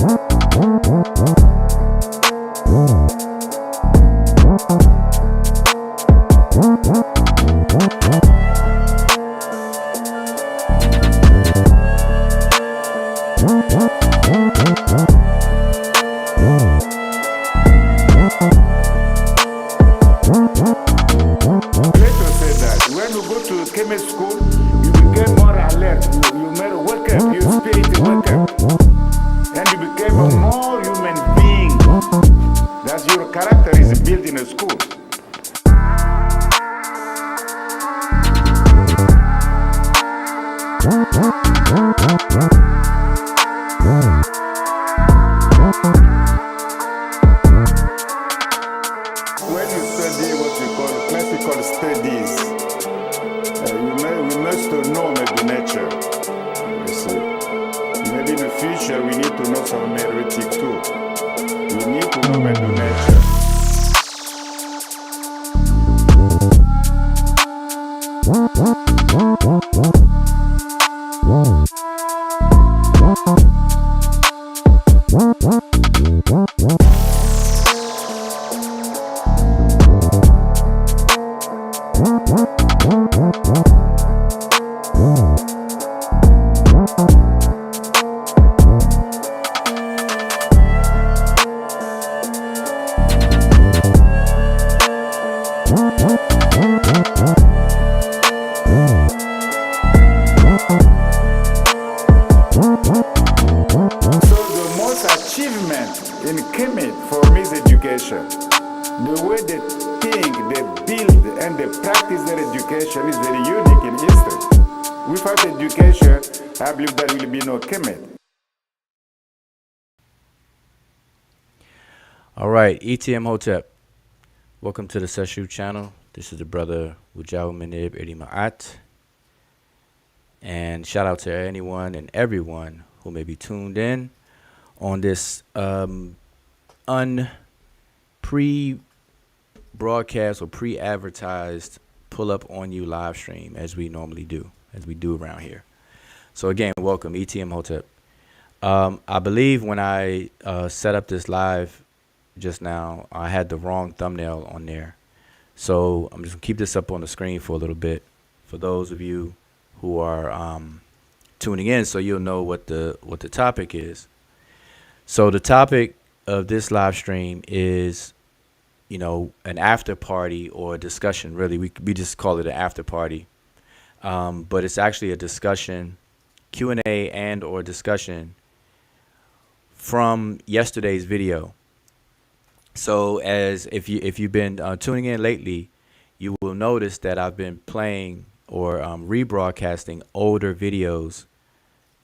Plato said that when you go to Kemet school, you become more alert. You wake up, your spirit wake up. And you became a more human being. That your character is built in a school. When you study what we call classical studies, we must know maybe nature. You see. Maybe in the future we need to know some heretic too. We need to know maybe nature. In Kemet, for me, is education. The way they think, they build, and they practice their education is very unique in history. Without education, I believe there will be no Kemet. All right, Imhotep. Welcome to the Sesh channel. This is the brother Wujau Menib Edimaat. And shout out to anyone and everyone who may be tuned in on this pre-broadcast or pre-advertised pull-up on you live stream as we normally do, as we do around here. So again, welcome, Imhotep. I believe when I set up this live just now, I had the wrong thumbnail on there. So I'm just gonna keep this up on the screen for a little bit for those of you who are tuning in, so you'll know what the topic is. So the topic of this live stream is, you know, an after party or a discussion. Really, we just call it an after party, but it's actually a discussion, Q&A and or discussion from yesterday's video. So as if you've been tuning in lately, you will notice that I've been playing or rebroadcasting older videos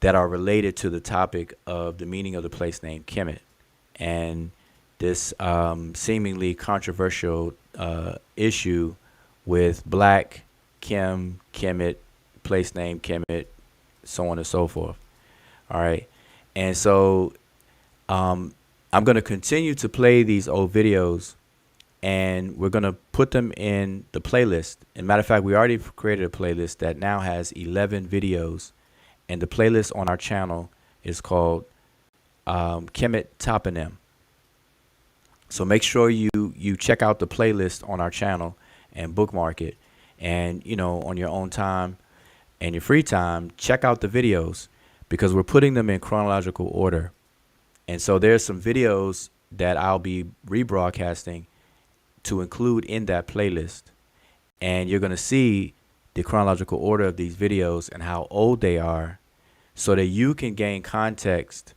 that are related to the topic of the meaning of the place name Kemet and this seemingly controversial issue with Black, Kemet, place name Kemet, so on and so forth. All right. And so I'm going to continue to play these old videos, and we're going to put them in the playlist. And matter of fact, we already created a playlist that now has 11 videos. And the playlist on our channel is called Kemet Toponym. So make sure you check out the playlist on our channel and bookmark it. And, you know, on your own time and your free time, check out the videos because we're putting them in chronological order. And so there's some videos that I'll be rebroadcasting to include in that playlist. And you're going to see the chronological order of these videos and how old they are so that you can gain context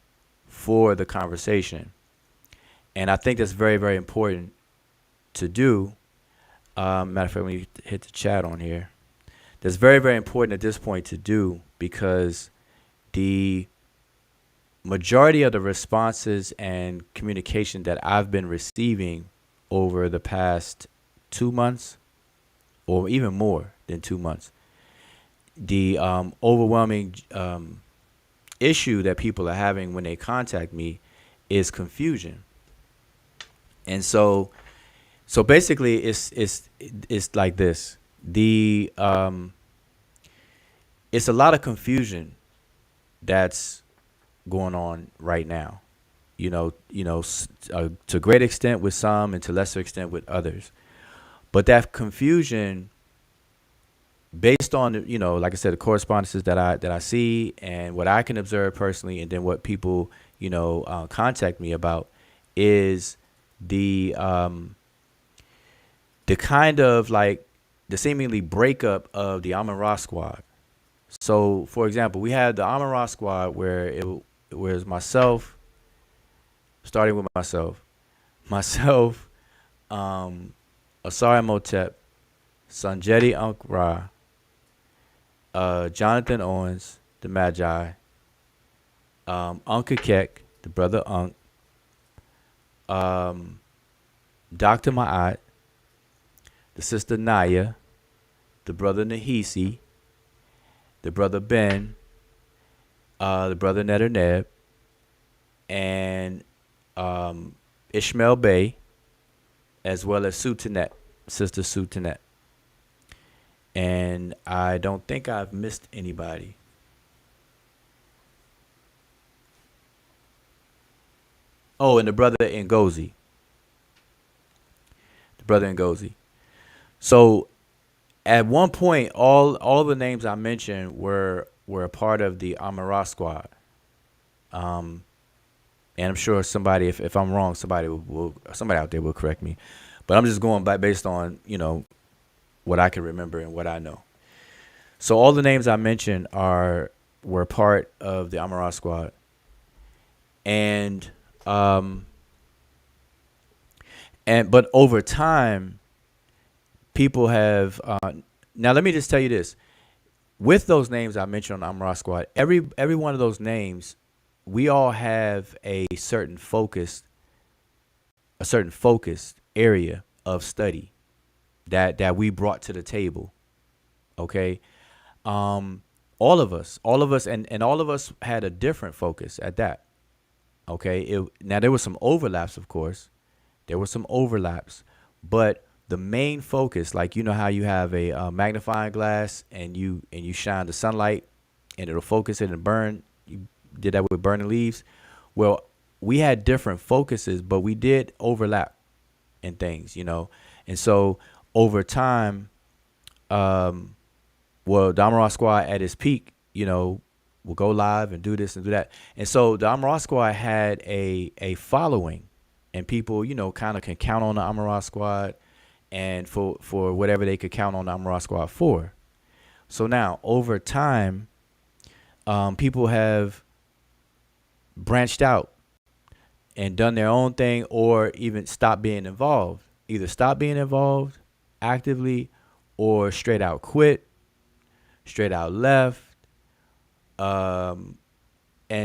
for the conversation. And I think that's very, very important to do. Matter of fact, when you hit the chat on here, that's very, very important at this point to do because the majority of the responses and communication that I've been receiving over the past 2 months or even more than 2 months, the overwhelming issue that people are having when they contact me is confusion. And so basically it's like this. It's a lot of confusion that's going on right now. to great extent with some and to lesser extent with others. But that confusion, based on like I said, the correspondences that I see and what I can observe personally, and then what people contact me about, is the kind of like the seemingly breakup of the Amun Ra squad. So, for example, we had the Amun Ra squad where it was myself, starting with myself, Asar Imhotep, Sanjeti Ankh-Ra, Jonathan Owens, the Magi, Uncle Kek, the brother Unk, Dr. Ma'at, the sister Naya, the brother Nahisi, the brother Ben, the brother Netter Neb, and Ishmael Bey, as well as Sutanet, sister Sutanet. And I don't think I've missed anybody. Oh, and the brother Ngozi. So at one point, all the names I mentioned were a part of the Amun-Ra squad. And I'm sure somebody, if I'm wrong, somebody out there will correct me. But I'm just going by based on what I can remember and what I know. So all the names I mentioned were part of the Amun-Ra squad, and but over time, people have now. Let me just tell you this: with those names I mentioned on the Amun-Ra squad, every one of those names, we all have a certain focused area of study that we brought to the table. Okay. All of us, and all of us had a different focus at that. Okay. Now there was some overlaps, of course. But the main focus, like how you have a magnifying glass and you shine the sunlight and it'll focus it and burn. You did that with burning leaves. Well, we had different focuses, but we did overlap in things, And so over time, the Amun-Ra squad at its peak, will go live and do this and do that. And so the Amun-Ra squad had a following, and people, kind of can count on the Amun-Ra squad and for whatever they could count on the Amun-Ra squad for. So now over time, people have branched out and done their own thing, or even stopped being involved. Either stop being involved actively, or straight out quit, straight out left, and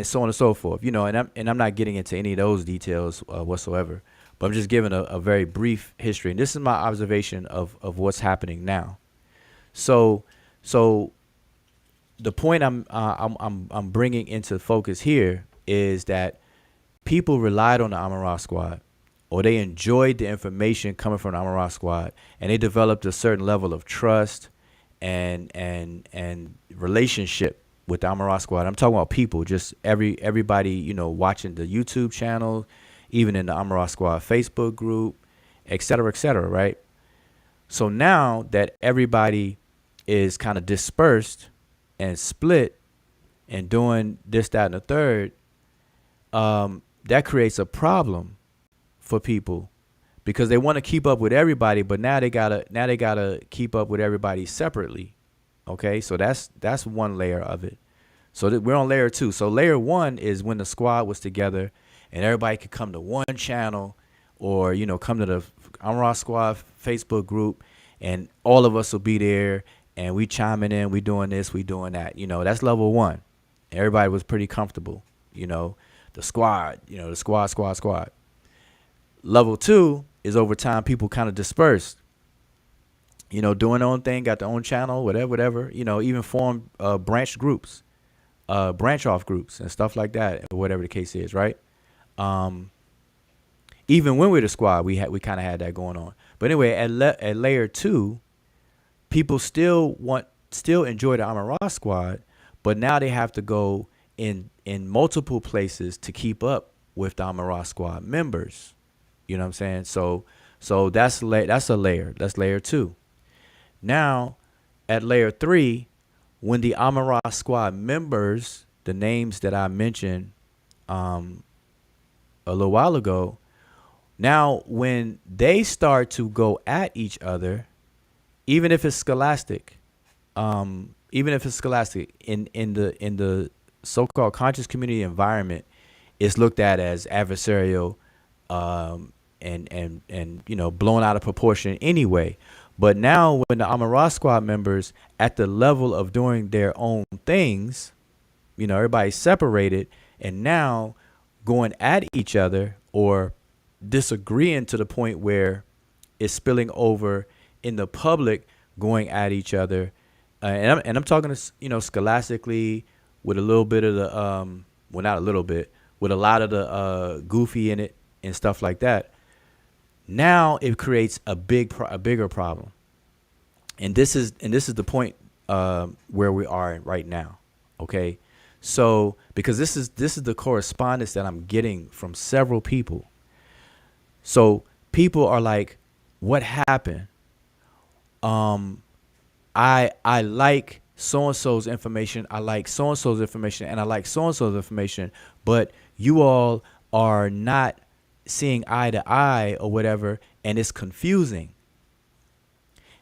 so on and so forth. And I'm not getting into any of those details whatsoever, but I'm just giving a very brief history. And this is my observation of what's happening now. So the point I'm bringing into focus here is that people relied on the Amun-Ra squad, or they enjoyed the information coming from the Amun-Ra squad, and they developed a certain level of trust and relationship with the Amun-Ra squad. I'm talking about people, just everybody, watching the YouTube channel, even in the Amun-Ra squad Facebook group, et cetera, right? So now that everybody is kind of dispersed and split and doing this, that, and the third, that creates a problem for people, because they want to keep up with everybody, but now they gotta keep up with everybody separately. Okay, so that's one layer of it. So we're on layer 2. So layer 1 is when the squad was together and everybody could come to one channel, or come to the Amun-Ra squad Facebook group, and all of us will be there, and we chiming in, we doing this, we doing that. That's level 1. Everybody was pretty comfortable. The squad, the squad. Level 2 is over time people kind of dispersed, doing their own thing, got their own channel, whatever, even form branch groups, branch off groups and stuff like that, or whatever the case is, right? Even when we were the squad, we kind of had that going on. But anyway, at layer 2, people still enjoy the Amun-Ra squad, but now they have to go in multiple places to keep up with the Amara Squad members. You know what I'm saying? So that's that's a layer. That's layer 2. Now, at layer 3, when the Amara Squad members, the names that I mentioned a little while ago, now when they start to go at each other, even if it's scholastic, in the so-called conscious community environment, it's looked at as adversarial, and blown out of proportion anyway. But now when the Amara Squad members at the level of doing their own things, everybody's separated, and now going at each other or disagreeing to the point where it's spilling over in the public, going at each other, and I'm talking scholastically, with a little bit of the well, not a little bit, with a lot of the goofy in it and stuff like that. Now it creates a bigger problem, and this is the point where we are right now. Okay, so because this is the correspondence that I'm getting from several people. So people are like, "What happened? I like so and so's information. I like so and so's information, and I like so and so's information, but you all are not seeing eye to eye or whatever, and it's confusing."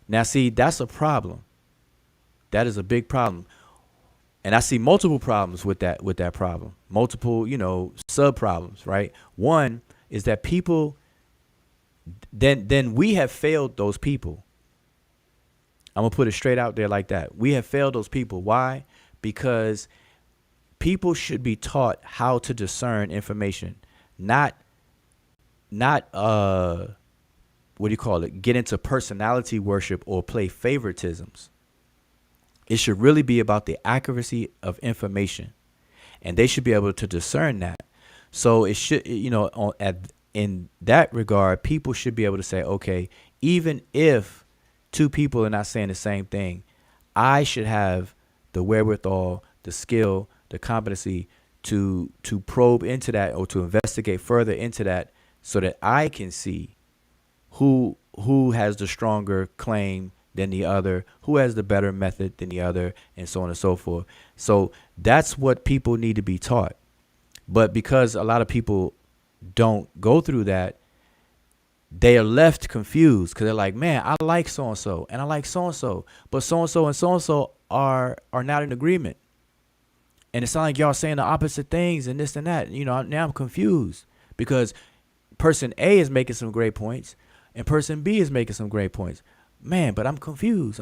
Now, see, that's a problem. That is a big problem, and I see multiple problems with that problem. Multiple, sub problems, right? One is that people, then we have failed those people. I'm going to put it straight out there like that. We have failed those people. Why? Because people should be taught how to discern information, not what do you call it? Get into personality worship or play favoritisms. It should really be about the accuracy of information, and they should be able to discern that. So it should, in that regard, people should be able to say, okay, even if two people are not saying the same thing, I should have the wherewithal, the skill, the competency to probe into that, or to investigate further into that, so that I can see who has the stronger claim than the other, who has the better method than the other, and so on and so forth. So that's what people need to be taught. But because a lot of people don't go through that, they are left confused, because they're like, man, I like so-and-so and I like so-and-so, but so-and-so and so-and-so are not in agreement. And it sounds like y'all saying the opposite things and this and that. Now I'm confused, because person A is making some great points and person B is making some great points. Man, but I'm confused.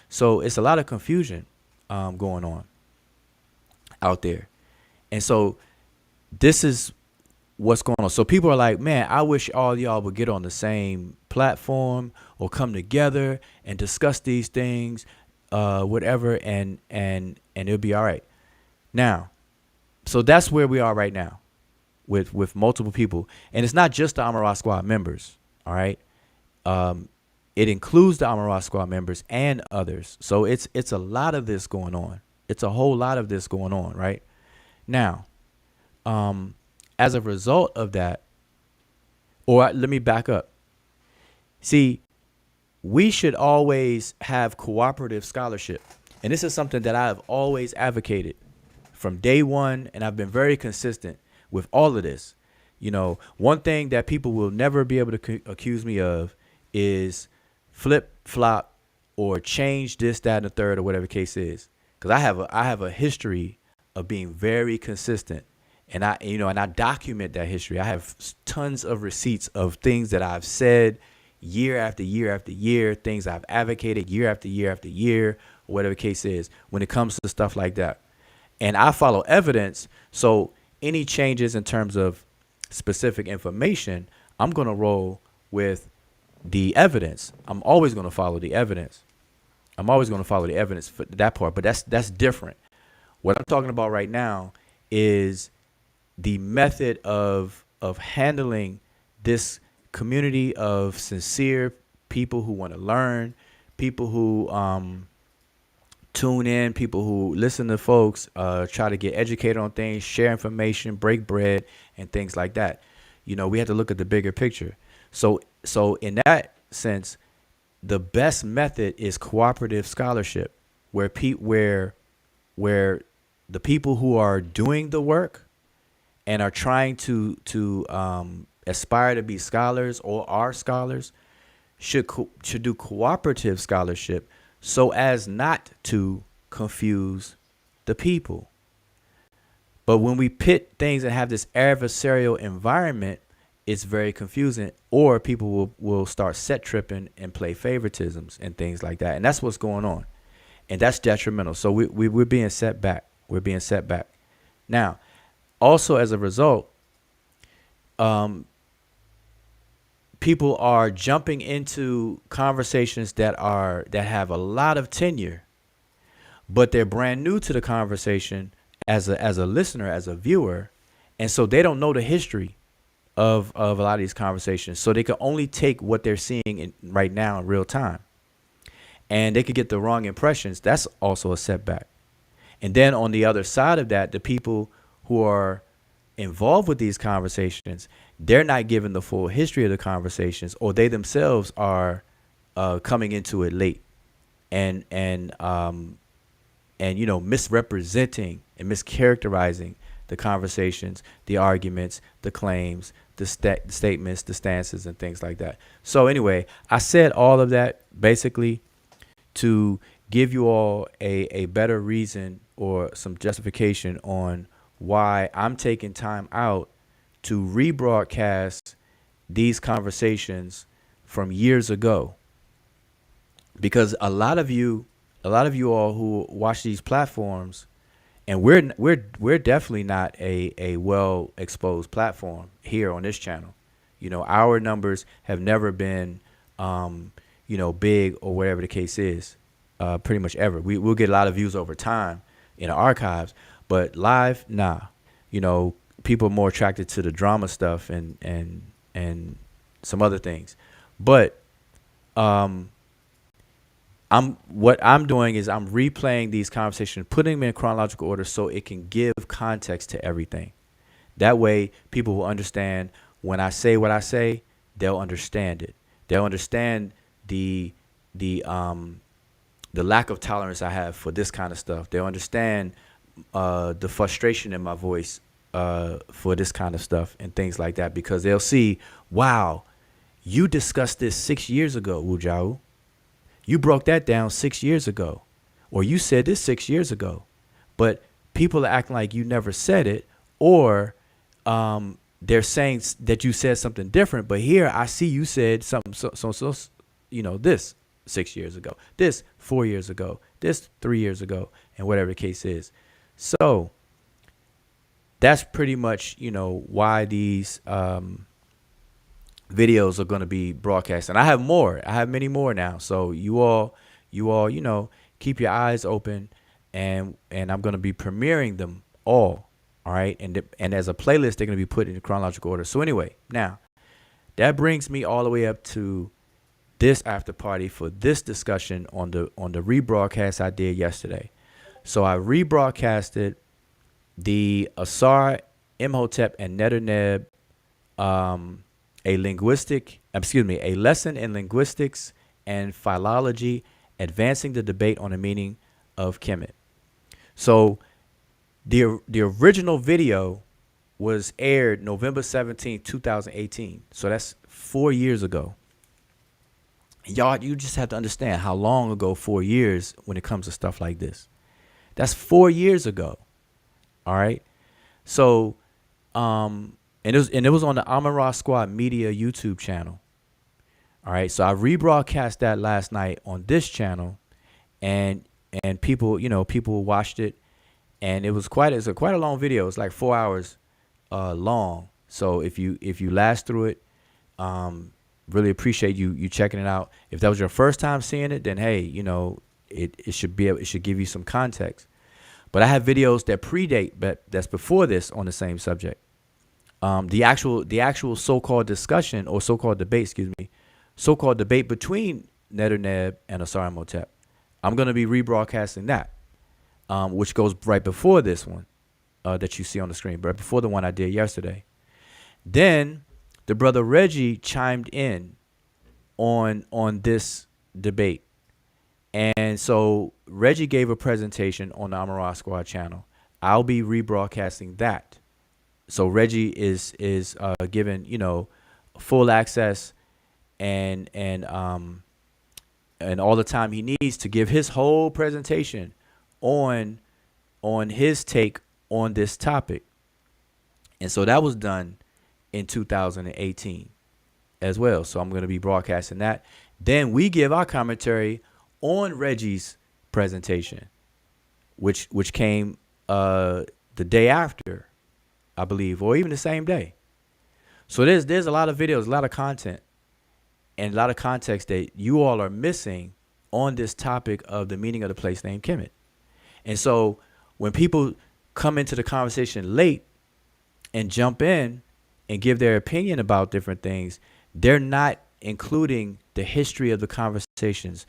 So it's a lot of confusion going on out there. And so this is what's going on. So people are like, man, I wish all y'all would get on the same platform or come together and discuss these things, whatever, and it'll be all right. Now, so that's where we are right now with multiple people. And it's not just the Amara Squad members, all right? It includes the Amara Squad members and others. So it's a lot of this going on. It's a whole lot of this going on, right? Now, as a result of that, or let me back up. See, we should always have cooperative scholarship. And this is something that I have always advocated from day one, and I've been very consistent with all of this. One thing that people will never be able to accuse me of is flip flop or change this, that, and the third, or whatever the case is. Because I have a history of being very consistent, and I document that history. I have tons of receipts of things that I've said year after year after year, things I've advocated year after year after year, or whatever the case is, when it comes to stuff like that. And I follow evidence. So any changes in terms of specific information, I'm going to roll with the evidence. I'm always going to follow the evidence. For that part, but that's different. What I'm talking about right now is the method of handling this community of sincere people who want to learn, people who tune in, people who listen to folks, try to get educated on things, share information, break bread, and things like that. We have to look at the bigger picture. So in that sense, the best method is cooperative scholarship, where where the people who are doing the work and are trying to aspire to be scholars or are scholars should do cooperative scholarship so as not to confuse the people. But when we pit things and have this adversarial environment, it's very confusing, or people will start set tripping and play favoritisms and things like that. And that's what's going on. And that's detrimental. So we're being set back. We're being set back. Now, also as a result, people are jumping into conversations that have a lot of tenure, but they're brand new to the conversation as a listener, as a viewer, and so they don't know the history of a lot of these conversations. So they can only take what they're seeing right now in real time, and they could get the wrong impressions. That's also a setback. And then on the other side of that, the people who are involved with these conversations, they're not given the full history of the conversations, or they themselves are coming into it late and misrepresenting and mischaracterizing the conversations, the arguments, the claims, the statements, the stances, and things like that. So anyway, I said all of that basically to give you all a better reason or some justification on why I'm taking time out to rebroadcast these conversations from years ago. Because a lot of you all who watch these platforms, and we're definitely not a well exposed platform here on this channel. Our numbers have never been big, or whatever the case is, pretty much ever. We'll get a lot of views over time in the archives, but live, nah. People are more attracted to the drama stuff and some other things. But what I'm doing is I'm replaying these conversations, putting them in chronological order so it can give context to everything. That way, people will understand when I say what I say, they'll understand it. They'll understand the lack of tolerance I have for this kind of stuff. They'll understand the frustration in my voice for this kind of stuff and things like that, because they'll see, wow, you discussed this 6 years ago, Wu Jiao. You broke that down 6 years ago, or you said this 6 years ago, but people are acting like you never said it, or they're saying that you said something different. But here I see you said something so this 6 years ago, this 4 years ago, this 3 years ago, and whatever the case is. So that's pretty much why these videos are going to be broadcast. And I have more. I have many more now. So you all, keep your eyes open, and I'm going to be premiering them all. All right. And as a playlist, they're going to be put in chronological order. So anyway, now that brings me all the way up to this after party for this discussion on the rebroadcast I did yesterday. So I rebroadcasted the Asar, Imhotep, and Netjer, a lesson in linguistics and philology, advancing the debate on the meaning of Kemet. So the original video was aired November 17, 2018. So that's 4 years ago. Y'all, you just have to understand how long ago 4 years when it comes to stuff like this. That's 4 years ago. All right. So, and it was on the Amon-Ra Squad Media YouTube channel. All right. So I rebroadcast that last night on this channel, and people watched it, and it's quite a long video. It's like 4 hours long. So if you last through it, really appreciate you checking it out. If that was your first time seeing it, then hey, it should give you some context. But I have videos that predate, but that's before this on the same subject. The actual so-called discussion, or so-called debate between Netjer and Asar Imhotep. I'm going to be rebroadcasting that, which goes right before this one that you see on the screen, right before the one I did yesterday. Then the brother Reggie chimed in on this debate. And so Reggie gave a presentation on the Amara Squad channel. I'll be rebroadcasting that. So Reggie is given, full access and all the time he needs to give his whole presentation on his take on this topic. And so that was done in 2018 as well. So I'm going to be broadcasting that. Then we give our commentary on Reggie's presentation, which came the day after, I believe, or even the same day. So there's a lot of videos, a lot of content, and a lot of context that you all are missing on this topic of the meaning of the place named Kemet. And so when people come into the conversation late and jump in and give their opinion about different things, they're not including the history of the conversations,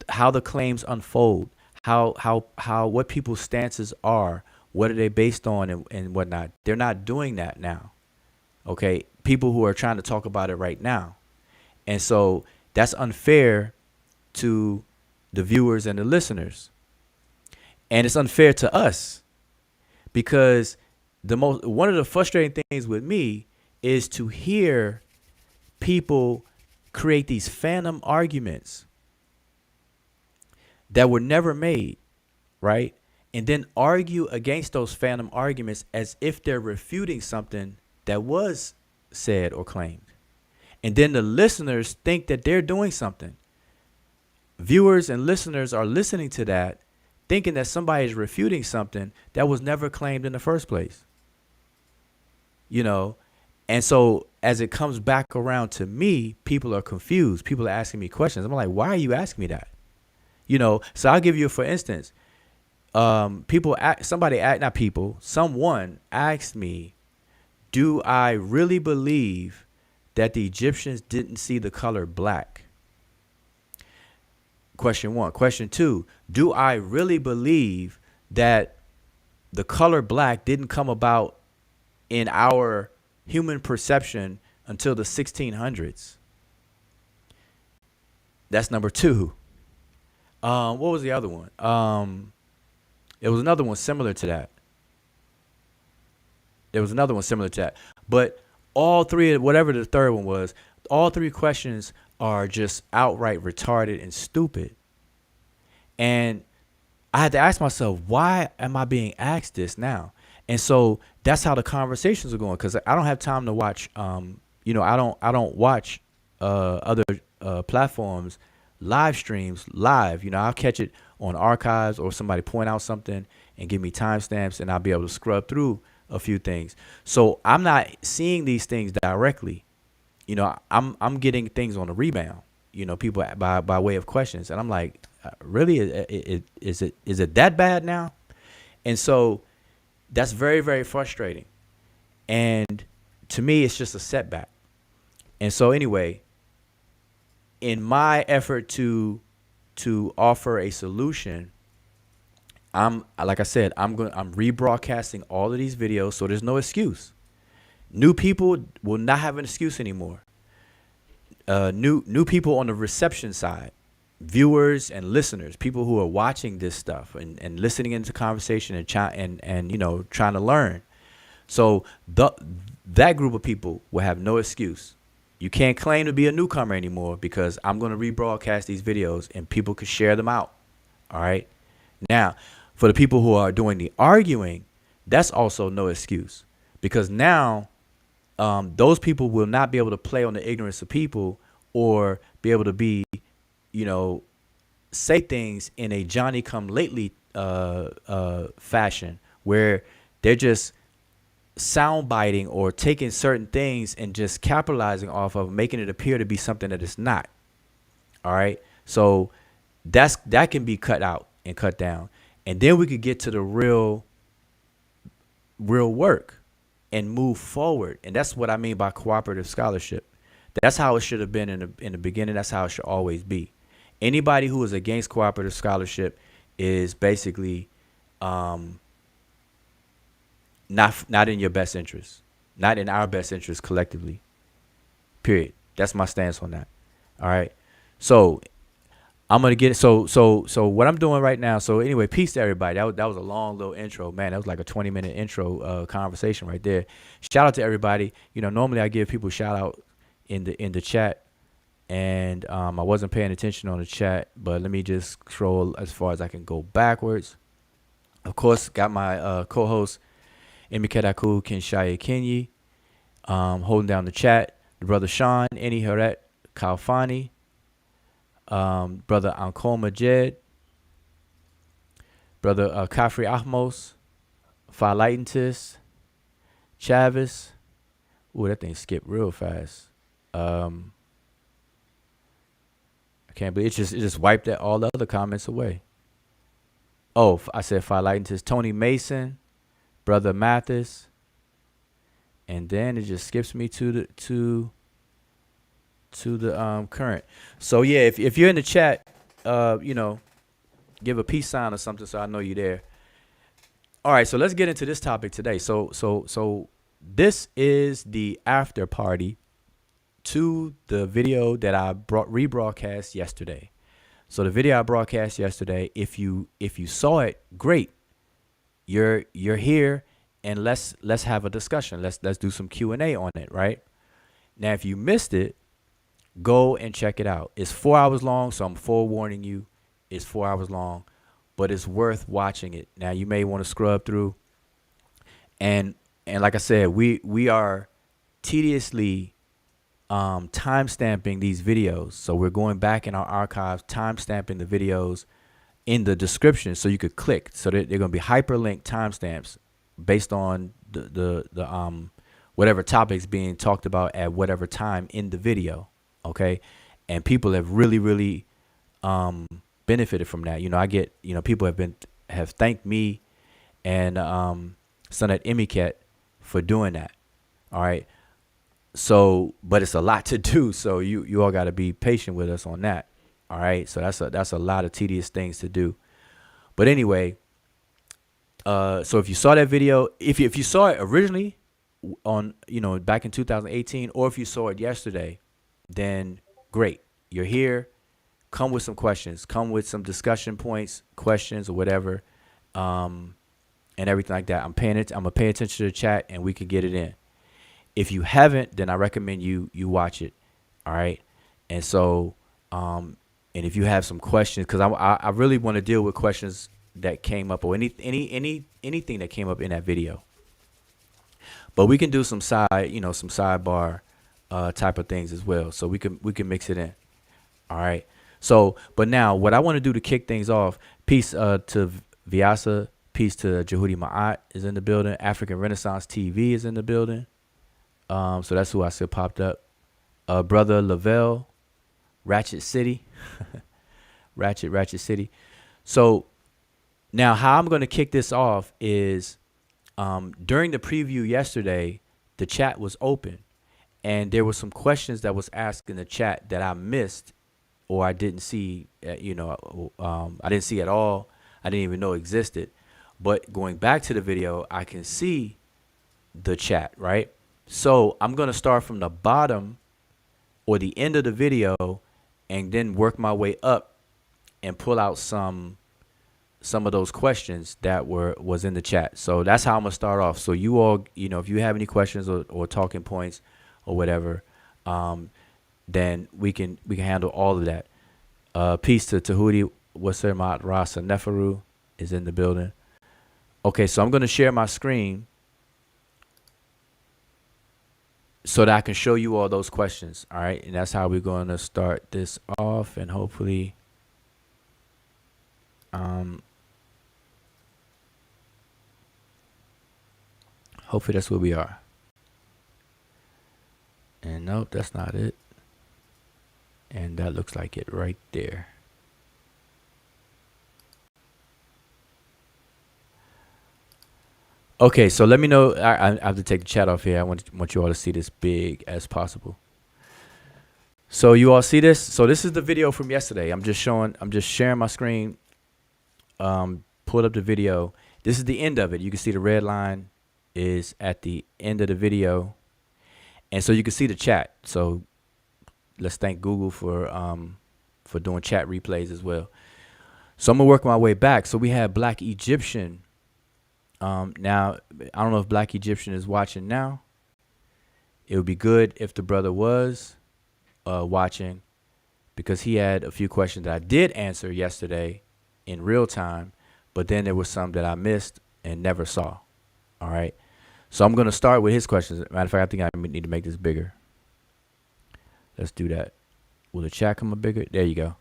how the claims unfold, how what people's stances are, what are they based on, and whatnot. They're not doing that now. Okay, people who are trying to talk about it right now. And so that's unfair to the viewers and the listeners. And it's unfair to us because one of the frustrating things with me is to hear people create these phantom arguments that were never made, right? And then argue against those phantom arguments as if they're refuting something that was said or claimed. And then the listeners think that they're doing something. Viewers and listeners are listening to that, thinking that somebody is refuting something that was never claimed in the first place. And so as it comes back around to me, people are confused. People are asking me questions. I'm like, why are you asking me that? So I'll give you, for instance, someone asked me, do I really believe that the Egyptians didn't see the color black? Question one. Question two, do I really believe that the color black didn't come about in our human perception until the 1600s? That's number two. What was the other one? It was another one similar to that. But all three, whatever the third one was, all three questions are just outright retarded and stupid. And I had to ask myself, why am I being asked this now? And so that's how the conversations are going, because I don't have time to watch. I don't watch other platforms live streams live. I'll catch it on archives or somebody point out something and give me timestamps, and I'll be able to scrub through a few things. So I'm not seeing these things directly. I'm getting things on the rebound. People by way of questions, and I'm like, really, is it that bad now? And so that's very, very frustrating. And to me, it's just a setback. And so anyway, in my effort to offer a solution, I'm rebroadcasting all of these videos, so there's no excuse. New people will not have an excuse anymore. New people on the reception side, viewers and listeners, people who are watching this stuff and listening into conversation and trying to learn. So that group of people will have no excuse. You can't claim to be a newcomer anymore because I'm going to rebroadcast these videos and people can share them out. All right. Now, for the people who are doing the arguing, that's also no excuse, because now those people will not be able to play on the ignorance of people or be able to be, say things in a Johnny come lately fashion where they're just sound biting or taking certain things and just capitalizing off of, making it appear to be something that it's not. All right. So that can be cut out and cut down. And then we could get to the real work and move forward. And that's what I mean by cooperative scholarship. That's how it should have been in the beginning. That's how it should always be. Anybody who is against cooperative scholarship is basically not in your best interest, not in our best interest collectively. Period. That's my stance on that. All right. So I'm gonna get it. So what I'm doing right now. So anyway, peace to everybody. That was a long little intro, man. That was like a 20-minute intro conversation right there. Shout out to everybody. Normally I give people shout out in the chat, and I wasn't paying attention on the chat, but let me just scroll as far as I can go backwards. Of course, got my co-host Imhotep Kinshaya Kenyi holding down the chat. The brother Sean, Eni Heret Kalfani, brother Ankol Majed, brother Kafri Ahmos, Philightentis, Chavis. Ooh, that thing skipped real fast. I can't believe it just wiped all the other comments away. Oh, I said Philightentis, Tony Mason, brother Mathis, and then it just skips me to the current. So yeah, if you're in the chat, give a peace sign or something so I know you're there. All right, so let's get into this topic today. So this is the after party to the video that I rebroadcast yesterday. So the video I broadcast yesterday, if you saw it, great. You're here, and let's have a discussion. Let's do some Q&A on it, right? Now, if you missed it, go and check it out. It's 4 hours long, so I'm forewarning you. It's 4 hours long, but it's worth watching it. Now, you may want to scrub through, and like I said, we are tediously time stamping these videos. So we're going back in our archives, time stamping the videos in the description, so you could click. So they're going to be hyperlinked timestamps based on the whatever topics being talked about at whatever time in the video. Okay, and people have really benefited from that. I get people have thanked me and son at Emiket for doing that. All right. So, but it's a lot to do. So you all got to be patient with us on that. All right. So that's a lot of tedious things to do. But anyway, so if you saw that video, if you saw it originally on, back in 2018, or if you saw it yesterday, then great. You're here. Come with some questions. Come with some discussion points, questions, or whatever, and everything like that. I'm gonna pay attention to the chat, and we can get it in. If you haven't, then I recommend you watch it. All right. And so, and if you have some questions, because I really want to deal with questions that came up, or anything that came up in that video. But we can do some sidebar type of things as well. So we can mix it in. All right. So, but now what I want to do to kick things off, peace to Vyasa, peace to Jehudi Ma'at is in the building. African Renaissance TV is in the building. So that's who I said popped up. Brother Lavelle, Ratchet City, Ratchet City. So now how I'm going to kick this off is during the preview yesterday, the chat was open, and there were some questions that was asked in the chat that I missed, or I didn't see. I didn't see at all. I didn't even know existed. But going back to the video, I can see the chat, right? So I'm going to start from the bottom or the end of the video and then work my way up and pull out some of those questions that was in the chat. So that's how I'm going to start off. So you all, if you have any questions or talking points or whatever, then we can handle all of that. Peace to Tahudi Wasermat Rasa Neferu is in the building. Okay, so I'm going to share my screen so that I can show you all those questions. All right. And that's how we're going to start this off. And hopefully, that's where we are. And nope, that's not it. And that looks like it right there. Okay, so let me know. I have to take the chat off here. I want you all to see this big as possible. So you all see this? So this is the video from yesterday. I'm just sharing my screen. Pulled up the video. This is the end of it. You can see the red line is at the end of the video. And so you can see the chat. So let's thank Google for doing chat replays as well. So I'm gonna work my way back. So we had Black Egyptian. Now I don't know if Black Egyptian is watching now. It would be good if the brother was watching, because he had a few questions that I did answer yesterday in real time, but then there was some that I missed and never saw. All right. So I'm gonna start with his questions. Matter of fact, I think I need to make this bigger. Let's do that. Will the chat come up bigger? There you go.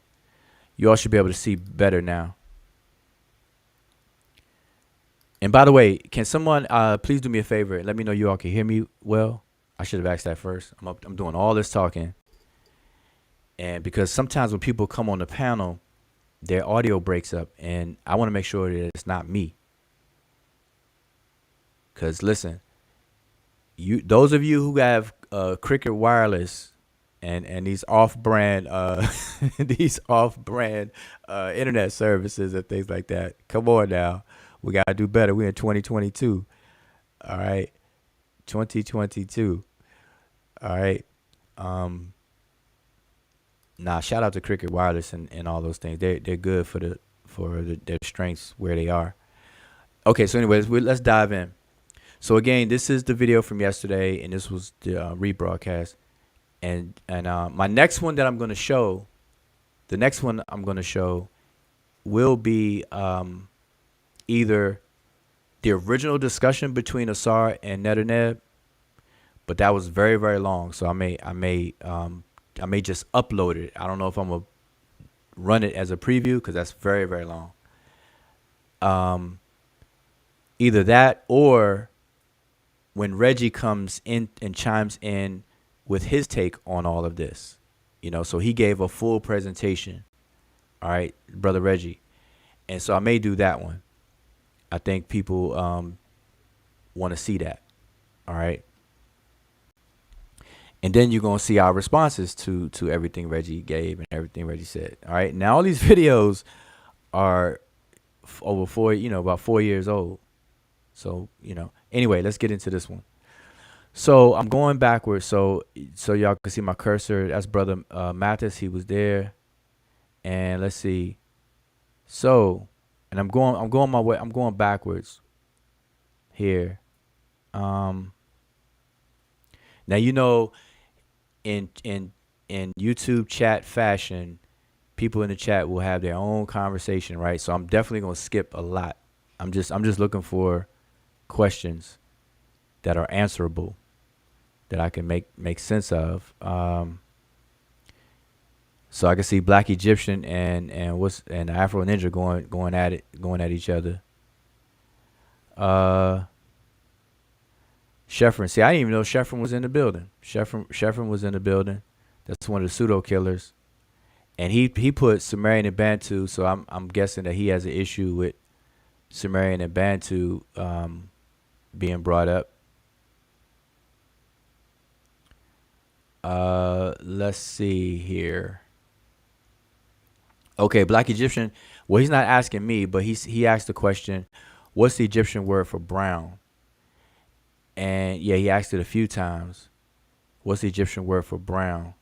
You all should be able to see better now. And by the way, can someone please do me a favor and let me know you all can hear me well? I should have asked that first. I'm doing all this talking. And because sometimes when people come on the panel, their audio breaks up, and I want to make sure that it's not me. Because listen, those of you who have Cricket Wireless and these off-brand internet services and things like that, come on now. We got to do better. We're in 2022. All right. 2022. All right. Shout out to Cricket Wireless and all those things. They're good for their strengths where they are. Okay, so anyways, let's dive in. So again, this is the video from yesterday, and this was the rebroadcast. And my next one that I'm going to show, will be either the original discussion between Asar and Netjer, but that was very, very long. So I may just upload it. I don't know if I'm gonna run it as a preview because that's very, very long. Either that or when Reggie comes in and chimes in with his take on all of this, so he gave a full presentation. All right, brother Reggie. And so I may do that one. I think people want to see that. All right. And then you're going to see our responses to everything Reggie gave and everything Reggie said. All right. Now, all these videos are over about 4 years old. So, anyway, let's get into this one. So I'm going backwards. So y'all can see my cursor. That's brother Mathis. He was there. And let's see. So, and I'm going my way. I'm going backwards here. Now, in YouTube chat fashion, people in the chat will have their own conversation, right? So I'm definitely going to skip a lot. I'm just looking for questions that are answerable, that I can make sense of. So I can see Black Egyptian and Afro Ninja going at each other. Sheffrin. See, I didn't even know Sheffrin was in the building. Sheffrin was in the building. That's one of the pseudo killers. And he put Sumerian and Bantu, so I'm guessing that he has an issue with Sumerian and Bantu being brought up. Let's see here. Okay, Black Egyptian. Well, he's not asking me, but he asked the question, what's the Egyptian word for brown? And yeah, he asked it a few times. What's the Egyptian word for brown?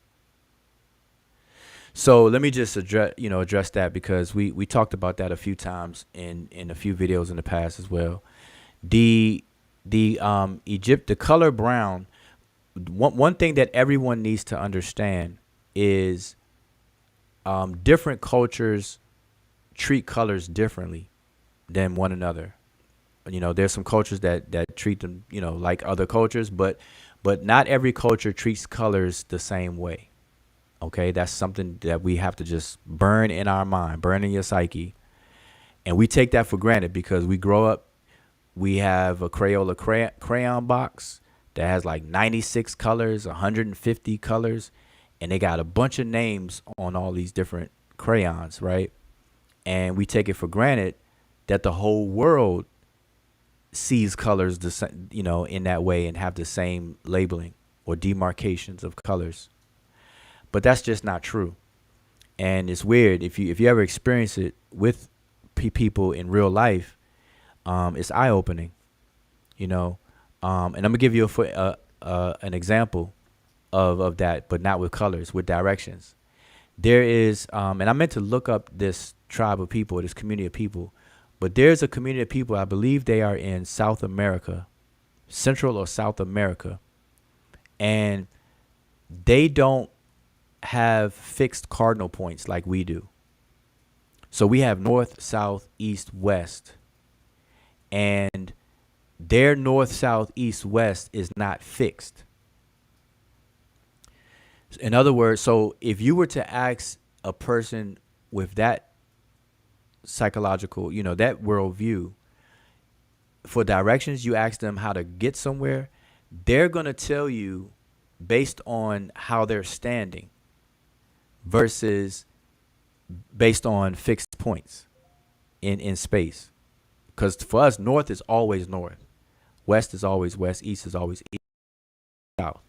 So let me just address that, because we talked about that a few times in a few videos in the past as well. The color brown. One thing that everyone needs to understand is different cultures treat colors differently than one another. There's some cultures that treat them, like other cultures, but not every culture treats colors the same way. Okay, that's something that we have to just burn in our mind, burn in your psyche. And we take that for granted because we grow up, we have a Crayola crayon box that has like 96 colors, 150 colors, and they got a bunch of names on all these different crayons, right? And we take it for granted that the whole world sees colors in that way and have the same labeling or demarcations of colors. but that's just not true. And it's weird if you ever experience it with people in real life. It's eye opening, you know. And I'm gonna give you an example of that, but not with colors, with directions. There is, and I meant to look up this tribe of people, this community of people, but there's a community of people. I believe they are in South America, Central or South America, and they don't have fixed cardinal points like we do. So we have north, south, east, west, and their north, south, east, west is not fixed. In other words, so if you were to ask a person with that psychological, that worldview for directions, you ask them how to get somewhere, they're going to tell you based on how they're standing versus based on fixed points in space. Because for us, north is always north, west is always west, east is always east, south.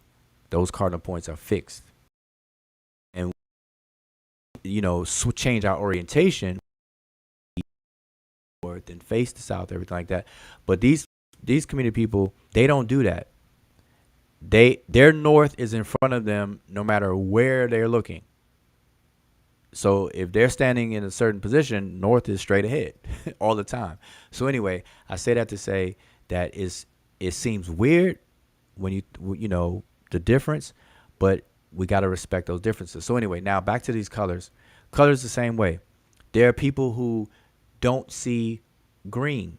Those cardinal points are fixed. And, change our orientation north and face the south, everything like that. But these community people, they don't do that. Their north is in front of them no matter where they're looking. So if they're standing in a certain position, north is straight ahead all the time. So anyway, I say that to say that it seems weird when you the difference, but we got to respect those differences. So anyway, now back to these colors. Colors the same way. There are people who don't see green.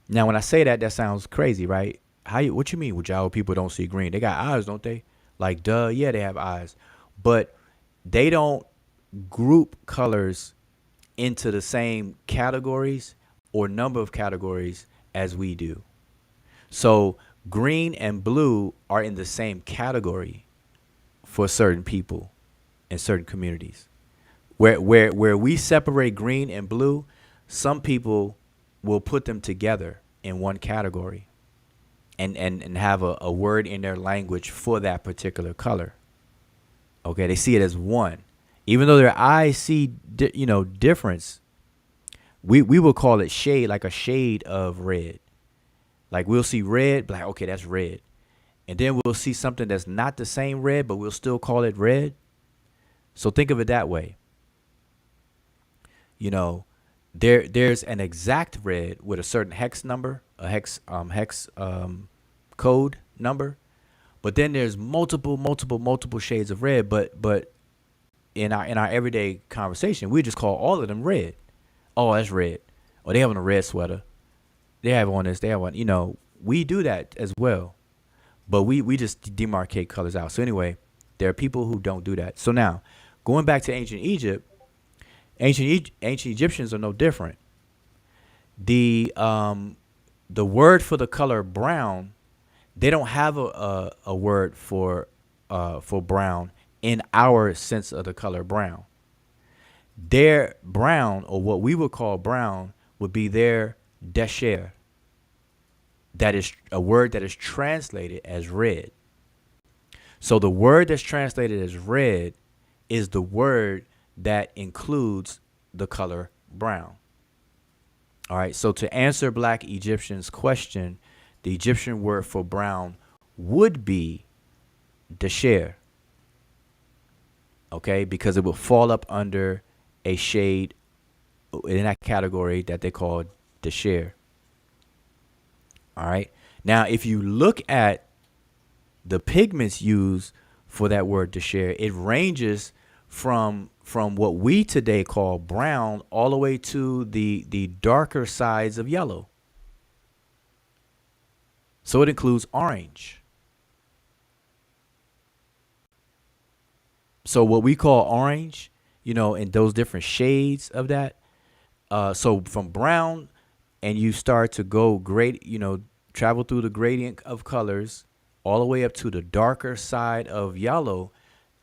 Now, when I say that, that sounds crazy, right? What you mean, Java people don't see green? They got eyes, don't they? Like, duh, yeah, they have eyes. But they don't group colors into the same categories or number of categories as we do. So green and blue are in the same category for certain people in certain communities. Where we separate green and blue, some people will put them together in one category and have a word in their language for that particular color. Okay, they see it as one. Even though their eyes see difference, we will call it shade, like a shade of red. Like we'll see red, like, okay, that's red. And then we'll see something that's not the same red, but we'll still call it red. So think of it that way. There's an exact red with a certain hex number, a hex code number, but then there's multiple shades of red. But in our everyday conversation, we just call all of them red. Oh, that's red. Or they have on a red sweater. They have on this. They have on. We do that as well, but we just demarcate colors out. So anyway, there are people who don't do that. So now, going back to ancient Egypt. Ancient Egyptians are no different. The word for the color brown, they don't have a word for brown in our sense of the color brown. Their brown, or what we would call brown, would be their desher. That is a word that is translated as red. So the word that's translated as red is the word that includes the color brown. All right, so to answer Black Egyptians' question, the Egyptian word for brown would be desher. Okay, because it will fall up under a shade in that category that they call desher. All right, now if you look at the pigments used for that word desher, it ranges from what we today call brown all the way to the darker sides of yellow. So it includes orange. So what we call orange, in those different shades of that. So from brown, and you start to go travel through the gradient of colors all the way up to the darker side of yellow,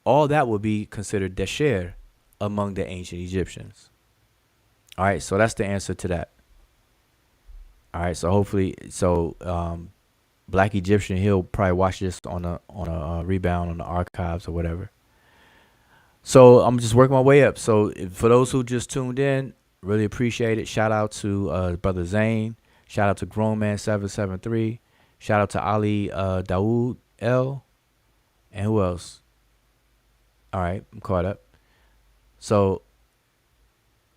all that would be considered desher among the ancient Egyptians. All right, so that's the answer to that. All right, so hopefully, Black Egyptian, he'll probably watch this on a rebound on the archives or whatever. So I'm just working my way up. So for those who just tuned in, really appreciate it. Shout out to brother Zane. Shout out to Grown Man 773. Shout out to Ali Dawood L. And who else? All right, I'm caught up. So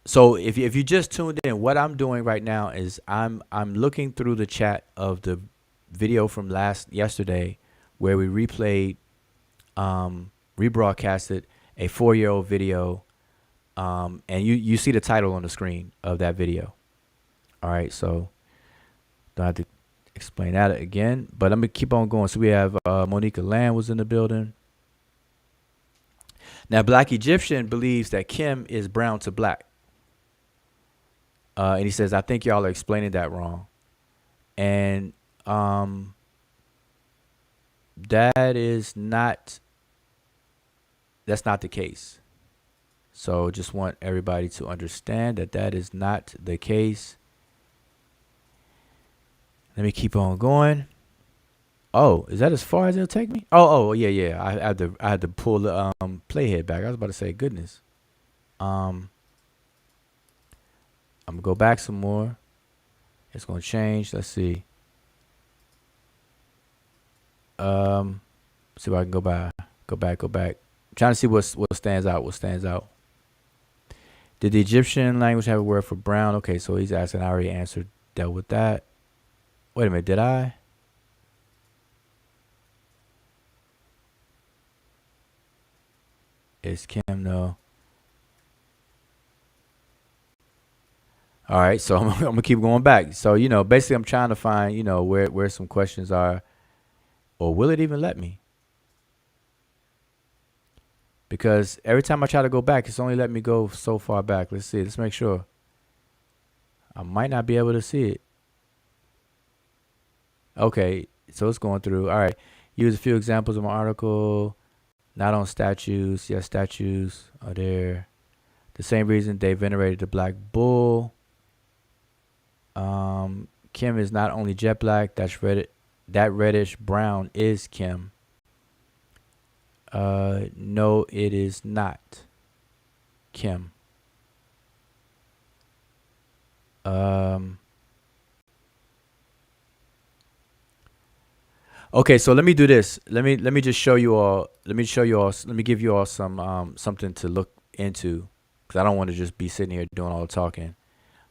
if you just tuned in, what I'm doing right now is I'm looking through the chat of the video from yesterday where we replayed, rebroadcasted a 4-year-old video, and you see the title on the screen of that video. All right, so don't have to explain that again, but I'm gonna keep on going. So we have Monica Land was in the building. Now, Black Egyptian believes that Kim is brown to black. And he says, I think y'all are explaining that wrong. And that's not the case. So just want everybody to understand that is not the case. Let me keep on going. Oh, is that as far as it'll take me? Oh, yeah. I had to pull the playhead back. I was about to say, goodness. I'm gonna go back some more. It's gonna change. Let's see. See if I can go back. I'm trying to see what stands out. Did the Egyptian language have a word for brown? Okay, so he's asking. I already answered. Dealt with that. Wait a minute. Did I? Is Kim no? All right, so I'm gonna keep going back. So basically, I'm trying to find where some questions are, or will it even let me? Because every time I try to go back, it's only let me go so far back. Let's see. Let's make sure. I might not be able to see it. Okay, so it's going through. All right, use a few examples of my article. Not on statues. Yes, statues are there. The same reason they venerated the black bull. Kim is not only jet black. That reddish brown is Kim. No, it is not Kim. Okay, so let me do this. Let me just show you all. Let me give you all some something to look into, because I don't want to just be sitting here doing all the talking.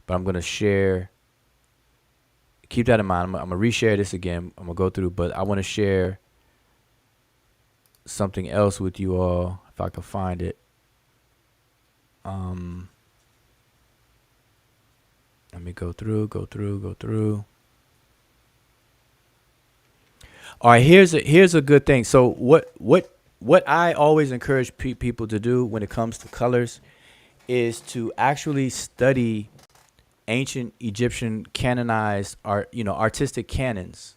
But I'm gonna share. Keep that in mind. I'm gonna reshare this again. I'm gonna go through, but I want to share something else with you all if I can find it. Let me go through. All right, here's a good thing. So what I always encourage people to do when it comes to colors is to actually study ancient Egyptian canonized artistic canons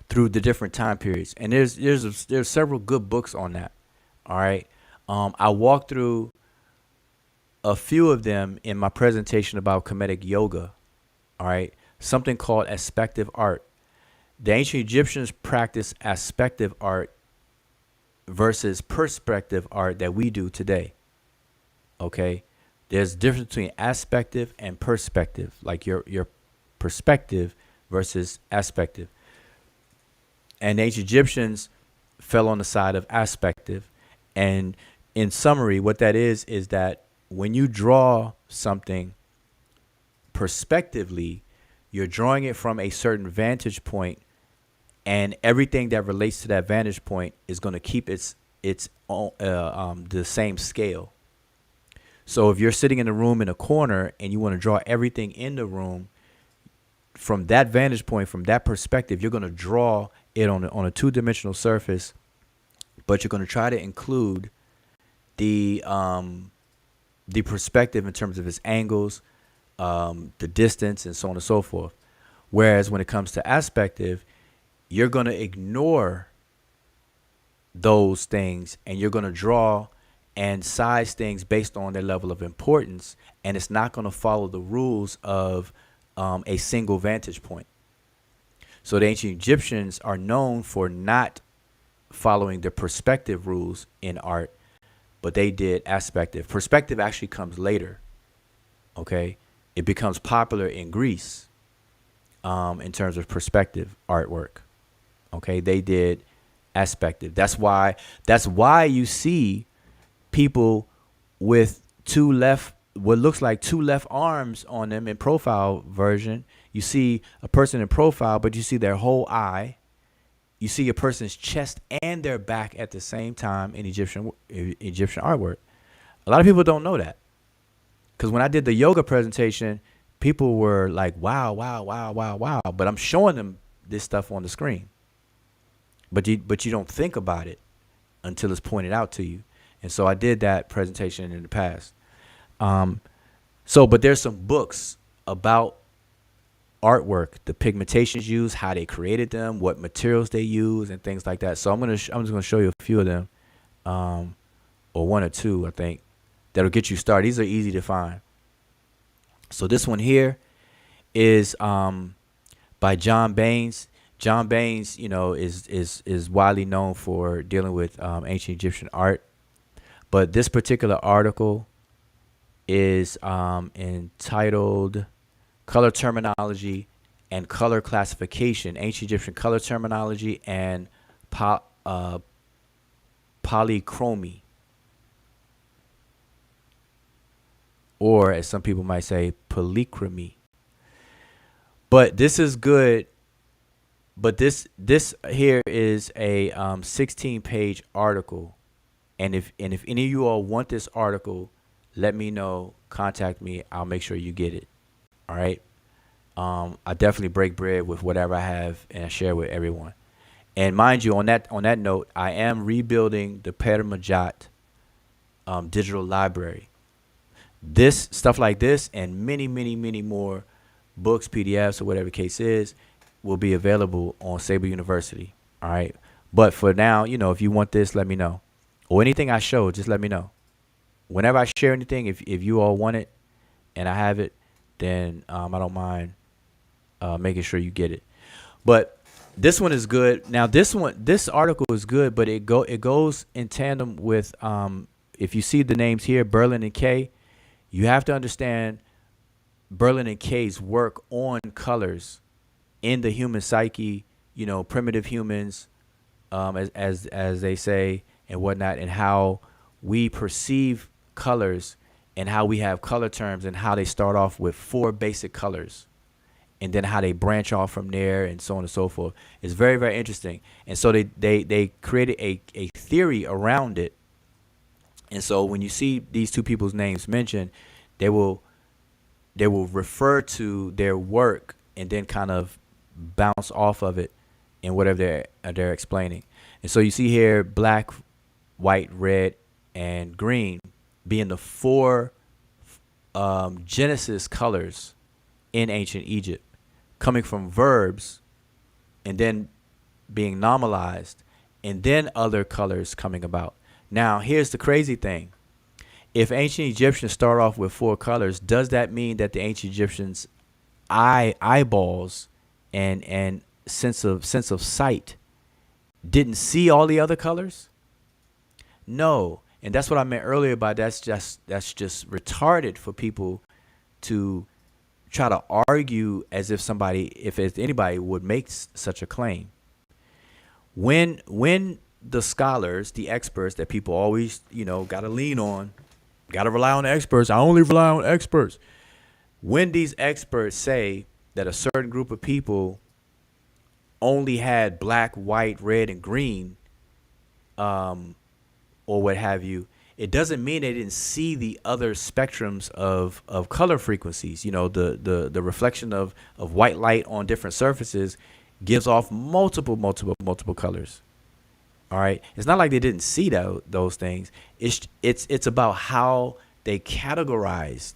through the different time periods. And there's several good books on that. All right. I walked through a few of them in my presentation about Kemetic yoga. All right. Something called aspective art. The ancient Egyptians practiced aspective art versus perspective art that we do today. Okay. There's a difference between aspective and perspective, like your perspective versus aspective. And the ancient Egyptians fell on the side of aspective. And in summary, what that is that when you draw something perspectively, you're drawing it from a certain vantage point, and everything that relates to that vantage point is going to keep its the same scale. So if you're sitting in a room in a corner and you want to draw everything in the room from that vantage point, from that perspective, you're going to draw it on a two-dimensional surface, but you're going to try to include the perspective in terms of its angles, the distance, and so on and so forth. Whereas when it comes to aspective, you're going to ignore those things and you're going to draw and size things based on their level of importance, and it's not going to follow the rules of a single vantage point. So the ancient Egyptians are known for not following the perspective rules in art, but they did aspective. Perspective actually comes later. Okay, it becomes popular in Greece in terms of perspective artwork. Okay, they did aspective. That's why you see people with what looks like two left arms on them in profile version. You see a person in profile, but you see their whole eye. You see a person's chest and their back at the same time in Egyptian artwork. A lot of people don't know that, because when I did the yoga presentation, people were like, "Wow, wow, wow, wow, wow!" But I'm showing them this stuff on the screen. But you don't think about it until it's pointed out to you. And so I did that presentation in the past. But there's some books about artwork, the pigmentations used, how they created them, what materials they use, and things like that. So I'm just gonna show you a few of them, or one or two, I think, that'll get you started. These are easy to find. So this one here is by John Baines. John Baines, is widely known for dealing with ancient Egyptian art. But this particular article is entitled Color Terminology and Color Classification, Ancient Egyptian Color Terminology and Polychromy. Or, as some people might say, polychromy. But this is good. But this here is a 16-page article, and if any of you all want this article, let me know. Contact me. I'll make sure you get it. All right. I definitely break bread with whatever I have and I share with everyone. And mind you, on that note, I am rebuilding the Penmanship digital library. This stuff like this and many, many, many more books, PDFs, or whatever the case is, will be available on Sabre University. All right. But for now, if you want this, let me know. Or anything I show, just let me know. Whenever I share anything, if you all want it and I have it, then I don't mind making sure you get it. But this one is good. Now this article is good, but it goes in tandem with if you see the names here, Berlin and Kay, you have to understand Berlin and Kay's work on colors in the human psyche, primitive humans, as they say, and whatnot, and how we perceive colors and how we have color terms and how they start off with 4 basic colors and then how they branch off from there and so on and so forth. It's very, very interesting. And so they created a theory around it. And so when you see these two people's names mentioned, they will refer to their work and then kind of bounce off of it in whatever they're explaining. And so you see here black, white, red, and green being the 4 Genesis colors in ancient Egypt, coming from verbs and then being normalized and then other colors coming about. Now, here's the crazy thing. If ancient Egyptians start off with 4 colors, does that mean that the ancient Egyptians' eyeballs and sense of sight didn't see all the other colors? No. And that's what I meant earlier by that's just retarded for people to try to argue as if anybody would make such a claim. When the scholars, the experts that people always, got to lean on, got to rely on the experts. I only rely on experts. When these experts say that a certain group of people only had black, white, red, and green, or what have you, it doesn't mean they didn't see the other spectrums of color frequencies. The reflection of white light on different surfaces gives off multiple colors. All right. It's not like they didn't see those things. It's about how they categorized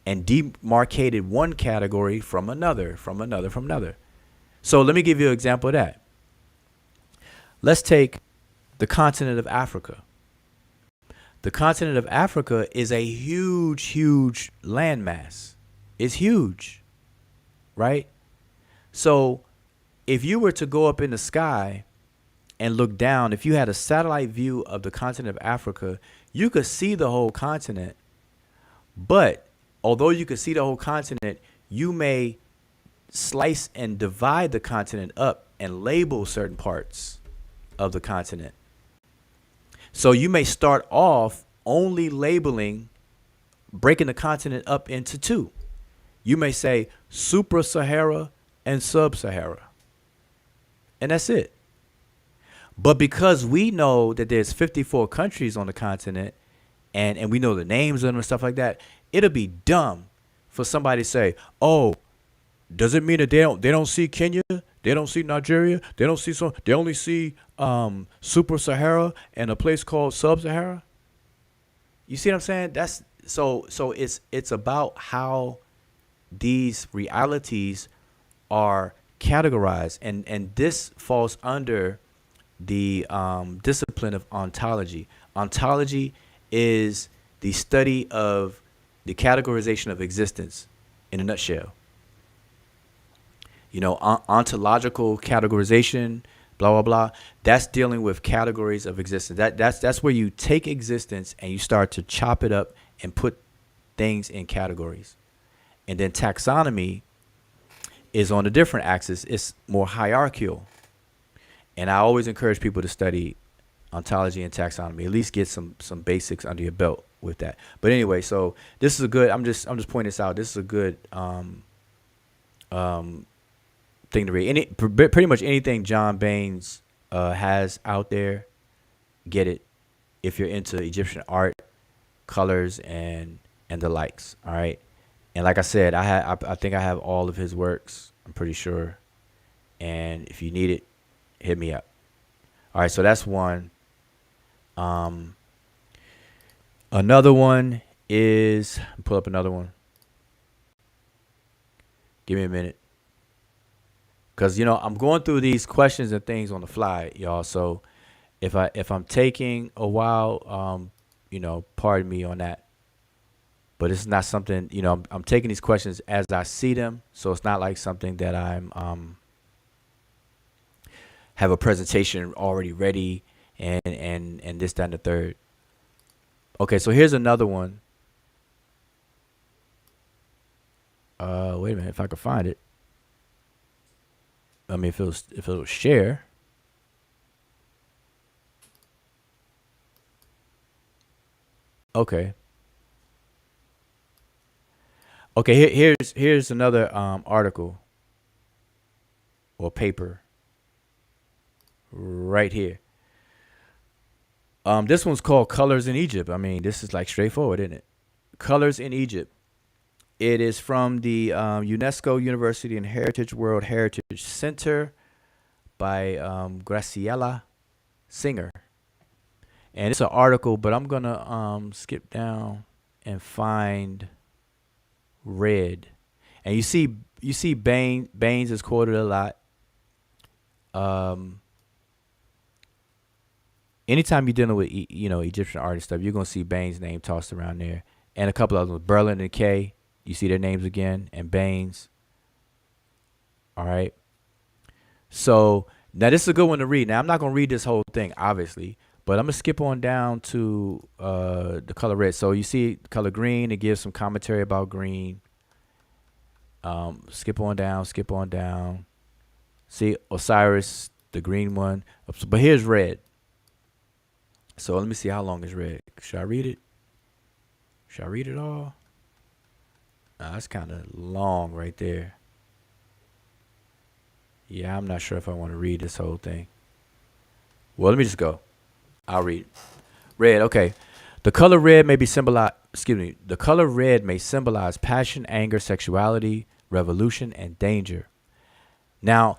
and demarcated one category from another. So let me give you an example of that. Let's take the continent of Africa. The continent of Africa is a huge landmass. It's huge, right? So if you were to go up in the sky and look down, if you had a satellite view of the continent of Africa, you could see the whole continent. But although you could see the whole continent, you may slice and divide the continent up and label certain parts of the continent. So you may start off only labeling, breaking the continent up into two. You may say supra-Sahara and sub-Sahara. And that's it. But because we know that there's 54 countries on the continent and we know the names of them and stuff like that, it'll be dumb for somebody to say, oh, does it mean that they don't see Kenya? They don't see Nigeria? They don't see they only see Super-Sahara and a place called Sub-Sahara? You see what I'm saying? That's so it's about how these realities are categorized, and this falls under the discipline of ontology. Ontology is the study of the categorization of existence in a nutshell. You know, ontological categorization, blah blah blah. That's dealing with categories of existence. That's where you take existence and you start to chop it up and put things in categories. And then taxonomy is on a different axis. It's more hierarchical. And I always encourage people to study ontology and taxonomy. At least get some basics under your belt with that. But anyway, so this is a good. I'm just pointing this out. This is a good thing to read. Pretty much anything John Baines has out there, get it. If you're into Egyptian art, colors, and the likes. All right. And like I said, I think I have all of his works. I'm pretty sure. And if you need it, hit me up. All right, so that's one. Another one is, pull up another one. Give me a minute. Because, you know, I'm going through these questions and things on the fly, y'all. So if I'm taking a while, you know, pardon me on that. But it's not something, you know, I'm taking these questions as I see them. So it's not like something that I'm have a presentation already ready and this, that, and the third. Okay, so here's another one. Wait a minute, if I could find it. I mean, if it'll share. Okay. Okay, here's another article or paper right here. This one's called Colors in Egypt. I mean, this is like straightforward, isn't it? Colors in Egypt. It is from the UNESCO University and Heritage World Heritage Center by Graciela Singer. And it's an article, but I'm gonna skip down and find red. And you see Baines is quoted a lot. Anytime you're dealing with Egyptian art and stuff, you're gonna see Baines' name tossed around there, and a couple of them, Berlin and Kay. You see their names again, and Baines. All right. So now this is a good one to read. Now I'm not gonna read this whole thing, obviously, but I'm gonna skip on down to the color red. So you see the color green. It gives some commentary about green. Skip on down. See Osiris, the green one. But here's red. So let me see how long is red. Should I read it? Should I read it all? That's kind of long right there. Yeah, I'm not sure if I want to read this whole thing. Well, let me just go. I'll read. Red, okay. The color red may symbolize passion, anger, sexuality, revolution, and danger. Now,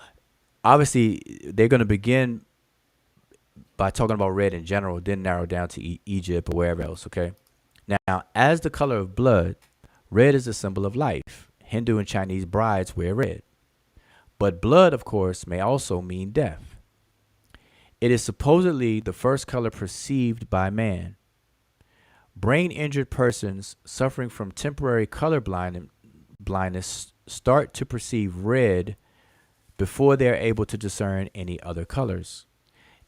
obviously, they're going to begin by talking about red in general, then narrow down to Egypt or wherever else, okay? Now, as the color of blood, red is a symbol of life. Hindu and Chinese brides wear red. But blood, of course, may also mean death. It is supposedly the first color perceived by man. Brain-injured persons suffering from temporary color blindness start to perceive red before they are able to discern any other colors.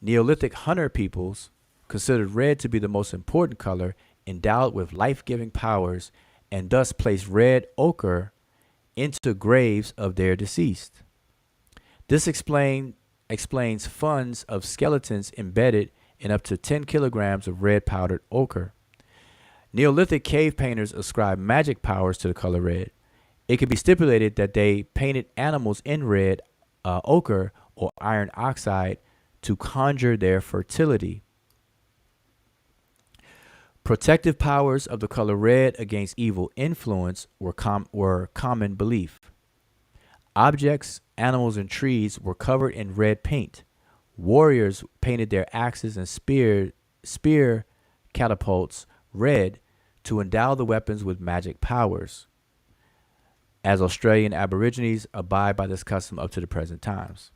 Neolithic hunter peoples considered red to be the most important color, endowed with life-giving powers, and thus placed red ochre into graves of their deceased. This explains funds of skeletons embedded in up to 10 kilograms of red powdered ochre. Neolithic cave painters ascribed magic powers to the color red. It could be stipulated that they painted animals in red ochre or iron oxide to conjure their fertility. Protective powers of the color red against evil influence were common belief. Objects, animals, and trees were covered in red paint. Warriors painted their axes and spear catapults red to endow the weapons with magic powers, as Australian Aborigines abide by this custom up to the present times.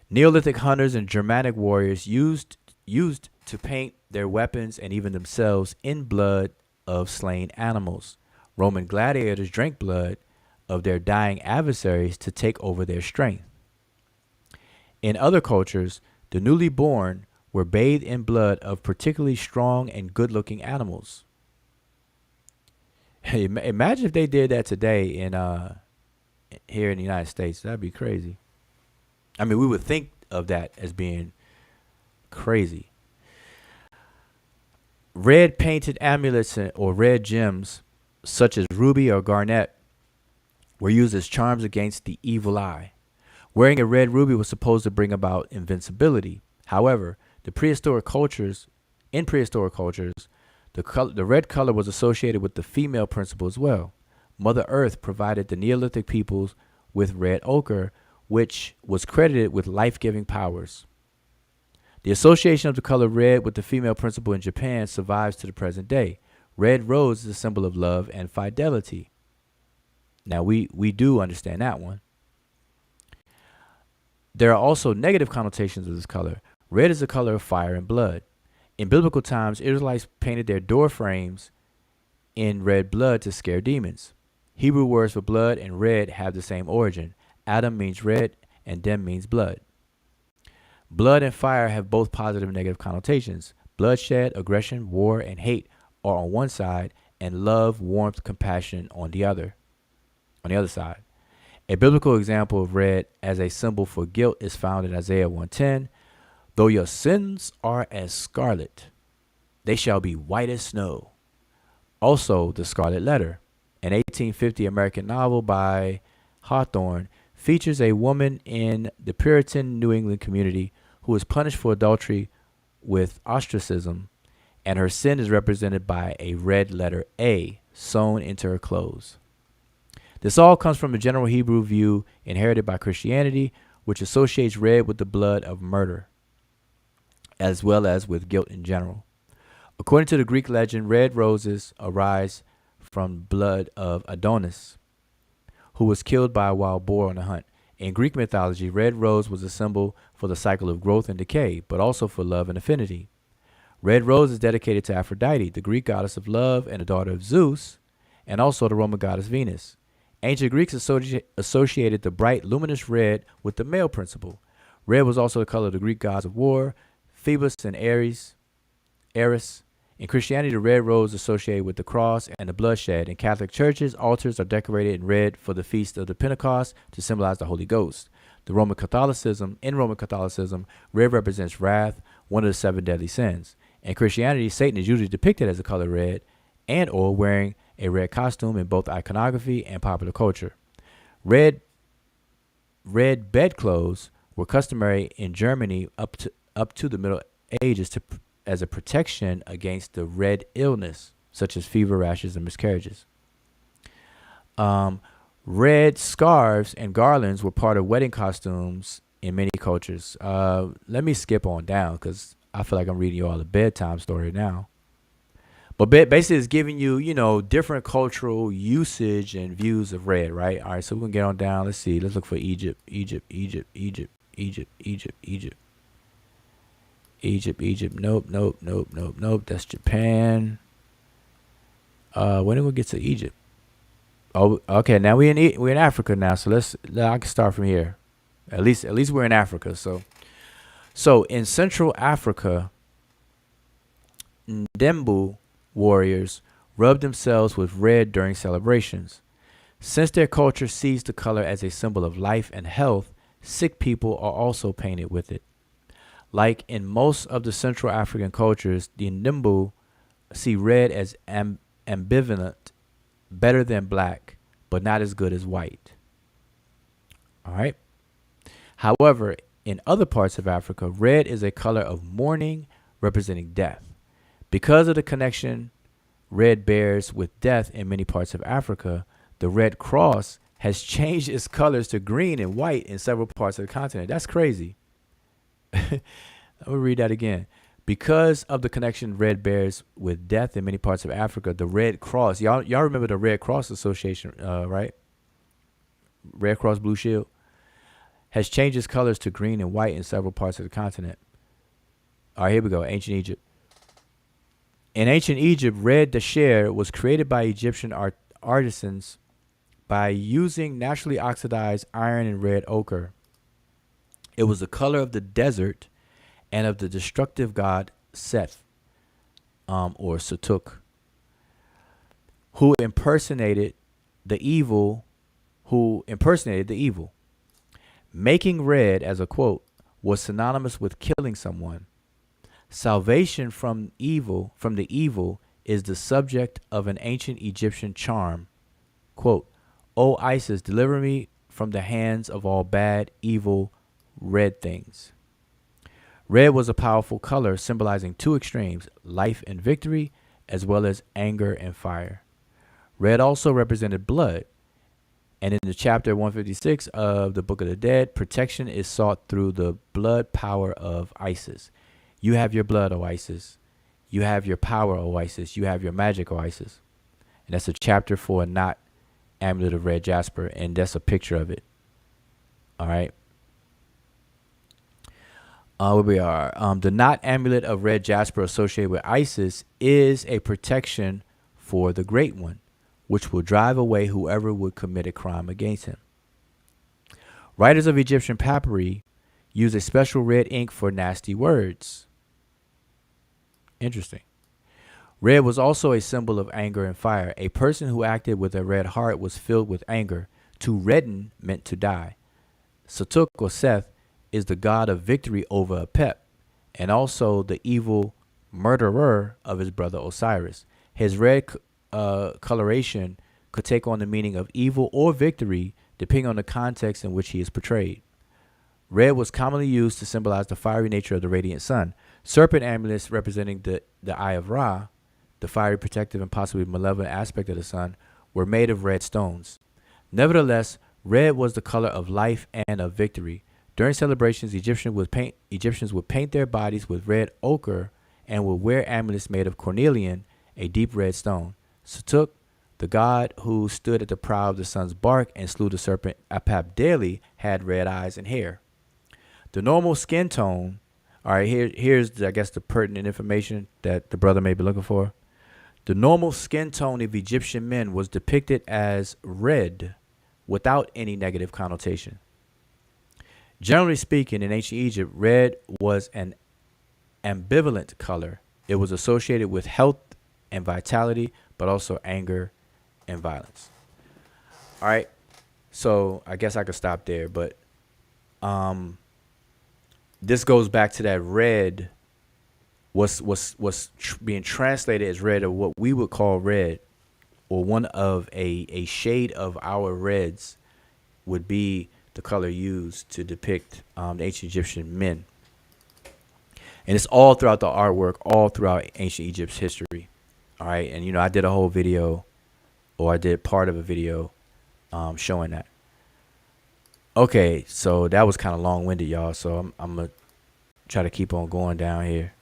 Neolithic hunters and Germanic warriors used to paint their weapons and even themselves in blood of slain animals. Roman gladiators drank blood of their dying adversaries to take over their strength. In other cultures, the newly born were bathed in blood of particularly strong and good-looking animals. Hey, imagine if they did that today in here in the United States. That'd be crazy. I mean, we would think of that as being crazy. Red painted amulets or red gems, such as ruby or garnet, were used as charms against the evil eye. Wearing a red ruby was supposed to bring about invincibility. However, in prehistoric cultures, the red color was associated with the female principle as well. Mother Earth provided the Neolithic peoples with red ochre, which was credited with life-giving powers. The association of the color red with the female principle in Japan survives to the present day. Red rose is a symbol of love and fidelity. Now, we do understand that one. There are also negative connotations of this color. Red is the color of fire and blood. In biblical times, Israelites painted their door frames in red blood to scare demons. Hebrew words for blood and red have the same origin. Adam means red and Dem means blood. Blood and fire have both positive and negative connotations. Bloodshed, aggression, war, and hate are on one side, and love, warmth, compassion on the other side. A biblical example of red as a symbol for guilt is found in Isaiah 1:10. Though your sins are as scarlet, they shall be white as snow. Also, The Scarlet Letter, an 1850 American novel by Hawthorne, features a woman in the Puritan New England community who is punished for adultery with ostracism, and her sin is represented by a red letter A sewn into her clothes. This all comes from a general Hebrew view inherited by Christianity, which associates red with the blood of murder, as well as with guilt in general. According to the Greek legend, red roses arise from blood of Adonis, who was killed by a wild boar on a hunt. In Greek mythology, red rose was a symbol for the cycle of growth and decay, but also for love and affinity. Red rose is dedicated to Aphrodite, the Greek goddess of love and a daughter of Zeus, and also the Roman goddess Venus. Ancient Greeks associated the bright, luminous red with the male principle. Red was also the color of the Greek gods of war, Phoebus and Ares. In Christianity, the red rose is associated with the cross and the bloodshed. In Catholic churches, altars are decorated in red for the feast of the Pentecost to symbolize the Holy Ghost. In Roman Catholicism, red represents wrath, one of the 7 deadly sins. In Christianity, Satan is usually depicted as the color red and or wearing a red costume in both iconography and popular culture. Red bedclothes were customary in Germany up to the Middle Ages as a protection against the red illness, such as fever, rashes, and miscarriages. Red scarves and garlands were part of wedding costumes in many cultures. Let me skip on down because I feel like I'm reading you all a bedtime story now. But basically, it's giving you, different cultural usage and views of red, right? All right, so we can get on down. Let's see. Let's look for Egypt. Nope. That's Japan. When did we get to Egypt? Oh, okay. Now we're in Africa now, so I can start from here. At least we're in Africa. So in Central Africa, Ndembu warriors rub themselves with red during celebrations. Since their culture sees the color as a symbol of life and health, sick people are also painted with it. Like in most of the Central African cultures, the Ndembu see red as ambivalent, better than black, but not as good as white. All right. However, in other parts of Africa, red is a color of mourning representing death. Because of the connection red bears with death in many parts of Africa, the Red Cross has changed its colors to green and white in several parts of the continent. That's crazy. I'm going to read that again. Because of the connection red bears with death in many parts of Africa, the Red Cross, y'all remember the Red Cross Association, right? Red Cross Blue Shield has changed its colors to green and white in several parts of the continent. All right, here we go. Ancient Egypt. In ancient Egypt, red dasher was created by Egyptian artisans by using naturally oxidized iron and red ochre. It was the color of the desert and of the destructive god Seth, or Sutuk, who impersonated the evil, Making red, as a quote, was synonymous with killing someone. Salvation from the evil, is the subject of an ancient Egyptian charm. Quote, O Isis, deliver me from the hands of all bad, evil, red things. Red was a powerful color symbolizing two extremes, life and victory, as well as anger and fire. Red also represented blood. And in the chapter 156 of the Book of the Dead, protection is sought through the blood power of Isis. You have your blood, O Isis. You have your power, O Isis. You have your magic, O Isis. And that's a chapter for a knot amulet of red jasper, and that's a picture of it. All right. Where we are. The knot amulet of red jasper associated with Isis is a protection for the Great One, which will drive away whoever would commit a crime against him. Writers of Egyptian papyri use a special red ink for nasty words. Interesting. Red was also a symbol of anger and fire. A person who acted with a red heart was filled with anger. To redden meant to die. Satuk, or Seth, is the god of victory over Apep, and also the evil murderer of his brother Osiris. His red coloration could take on the meaning of evil or victory, depending on the context in which he is portrayed. Red was commonly used to symbolize the fiery nature of the radiant sun. Serpent amulets representing the eye of Ra, the fiery, protective, and possibly malevolent aspect of the sun, were made of red stones. Nevertheless, red was the color of life and of victory. During celebrations, Egyptians would paint their bodies with red ochre and would wear amulets made of cornelian, a deep red stone. Sutuk, the god who stood at the prow of the sun's bark and slew the serpent Apap daily, had red eyes and hair. The normal skin tone, all right, here's I guess the pertinent information that the brother may be looking for. The normal skin tone of Egyptian men was depicted as red without any negative connotation. Generally speaking, in ancient Egypt, red was an ambivalent color. It was associated with health and vitality, but also anger and violence. All right, so I guess I could stop there, but this goes back to that red was being translated as red, or what we would call red, or one of a shade of our reds would be the color used to depict the ancient Egyptian men. And it's all throughout the artwork, all throughout ancient Egypt's history. All right. And, I did a whole video, or I did part of a video showing that. Okay. So that was kind of long winded, y'all. So I'm going to try to keep on going down here.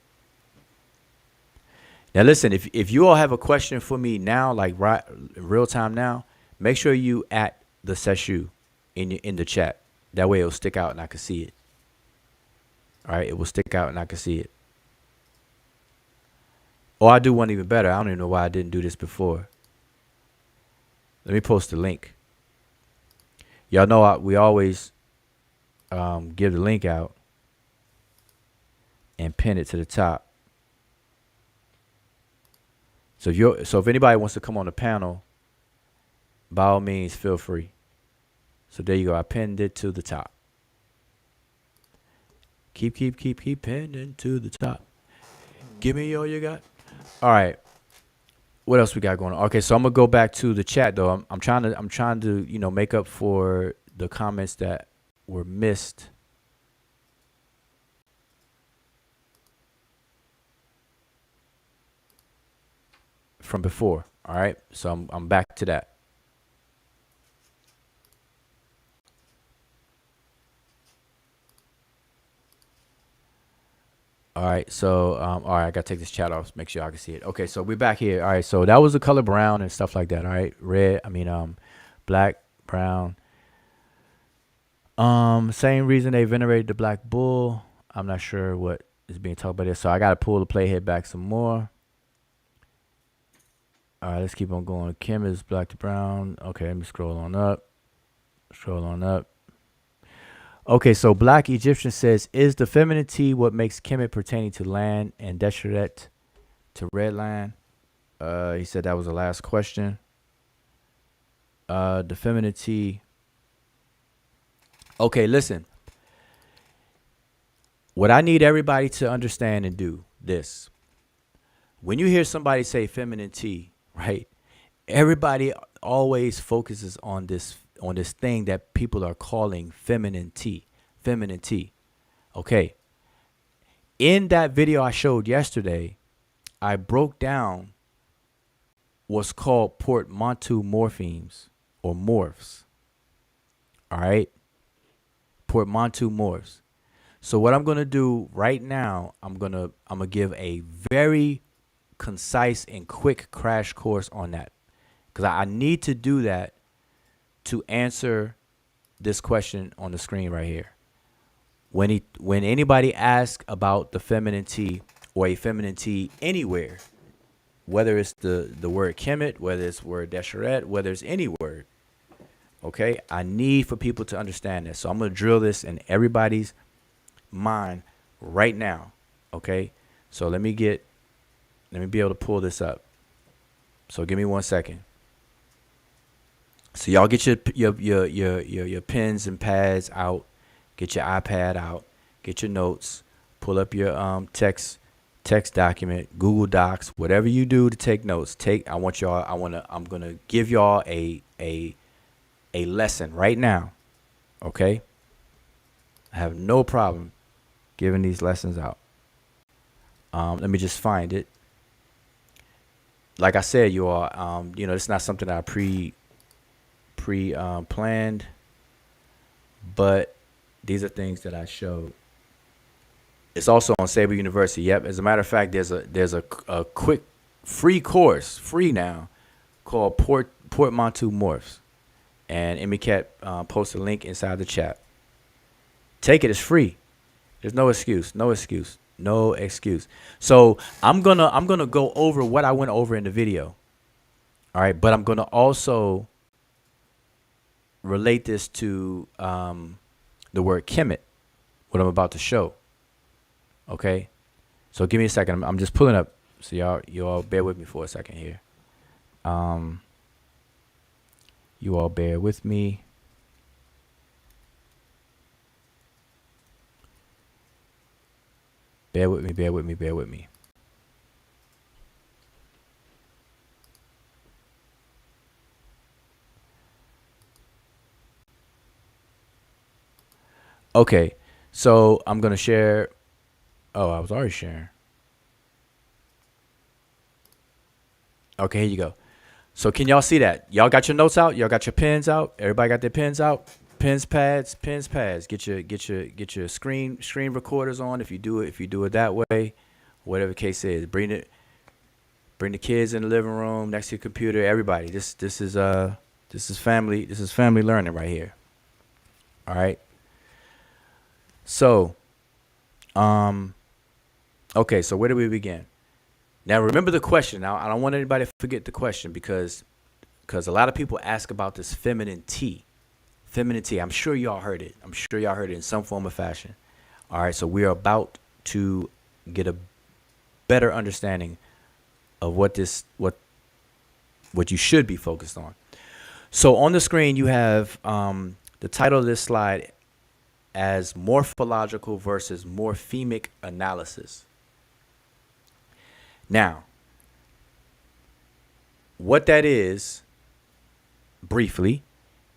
Now, listen, if you all have a question for me now, like right real time now, make sure you at the Seshu in the chat. That way it'll stick out and I can see it. All right, it will stick out and I can see it. Or I do one even better. I don't even know why I didn't do this before. Let me post the link. Y'all know we always give the link out and pin it to the top. So if anybody wants to come on the panel, by all means, feel free. So there you go. I pinned it to the top. Keep pinning to the top. Give me all you got. All right. What else we got going on? Okay, so I'm gonna go back to the chat though. I'm trying to make up for the comments that were missed. From before. All right. So I'm back to that. All right, so all right, I gotta take this chat off, make sure I can see it. Okay, so we're back here. All right, so that was the color brown and stuff like that. All right, black, brown. Same reason they venerated the black bull. I'm not sure what is being talked about here, so I gotta pull the playhead back some more. All right, let's keep on going. Kemet is black to brown. Okay, let me scroll on up. Okay, so Black Egyptian says, is the femininity what makes Kemet pertaining to land and Deshret to red land? He said that was the last question. The femininity. Okay, listen. What I need everybody to understand and do this. When you hear somebody say femininity, right? Everybody always focuses on this thing that people are calling femininity. Okay. In that video I showed yesterday, I broke down what's called portmanteau morphemes or morphs. All right. Portmanteau morphs. So what I'm going to do right now, I'm going to give a very concise and quick crash course on that. Because I need to do that to answer this question on the screen right here. When anybody asks about the femininity or a femininity anywhere, whether it's the word Kemet, whether it's word Deshret, whether it's any word, okay, I need for people to understand this. So I'm going to drill this in everybody's mind right now, okay? So let me be able to pull this up. So give me 1 second. So y'all get your pens and pads out, get your iPad out, get your notes, pull up your text document, Google Docs, whatever you do to take notes. I'm gonna give y'all a lesson right now. Okay? I have no problem giving these lessons out. Let me just find it. Like I said, you all, it's not something that I planned, but these are things that I showed. It's also on Sabre University. Yep. As a matter of fact, there's a quick free course, free now, called Portmanteau Morphs, and Imhotep posted a link inside the chat. Take it. It's free. There's no excuse. So I'm gonna go over what I went over in the video. All right, but I'm gonna also relate this to the word Kemet, what I'm about to show. Okay, so give me a second. I'm just pulling up. So you all bear with me for a second here. You all bear with me. Bear with me. Okay, so I'm going to share. Oh, I was already sharing. Okay, here you go. So can y'all see that? Y'all got your notes out? Y'all got your pens out? Everybody got their pens out? Pens, pads. Get your screen recorders on if you do it that way. Whatever the case is. Bring the kids in the living room next to your computer. Everybody. This is family learning right here. All right. So, okay, so where do we begin? Now, remember the question. Now, I don't want anybody to forget the question because because a lot of people ask about this feminine T. Feminine T. I'm sure y'all heard it. I'm sure y'all heard it in some form or fashion. All right, so we are about to get a better understanding of what you should be focused on. So on the screen, you have the title of this slide as morphological versus morphemic analysis. Now, what that is, briefly,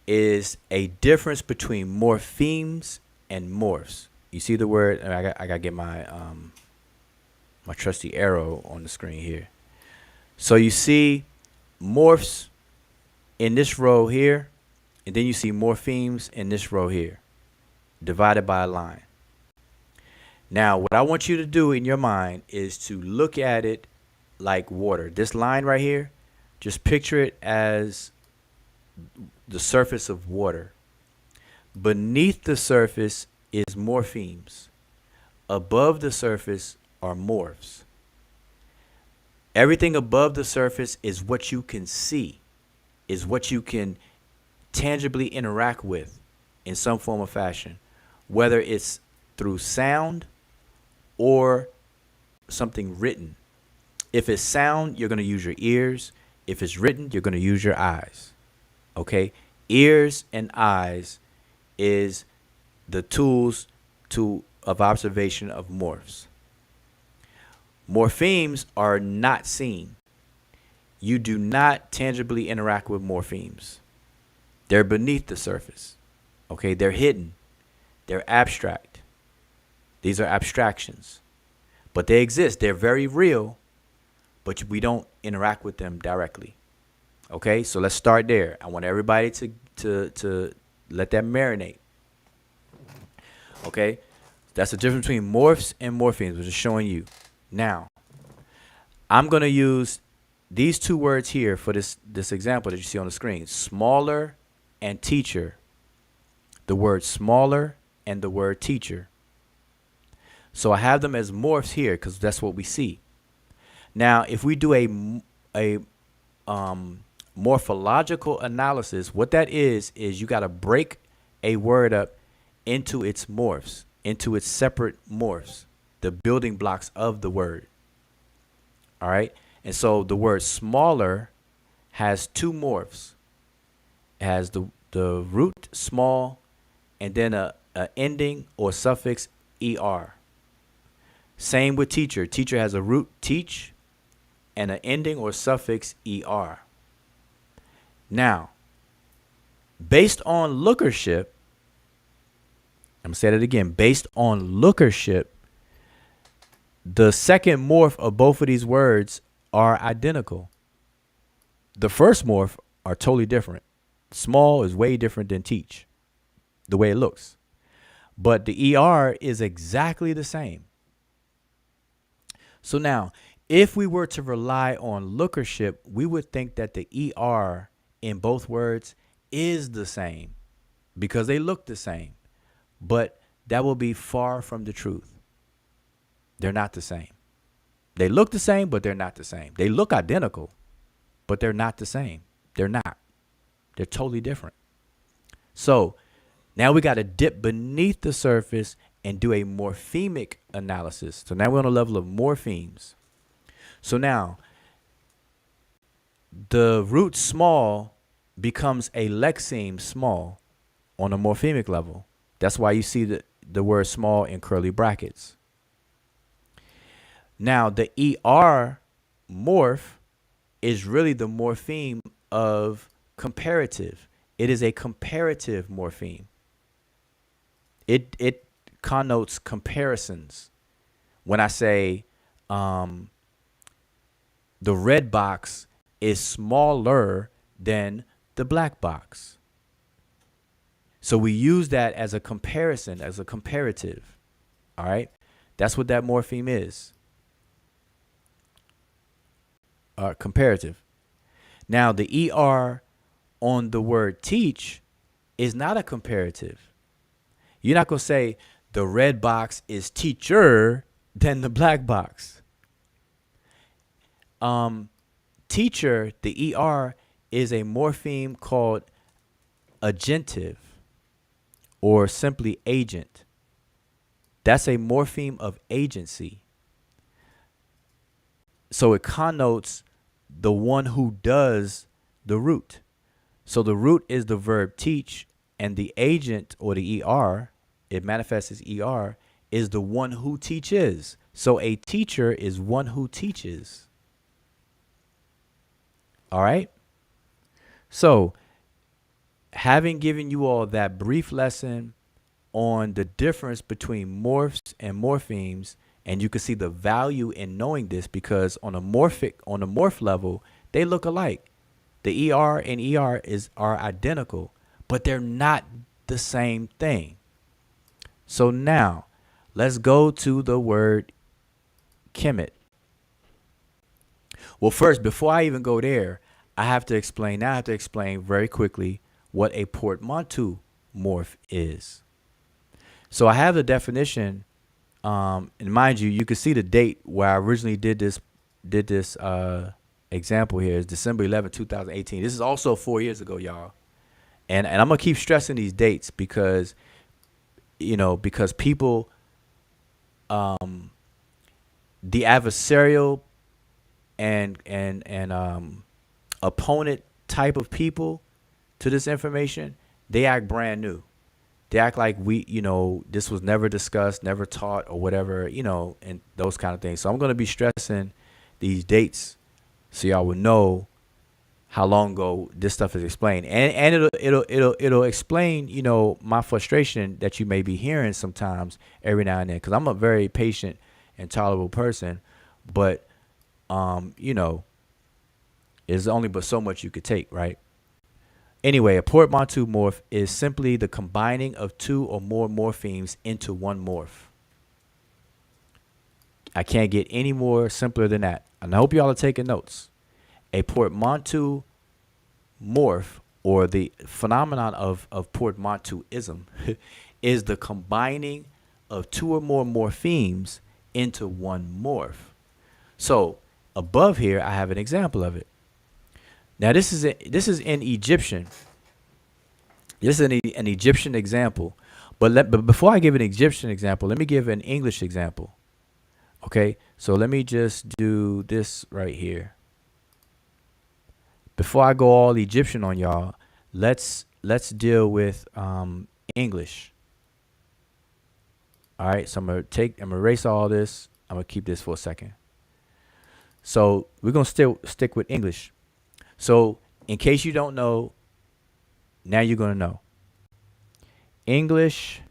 is a difference between morphemes and morphs. You see the word, I gotta get my my trusty arrow on the screen here. So you see morphs in this row here, and then you see morphemes in this row here, divided by a line. Now, what I want you to do in your mind is to look at it like water. This line right here, just picture it as the surface of water. Beneath the surface is morphemes. Above the surface are morphs. Everything above the surface is what you can see, is what you can tangibly interact with in some form or fashion, whether it's through sound or something written. If it's sound, you're going to use your ears. If it's written, you're going to use your eyes. Okay? Ears and eyes is the tools of observation of morphs. Morphemes are not seen. You do not tangibly interact with morphemes. They're beneath the surface. Okay, they're hidden. They're abstract. These are abstractions. But they exist. They're very real, but we don't interact with them directly. Okay, so let's start there. I want everybody to let that marinate. Okay, that's the difference between morphs and morphemes, which is showing you. Now, I'm going to use these two words here for this example that you see on the screen, smaller and teacher. The word smaller and the word teacher. So I have them as morphs here because that's what we see. Now, if we do a morphological analysis, what that is you got to break a word up into its morphs, into its separate morphs, the building blocks of the word. All right. And so the word smaller has two morphs. It has the root small and then a ending or suffix er. Same with teacher. Teacher has a root teach and an ending or suffix er. Now, based on lookership, I'm going to say that again. Based on lookership, the second morph of both of these words are identical. The first morph are totally different. Small is way different than teach, the way it looks. But the ER is exactly the same. So now, if we were to rely on lookership, we would think that the ER in both words is the same because they look the same. But that will be far from the truth. They're not the same. They look the same, but they're not the same. They look identical, but they're not the same. They're not. They're totally different. So now we got to dip beneath the surface and do a morphemic analysis. So now we're on a level of morphemes. So now the root small becomes a lexeme small on a morphemic level. That's why you see the word small in curly brackets. Now, the ER morph is really the morpheme of comparative. It is a comparative morpheme. It connotes comparisons. When I say the red box is smaller than the black box. So we use that as a comparison, as a comparative. All right. That's what that morpheme is. Comparative. Now, the ER on the word teach is not a comparative. You're not going to say the red box is teacher than the black box. Teacher, the ER is a morpheme called agentive, or simply agent. That's a morpheme of agency. So it connotes the one who does the root. So the root is the verb teach, and the agent, or the ER, it manifests as ER, is the one who teaches. So a teacher is one who teaches. All right? So, having given you all that brief lesson on the difference between morphs and morphemes, and you can see the value in knowing this, because on a morph level, they look alike. The ER and ER are identical, but they're not the same thing. So now, let's go to the word Kemet. Well, first, before I even go there, I have to explain very quickly what a portmanteau morph is. So I have the definition, and mind you, you can see the date where I originally did this example here is December 11, 2018. This is also 4 years ago, y'all. And I'm going to keep stressing these dates because, because people, the adversarial and opponent type of people to this information, they act brand new. They act like this was never discussed, never taught, or whatever, and those kind of things. So I'm going to be stressing these dates so y'all will know how long ago this stuff is explained, and it'll explain my frustration that you may be hearing sometimes every now and then, because I'm a very patient and tolerable person, but there's only but so much you could take, right? Anyway, a portmanteau morph is simply the combining of two or more morphemes into one morph. I can't get any more simpler than that. And I hope y'all are taking notes. A portmanteau morph, or the phenomenon of portmanteauism, is the combining of two or more morphemes into one morph. So above here, I have an example of it. Now this is in Egyptian. This is an Egyptian example, but before I give an Egyptian example, let me give an English example. Okay, so let me just do this right here. Before I go all Egyptian on y'all, let's deal with English. All right, so I'm gonna erase all this. I'm gonna keep this for a second. So we're gonna still stick with English. So in case you don't know, now you're gonna know. English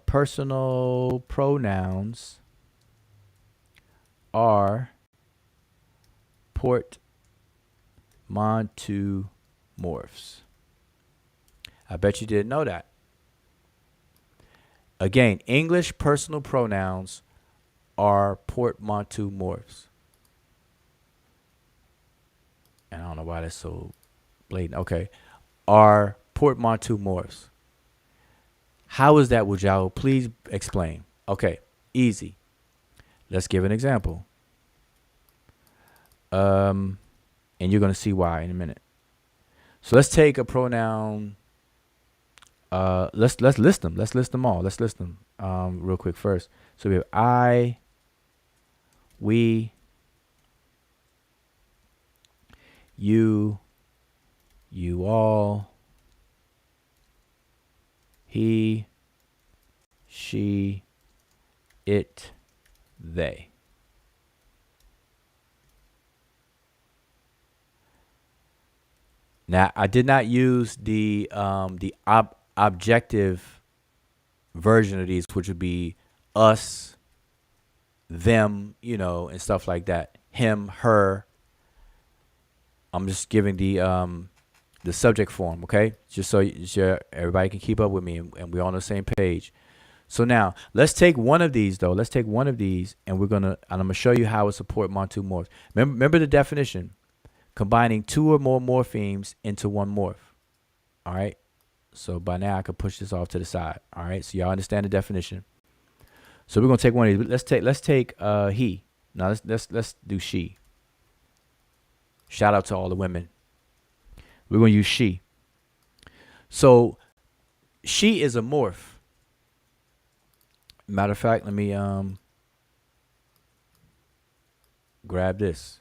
personal pronouns are portmanteau morphs. I bet you didn't know that. Again, English personal pronouns are portmanteau morphs. And I don't know why that's so blatant. Okay. Are portmanteau morphs. How is that, Wujao? Please explain. Okay. Easy. Let's give an example. And you're going to see why in a minute. So let's take a pronoun. Let's list them. Let's list them all. Let's list them real quick first. So we have I, we, you all, he, she, it, they. Now, I did not use the objective version of these, which would be us, them, and stuff like that. Him, her. I'm just giving the subject form, okay? Just so everybody can keep up with me and we're on the same page. So now let's take one of these though. Let's take one of these and I'm gonna show you how it supports portmanteau morphs. Remember the definition: combining two or more morphemes into one morph. All right. So by now I could push this off to the side. All right. So y'all understand the definition. So we're gonna take one of these. Let's take he. Now let's do she. Shout out to all the women. We're going to use she. So she is a morph. Matter of fact, let me grab this.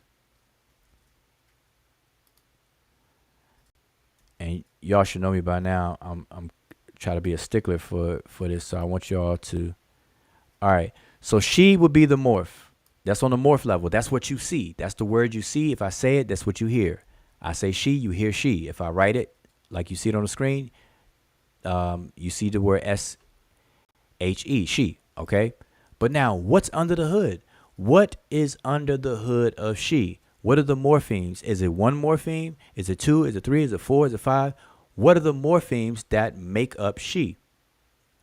And y'all should know me by now. I'm trying to be a stickler for this, so I want y'all to. All right. So she would be the morph. That's on the morph level. That's what you see. That's the word you see. If I say it, that's what you hear. I say she, you hear she. If I write it like you see it on the screen, you see the word S-H-E, she. Okay. But now, what's under the hood? What is under the hood of she? What are the morphemes? Is it one morpheme? Is it two? Is it three? Is it four? Is it five? What are the morphemes that make up she?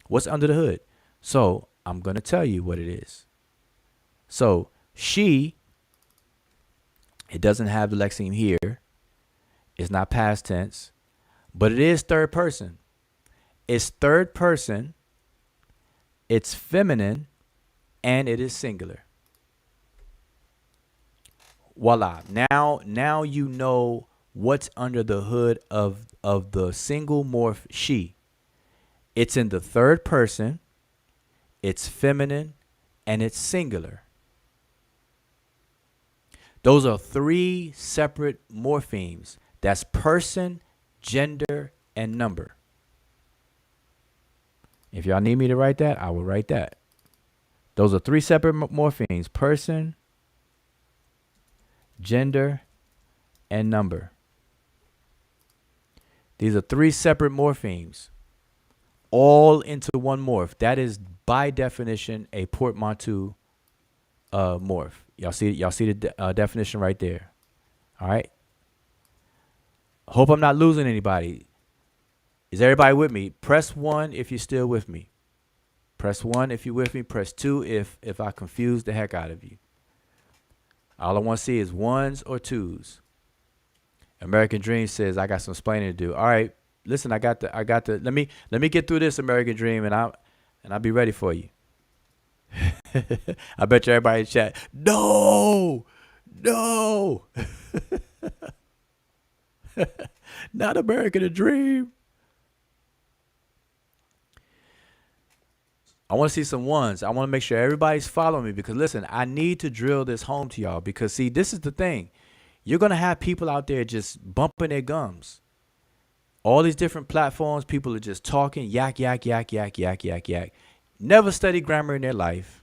What's under the hood? So I'm going to tell you what it is. So she, it doesn't have the lexeme here. It's not past tense, but it is third person. It's third person. It's feminine, and it is singular. Voila. Now you know what's under the hood of the single morph she. It's in the third person, it's feminine, and it's singular. Those are three separate morphemes. That's person, gender, and number. If y'all need me to write that, I will write that. Those are three separate morphemes: person, gender, and number. These are three separate morphemes, all into one morph. That is, by definition, a portmanteau morph. Y'all see the definition right there. All right. Hope I'm not losing anybody. Is everybody with me? Press 1 if you're still with me. Press 1 if you're with me. Press 2 if I confuse the heck out of you. All I want to see is 1s or 2s. American Dream says I got some explaining to do. All right, listen, I got the. Let me get through this, American Dream, and I'll be ready for you. I bet you everybody in chat. No, not American Dream. I want to see some ones. I want to make sure everybody's following me because, listen, I need to drill this home to y'all because, see, this is the thing. You're going to have people out there just bumping their gums. All these different platforms, people are just talking, yak. Never studied grammar in their life,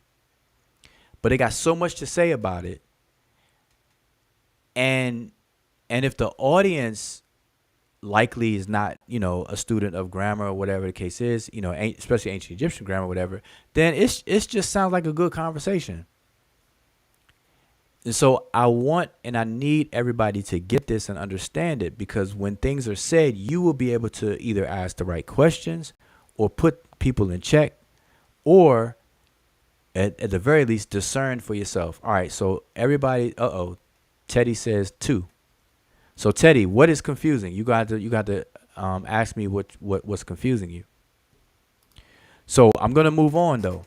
but they got so much to say about it. And if the audience likely is not, a student of grammar or whatever the case is, especially ancient Egyptian grammar or whatever, then it's just sounds like a good conversation. And so I want and I need everybody to get this and understand it because when things are said, you will be able to either ask the right questions or put people in check or at the very least discern for yourself. All right, so everybody, Teddy says 2. So Teddy, what is confusing? You got to ask me what's confusing you. So I'm gonna move on though.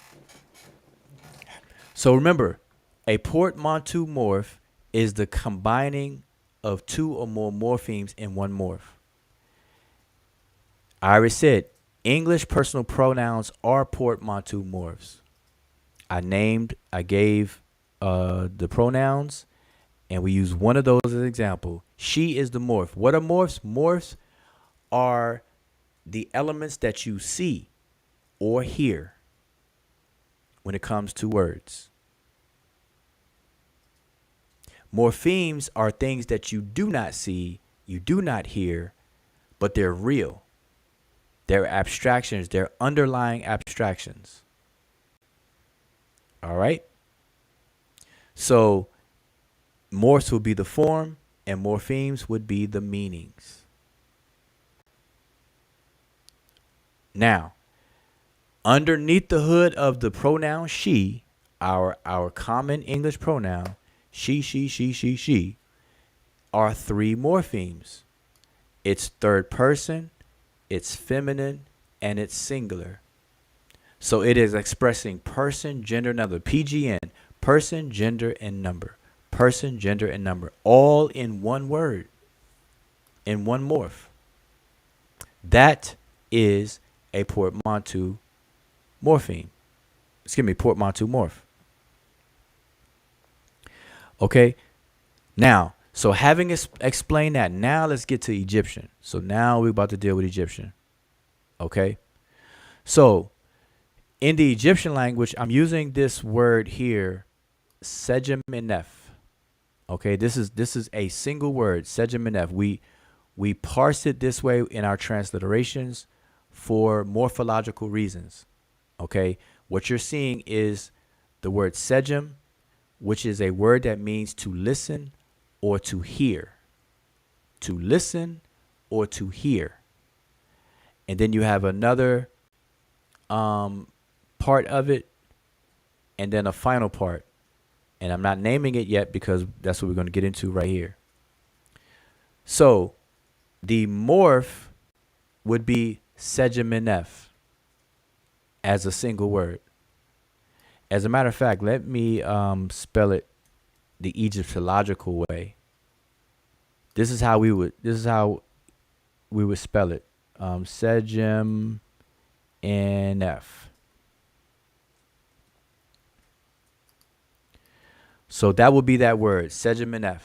So remember, a portmanteau morph is the combining of 2 or more morphemes in one morph. I already said English personal pronouns are portmanteau morphs. I gave the pronouns. And we use one of those as an example. She is the morph. What are morphs? Morphs are the elements that you see or hear when it comes to words. Morphemes are things that you do not see, you do not hear, but they're real. They're abstractions. They're underlying abstractions. All right? So morphs would be the form, and morphemes would be the meanings. Now, underneath the hood of the pronoun she, our common English pronoun, she, are 3 morphemes. It's third person, it's feminine, and it's singular. So it is expressing person, gender, number. PGN, person, gender, and number. person, gender, and number, all in one word, in one morph. That is a portmanteau morpheme. Excuse me, portmanteau morph. Okay. Now, so having explained that, now let's get to Egyptian. So now we're about to deal with Egyptian. Okay. So in the Egyptian language, I'm using this word here, sejemenef. Okay, this is a single word, sejemenef. We parse it this way in our transliterations for morphological reasons. Okay, what you're seeing is the word sejem, which is a word that means to listen or to hear. To listen or to hear. And then you have another part of it, and then a final part. And I'm not naming it yet because that's what we're going to get into right here. So the morph would be sejemenef as a single word. As a matter of fact, let me spell it the Egyptological way. This is how we would spell it. Sejemenef. So that would be that word, sejemenef.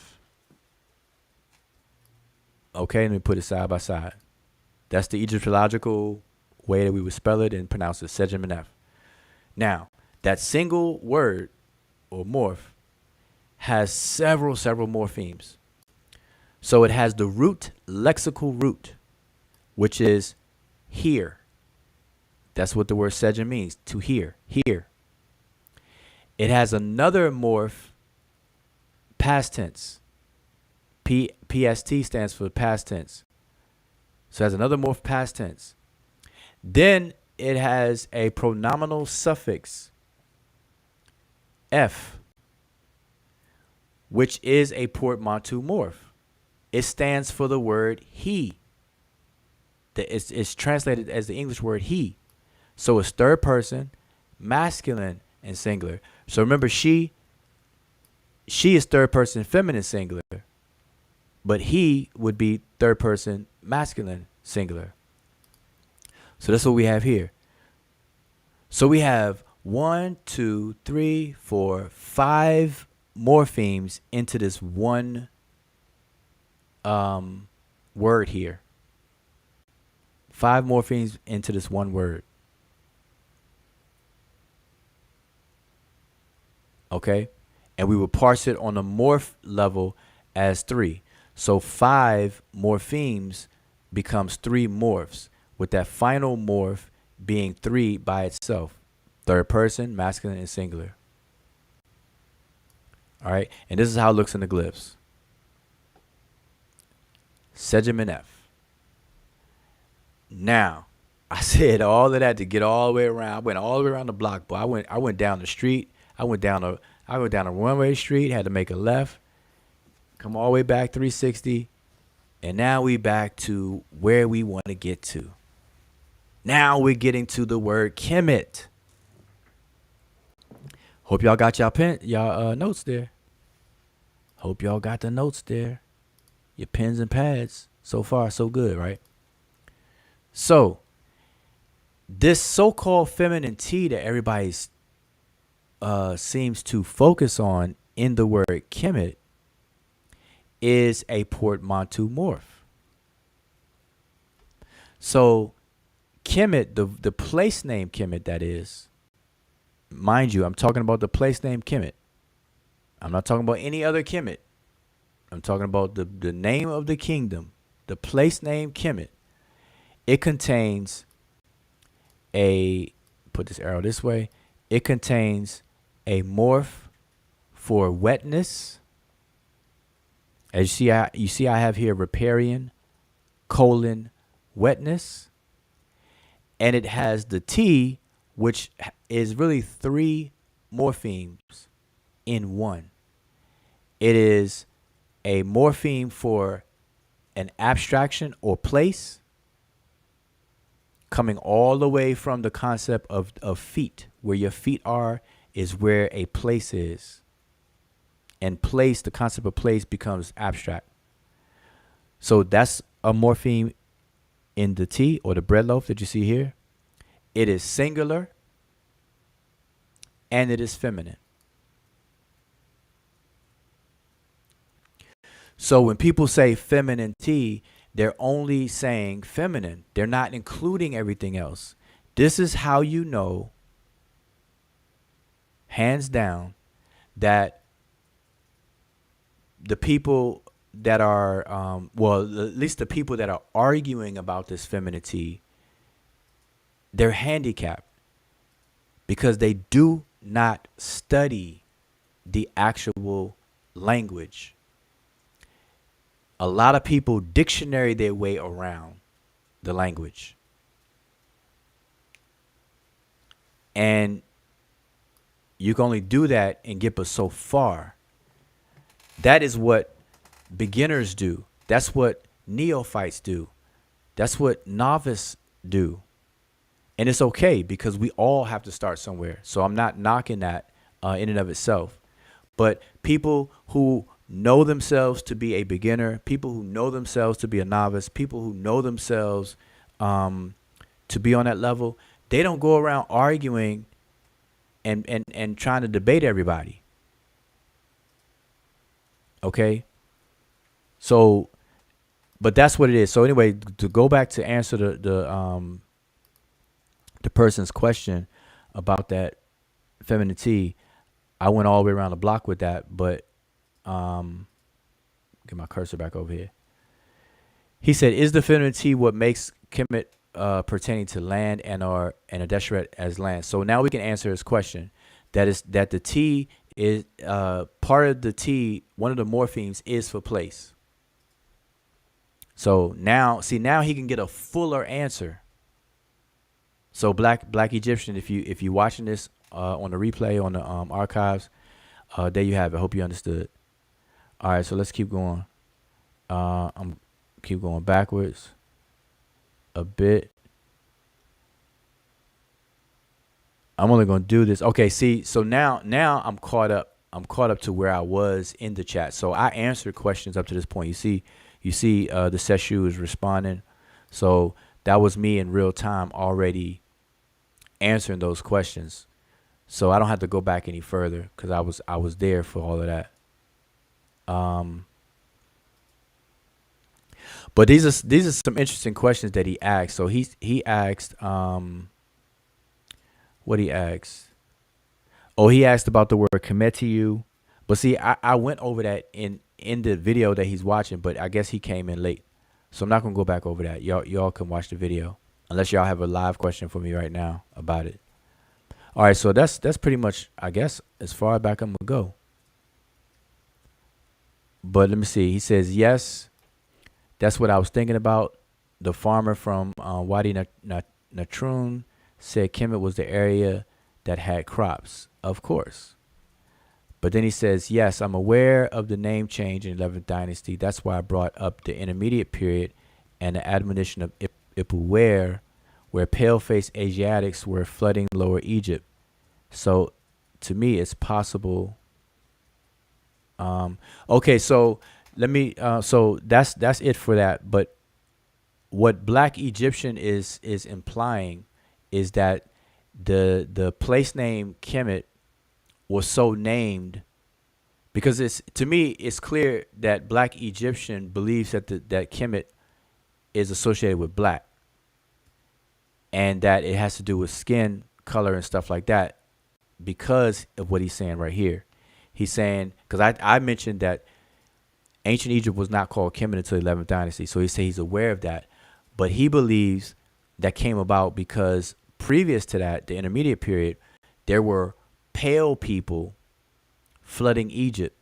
Okay, let me put it side by side. That's the Egyptological way that we would spell it and pronounce it, sejemenef. Now, that single word or morph has several morphemes. So it has the root, lexical root, which is hear. That's what the word sejem means, to hear, hear. It has another morph, past tense. PST stands for past tense. So it has another morph, past tense. Then it has a pronominal suffix, F, which is a portmanteau morph. It stands for the word he. It's translated as the English word he. So it's third person, masculine, and singular. So remember, she is third person feminine singular, but he would be third person masculine singular. So that's what we have here. So we have 1, 2, 3, 4, 5 morphemes into this one word here. 5 morphemes into this one word. Okay? And we will parse it on a morph level as 3. So 5 morphemes becomes 3 morphs, with that final morph being 3 by itself. Third person, masculine, and singular. All right? And this is how it looks in the glyphs. Sejemenef. Now, I said all of that to get all the way around. I went all the way around the block, but I went down the street. I went down a one-way street, had to make a left, come all the way back 360, and now we back to where we want to get to. Now we're getting to the word Kemet. Hope y'all got y'all notes there. Hope y'all got the notes there. Your pens and pads. So far, so good, right? So, this so-called feminine T that everybody seems to focus on in the word Kemet is a portmanteau morph. So, Kemet, the place name Kemet, that is, mind you, I'm talking about the place name Kemet. I'm not talking about any other Kemet. I'm talking about the name of the kingdom, the place name Kemet. It contains put this arrow this way, it contains a morph for wetness. As you see I have here riparian, wetness. And it has the T, which is really 3 morphemes in one. It is a morpheme for an abstraction or place, coming all the way from the concept of feet. Where your feet are is where a place is. and place, the concept of place becomes abstract. So that's a morpheme in the tea or the bread loaf that you see here. It is singular and it is feminine. So when people say feminine tea, they're only saying feminine. They're not including everything else. This is how you know, hands down, that the people that are, well, at least the people that are arguing about this femininity, they're handicapped because they do not study the actual language. A lot of people dictionary their way around the language. And you can only do that and get but so far. That is what beginners do. That's what neophytes do. That's what novice do. And it's okay because we all have to start somewhere. So I'm not knocking that in and of itself. But people who know themselves to be a beginner, people who know themselves to be a novice, people who know themselves to be on that level, they don't go around arguing and trying to debate everybody. Okay? So, but that's what it is. So anyway, to go back to answer the person's question about that femininity, I went all the way around the block with that, but get my cursor back over here. He said, "Is the femininity what makes Kemet pertaining to land and a Deshret as land?" So now we can answer his question. That is that the T is part of the T. One of the morphemes is for place. So now he can get a fuller answer. So black Egyptian, if you watching this on the replay on the archives, there you have it. Hope you understood. All right, so let's keep going. I'm keep going backwards a bit. I'm only going to do this. Okay, see, so now I'm caught up. I'm caught up to where I was in the chat. So I answered questions up to this point. You see, the Sesh is responding. So that was me in real time already answering those questions. So I don't have to go back any further because I was there for all of that. But these are some interesting questions that he asked. So he asked what he asked. Oh, he asked about the word Kemet. But see, I went over that in the video that he's watching, but I guess he came in late. So I'm not gonna go back over that. Y'all can watch the video unless y'all have a live question for me right now about it. All right, so that's pretty much, I guess, as far back I'm gonna go. But let me see. He says, yes, that's what I was thinking about. The farmer from Wadi Natrun said Kemet was the area that had crops. Of course. But then he says, yes, I'm aware of the name change in 11th dynasty. That's why I brought up the intermediate period and the admonition of Ipuwer, where pale-faced Asiatics were flooding Lower Egypt. So to me, it's possible. Okay, so let me. So that's it for that. But what Black Egyptian is implying is that the place name Kemet was so named because to me it's clear that Black Egyptian believes that that Kemet is associated with black and that it has to do with skin color and stuff like that because of what he's saying right here. He's saying, because I mentioned that ancient Egypt was not called Kemet until 11th dynasty, so he says he's aware of that, but he believes that came about because previous to that, the intermediate period, there were pale people flooding Egypt.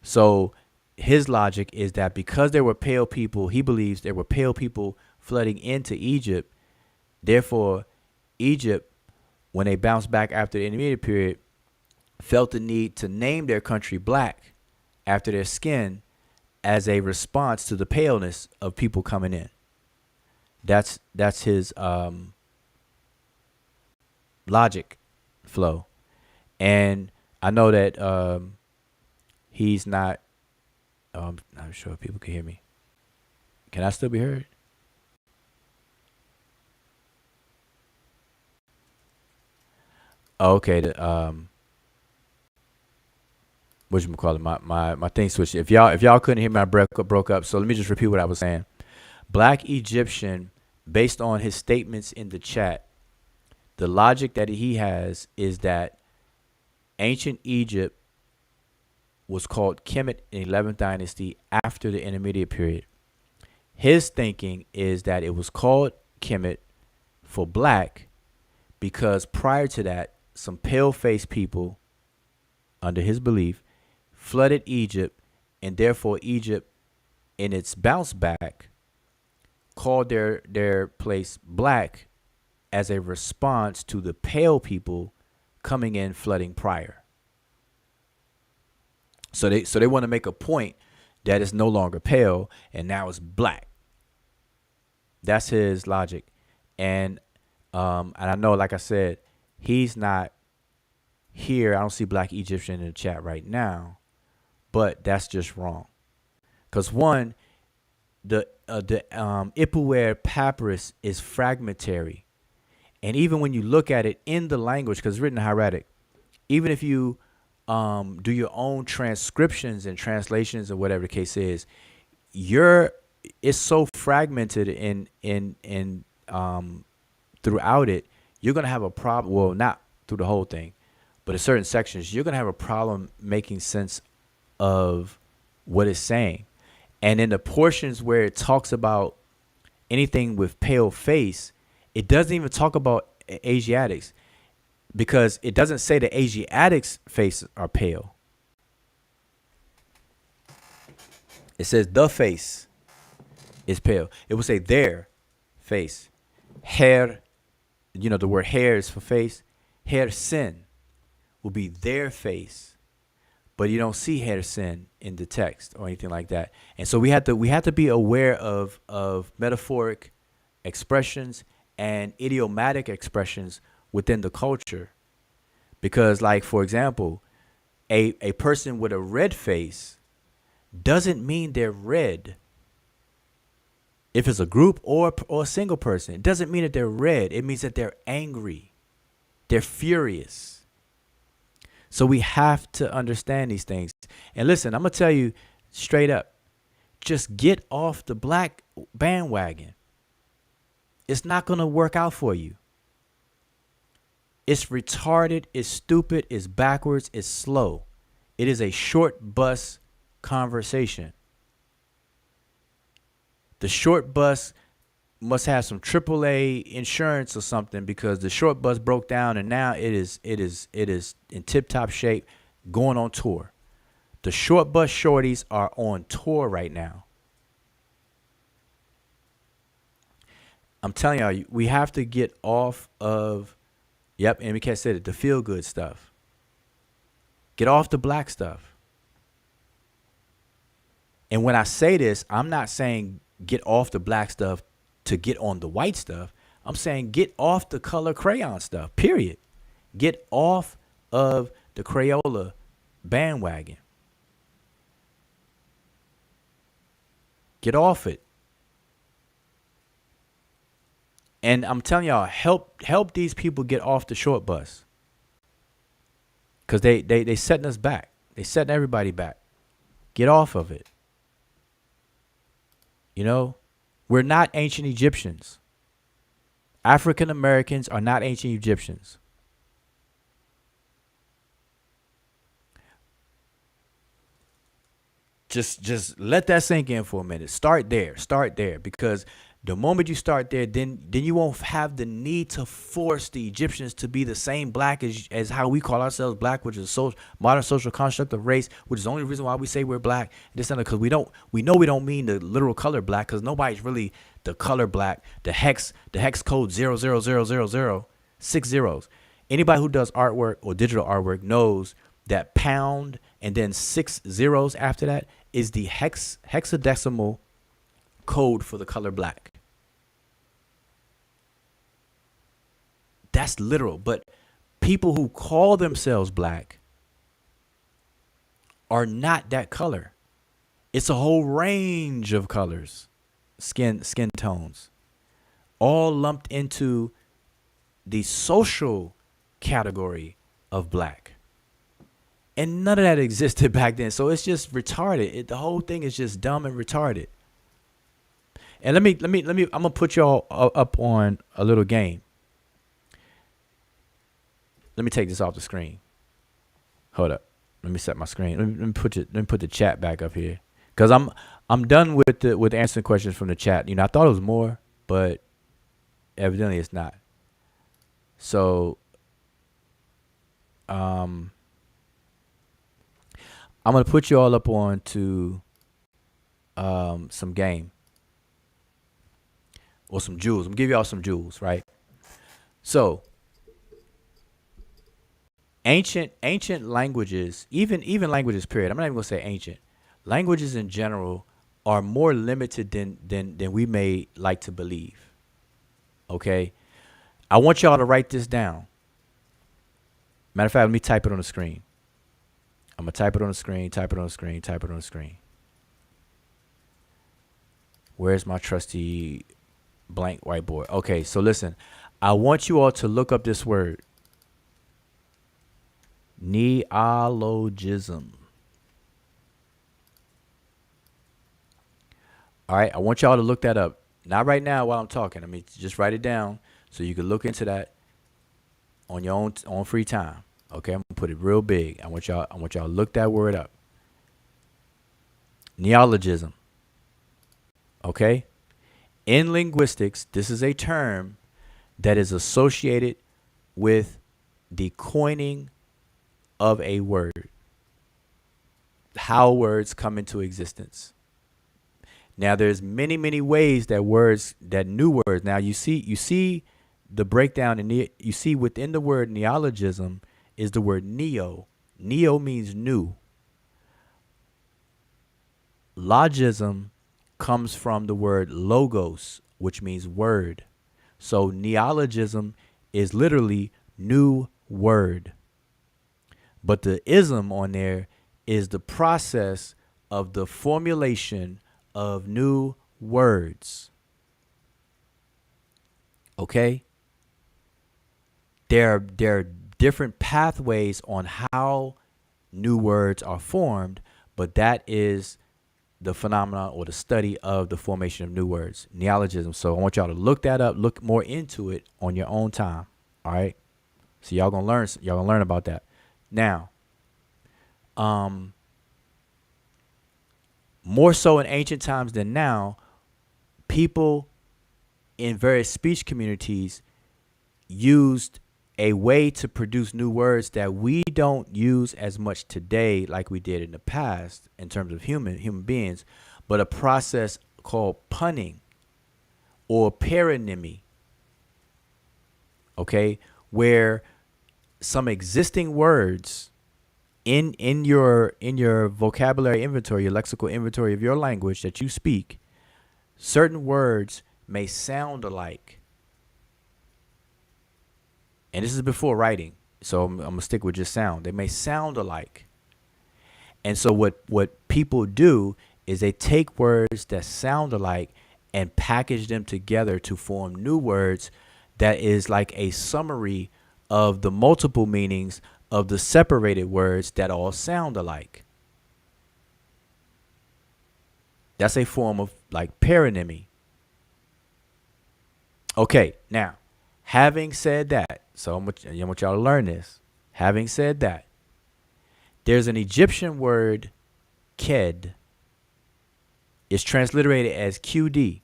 So his logic is that because there were pale people, he believes there were pale people flooding into Egypt. Therefore, Egypt, when they bounced back after the intermediate period, felt the need to name their country black after their skin as a response to the paleness of people coming in. That's his logic flow. And I know that he's not. I'm not sure if people can hear me. Can I still be heard? Oh, okay. Whatchamacallit, my thing switched. If y'all couldn't hear me, I broke up. So let me just repeat what I was saying. Black Egyptian, based on his statements in the chat, the logic that he has is that ancient Egypt was called Kemet in 11th dynasty after the intermediate period. His thinking is that it was called Kemet for black because prior to that, some pale-faced people, under his belief, flooded Egypt, and therefore Egypt, in its bounce back, called their place black as a response to the pale people coming in flooding prior. So they want to make a point that it's no longer pale and now it's black. That's his logic, and I know, like I said, he's not here. I don't see Black Egyptian in the chat right now, but that's just wrong. Cause one, the Ipuwer papyrus is fragmentary, and even when you look at it in the language, because it's written in hieratic, even if you do your own transcriptions and translations or whatever the case is, it's so fragmented in throughout it, you're gonna have a problem. Well, not through the whole thing, but in certain sections, you're gonna have a problem making sense of what it's saying. And in the portions where it talks about anything with pale face, it doesn't even talk about Asiatics, because it doesn't say the Asiatics' faces are pale. It says the face is pale. It will say their face. Hair, the word hair is for face. Hair sin will be their face, but you don't see hair sin in the text or anything like that. And so we have to be aware of metaphoric expressions and idiomatic expressions within the culture, because, like, for example, a person with a red face doesn't mean they're red. If it's a group or a single person, it doesn't mean that they're red. It means that they're angry. They're furious. So we have to understand these things. And listen, I'm going to tell you straight up, just get off the black bandwagon. It's not going to work out for you. It's retarded, it's stupid, it's backwards, it's slow. It is a short bus conversation. The short bus must have some AAA insurance or something, because the short bus broke down and now it is in tip-top shape, going on tour. The short bus shorties are on tour right now. I'm telling y'all, we have to get off of, yep, and we can't say it, the feel-good stuff. Get off the black stuff. And when I say this, I'm not saying get off the black stuff to get on the white stuff. I'm saying get off the color crayon stuff, period. Get off of the Crayola bandwagon. Get off it. And I'm telling y'all, help these people get off the short bus. Because they setting us back. They setting everybody back. Get off of it. We're not ancient Egyptians. African Americans are not ancient Egyptians. Just let that sink in for a minute. Start there, because the moment you start there, then you won't have the need to force the Egyptians to be the same black as how we call ourselves black, which is a modern social construct of race, which is the only reason why we say we're black. This and because we know we don't mean the literal color black, because nobody's really the color black. The hex code 00000 6 zeros. Anybody who does artwork or digital artwork knows that pound and then 6 zeros after that is the hexadecimal code for the color black. That's literal. But people who call themselves black are not that color. It's a whole range of colors, skin tones, all lumped into the social category of black. And none of that existed back then. So it's just retarded. The whole thing is just dumb and retarded. And let me, I'm gonna put y'all up on a little game. Let me take this off the screen. Hold up. Let me set my screen. Let me put the chat back up here, cause I'm done with answering questions from the chat. I thought it was more, but evidently it's not. So, I'm gonna put you all up on to some game or some jewels. I'm gonna give y'all some jewels, right? So ancient languages, even languages period. I'm not even gonna say ancient. Languages in general are more limited than we may like to believe. Okay? I want y'all to write this down. Matter of fact, let me type it on the screen. I'm gonna type it on the screen, type it on the screen, type it on the screen. Where's my trusty blank whiteboard? Okay, so listen. I want you all to look up this word. Neologism. All right, I want y'all to look that up. Not right now while I'm talking. I mean, just write it down so you can look into that on your own free time. Okay, I'm gonna put it real big. I want y'all to look that word up. Neologism. Okay? In linguistics, this is a term that is associated with the coining of a word. How words come into existence. Now there's many ways that new words. Now you see the breakdown you see within the word neologism is the word neo. Neo means new. Logism comes from the word logos, which means word. So neologism is literally new word. But the ism on there is the process of the formulation of new words. Okay? There are different pathways on how new words are formed, but that is the phenomenon or the study of the formation of new words, neologism. So I want y'all to look that up, look more into it on your own time. All right. So y'all gonna learn about that. Now, more so in ancient times than now, people in various speech communities used a way to produce new words that we don't use as much today like we did in the past in terms of human beings, but a process called punning or paronymy. Okay, where some existing words in your vocabulary inventory, your lexical inventory of your language that you speak, certain words may sound alike. And this is before writing, so I'm gonna stick with just sound. They may sound alike. And so what people do is they take words that sound alike and package them together to form new words that is like a summary of the multiple meanings of the separated words that all sound alike. That's a form of like paronymy. Okay, now, having said that, so I want y'all to learn this. Having said that, there's an Egyptian word, ked. It's transliterated as QD.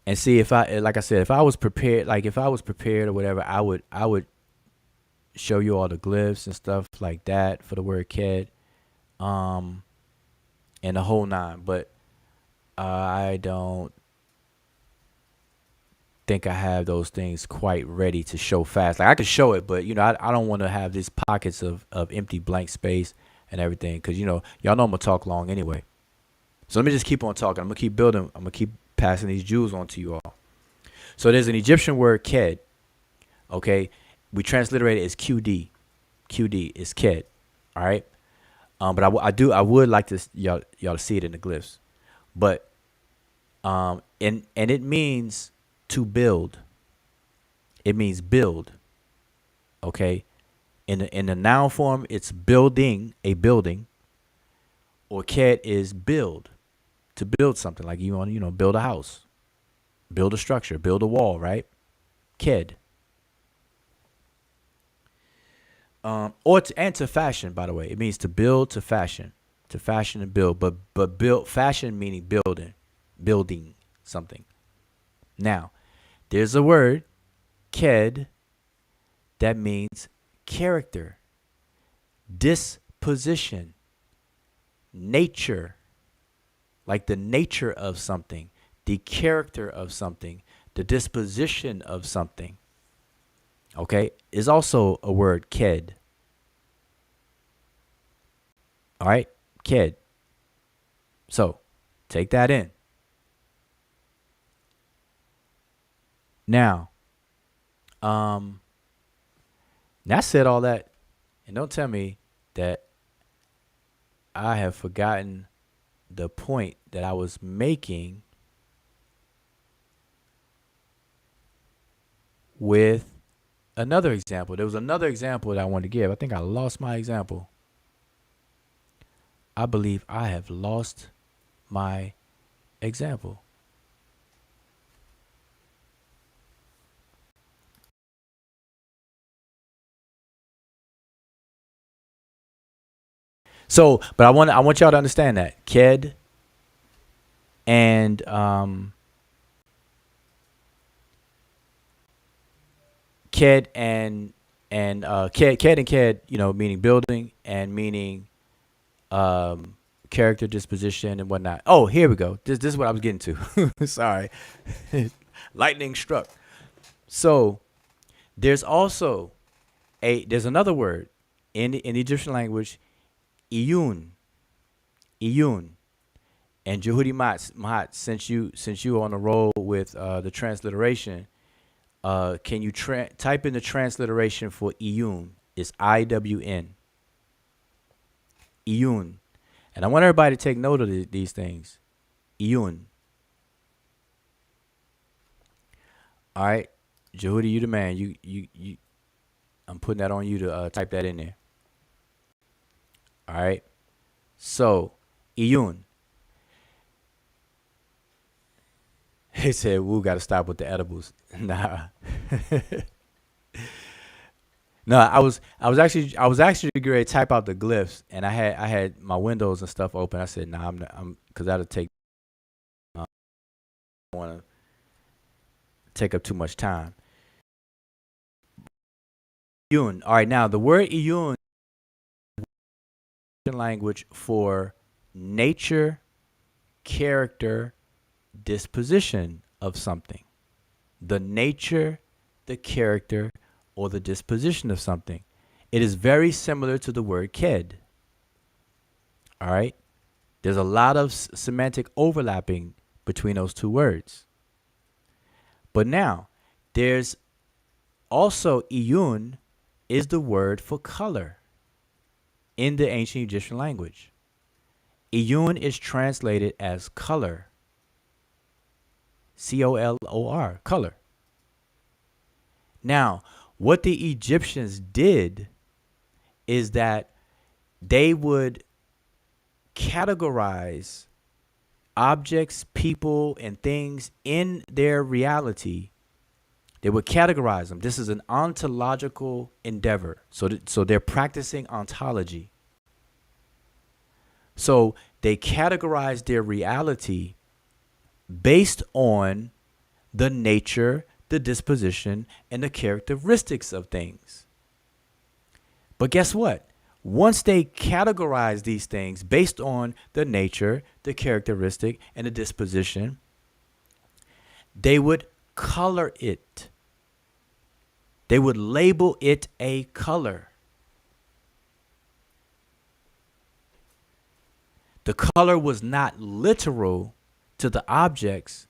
And see, if I was prepared or whatever, I would show you all the glyphs and stuff like that for the word ked, and the whole nine. But I don't think I have those things quite ready to show fast. Like I could show it, but I don't want to have these pockets of empty blank space and everything, because y'all know I'm gonna talk long anyway. So let me just keep on talking. I'm gonna keep building. I'm gonna keep passing these jewels on to you all. So there's an Egyptian word ked. Okay, we transliterate it as QD. QD is ked. All right. But I would like to y'all to see it in the glyphs. But and it means to build. It means build. Okay. In the noun form, it's building a building. Or ked is build, to build something, like you want to build a house, build a structure, build a wall, right? Ked. And to fashion, by the way, it means to build, to fashion and build, but build, fashion meaning building something. Now, there's a word, ked, that means character, disposition, nature, like the nature of something, the character of something, the disposition of something. Okay, is also a word, ked. All right, ked. So take that in. Now, now I said all that, and don't tell me that I have forgotten the point that I was making with another example. There was another example that I wanted to give. I think I lost my example. I believe I have lost my example. So, but I want y'all to understand that ked and ked and ked and ked, meaning building and meaning character, disposition, and whatnot. Oh, here we go. This is what I was getting to. Sorry, lightning struck. So there's also there's another word in the Egyptian language, iyun, iyun. And Jehudi Mahat, since you on the roll with the transliteration, can you type in the transliteration for iyun? It's IWN. Iyun. And I want everybody to take note of these things. Iyun. All right, Jehudi, you the man. You. I'm putting that on you to type that in there. All right. So, iyun. He said, "Woo, got to stop with the edibles." Nah. No, I was actually going to type out the glyphs, and I had my windows and stuff open. I said, "Nah, I'm because that'll take. I don't want to take up too much time." Iyun. All right, now the word iyun in language for nature, character, disposition of something. The nature, the character, or the disposition of something. It is very similar to the word ked. All right? There's a lot of semantic overlapping between those two words. But now, there's also iyun is the word for color in the ancient Egyptian language. Iyun is translated as color. COLOR, color. Now, what the Egyptians did is that they would categorize objects, people, and things in their reality. They would categorize them. This is an ontological endeavor. So they're practicing ontology. So they categorize their reality based on the nature, the disposition, and the characteristics of things. But guess what? Once they categorize these things based on the nature, the characteristic, and the disposition, they would color it. They would label it a color. The color was not literal to the objects,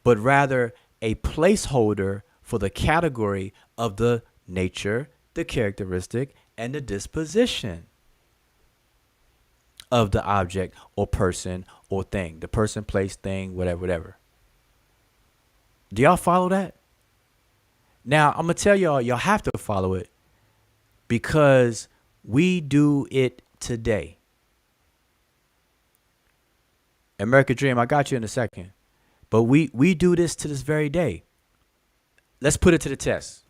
but rather a placeholder for the category of the nature, the characteristic, and the disposition. of the object or person or thing. The person, place, thing, whatever, whatever. Do y'all follow that? Now, I'm going to tell y'all have to follow it because we do it today. American Dream, I got you in a second. But we do this to this very day. Let's put it to the test.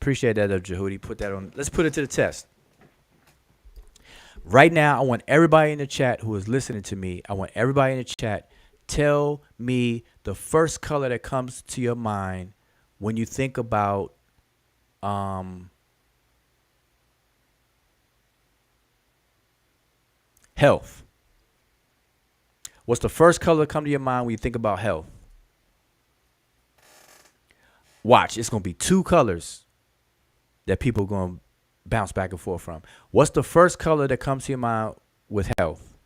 Appreciate that, Jehudi. Put that on. Let's put it to the test. Right now, I want everybody in the chat who is listening to me, I want everybody in the chat, tell me the first color that comes to your mind when you think about health. What's the first color that come to your mind when you think about health? Watch, it's going to be two colors that people are going to bounce back and forth from. What's the first color that comes to your mind with health?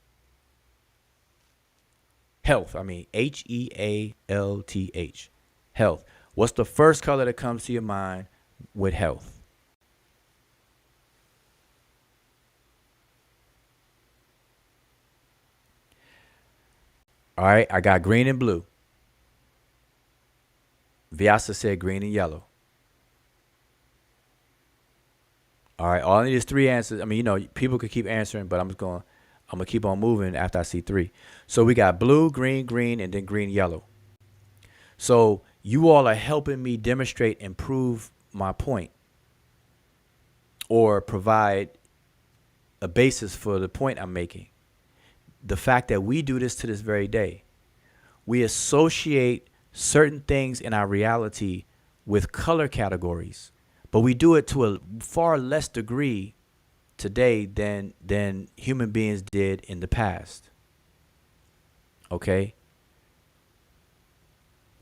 Health, I mean Health. Health. What's the first color that comes to your mind with health? All right, I got green and blue. Vyasa said green and yellow. All right, all I need is three answers. I mean, people could keep answering, but I'm gonna keep on moving after I see three. So we got blue, green, green, and then green, yellow. So you all are helping me demonstrate and prove my point, or provide a basis for the point I'm making. The fact that we do this to this very day. We associate certain things in our reality with color categories, but we do it to a far less degree today than human beings did in the past. Okay?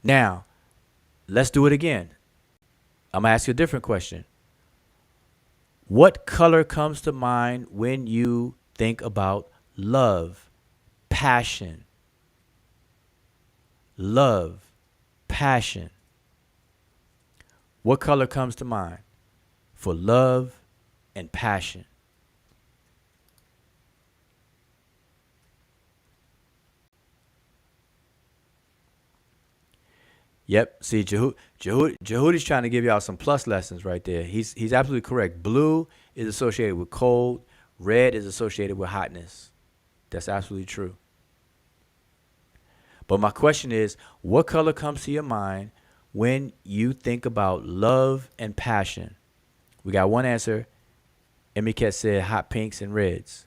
Now, let's do it again. I'm going to ask you a different question. What color comes to mind when you think about love, passion? Love, passion. What color comes to mind for love and passion? Yep. See, Jehudi's trying to give y'all some plus lessons right there. He's absolutely correct. Blue is associated with cold. Red is associated with hotness. That's absolutely true. But my question is, what color comes to your mind when you think about love and passion? We got one answer. Emiket said hot pinks and reds.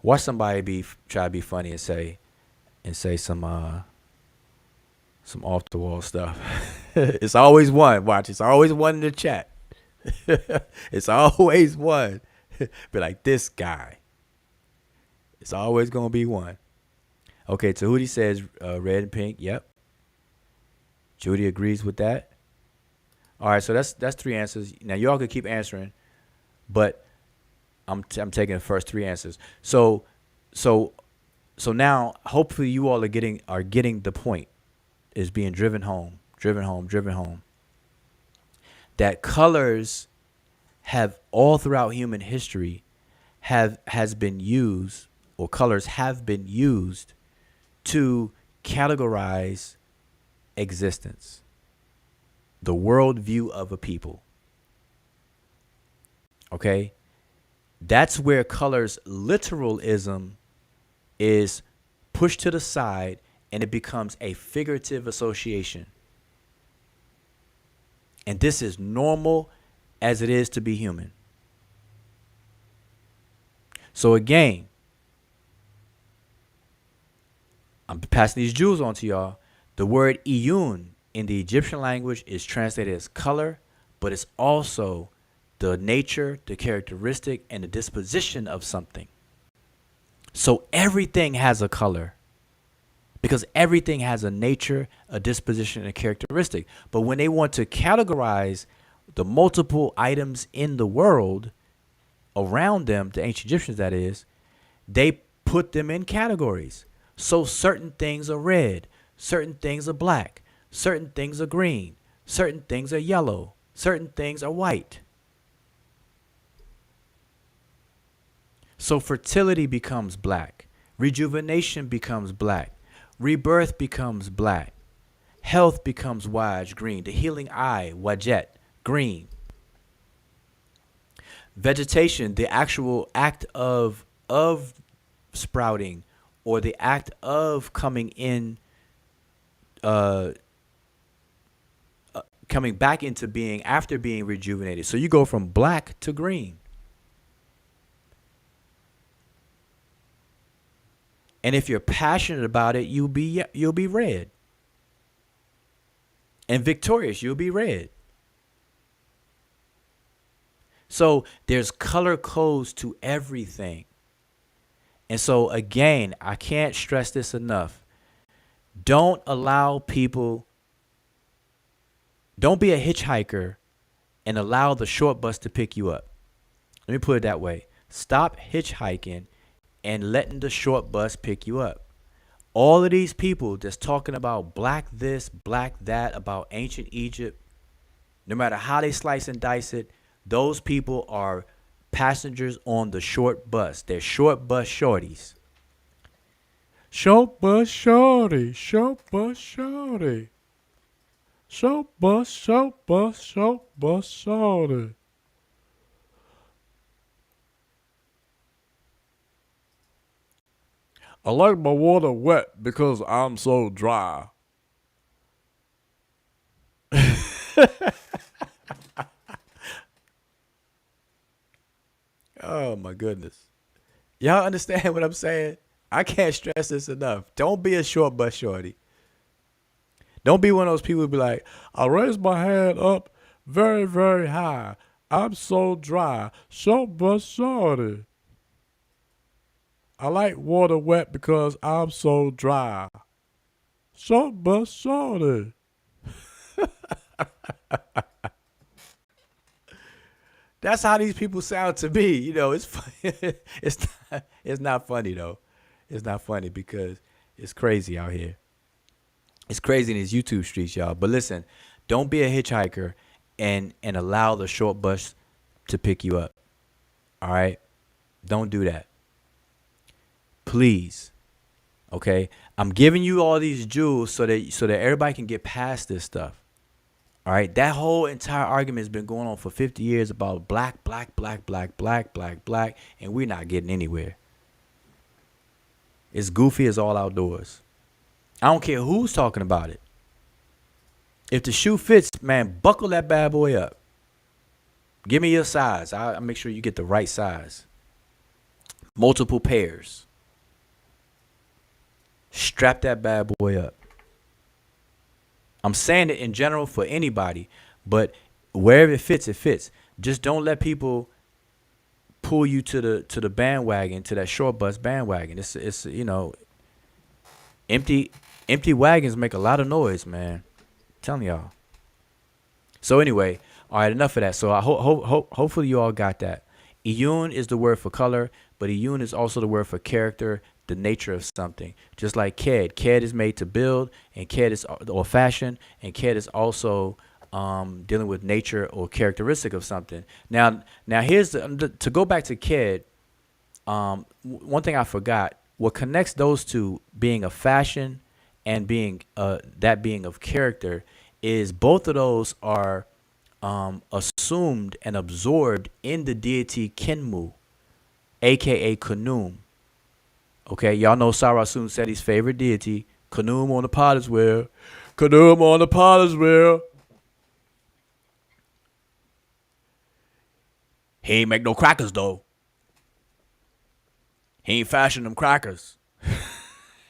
Watch somebody try to be funny and say some off the wall stuff. It's always one. Watch, it's always one in the chat. It's always one. Be like, this guy. It's always gonna be one. Okay, Tahuti says red and pink. Yep. Judy agrees with that. All right, so that's three answers. Now y'all can keep answering, but I'm taking the first three answers. So now hopefully you all are getting the point. Is being driven home. That colors have all throughout human history has been used, or colors have been used to categorize existence, the worldview of a people. Okay? That's where colors literalism is pushed to the side and it becomes a figurative association. And this is normal as it is to be human. So again, I'm passing these jewels on to y'all. The word iyun in the Egyptian language is translated as color, but it's also the nature, the characteristic, and the disposition of something. So everything has a color because everything has a nature, a disposition, and a characteristic. But when they want to categorize the multiple items in the world around them, the ancient Egyptians that is, they put them in categories. So certain things are red, certain things are black, certain things are green, certain things are yellow, certain things are white. So fertility becomes black. Rejuvenation becomes black. Rebirth becomes black. Health becomes waj, green. The healing eye, wajet, green. Vegetation, the actual act of sprouting, or the act of coming in, uh, coming back into being after being rejuvenated. So you go from black to green. And if you're passionate about it, you'll be red. And victorious, you'll be red. So there's color codes to everything. And so again, I can't stress this enough. Don't allow people, don't be a hitchhiker and allow the short bus to pick you up. Let me put it that way. Stop hitchhiking and letting the short bus pick you up. All of these people that's talking about black this, black that, about ancient Egypt, no matter how they slice and dice it, those people are passengers on the short bus. They're short bus shorties. Short bus shorty, short bus shorty. Short bus, short bus, short bus shorty. I like my water wet because I'm so dry. Oh my goodness. Y'all understand what I'm saying? I can't stress this enough. Don't be a short bus shorty. Don't be one of those people who be like, I raise my hand up very, very high. I'm so dry. Short bus shorty. I like water wet because I'm so dry. Short bus shorty. That's how these people sound to me. You know, it's it's not funny though. It's not funny because it's crazy out here. It's crazy in these YouTube streets, y'all. But listen, don't be a hitchhiker and allow the short bus to pick you up. All right? Don't do that. Please. Okay? I'm giving you all these jewels so that everybody can get past this stuff. All right? That whole entire argument has been going on for 50 years about black, black, black, black, black, black, black, and we're not getting anywhere. It's goofy as all outdoors. I don't care who's talking about it. If the shoe fits, man, buckle that bad boy up. Give me your size. I'll make sure you get the right size. Multiple pairs. Strap that bad boy up. I'm saying it in general for anybody, but wherever it fits, it fits. Just don't let people pull you to the bandwagon, to that short bus bandwagon. It's you know, empty wagons make a lot of noise, man. I'm telling y'all. So anyway, all right, enough of that. So I hopefully you all got that. Iyun is the word for color, but Iyun is also the word for character, the nature of something. Just like Ked. Ked is made to build, and Ked is or fashion, and Ked is also dealing with nature or characteristic of something. Now here's to go back to Ked. One thing I forgot. What connects those two, being a fashion and being that being of character, is both of those are assumed and absorbed in the deity Kenmu, aka Khnum. Okay, y'all know Sarasun said his favorite deity, Khnum on the potter's wheel. Khnum on the potter's wheel. He ain't make no crackers though. He ain't fashion them crackers.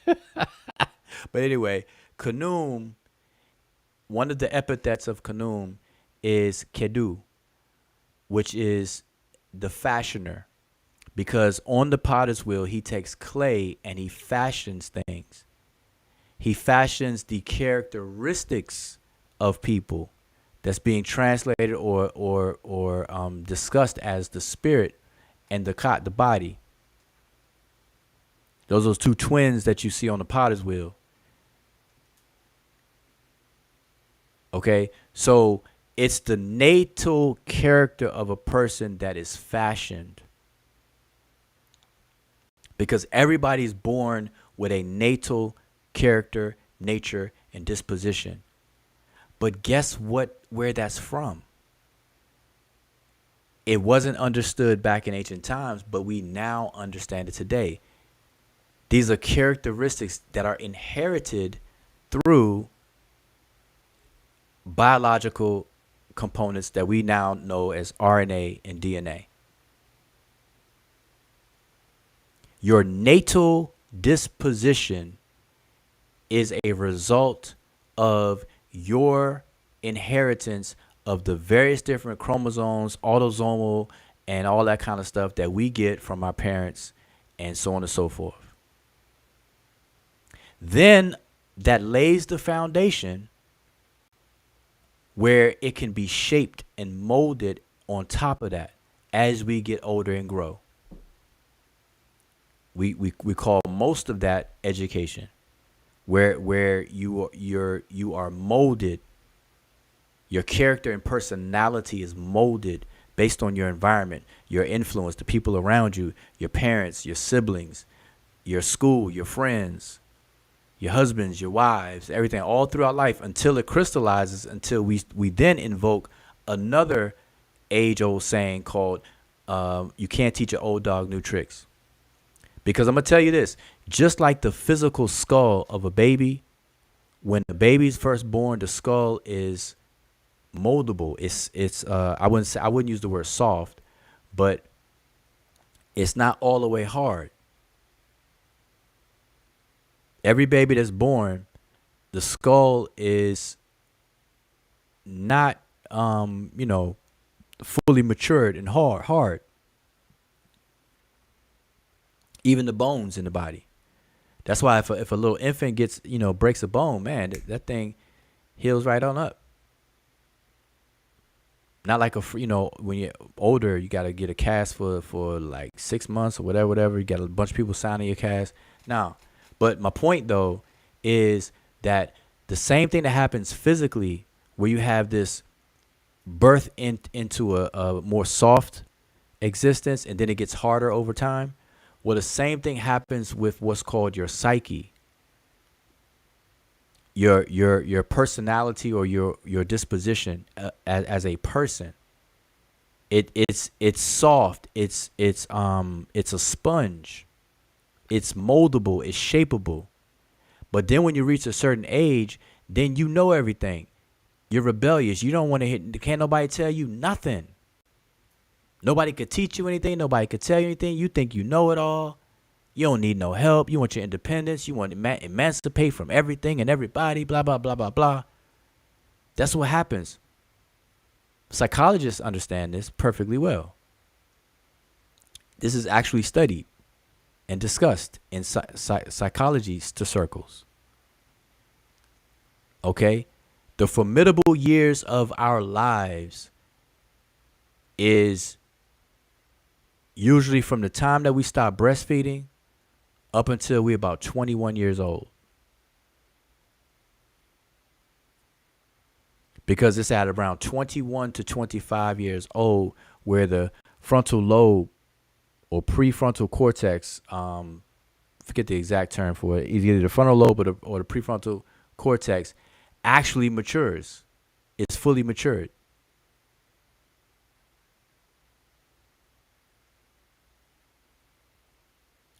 But anyway, Khnum, one of the epithets of Khnum is Kedu, which is the fashioner. Because on the potter's wheel, he takes clay and he fashions things. He fashions the characteristics of people that's being translated or discussed as the spirit and the body. Those two twins that you see on the potter's wheel. Okay, so it's the natal character of a person that is fashioned. because everybody's born with a natal character, nature, and disposition. But guess what? Where that's from? It wasn't understood back in ancient times, but we now understand it today. These are characteristics that are inherited through biological components that we now know as RNA and DNA. Your natal disposition is a result of your inheritance of the various different chromosomes, autosomal, and all that kind of stuff that we get from our parents, and so on and so forth. Then that lays the foundation where it can be shaped and molded on top of that as we get older and grow. We call most of that education, where you are molded. Your character and personality is molded based on your environment, your influence, the people around you, your parents, your siblings, your school, your friends, your husbands, your wives, everything, all throughout life, until it crystallizes, until we then invoke another age-old saying called you can't teach an old dog new tricks. Because I'm going to tell you this, just like the physical skull of a baby, when the baby's first born, the skull is moldable. I wouldn't use the word soft, but it's not all the way hard. Every baby that's born, the skull is not fully matured and hard. Even the bones in the body. That's why if a little infant gets, breaks a bone, man, that thing heals right on up. Not like when you're older, you got to get a cast for like 6 months or whatever. You got a bunch of people signing your cast. Now, but my point though is that the same thing that happens physically, where you have this birth into a more soft existence, and then it gets harder over time. Well, the same thing happens with what's called your psyche, your personality, or your disposition as a person. It's soft. It's a sponge. It's moldable. It's shapeable. But then when you reach a certain age, then you know everything. You're rebellious. You don't want to hit. Can't nobody tell you nothing. Nobody could teach you anything. Nobody could tell you anything. You think you know it all. You don't need no help. You want your independence. You want to emancipate from everything and everybody, blah, blah, blah, blah, blah. That's what happens. Psychologists understand this perfectly well. This is actually studied and discussed in psychology circles. Okay? The formidable years of our lives is usually from the time that we stop breastfeeding up until we're about 21 years old. Because it's at around 21 to 25 years old where the frontal lobe or prefrontal cortex, forget the exact term for it, either the frontal lobe or the prefrontal cortex actually matures. It's fully matured.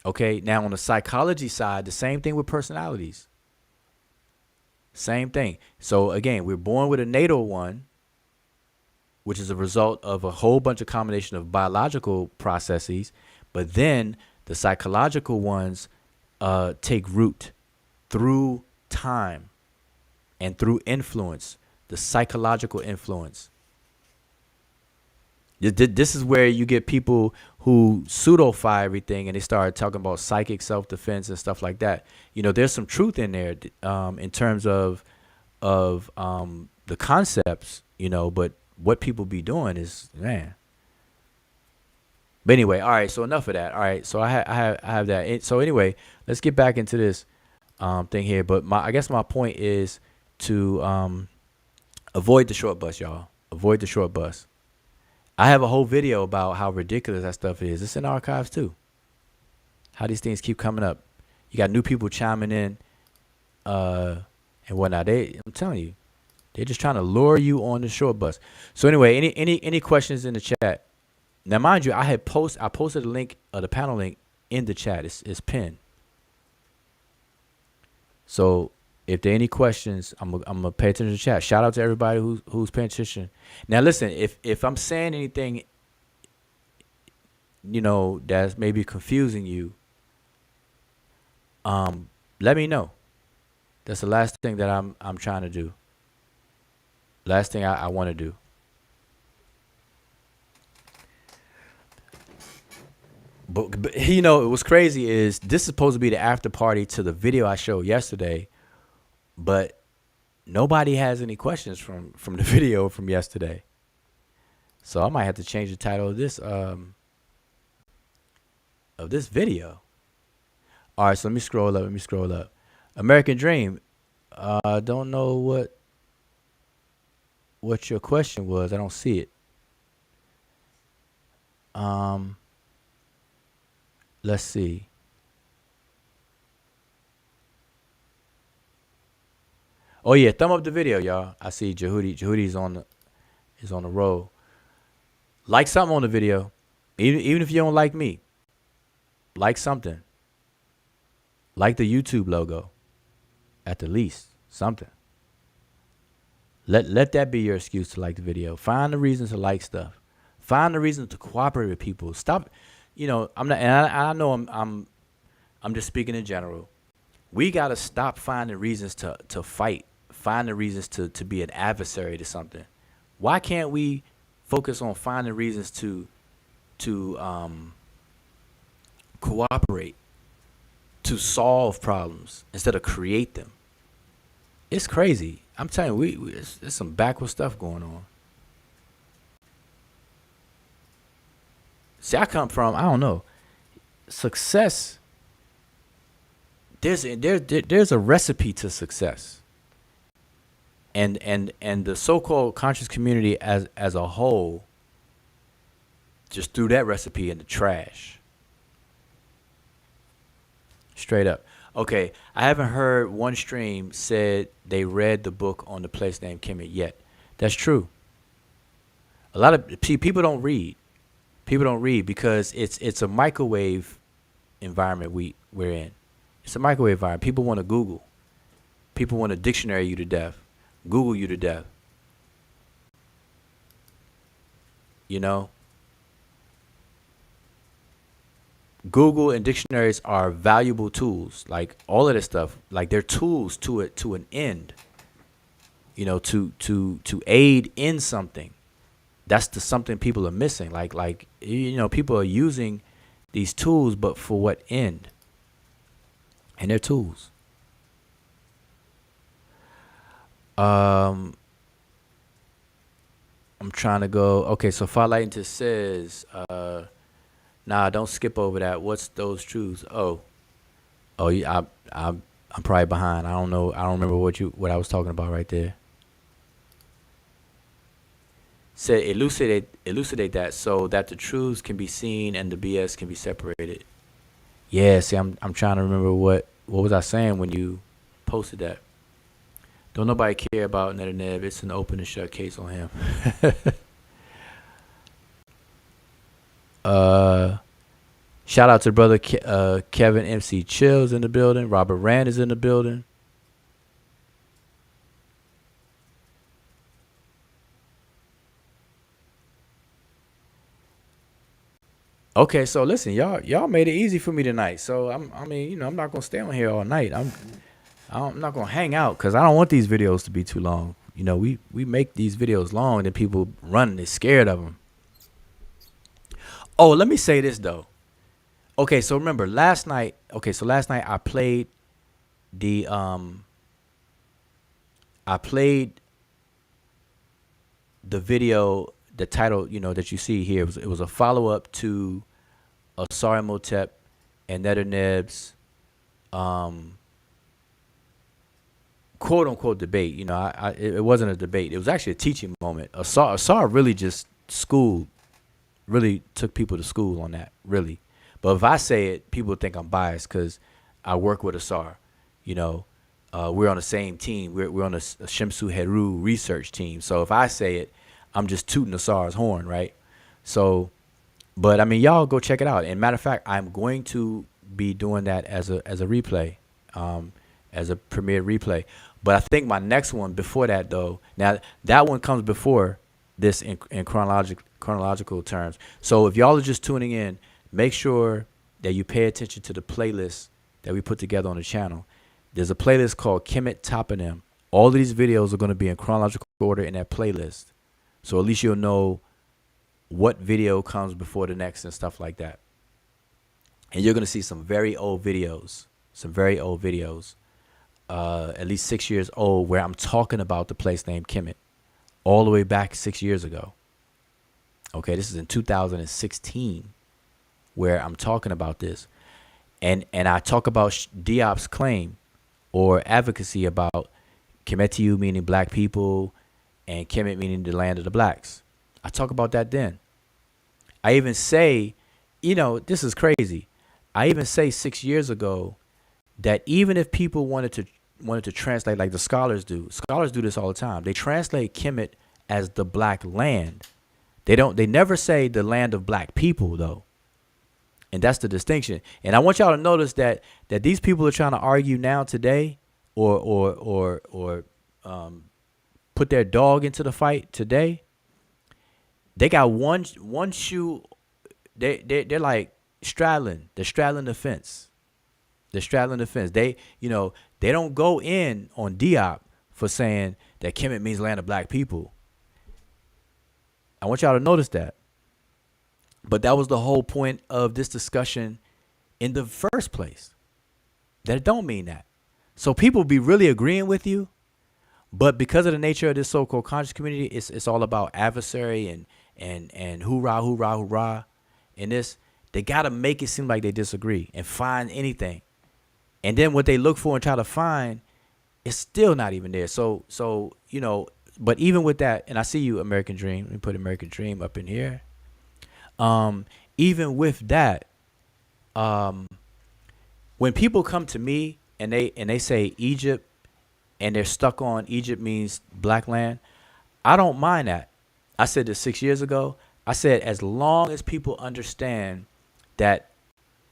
Okay, now on the psychology side, the same thing with personalities. Same thing. So again, we're born with a natal one, which is a result of a whole bunch of combination of biological processes, but then the psychological ones take root through time and through influence, the psychological influence. This is where you get people who pseudofy everything and they start talking about psychic self-defense and stuff like that. There's some truth in there in terms of the concepts, but what people be doing is, man. But anyway, all right, so enough of that. All right, so I have that. So anyway, let's get back into this thing here. But I guess my point is to avoid the short bus, y'all. Avoid the short bus. I have a whole video about how ridiculous that stuff is. It's in archives too. How these things keep coming up. You got new people chiming in, and whatnot. I'm telling you, they're just trying to lure you on the short bus. So anyway, any questions in the chat? Now, mind you, I posted the link, the panel link in the chat. It's pinned. So if there are any questions, I'm gonna pay attention to the chat. Shout out to everybody who's paying attention. Now, listen, if I'm saying anything, that's maybe confusing you, let me know. That's the last thing that I'm trying to do. Last thing I want to do. But what's crazy is this is supposed to be the after party to the video I showed yesterday, but nobody has any questions from the video from yesterday. So I might have to change the title of this video. All right, so let me scroll up. American Dream. I don't know what your question was. I don't see it. Let's see. Oh yeah, thumb up the video, y'all. I see Jehudi. Jehudi's on the roll. Like something on the video, even if you don't like me. Like something. Like the YouTube logo, at the least something. Let that be your excuse to like the video. Find the reason to like stuff. Find the reason to cooperate with people. Stop. I'm not, and I know I'm just speaking in general. We gotta stop finding reasons to fight. Find the reasons to be an adversary to something. Why can't we focus on finding reasons to cooperate, to solve problems instead of create them? It's crazy. I'm telling you, there's some backward stuff going on. See, I come from, I don't know, success. There's a recipe to success, and the so-called conscious community as a whole just threw that recipe in the trash. Straight up. Okay, I haven't heard one stream said they read the book on the place named Kemet yet. That's true. A lot of people don't read. People don't read because it's a microwave environment we're in. It's a microwave environment. People want to Google. People want to dictionary you to death. Google you to death. Google and dictionaries are valuable tools. Like all of this stuff, like they're tools to an end. To aid in something. That's the something people are missing. Like people are using these tools, but for what end? And they're tools. I'm trying to go. Okay, so Far Light into says, nah, don't skip over that. What's those truths? Oh, yeah, I'm probably behind. I don't know. I don't remember what I was talking about right there. Said elucidate that so that the truths can be seen and the BS can be separated. Yeah, see, I'm trying to remember what was I saying when you posted that. Don't nobody care about Netjer. It's an open and shut case on him. Shout out to brother Kevin MC Chills in the building. Robert Rand is in the building. Okay, so listen, y'all made it easy for me tonight. So I'm not gonna stay on here all night. I'm not gonna hang out because I don't want these videos to be too long. We make these videos long, and then people run. They're scared of them. Oh, let me say this though. Okay, so remember last night. Okay, so last night I played the video, the title, that you see here. It was a follow up to Asar Imhotep and Netjerd's quote unquote debate. It wasn't a debate. It was actually a teaching moment. Asar really just really took people to school on that, really. But if I say it, people think I'm biased because I work with Asar. You know, we're on the same team. We're on a Shemsu Heru research team. So if I say it, I'm just tooting Asar's horn, right? So, but I mean, y'all go check it out. And matter of fact, I'm going to be doing that as a replay, as a premiere replay. But I think my next one before that, though, now that one comes before this in chronological terms. So if y'all are just tuning in, make sure that you pay attention to the playlist that we put together on the channel. There's a playlist called Kemet Toponym. All of these videos are going to be in chronological order in that playlist. So at least you'll know what video comes before the next and stuff like that. And you're going to see some very old videos, at least 6 years old, where I'm talking about the place named Kemet all the way back 6 years ago. Okay, this is in 2016 where I'm talking about this. And I talk about Diop's claim or advocacy about Kemetiu meaning black people and Kemet meaning the land of the blacks. I talk about that then. I even say, this is crazy. I even say 6 years ago that even if people wanted to translate like the scholars do this all the time. They translate Kemet as the black land. They never say the land of black people though. And that's the distinction. And I want y'all to notice that these people are trying to argue now today or put their dog into the fight today. They got one shoe. They're like straddling. They're straddling the fence. They don't go in on Diop for saying that Kemet means land of black people. I want y'all to notice that. But that was the whole point of this discussion in the first place. That it don't mean that. So people be really agreeing with you, but because of the nature of this so-called conscious community, it's all about adversary and hoorah, hoorah, hoorah. And this, they gotta make it seem like they disagree and find anything. And then what they look for and try to find is still not even there. So but even with that, and I see you, American Dream. Let me put American Dream up in here. Even with that, when people come to me and they say Egypt and they're stuck on Egypt means black land, I don't mind that. I said this 6 years ago. I said as long as people understand that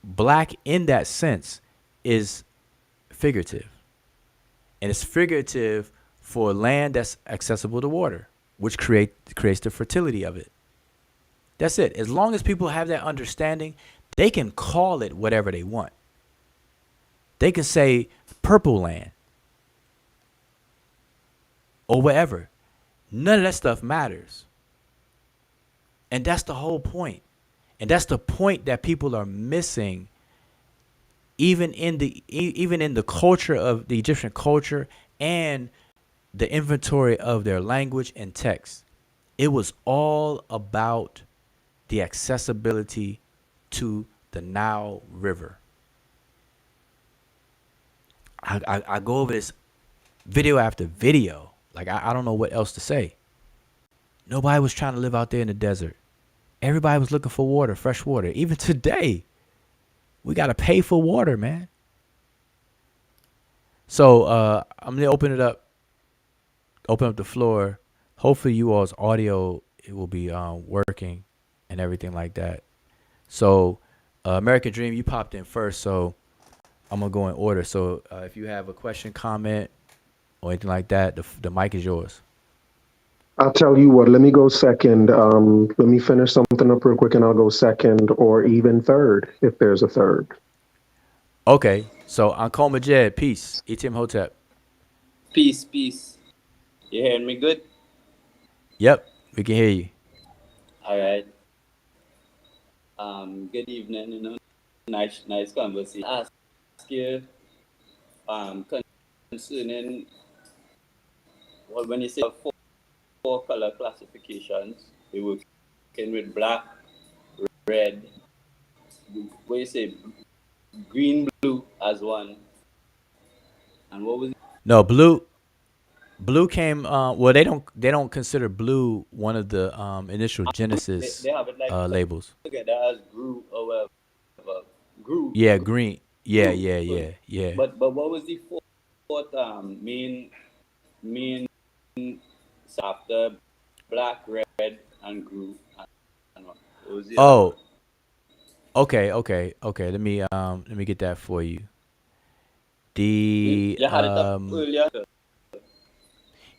black in that sense is figurative. And it's figurative for land that's accessible to water, which creates the fertility of it. That's it. As long as people have that understanding, they can call it whatever they want. They can say purple land or whatever. None of that stuff matters. And that's the whole point. And that's the point that people are missing even in the culture of the Egyptian culture and the inventory of their language and text. It was all about the accessibility to the Nile River. I go over this video after video. Like, I don't know what else to say. Nobody was trying to live out there in the desert. Everybody was looking for water, fresh water. Even today, we got to pay for water, man. So I'm going to open up the floor. Hopefully you all's audio, it will be working and everything like that. So American Dream, you popped in first, so I'm going to go in order. So if you have a question, comment, or anything like that, the mic is yours. I'll tell you what, let me go second. Let me finish something up real quick and I'll go second or even third if there's a third. Okay, so Uncle Majed, peace. Imhotep. Peace. You hearing me good? Yep, we can hear you. All right. Good evening. Nice conversation. Ask you concerning when you say four color classifications, we working with black, red. What you say, green, blue as one, and what was it? No, blue came. Well, they don't consider blue one of the initial Genesis They have it like labels. together as blue or whatever. grew. Yeah, green. Yeah, Grew. yeah, So, yeah, yeah. but what was the fourth main after black, red, and grew? And what was the other one? Oh, okay. Let me get that for you. The You had it up earlier.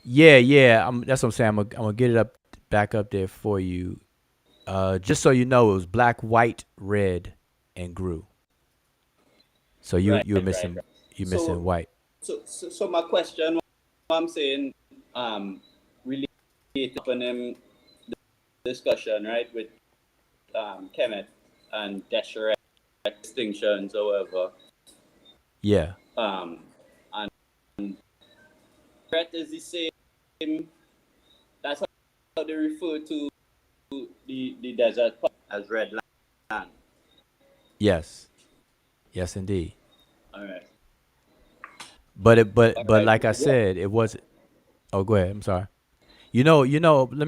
yeah. That's what I'm saying. I'm gonna get it up back up there for you. Just so you know, it was black, white, red, and grew. So Right, you were right, missing right. you missing So, white. so my question, what I'm saying, related to the discussion, right, with Kemet and Netcher extinctions, however, Yeah. um, and red is the same. That's how they refer to the desert as red land. Yes. Yes, indeed. All right, But all but right. like I What said, it was. Oh, go ahead. I'm sorry. Let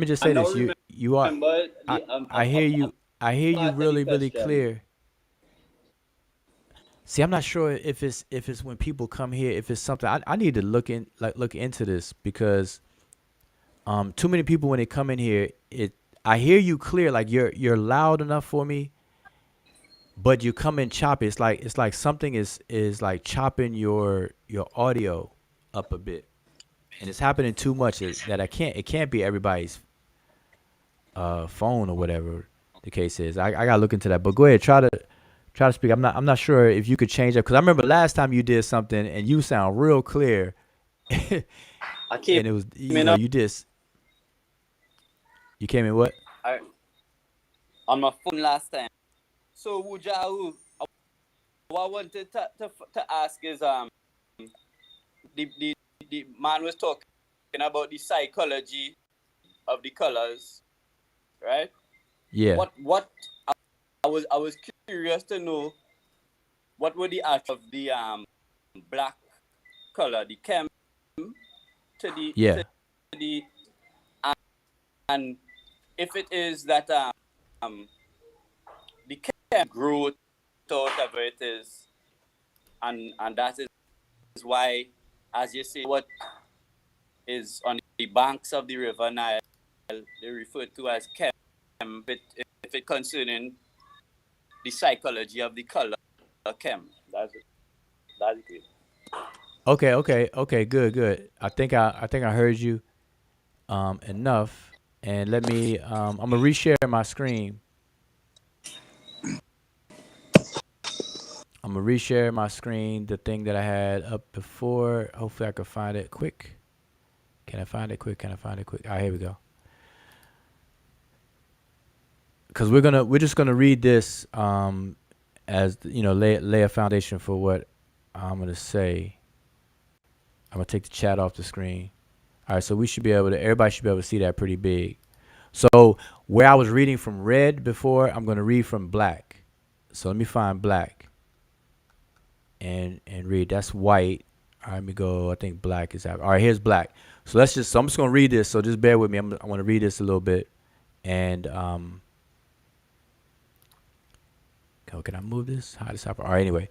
me just I say now this. You are. remember I the I hear a you. I hear you part of the really really question. clear. See, I'm not sure if it's when people come here, if it's something I need to look into this because too many people when they come in here, I hear you clear, like you're loud enough for me, but you come in choppy. It's like something is like chopping your audio up a bit, and it's happening too much that it can't be everybody's phone or whatever the case is. I gotta look into that. But go ahead, try to speak. I'm not sure if you could change that because I remember last time you did something and you sound real clear, and I came it was in up you came in what? I, on my phone last time. So what I wanted to ask is the, the the man was talking about the psychology of the colors, right? Yeah, What I was curious to know what were the act of the black color, the chem to yeah. the and if it is that the chem growth or whatever it is, and that is why, as you say, what is on the banks of the river Nile, they refer to as chem. If it concerning the psychology of the color chem, that's great. Okay. Good. I think I heard you enough. And let me I'm gonna reshare my screen. I'm gonna reshare my screen, the thing that I had up before. Hopefully I can find it quick. Can I find it quick? All right, here we go. Because we're just gonna read this as lay a foundation for what I'm gonna say. I'm gonna take the chat off the screen. All right, so everybody should be able to see that pretty big. So where I was reading from red before, I'm gonna read from black. So let me find black and read. That's white. All right, let me go. I think black is out. All right, here's black. So I'm just gonna read this. So just bear with me. I want to read this a little bit, and can I move this? How does happen? All right, anyway.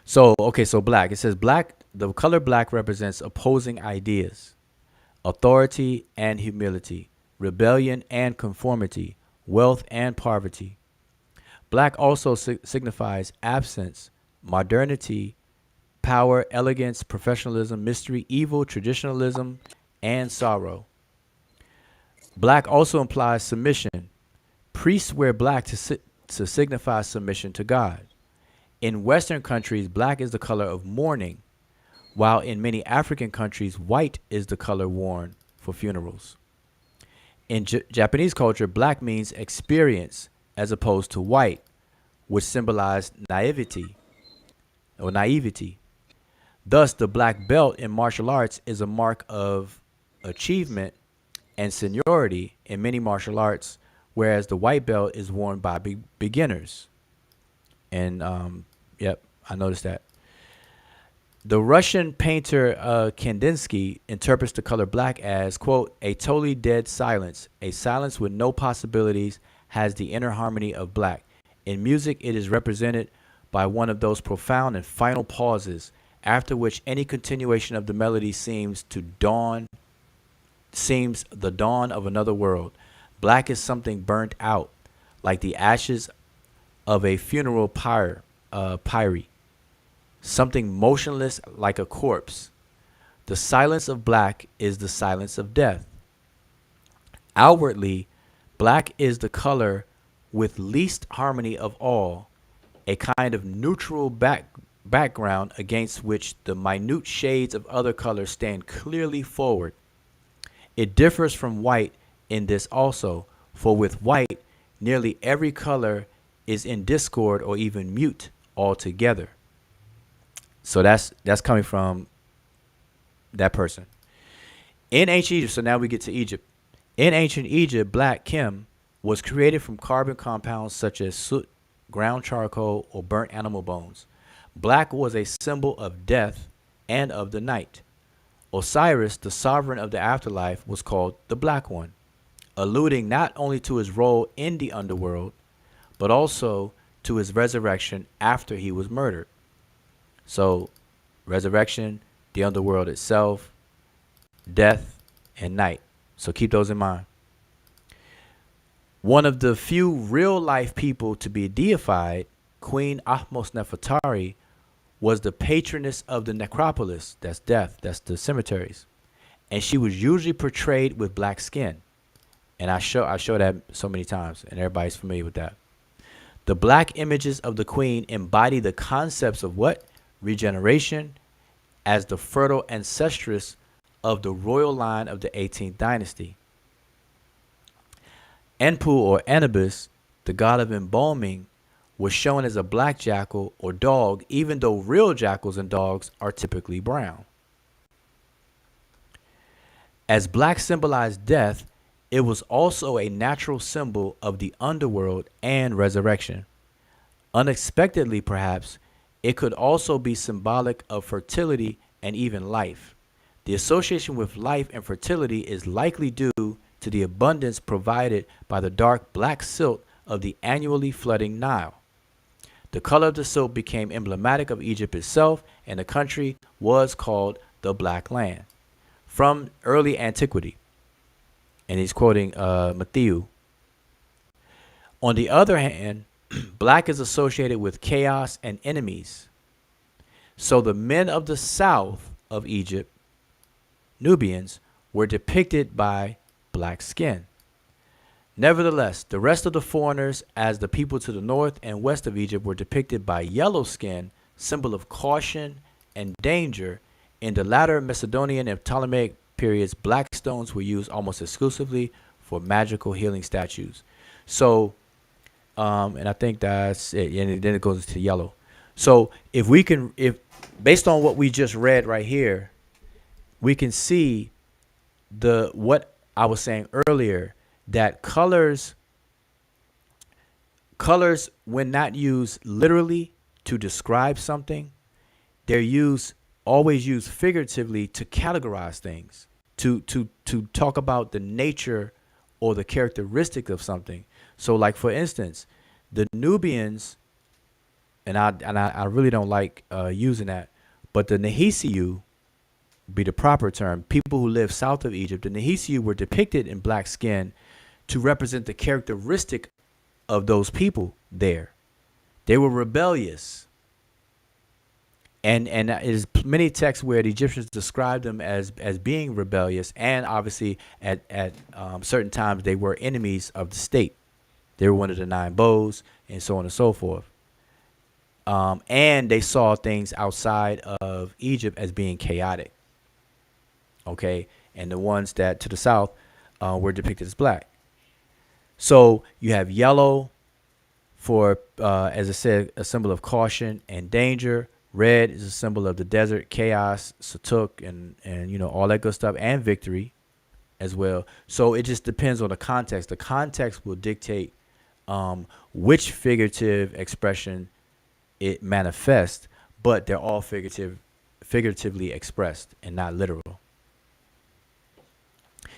So okay, so black. It says black. The color black represents opposing ideas, authority and humility, rebellion and conformity, wealth and poverty. Black also signifies absence, modernity, power, elegance, professionalism, mystery, evil, traditionalism, and sorrow. Black also implies submission. Priests wear black to signify submission to God. In Western countries, black is the color of mourning, while in many African countries, white is the color worn for funerals. In Japanese culture, black means experience as opposed to white, which symbolize naivety or naivety. Thus, the black belt in martial arts is a mark of achievement and seniority in many martial arts, whereas the white belt is worn by beginners. And yep, I noticed that. The Russian painter Kandinsky interprets the color black as, quote, a totally dead silence. A silence with no possibilities has the inner harmony of black. In music, it is represented by one of those profound and final pauses, after which any continuation of the melody seems the dawn of another world. Black is something burnt out, like the ashes of a funeral pyre, something motionless like a corpse. The silence of black is the silence of death. Outwardly, black is the color with least harmony of all, a kind of neutral background against which the minute shades of other colors stand clearly forward. It differs from white in this also, for with white, nearly every color is in discord or even mute altogether. So that's coming from that person. In ancient Egypt, so now we get to Egypt. In ancient Egypt, black kim was created from carbon compounds such as soot, ground charcoal, or burnt animal bones. Black was a symbol of death and of the night. Osiris, the sovereign of the afterlife, was called the Black One, alluding not only to his role in the underworld, but also to his resurrection after he was murdered. So, resurrection, the underworld itself, death, and night. So keep those in mind. One of the few real-life people to be deified, Queen Ahmos Nefertari, was the patroness of the necropolis. That's death. That's the cemeteries. And she was usually portrayed with black skin. And I show that so many times, and everybody's familiar with that. The black images of the queen embody the concepts of what? Regeneration, as the fertile ancestress of the royal line of the 18th dynasty. Enpu, or Anubis, the god of embalming, was shown as a black jackal or dog, even though real jackals and dogs are typically brown. As black symbolized death, it was also a natural symbol of the underworld and resurrection. Unexpectedly, perhaps, it could also be symbolic of fertility and even life. The association with life and fertility is likely due to the abundance provided by the dark black silt of the annually flooding Nile. The color of the silt became emblematic of Egypt itself, and the country was called the Black Land from early antiquity. And he's quoting Medew. On the other hand, black is associated with chaos and enemies. So the men of the south of Egypt, Nubians, were depicted by black skin. Nevertheless, the rest of the foreigners, as the people to the north and west of Egypt, were depicted by yellow skin, symbol of caution and danger. In the latter Macedonian and Ptolemaic periods, black stones were used almost exclusively for magical healing statues. So, and I think that's it. And then it goes to yellow. So if based on what we just read right here, we can see what I was saying earlier, that colors, when not used literally to describe something, they're always used figuratively to categorize things, to talk about the nature or the characteristic of something. So, like for instance, the Nubians, and I really don't like using that, but the Nehisiu be the proper term. People who live south of Egypt, the Nehisiu were depicted in black skin to represent the characteristic of those people there. They were rebellious. And there's many texts where the Egyptians described them as being rebellious, and obviously at certain times they were enemies of the state. They were one of the 9 bows, and so on and so forth. And they saw things outside of Egypt as being chaotic. Okay, and the ones that to the south were depicted as black. So you have yellow for, as I said, a symbol of caution and danger. Red is a symbol of the desert, chaos, satuk, and all that good stuff, and victory as well. So it just depends on the context. The context will dictate which figurative expression it manifests, but they're all figuratively expressed and not literal.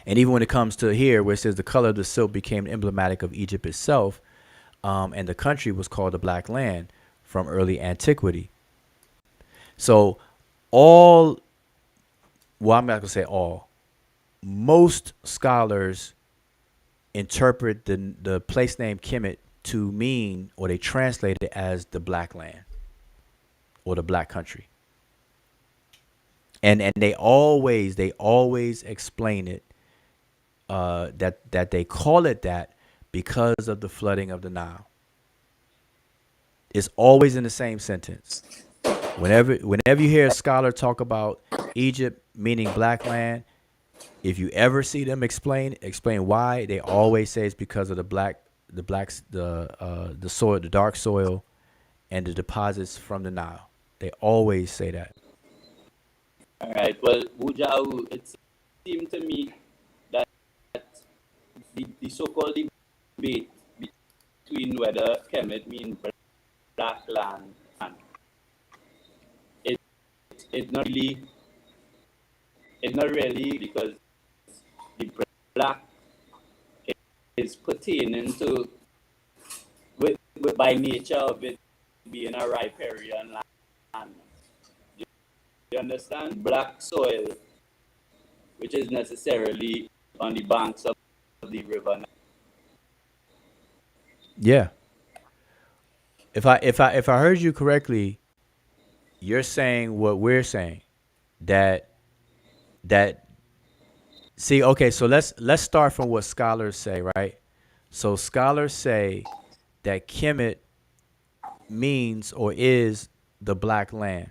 And even when it comes to here, where it says the color of the silk became emblematic of Egypt itself, and the country was called the Black Land, from early antiquity. So all, well, I'm not gonna say all, most scholars interpret the place name Kemet to mean, or they translate it as the Black Land or the Black Country. And they always explain it, that they call it that because of the flooding of the Nile. It's always in the same sentence. Whenever you hear a scholar talk about Egypt meaning Black Land, if you ever see them explain why, they always say it's because of the soil, the dark soil, and the deposits from the Nile. They always say that. All right. Well, Wujau, it seemed to me that the so-called debate between whether Kemet means Black Land and it it not really because the black is pertaining to with by nature of it being a riparian land. You understand? Black soil, which is necessarily on the banks of the river. Yeah. If I heard you correctly, you're saying what we're saying, that see, okay, so let's start from what scholars say, right? So scholars say that Kemet means or is the Black Land.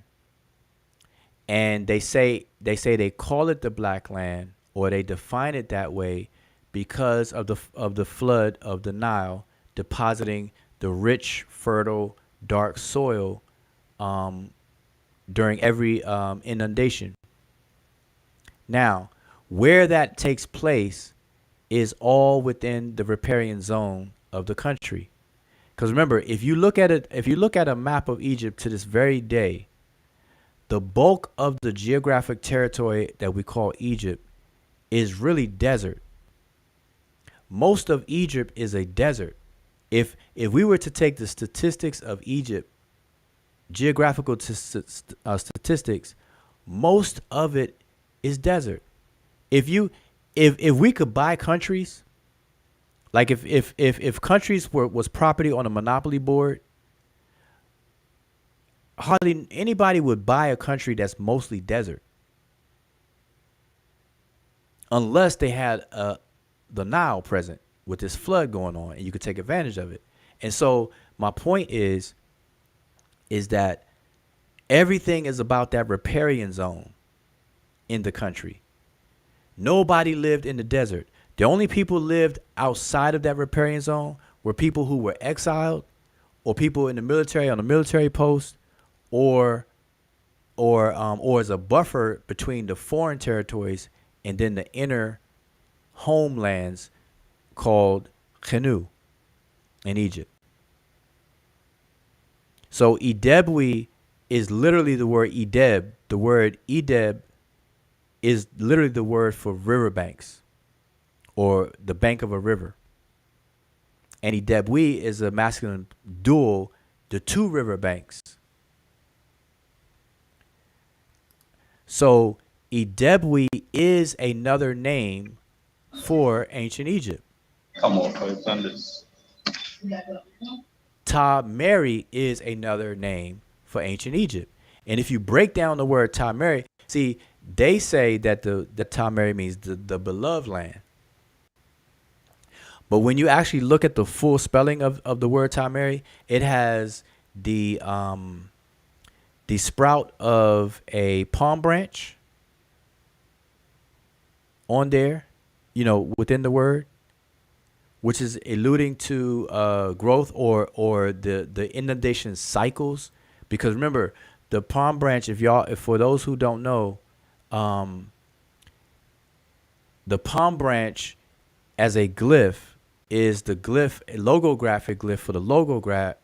And they say they call it the Black Land, or they define it that way because of the flood of the Nile depositing the rich, fertile, dark soil during every inundation. Now, where that takes place is all within the riparian zone of the country. Because remember, if you look at a map of Egypt to this very day, the bulk of the geographic territory that we call Egypt is really desert. Most of Egypt is a desert. If we were to take the statistics of Egypt, geographical statistics, most of it is desert. If we could buy countries, like if countries was property on a monopoly board, hardly anybody would buy a country that's mostly desert, unless they had the Nile present with this flood going on, and you could take advantage of it. And so my point is that everything is about that riparian zone in the country. Nobody lived in the desert. The only people lived outside of that riparian zone were people who were exiled, or people in the military on a military post, or as a buffer between the foreign territories and then the inner homelands called Khenu in Egypt. So Edebwi is literally the word Edeb. The word Edeb is literally the word for riverbanks, or the bank of a river. And Edebwi is a masculine dual, the two riverbanks. So Edebwi is another name for ancient Egypt. Come on, it's on this. Ta Mary is another name for ancient Egypt. And if you break down the word Ta Mary, see, they say that the Ta Mary means the beloved land. But when you actually look at the full spelling of the word Ta Mary, it has the sprout of a palm branch on there, within the word, which is alluding to growth or the inundation cycles. Because remember, the palm branch, if for those who don't know, the palm branch as a glyph is the glyph, a logographic glyph for the logograph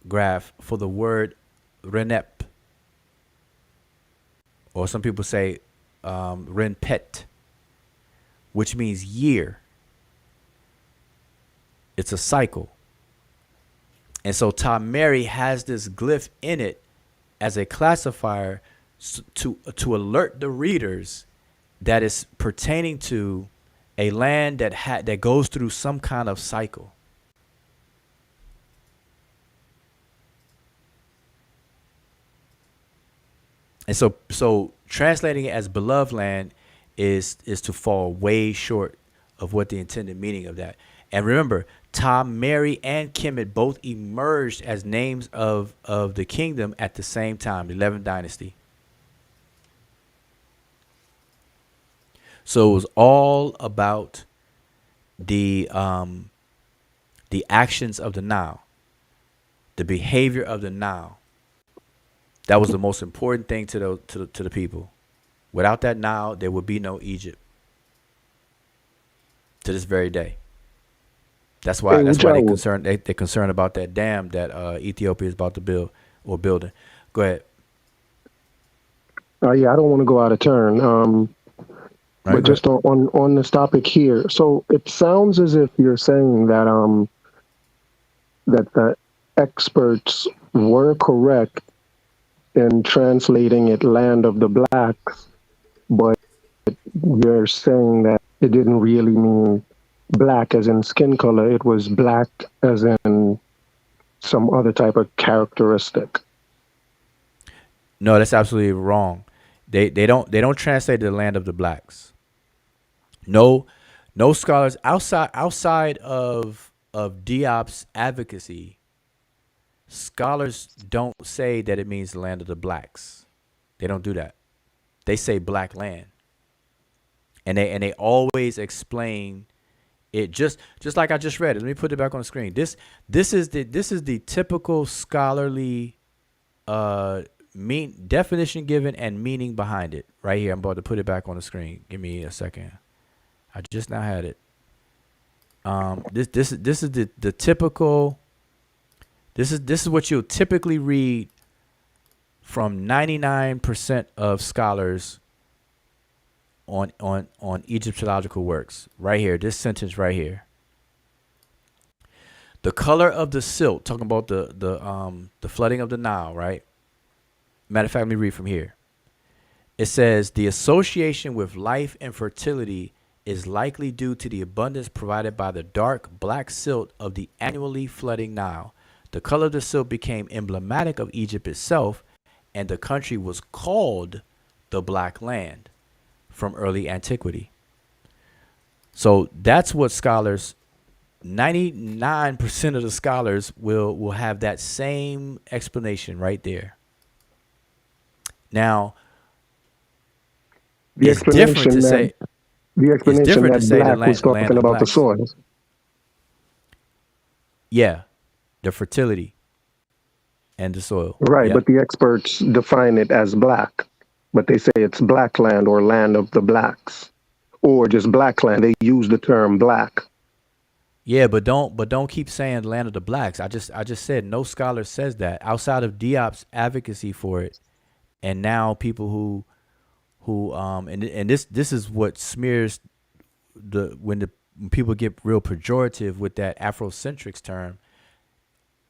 graph for the word renep, or some people say renpet, which means year. It's a cycle. And so Tameri has this glyph in it as a classifier to alert the readers that is pertaining to a land that goes through some kind of cycle. And so translating it as beloved land is to fall way short of what the intended meaning of that. And remember, Tom, Mary, and Kemet both emerged as names of the kingdom at the same time, the 11th dynasty. So it was all about the actions of the Nile, the behavior of the Nile. That was the most important thing to the people. Without that Nile, there would be no Egypt. To this very day. That's why they're concerned. They're concerned about that dam that Ethiopia is about to build or building. Go ahead. Yeah, I don't want to go out of turn. But just on this topic here, so it sounds as if you're saying that that the experts were correct in translating it "land of the blacks," but you're saying that it didn't really mean black as in skin color. It was black as in some other type of characteristic. No, that's absolutely wrong. They don't translate the land of the blacks. No scholars outside of Diop's advocacy, scholars don't say that it means the land of the blacks. They don't do that. They say black land. And they always explain it just like I just read it. Let me put it back on the screen. This is the typical scholarly definition given and meaning behind it. Right here. I'm about to put it back on the screen. Give me a second. I just now had it. This is the typical. This is what you'll typically read from 99% of scholars on Egyptological works. Right here, this sentence right here. The color of the silt, talking about the flooding of the Nile, right? Matter of fact, let me read from here. It says the association with life and fertility is likely due to the abundance provided by the dark black silt of the annually flooding Nile. The color of the silt became emblematic of Egypt itself, and the country was called the Black Land from early antiquity. So that's what scholars, 99% of the scholars will have that same explanation right there. Now, it's different to say. The explanation that black was talking about the soil. Yeah, the fertility and the soil. Right, yeah. But the experts define it as black. But they say it's black land or land of the blacks. Or just black land. They use the term black. Yeah, but don't keep saying land of the blacks. I just said no scholar says that outside of Diop's advocacy for it, and now people who and this is what smears when people get real pejorative with that Afrocentrics term,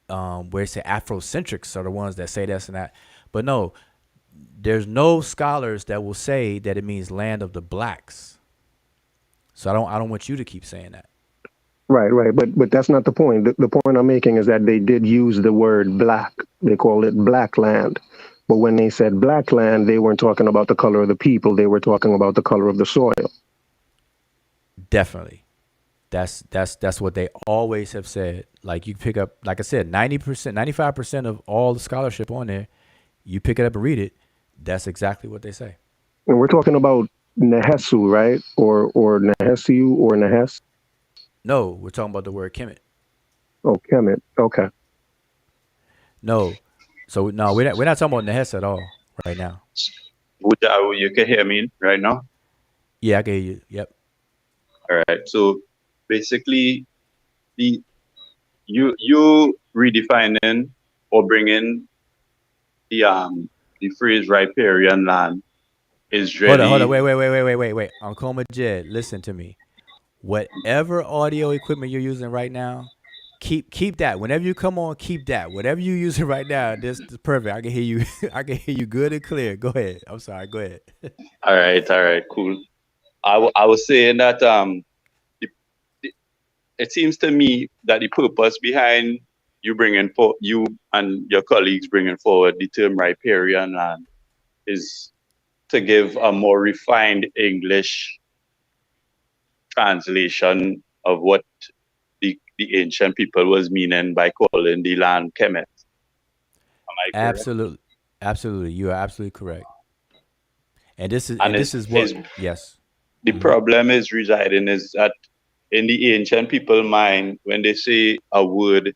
where they say Afrocentrics are the ones that say this and that. But no, there's no scholars that will say that it means land of the blacks. So I don't want you to keep saying that. Right. But that's not the point. The point I'm making is that they did use the word black. They call it black land. But when they said black land, they weren't talking about the color of the people. They were talking about the color of the soil. Definitely. That's what they always have said. Like you pick up, like I said, 90%, 95% of all the scholarship on there, you pick it up and read it. That's exactly what they say. And we're talking about Nehesu, right? Or Nehesiu or Nehes? No, we're talking about the word Kemet. Oh, Kemet. Okay. No. So no, we're not talking about Nehes at all right now. You can hear me right now? Yeah, I can hear you. Yep. All right. So basically, you redefining or bringing the phrase riparian land is really. Hold on. Wait. Uncle Majed, listen to me. Whatever audio equipment you're using right now, keep that. Whenever you come on, keep that. Whatever you using right now, this is perfect. I can hear you. I can hear you good and clear. Go ahead. I'm sorry. Go ahead. All right, cool. I was saying that the, it seems to me that the purpose behind you and your colleagues bringing forward the term riparian land is to give a more refined English translation of what the ancient people was meaning by calling the land Kemet. Am I correct? Absolutely. You are absolutely correct. And this And is what. Yes. the problem is residing is that in the ancient people mind, when they say a word,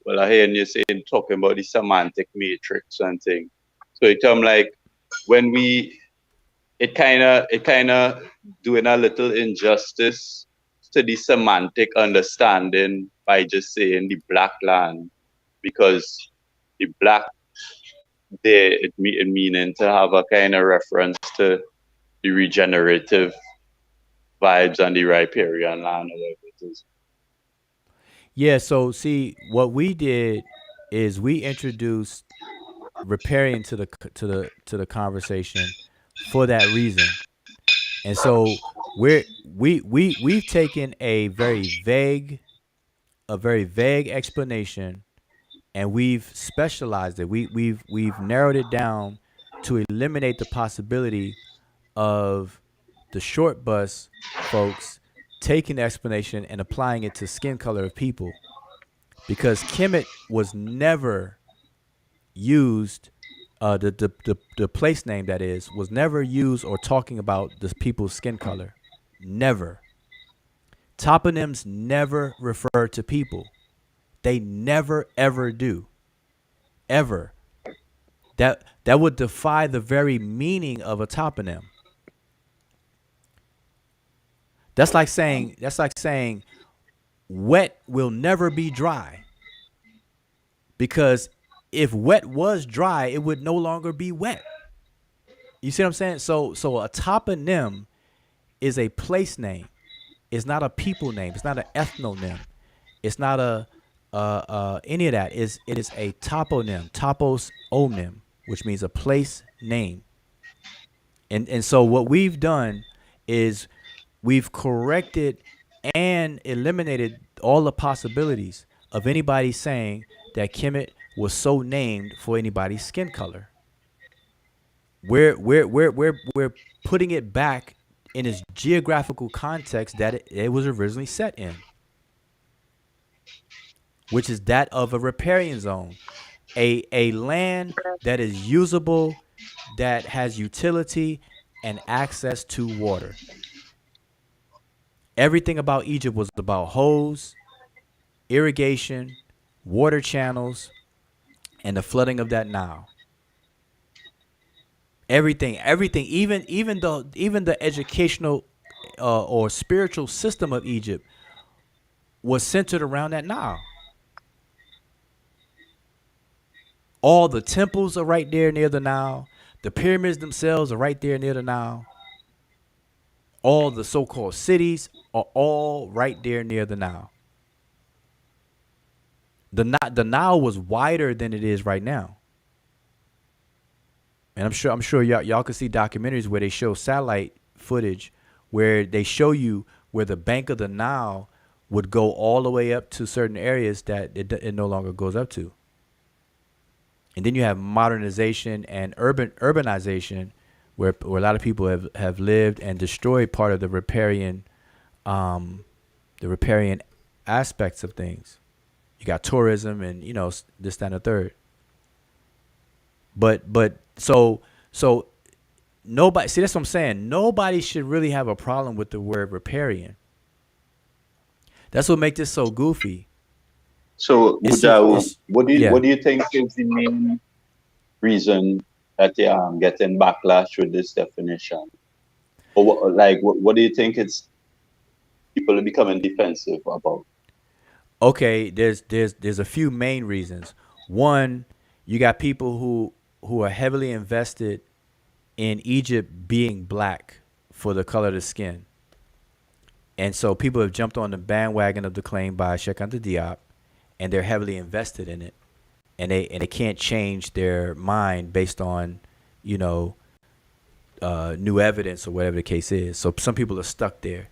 well, I hear you saying talking about the semantic matrix and thing. So it like when it kind of doing a little injustice to the semantic understanding by just saying the black land, because the black there it meaning to have a kind of reference to the regenerative vibes on the riparian land or whatever it is. Yeah. So see, what we did is we introduced riparian to the conversation for that reason. And so we've taken a very vague explanation, and we've specialized it. We've narrowed it down to eliminate the possibility of the short bus folks taking the explanation and applying it to skin color of people, because Kemet was never used. The place name, that is, was never used or talking about the people's skin color. Never. Toponyms never refer to people. They never ever do. Ever. That would defy the very meaning of a toponym. That's like saying wet will never be dry. Because if wet was dry, it would no longer be wet. You see what I'm saying? So a toponym is a place name. It's not a people name. It's not an ethnonym. It's not any of that. It is a toponym, topos onym, which means a place name. And so what we've done is we've corrected and eliminated all the possibilities of anybody saying that Kemet was so named for anybody's skin color. We're putting it back in its geographical context that it was originally set in, which is that of a riparian zone, a land that is usable, that has utility and access to water. Everything about Egypt was about hose, irrigation, water channels, and the flooding of that Nile. Everything, even the educational or spiritual system of Egypt was centered around that Nile. All the temples are right there near the Nile. The pyramids themselves are right there near the Nile. All the so-called cities are all right there near the Nile. The Nile was wider than it is right now. And I'm sure y'all can see documentaries where they show satellite footage where they show you where the bank of the Nile would go all the way up to certain areas that it no longer goes up to. And then you have modernization and urbanization where a lot of people have lived and destroyed part of the riparian aspects of things. You got tourism and this, that, and the third. But so nobody, see, that's what I'm saying. Nobody should really have a problem with the word riparian. That's what makes this so goofy. So, what do you think is the main reason that they are getting backlash with this definition? Or what do you think it's people are becoming defensive about? Okay, there's a few main reasons. One, you got people who are heavily invested in Egypt being black for the color of the skin. And so people have jumped on the bandwagon of the claim by Cheikh Anta Diop, and they're heavily invested in it. And they can't change their mind based on, you know, new evidence or whatever the case is. So some people are stuck there.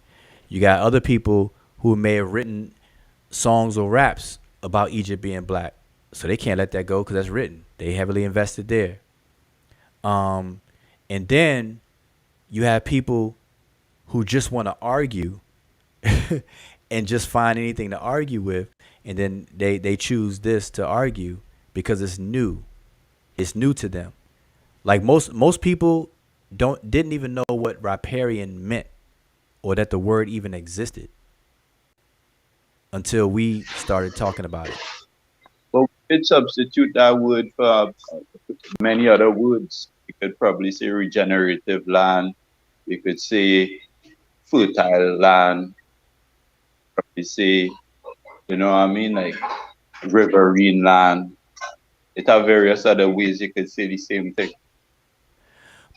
You got other people who may have written songs or raps about Egypt being black, so they can't let that go because that's written. They heavily invested there. And then you have people who just want to argue and just find anything to argue with, and then they choose this to argue because it's new. It's new to them. Like most people didn't even know what riparian meant or that the word even existed until we started talking about it. Well, we could substitute that word for many other words. You could probably say regenerative land. You could say fertile land. Probably say, you know what I mean, like riverine land. It have various other ways you could say the same thing.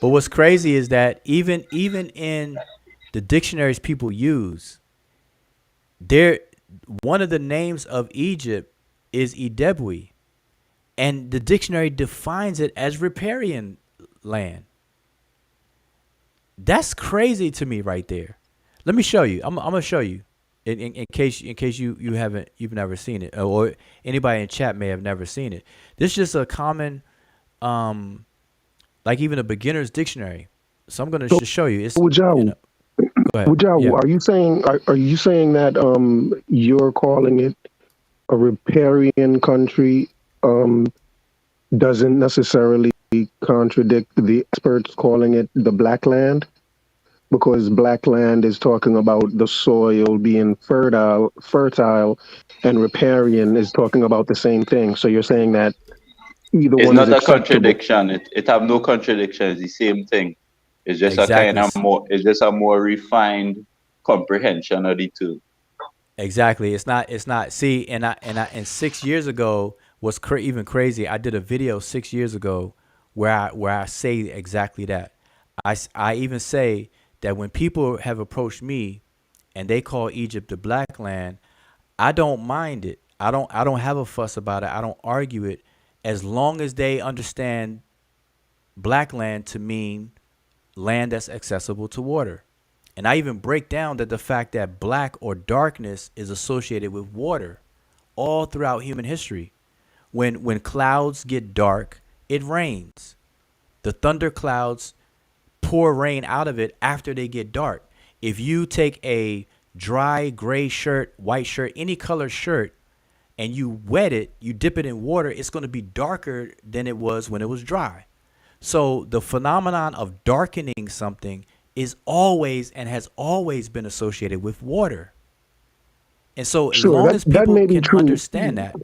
But what's crazy is that even in the dictionaries people use, one of the names of Egypt is Idebwi, and the dictionary defines it as riparian land. That's crazy to me right there. Let me show you. I'm gonna show you in case you've never seen it, or anybody in chat may have never seen it. This is just a common, like even a beginner's dictionary. So I'm gonna just show you. It's Ujawu, go ahead. Yeah. are you saying that you're calling it a riparian country doesn't necessarily contradict the experts calling it the black land? Because black land is talking about the soil being fertile, and riparian is talking about the same thing. So you're saying that either it's one not is a acceptable. contradiction. It have no contradiction. It's the same thing. It's just Exactly. it's just a more refined comprehension of the two. Exactly. It's not. See, and 6 years ago was even crazy. I did a video 6 years ago where I say exactly that. I even say that when people have approached me and they call Egypt the black land, I don't mind it. I don't have a fuss about it. I don't argue it, as long as they understand black land to mean land that's accessible to water. And I even break down that the fact that black or darkness is associated with water all throughout human history. When clouds get dark, it rains. The thunder clouds pour rain out of it after they get dark. If you take a dry gray shirt, white shirt, any color shirt, and you wet it, you dip it in water, it's going to be darker than it was when it was dry. So the phenomenon of darkening something is always and has always been associated with water. And so as long as people can understand that,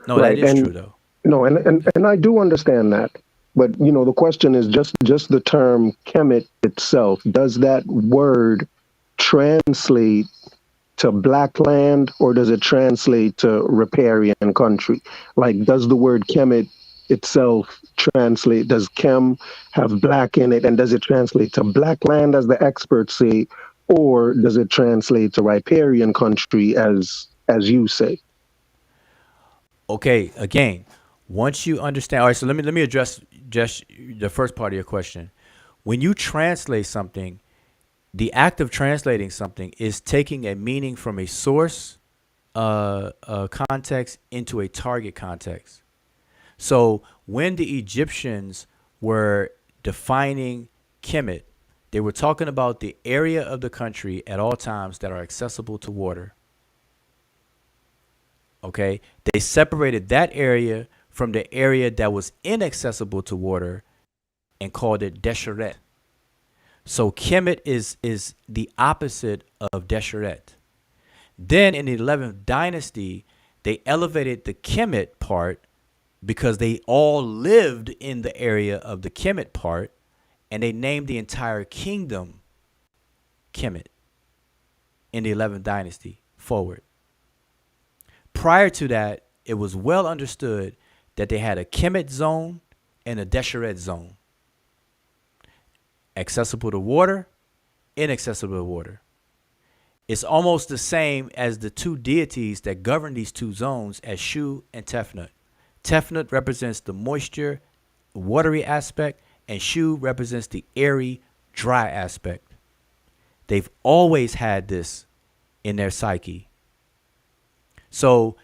no, right, that is true though. No, and I do understand that. But, the question is just the term Kemet itself. Does that word translate to black land, or does it translate to riparian country? Like, does the word Kemet itself translate? Does Kem have black in it, and does it translate to black land, as the experts say, or does it translate to riparian country, as you say? Okay, again, once you understand, all right. So let me address just the first part of your question. When you translate something, the act of translating something is taking a meaning from a source context into a target context. So when the Egyptians were defining Kemet, they were talking about the area of the country at all times that are accessible to water. Okay, they separated that area from the area that was inaccessible to water and called it Desheret. So Kemet is the opposite of Desheret. Then in the 11th dynasty, they elevated the Kemet part because they all lived in the area of the Kemet part, and they named the entire kingdom Kemet in the 11th dynasty forward. Prior to that, it was well understood that they had a Kemet zone and a Desheret zone. Accessible to water, inaccessible to water. It's almost the same as the two deities that govern these two zones as Shu and Tefnut. Tefnut represents the moisture, watery aspect, and Shu represents the airy, dry aspect. They've always had this in their psyche. So,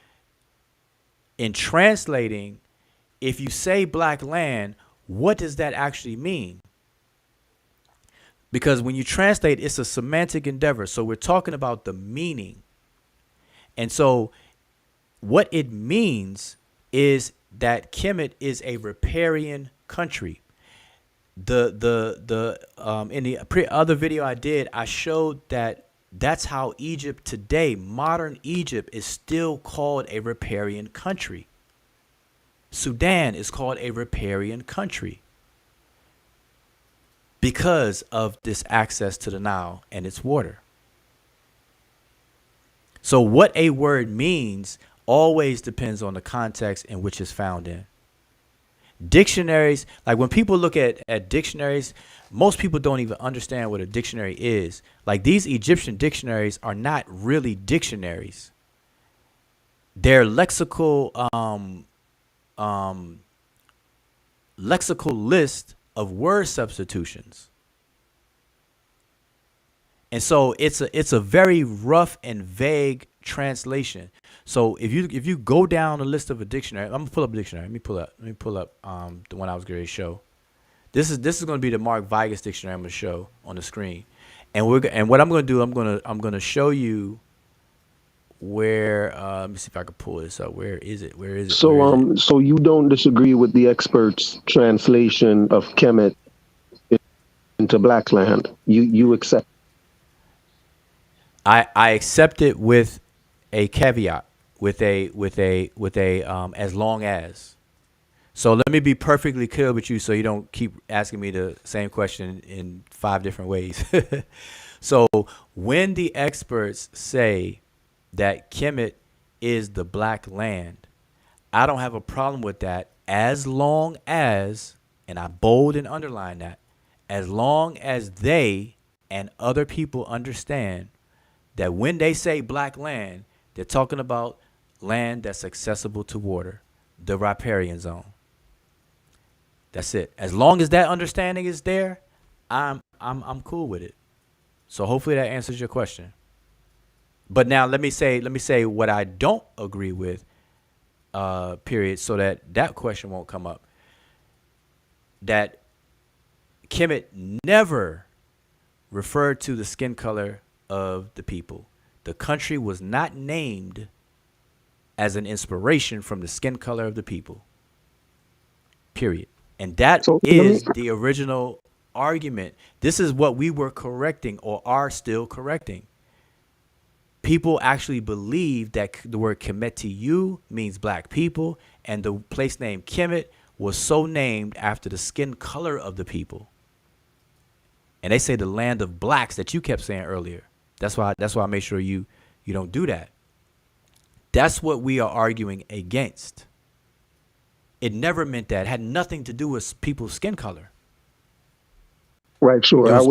in translating, if you say black land, what does that actually mean? Because when you translate, it's a semantic endeavor. So we're talking about the meaning. And so what it means is that Kemet is a riparian country. In the other video I did, I showed that that's how Egypt today, modern Egypt, is still called a riparian country. Sudan is called a riparian country because of this access to the Nile and its water. So what a word means always depends on the context in which it's found in. Dictionaries, like when people look at dictionaries, most people don't even understand what a dictionary is. Like these Egyptian dictionaries are not really dictionaries. They're lexical list of word substitutions. And so it's a very rough and vague translation. So if you go down the list of a dictionary, I'm gonna pull up a dictionary. Let me pull up the one I was going to show. This is going to be the Mark Vigus dictionary I'm going to show on the screen. And what I'm going to do, I'm going to show you where let me see if I can pull this up. Where is it? So so you don't disagree with the experts' translation of Kemet into Blackland. You accept. I accept it with a caveat, with a as long as. So let me be perfectly clear with you so you don't keep asking me the same question in 5 different ways. So when the experts say that Kemet is the black land, I don't have a problem with that as long as, and I bold and underline that, as long as they and other people understand that when they say black land, they're talking about land that's accessible to water, the riparian zone. That's it. As long as that understanding is there, I'm cool with it. So hopefully that answers your question. But now let me say what I don't agree with, period, so that question won't come up. That Kemet never referred to the skin color of the people. The country was not named as an inspiration from the skin color of the people. Period. And that is the original argument. This is what we were correcting or are still correcting. People actually believe that the word Kemetiyu means black people, and the place name Kemet was so named after the skin color of the people. And they say the land of blacks that you kept saying earlier. That's why I made sure you don't do that. That's what we are arguing against. It never meant that. It had nothing to do with people's skin color. Right, sure. I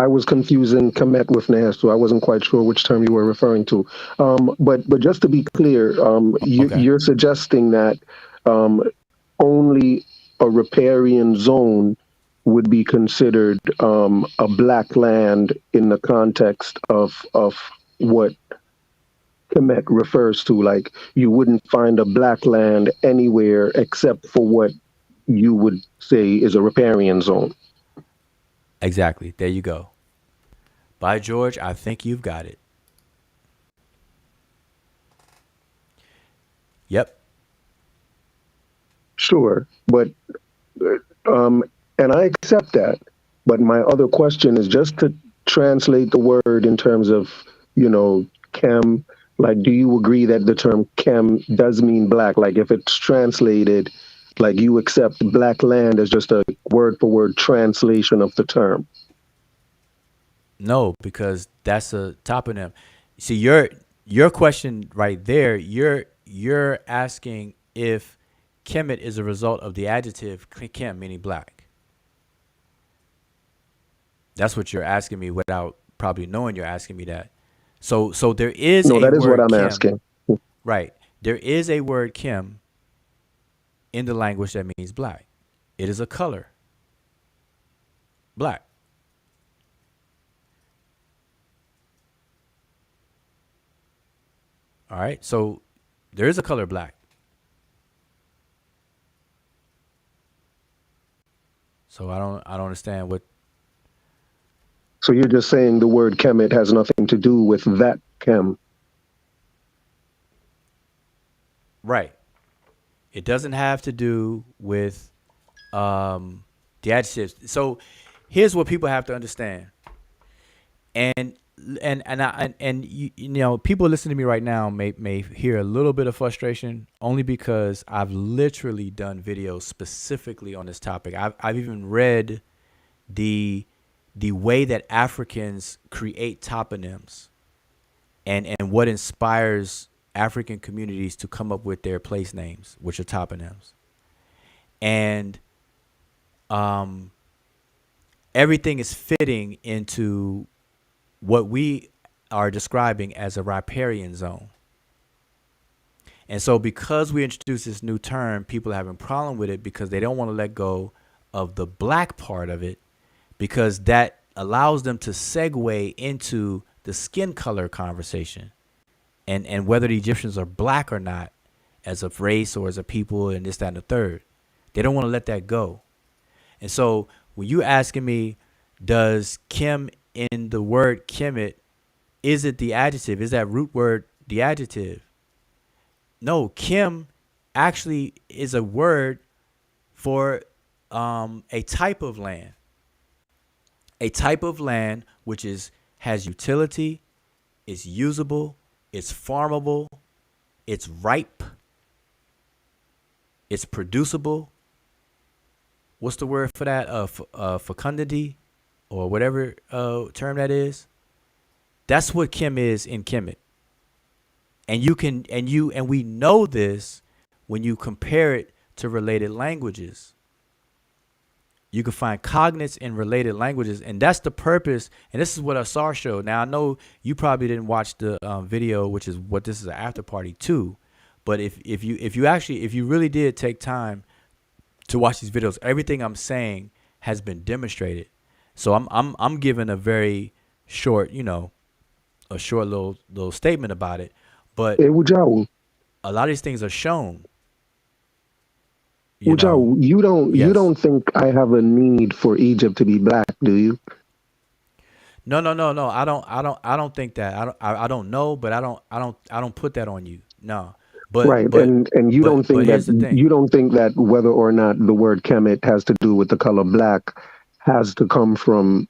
was confusing Kemet with Nas, so I wasn't quite sure which term you were referring to. But just to be clear, you're suggesting that only a riparian zone would be considered a black land in the context of what Kemet refers to. Like you wouldn't find a black land anywhere except for what you would say is a riparian zone. Exactly. There you go. By George, I think you've got it. Yep. Sure, but and I accept that. But my other question is just to translate the word in terms of, chem. Like, do you agree that the term chem does mean black? Like, if it's translated, like you accept black land as just a word for word translation of the term? No, because that's a toponym. See, your question right there, you're asking if Kemet is a result of the adjective kem, meaning black. That's what you're asking me without probably knowing you're asking me that. So there is No, a that is what word I'm Kim, asking. right? There is a word Kim in the language that means black. It is a color, black. All right, so there is a color black. So I don't understand what. So you're just saying the word Kemet has nothing to do with that Kem. Right. It doesn't have to do with the adjectives. So here's what people have to understand. And you know, people listening to me right now may hear a little bit of frustration only because I've literally done videos specifically on this topic. I've even read the way that Africans create toponyms and what inspires African communities to come up with their place names, which are toponyms. And everything is fitting into what we are describing as a riparian zone. And so because we introduced this new term, people are having a problem with it because they don't want to let go of the black part of it, because that allows them to segue into the skin color conversation and whether the Egyptians are black or not as a race or as a people and this, that, and the third. They don't want to let that go. And so when you asking me, does Kim in the word Kemet, is it the adjective? Is that root word the adjective? No, Kim actually is a word for a type of land. A type of land which has utility, is usable, it's farmable, it's ripe, it's producible. What's the word for that? Fecundity, or whatever term that is. That's what Kim is in Kemet. And we know this when you compare it to related languages. You can find cognates in related languages, and that's the purpose. And this is what Asar showed. Now I know you probably didn't watch the video, which is what this is an after party too. But if you really did take time to watch these videos, everything I'm saying has been demonstrated. So I'm giving a very short, a short little statement about it. But a lot of these things are shown. You don't think I have a need for Egypt to be black, do you? No. I don't think that. I don't know, but I don't put that on you. No. But right, and you don't think that whether or not the word Kemet has to do with the color black has to come from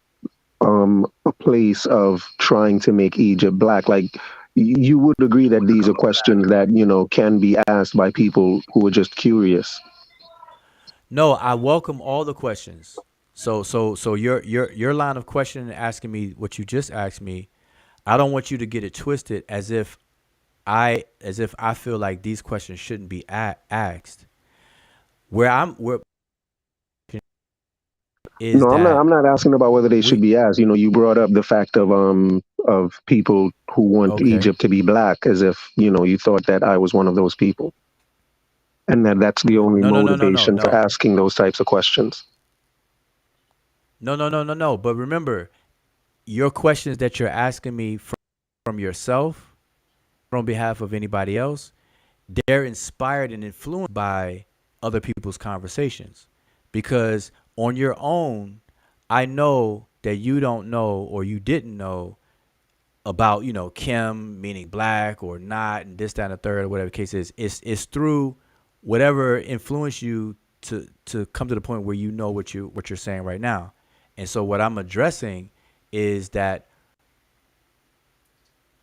a place of trying to make Egypt black. Like, you would agree that these are questions that can be asked by people who are just curious. No, I welcome all the questions. So your line of questioning, asking me what you just asked me, I don't want you to get it twisted as if I feel like these questions shouldn't be asked. I'm not asking about whether they should be asked. You brought up the fact of people who want Egypt to be black, as if you thought that I was one of those people, and that's the only motivation for asking those types of questions. No. But remember, your questions that you're asking me from yourself, on behalf of anybody else, they're inspired and influenced by other people's conversations. Because on your own, I know that you don't know or you didn't know about, Kim meaning black or not, and this, that, and the third, or whatever the case is. It's through whatever influenced you to come to the point where you know what you're saying right now. And so what I'm addressing is that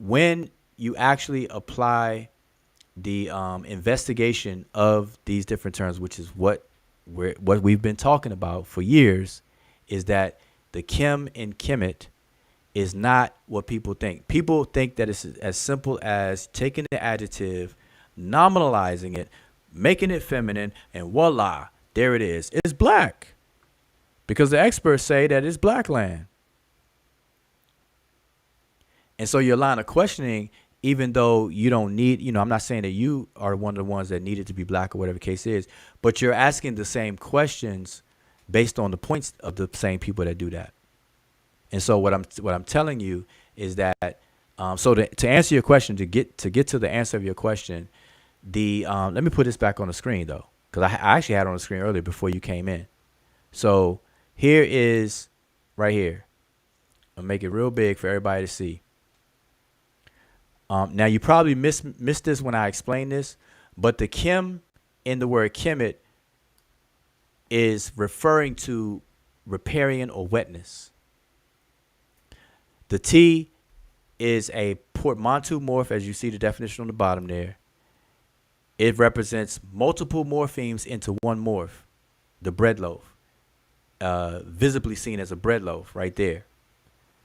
when you actually apply the investigation of these different terms, which is what we've been talking about for years, is that the Kim in Kemet is not what people think. People think that it's as simple as taking the adjective, nominalizing it, making it feminine, and voila, there it is. It's black. Because the experts say that it's black land. And so your line of questioning, even though you don't need, I'm not saying that you are one of the ones that needed to be black or whatever the case is, but you're asking the same questions based on the points of the same people that do that. And so what I'm telling you is that so to answer your question, to get to the answer of your question, let me put this back on the screen though, because I actually had it on the screen earlier before you came in. So here is right here. I'll make it real big for everybody to see. Now you probably missed this when I explained this, but the Kem in the word Kemet is referring to riparian or wetness. The T is a portmanteau morph, as you see the definition on the bottom there. It represents multiple morphemes into one morph, the bread loaf, visibly seen as a bread loaf right there.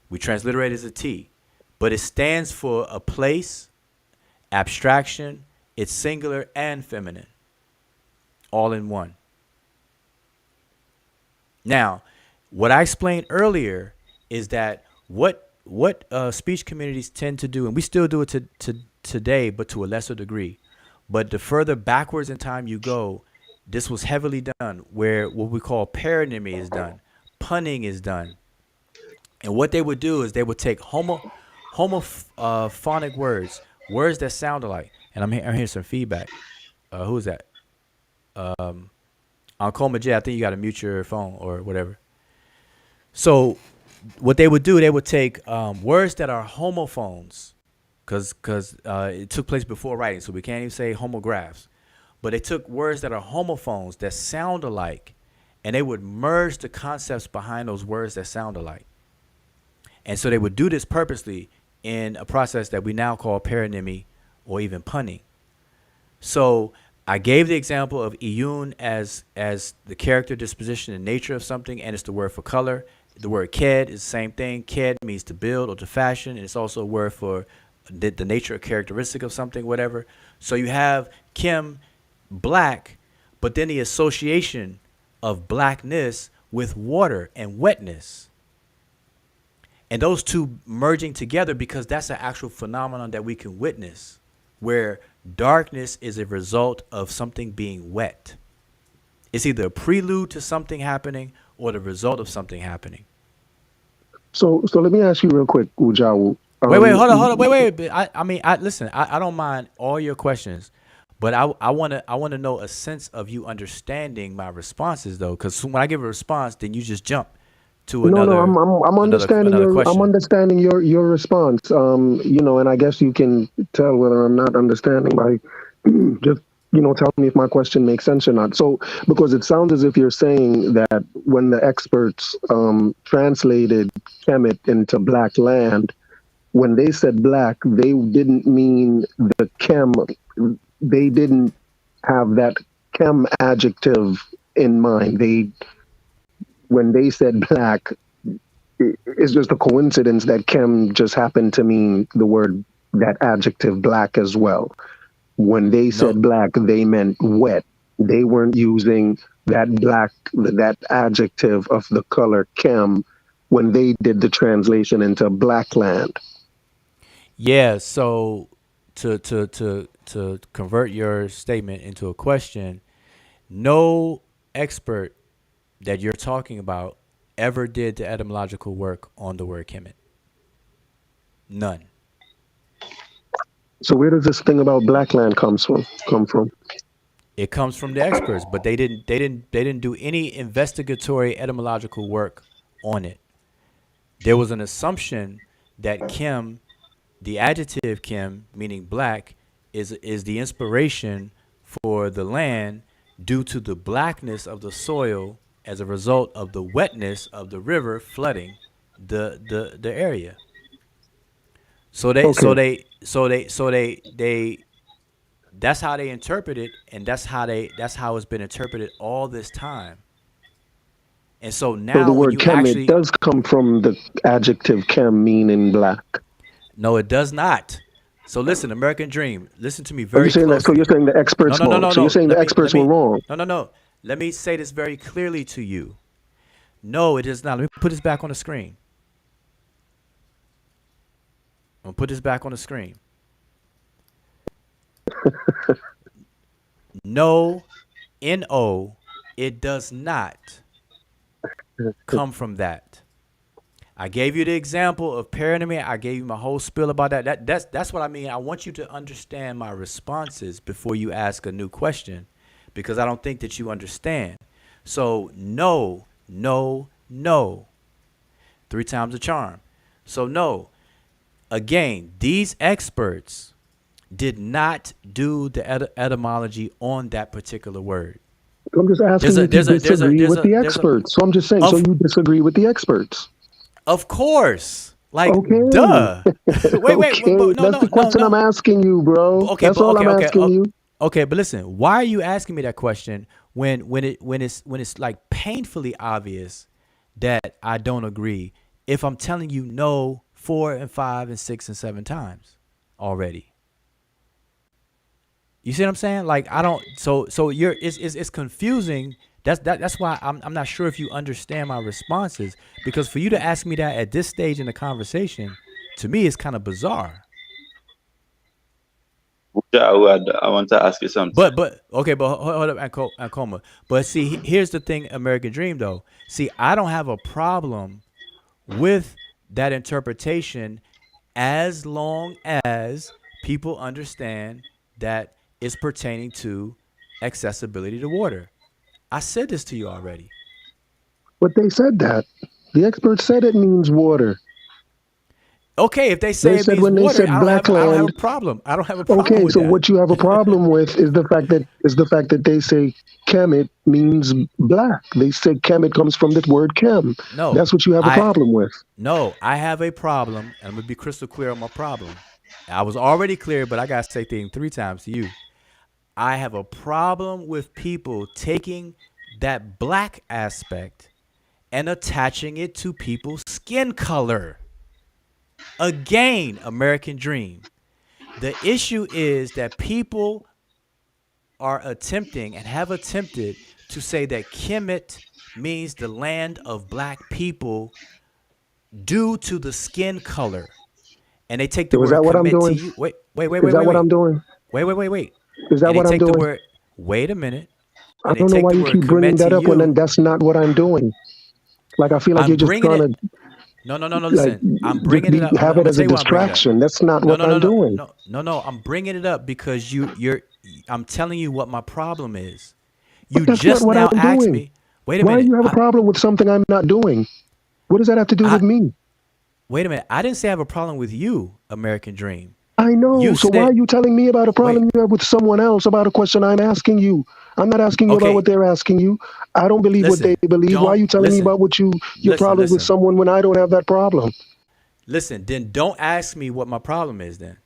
We transliterate it as a T, but it stands for a place, abstraction, it's singular and feminine, all in one. Now, what I explained earlier is that what speech communities tend to do, and we still do it today, but to a lesser degree. But the further backwards in time you go, this was heavily done, where what we call paronymy is done, punning is done. And what they would do is they would take homophonic words that sound alike. And I'm hearing some feedback. Who is that? Uncle Majay, I think you got to mute your phone or whatever. So what they would do, they would take words that are homophones, because it took place before writing, so we can't even say homographs. But they took words that are homophones that sound alike, and they would merge the concepts behind those words that sound alike. And so they would do this purposely in a process that we now call paronymy or even punning. So I gave the example of iyun as the character, disposition, and nature of something, and it's the word for color. The word ked is the same thing. Ked means to build or to fashion, and it's also a word for the nature or characteristic of something, whatever. So you have Kem, black, but then the association of blackness with water and wetness. And those two merging together, because that's an actual phenomenon that we can witness, where darkness is a result of something being wet. It's either a prelude to something happening or the result of something happening. So let me ask you real quick, Ujawu. Wait, hold on. Wait. Listen, I don't mind all your questions, but I want to know a sense of you understanding my responses though, because when I give a response, then you just jump to another. No, I'm understanding I'm understanding your response. And I guess you can tell whether I'm not understanding by just tell me if my question makes sense or not. So, because it sounds as if you're saying that when the experts translated Kemet into black land, when they said black, they didn't mean the Kem. They didn't have that Kem adjective in mind. When they said black, it's just a coincidence that Kem just happened to mean the word, that adjective black as well. When they said black, they meant wet. They weren't using that black, that adjective of the color Kem when they did the translation into black land. Yeah, so to convert your statement into a question, no expert that you're talking about ever did the etymological work on the word Kemet. None. So where does this thing about black land come from? It comes from the experts, but they didn't do any investigatory etymological work on it. There was an assumption that Kem, the adjective Kem, meaning black, is the inspiration for the land due to the blackness of the soil as a result of the wetness of the river flooding the area. So they that's how they interpret it, and that's how it's been interpreted all this time. And so now, so the word when you Kemet does come from the adjective Kem, meaning black. No, it does not. So listen, American Dream, listen to me very closely. So you're saying the experts wrong. So you're saying the experts were wrong. No. Let me say this very clearly to you. No, it is not. Let me put this back on the screen. I'm gonna put this back on the screen. No, no, it does not come from that. I gave you the example of paranoia. I gave you my whole spiel about that. That's what I mean. I want you to understand my responses before you ask a new question, because I don't think that you understand. So no, no, no. 3 times the charm. So no. Again, these experts did not do the etymology on that particular word. I'm just asking you to disagree with the experts. So I'm just saying, so you disagree with the experts. Of course. Like, okay. Duh. wait. No, That's the question I'm asking you, bro. Okay, that's all I'm asking you. Okay, but listen, why are you asking me that question when it's like painfully obvious that I don't agree if I'm telling you no 4 and 5 and 6 and 7 times already? You see what I'm saying? Like, I don't. So it's confusing. That's why I'm not sure if you understand my responses, because for you to ask me that at this stage in the conversation, to me, is kind of bizarre. Yeah, I want to ask you something. But okay, but hold up, Ankoma. But see, here's the thing, American Dream, though. See, I don't have a problem with that interpretation as long as people understand that it's pertaining to accessibility to water. I said this to you already. But they said that. The experts said it means water. Okay, if they say it means water, I don't have a problem. I don't have a problem okay, with so that. what you have a problem with is the fact that they say Kemet means black. They say Kemet comes from the word Kem. No. That's what you have a problem with. No, I have a problem, and I'm going to be crystal clear on my problem. I was already clear, but I got to say things 3 times to you. I have a problem with people taking that black aspect and attaching it to people's skin color. Again, American Dream. The issue is that people are attempting and have attempted to say that Kemet means the land of black people due to the skin color. And they take the word Kemet to you. Wait. Is that what I'm doing? Wait. Is that what I'm doing? Wait a minute. I don't know why you keep bringing that up when then that's not what I'm doing. Like, I feel like you're just trying to... No, listen. I'm bringing it up. Have it as a distraction. That's not what I'm doing. No. I'm bringing it up because I'm telling you what my problem is. You just now asked me. Wait a minute. Why do you have a problem with something I'm not doing? What does that have to do with me? Wait a minute. I didn't say I have a problem with you, American Dream. I know. So why are you telling me about a problem you have with someone else about a question I'm asking you? I'm not asking you about what they're asking you. I don't believe what they believe. Why are you telling me about your problem with someone when I don't have that problem? Listen, then don't ask me what my problem is then.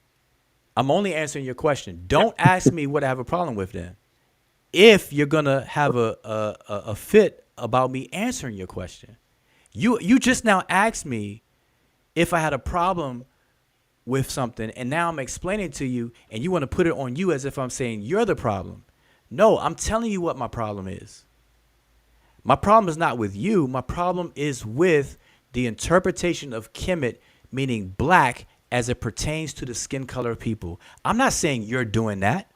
I'm only answering your question. Don't ask me what I have a problem with then. If you're going to have a fit about me answering your question. You just now asked me if I had a problem with something, and now I'm explaining to you, and you want to put it on you as if I'm saying you're the problem. No, I'm telling you what my problem is. My problem is not with you. My problem is with the interpretation of Kemet meaning black as it pertains to the skin color of people. I'm not saying you're doing that.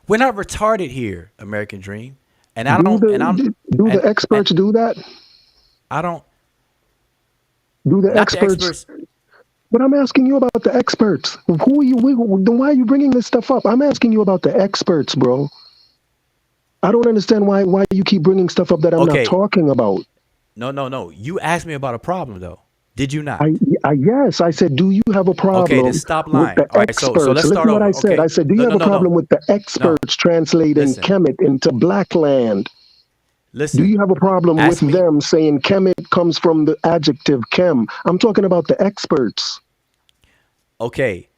We're not retarded here, American Dream. And I don't. Do the experts do that? I don't. Do the experts? But I'm asking you about the experts. Who are you? Then why are you bringing this stuff up? I'm asking you about the experts, bro. I don't understand why you keep bringing stuff up that I'm not talking about. No. You asked me about a problem, though. Did you not? Yes, I said, do you have a problem? Okay, then stop lying. With the all right, experts? so let's start over. I said. I said, do you have a problem with the experts translating Kemet into black land? Listen. Do you have a problem with them saying Kemet comes from the adjective Kem? I'm talking about the experts. Okay.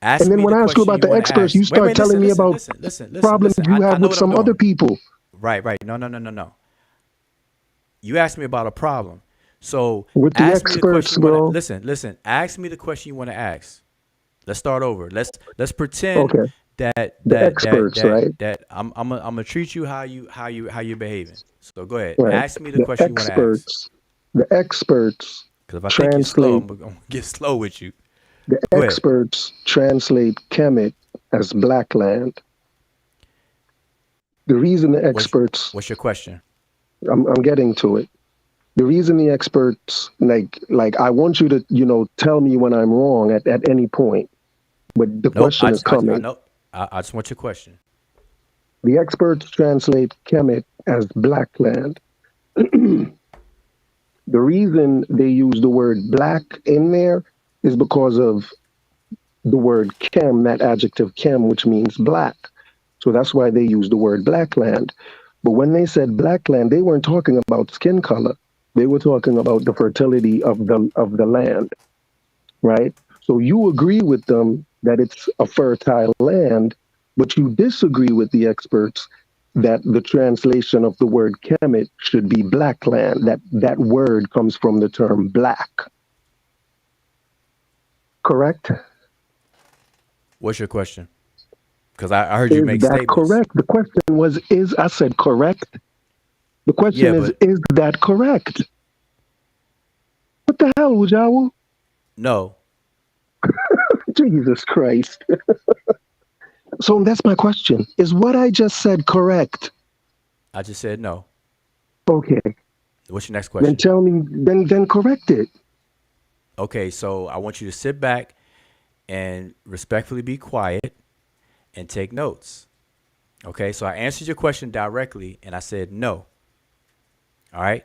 And then when I ask you about the experts, you start telling me about problems you have with some other people. Right. No. You asked me about a problem. So with the experts, bro. Listen. Ask me the question you want to ask. Let's start over. Let's pretend that experts, right? That I'm gonna treat you how you're behaving. So go ahead. Right. Ask me the question you want to ask. The experts. Because if I think you're slow, I'm gonna get slow with you. The Go ahead. experts translate Kemet as black land. The reason the What's experts, what's your question? I'm getting to it. The reason the experts, like I want you to, tell me when I'm wrong at any point, but the Nope. question is I coming. know. I just want your question. The experts translate Kemet as black land. The reason they use the word black in there is because of the word chem, that adjective chem, which means black. So that's why they use the word black land. But when they said black land, they weren't talking about skin color. They were talking about the fertility of the land, right? So you agree with them that it's a fertile land, but you disagree with the experts that the translation of the word Kemet should be black land. That word comes from the term black. Correct? What's your question? Because I heard you Is make that statements. correct? The question was, I said correct. The Yeah, question but is that correct? What the hell, Wujawu? no. Jesus Christ. So that's my question. Is what I just said correct? I just said no. Okay. What's your next Then question? tell me, then correct it. Okay, so I want you to sit back and respectfully be quiet and take notes. Okay, so I answered your question directly and I said no. All right.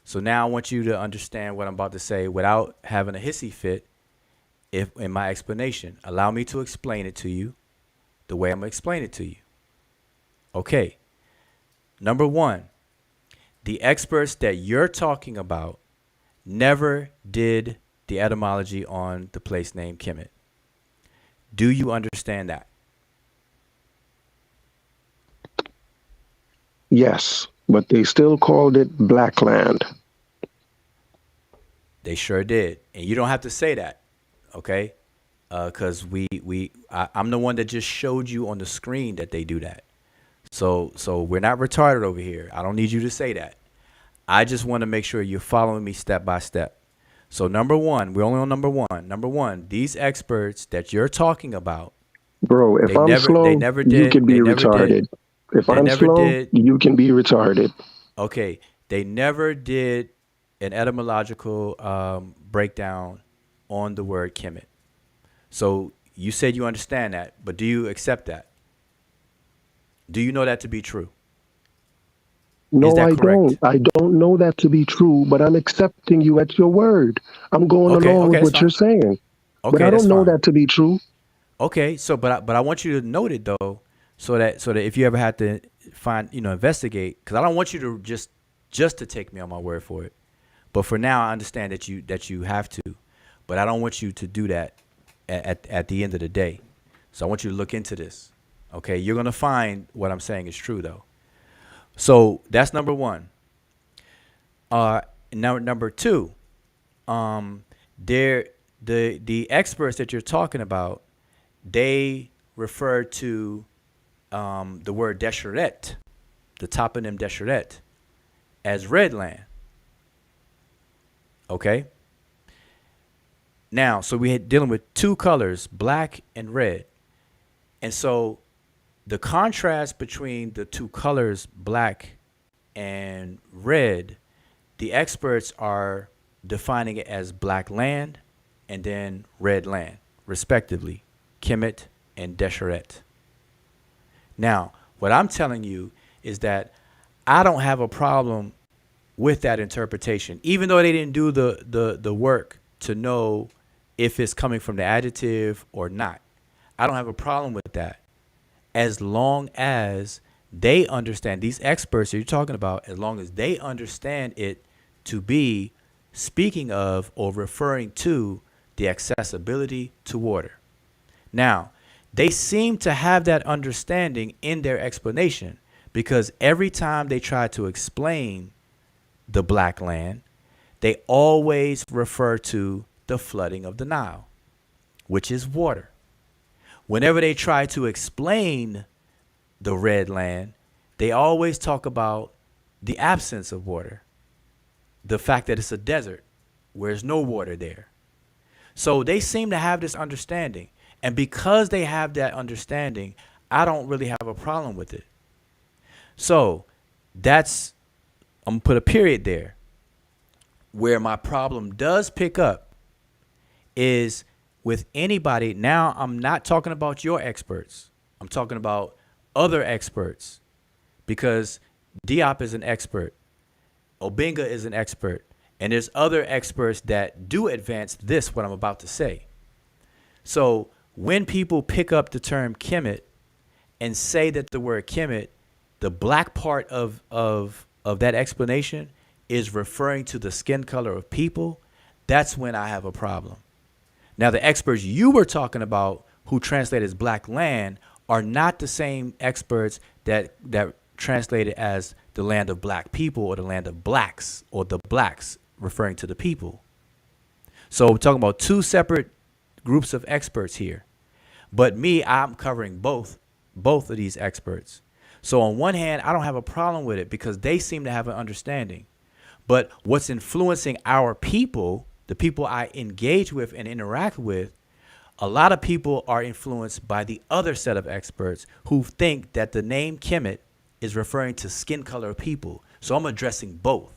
So now I want you to understand what I'm about to say without having a hissy fit if in my explanation. Allow me to explain it to you the way I'm going to explain it to you. Okay. Number one, the experts that you're talking about never did the etymology on the place name Kemet. Do you understand that? Yes, but they still called it black land. They sure did. And you don't have to say that, okay? Because I'm the one that just showed you on the screen that they do that. So we're not retarded over here. I don't need you to say that. I just want to make sure you're following me step by step. So number one, we're only on number one. Number one, these experts that you're talking about, Bro, if I'm they slow, never you did, can be retarded. If they I'm never slow, did. you can be retarded. Okay, they never did an etymological breakdown on the word Kemet. So you said you understand that, but do you accept that? Do you know that to be true? Is No, that I don't. correct? I don't know that to be true, but I'm accepting you at your word. I'm going Okay, along okay, with that's what you're fine. saying. But Okay, I that's don't know fine. that to be true. Okay, so but I want you to note it though, so that if you ever have to find investigate, because I don't want you to just to take me on my word for it. But for now, I understand that you have to, but I don't want you to do that at the end of the day. So I want you to look into this. Okay, you're gonna find what I'm saying is true though. So that's number one. Uh, now number two, um, there the experts that you're talking about, they refer to the word Desheret, the toponym Desheret, as red land. Okay. Now, so we had dealing with two colors, black and red, and so the contrast between the two colors, black and red, the experts are defining it as black land and then red land, respectively, Kemet and Desheret. Now, what I'm telling you is that I don't have a problem with that interpretation, even though they didn't do the work to know if it's coming from the adjective or not. I don't have a problem with that as long as they understand, these experts that you're talking about, as long as they understand it to be speaking of or referring to the accessibility to water. Now, they seem to have that understanding in their explanation because every time they try to explain the black land, they always refer to the flooding of the Nile, which is water. Whenever they try to explain the red land, they always talk about the absence of water, the fact that it's a desert where there's no water there. So they seem to have this understanding. And because they have that understanding, I don't really have a problem with it. So that's, I'm going to put a period there. Where my problem does pick up is with anybody. Now, I'm not talking about your experts. I'm talking about other experts, because Diop is an expert. Obenga is an expert. And there's other experts that do advance this, what I'm about to say. So when people pick up the term Kemet and say that the word Kemet, the black part of that explanation is referring to the skin color of people, that's when I have a problem. Now, the experts you were talking about who translate as black land are not the same experts that translate it as the land of black people or the land of blacks or the blacks referring to the people. So we're talking about two separate groups of experts here. But me, I'm covering both of these experts. So on one hand, I don't have a problem with it because they seem to have an understanding. But what's influencing our people, the people I engage with and interact with, a lot of people are influenced by the other set of experts who think that the name Kemet is referring to skin color of people. So I'm addressing both.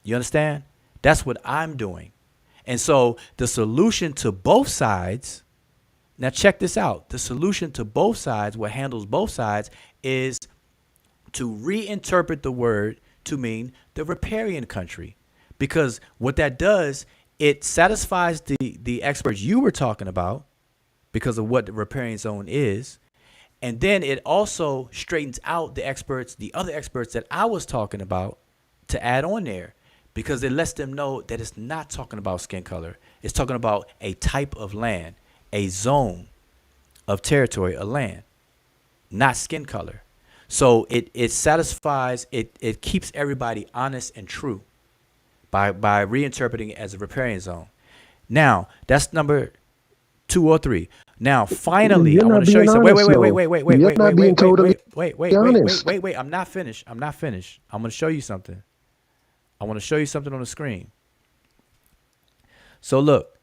You understand? That's what I'm doing. And so the solution to both sides, now check this out. The solution to both sides, what handles both sides, is to reinterpret the word to mean the riparian country. Because what that does, it satisfies the experts you were talking about because of what the riparian zone is. And then it also straightens out the other experts that I was talking about to add on there, because it lets them know that it's not talking about skin color. It's talking about a type of land, a zone of territory, a land, not skin color. So it satisfies, it keeps everybody honest and true by reinterpreting it as a riparian zone. Now, that's number 2 or 3. Now, finally, I want to show you something. Wait. I'm not finished. I'm going to show you something. I want to show you something on the screen. So look,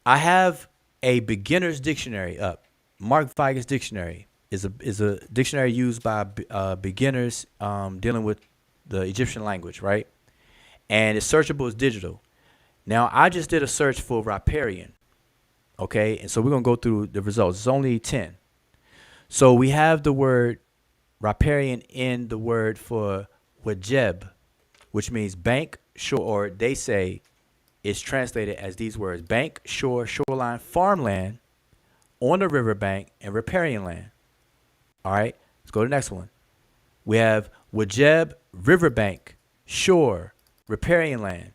I have a beginner's dictionary up. Mark Viger's dictionary is a dictionary used by beginners dealing with the Egyptian language, right? And it's searchable as digital. Now, I just did a search for riparian, okay? And so we're going to go through the results. It's only 10. So we have the word riparian in the word for wajeb, which means bank, shore, or they say it's translated as these words: bank, shore, shoreline, farmland, on the riverbank, and riparian land. All right, let's go to the next one. We have wajeb, riverbank, shore, riparian land.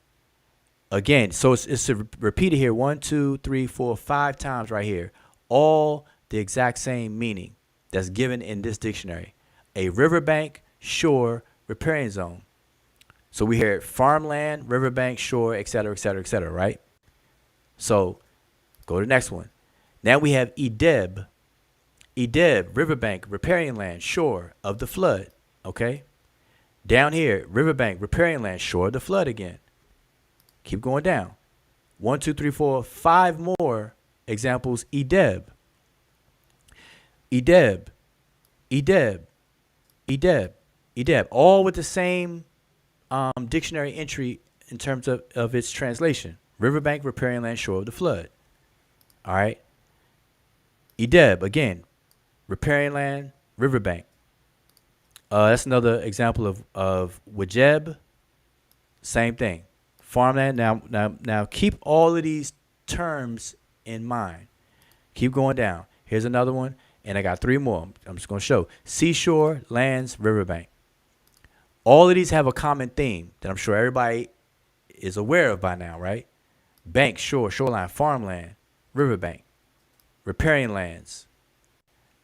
Again, so it's repeated here 1, 2, 3, 4, 5 times right here. All the exact same meaning that's given in this dictionary. A riverbank, shore, riparian zone. So we hear farmland, riverbank, shore, et cetera, right? So go to the next one. Now we have Edeb, riverbank, riparian land, shore of the flood, okay? Down here, riverbank, riparian land, shore of the flood again. Keep going down. 1, 2, 3, 4, 5 more examples. Edeb. All with the same dictionary entry in terms of its translation. Riverbank, riparian land, shore of the flood. All right. Edeb, again, riparian land, riverbank. That's another example of wajeb. Same thing. Farmland. Now keep all of these terms in mind. Keep going down. Here's another one, and I got 3 more. I'm just going to show. Seashore, lands, riverbank. All of these have a common theme that I'm sure everybody is aware of by now, right? Bank, shore, shoreline, farmland, riverbank, riparian lands,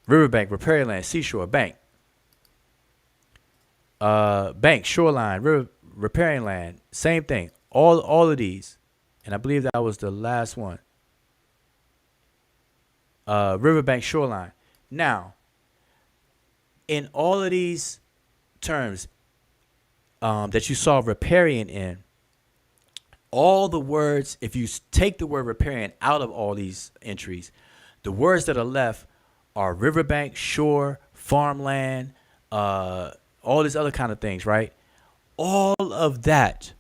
riverbank, riparian land, seashore, bank, bank, shoreline, riparian land, same thing. All of these, and I believe that was the last one. Riverbank, shoreline. Now, in all of these terms that you saw riparian in, all the words, if you take the word riparian out of all these entries, the words that are left are riverbank, shore, farmland, all these other kind of things, right? All of that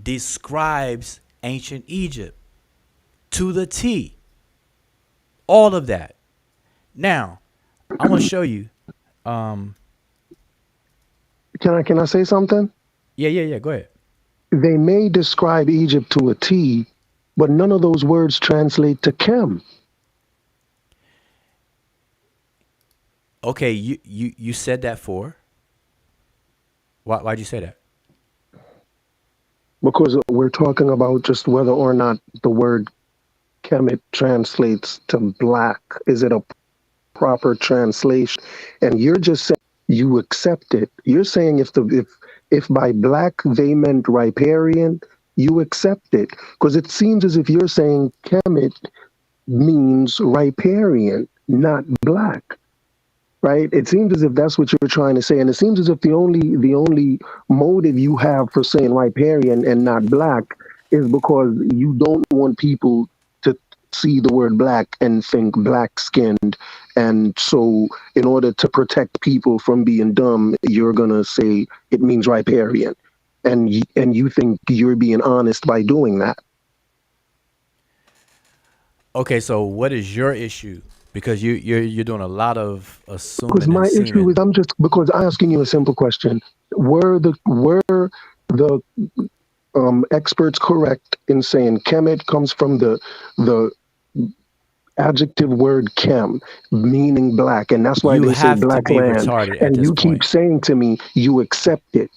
describes ancient Egypt to the T. All of that. Now, I'm gonna show you. Can I say something? Yeah. Go ahead. They may describe Egypt to a T, but none of those words translate to Kem. Okay, you said that for. Why'd you say that? Because we're talking about just whether or not the word Kemet translates to black. Is it a proper translation? And you're just saying you accept it. You're saying if by black they meant riparian, you accept it. Because it seems as if you're saying Kemet means riparian, not black. Right? It seems as if that's what you're trying to say, and it seems as if the only motive you have for saying riparian and not black is because you don't want people to see the word black and think black skinned, and so in order to protect people from being dumb, you're gonna say it means riparian, and you think you're being honest by doing that. Okay, so what is your issue? Because you're doing a lot of assuming. Because my issue is I'm asking you a simple question. Were the experts correct in saying Kemet comes from the adjective word Kem, meaning black, and that's why they say black land. And you keep saying to me, you accept it.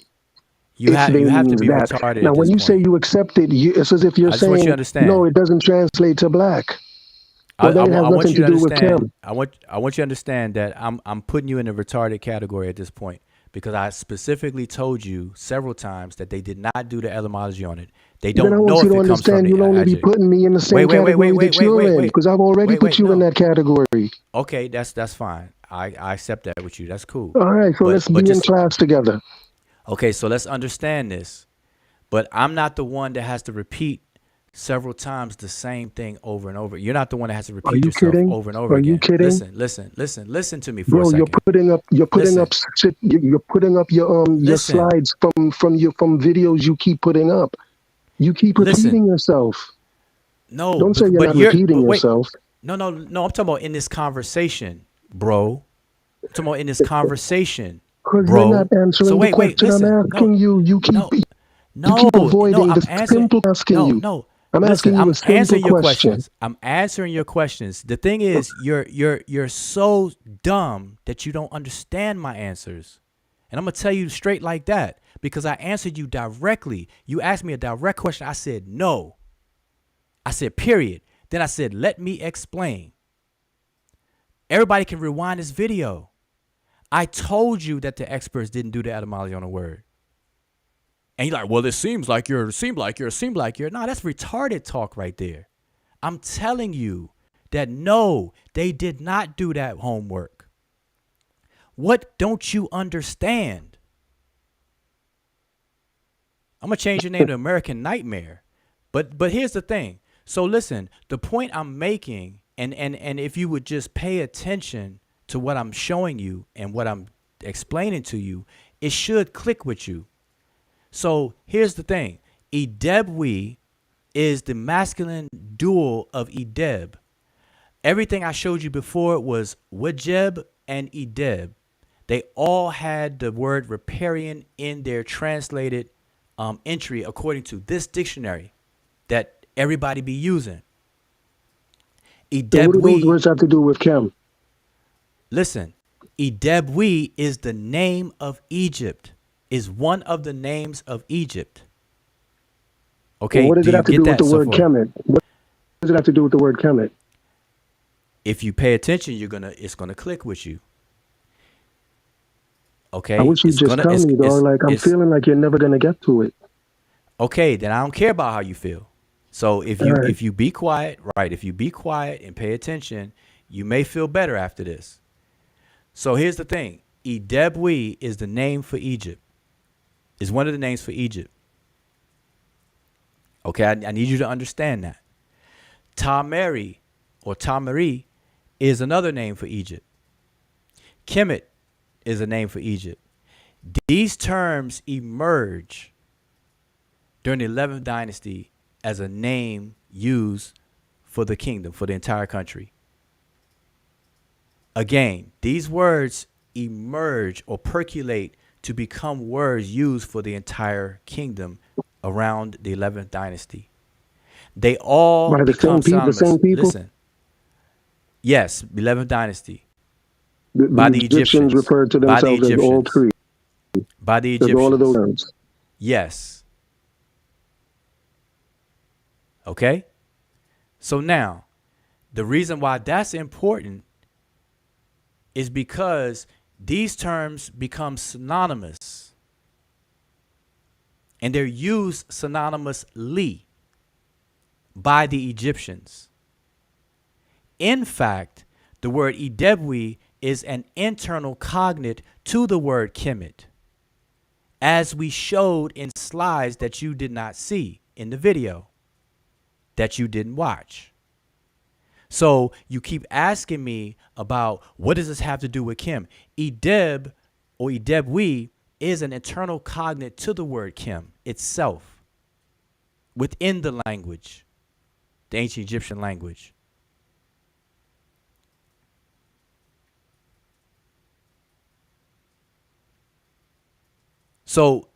You have to be retarded. Now, when you say you accept it, it's as if you're saying, no, it doesn't translate to black. Well, that has nothing to do with Kem. I want you to understand that I'm putting you in the retarded category at this point because I specifically told you several times that they did not do the etymology on it. They don't know if it comes from the You'll only be putting me in the same category that you're in because I've already put you in that category. Okay, that's fine. I accept that with you. That's cool. All right, so let's be in class together. Okay, so let's understand this. But I'm not the one that has to repeat several times the same thing over and over. You're not the one that has to repeat yourself over and over again. Are you kidding? Listen to me for a second. You're putting up your slides from videos you keep putting up. You keep repeating yourself. No, don't say you're not repeating yourself. No. I'm talking about in this conversation, bro. I'm talking about in this conversation, bro. You're not answering the question I'm asking you. You keep avoiding the simple asking you. No. I'm asking you a simple question. I'm answering your questions. The thing is, you're so dumb that you don't understand my answers. And I'm going to tell you straight like that because I answered you directly. You asked me a direct question. I said no. I said period. Then I said, let me explain. Everybody can rewind this video. I told you that the experts didn't do the etymology on a word. And you're like, well, it seems like you're. No, that's retarded talk right there. I'm telling you that no, they did not do that homework. What don't you understand? I'm going to change your name to American Nightmare. But here's the thing. So listen, the point I'm making, and if you would just pay attention to what I'm showing you and what I'm explaining to you, it should click with you. So here's the thing. Idebwi is the masculine dual of Ideb. Everything I showed you before was Wajeb and Ideb. They all had the word riparian in their translated entry according to this dictionary that everybody be using. Idebwi, so what do those words have to do with Kem? Listen, Idebwi is the name of Egypt. Is one of the names of Egypt. Okay. Well, what does it have to do with the word Kemet? What does it have to do with the word Kemet? If you pay attention, it's gonna click with you. Okay. I wish you just tell me though. Like I'm feeling like you're never gonna get to it. Okay, then I don't care about how you feel. So if you be quiet, right? If you be quiet and pay attention, you may feel better after this. So here's the thing: Idebwi is the name for Egypt. Is one of the names for Egypt. Okay, I need you to understand that. Tameri or Tamari is another name for Egypt. Kemet is a name for Egypt. These terms emerge during the 11th dynasty as a name used for the kingdom, for the entire country. Again, these words emerge or percolate to become words used for the entire kingdom around the 11th dynasty. They all By the become same people, synonymous. the same people. Listen. Yes, 11th dynasty. The By the Egyptians Egyptians. referred to By the themselves as all Egyptians. three. By the There's all of those Egyptians. terms. Yes. Okay? So now, the reason why that's important is because these terms become synonymous. And they're used synonymously by the Egyptians. In fact, the word Idebwi is an internal cognate to the word Kemet, as we showed in slides that you did not see in the video, that you didn't watch. So you keep asking me about what does this have to do with Kim? Ideb or Idebwi is an internal cognate to the word Kim itself within the language, the ancient Egyptian language. So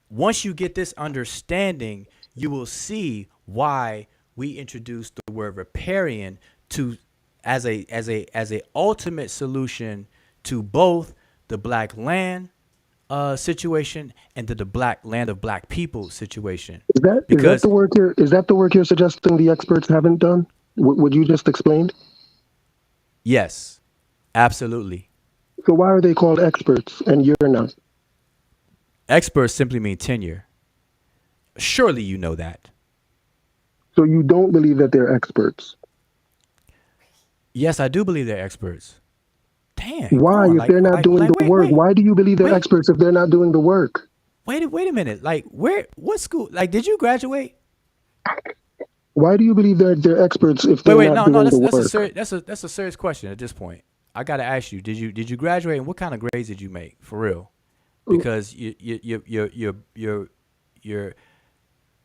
once you get this understanding, you will see why we introduced the word riparian to as a ultimate solution to both the black land situation and to the black land of black people situation. Is that the work you're? Is that the work you're suggesting the experts haven't done? What you just explained? Yes, absolutely. So why are they called experts and you're not? Experts simply mean tenure. Surely you know that. So you don't believe that they're experts? Yes, I do believe they're experts. Damn. Why, if they're not doing the work? Why do you believe they're experts if they're not doing the work? Wait a minute. Like, what school? Like, did you graduate? Why do you believe they're experts if they're not doing the work? That's a serious question at this point. I gotta ask you, did you graduate and what kind of grades did you make for real? Because you're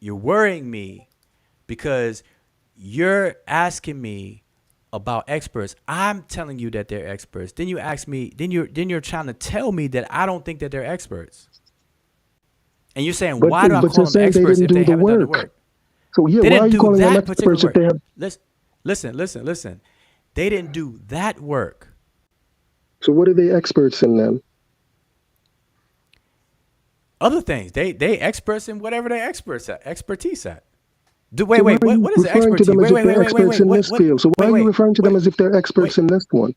worrying me because you're asking me about experts. I'm telling you that they're experts. Then you ask me, then you're trying to tell me that I don't think that they're experts. And you're saying, why do I call them experts if they haven't done the work? So yeah, why are you calling them experts if they have? Listen. They didn't do that work. So what are they experts in then? Other things. They experts in whatever they're expertise at. Wait, what is the expertise? Wait. In this field. So why are you referring to them as if they're experts in this one?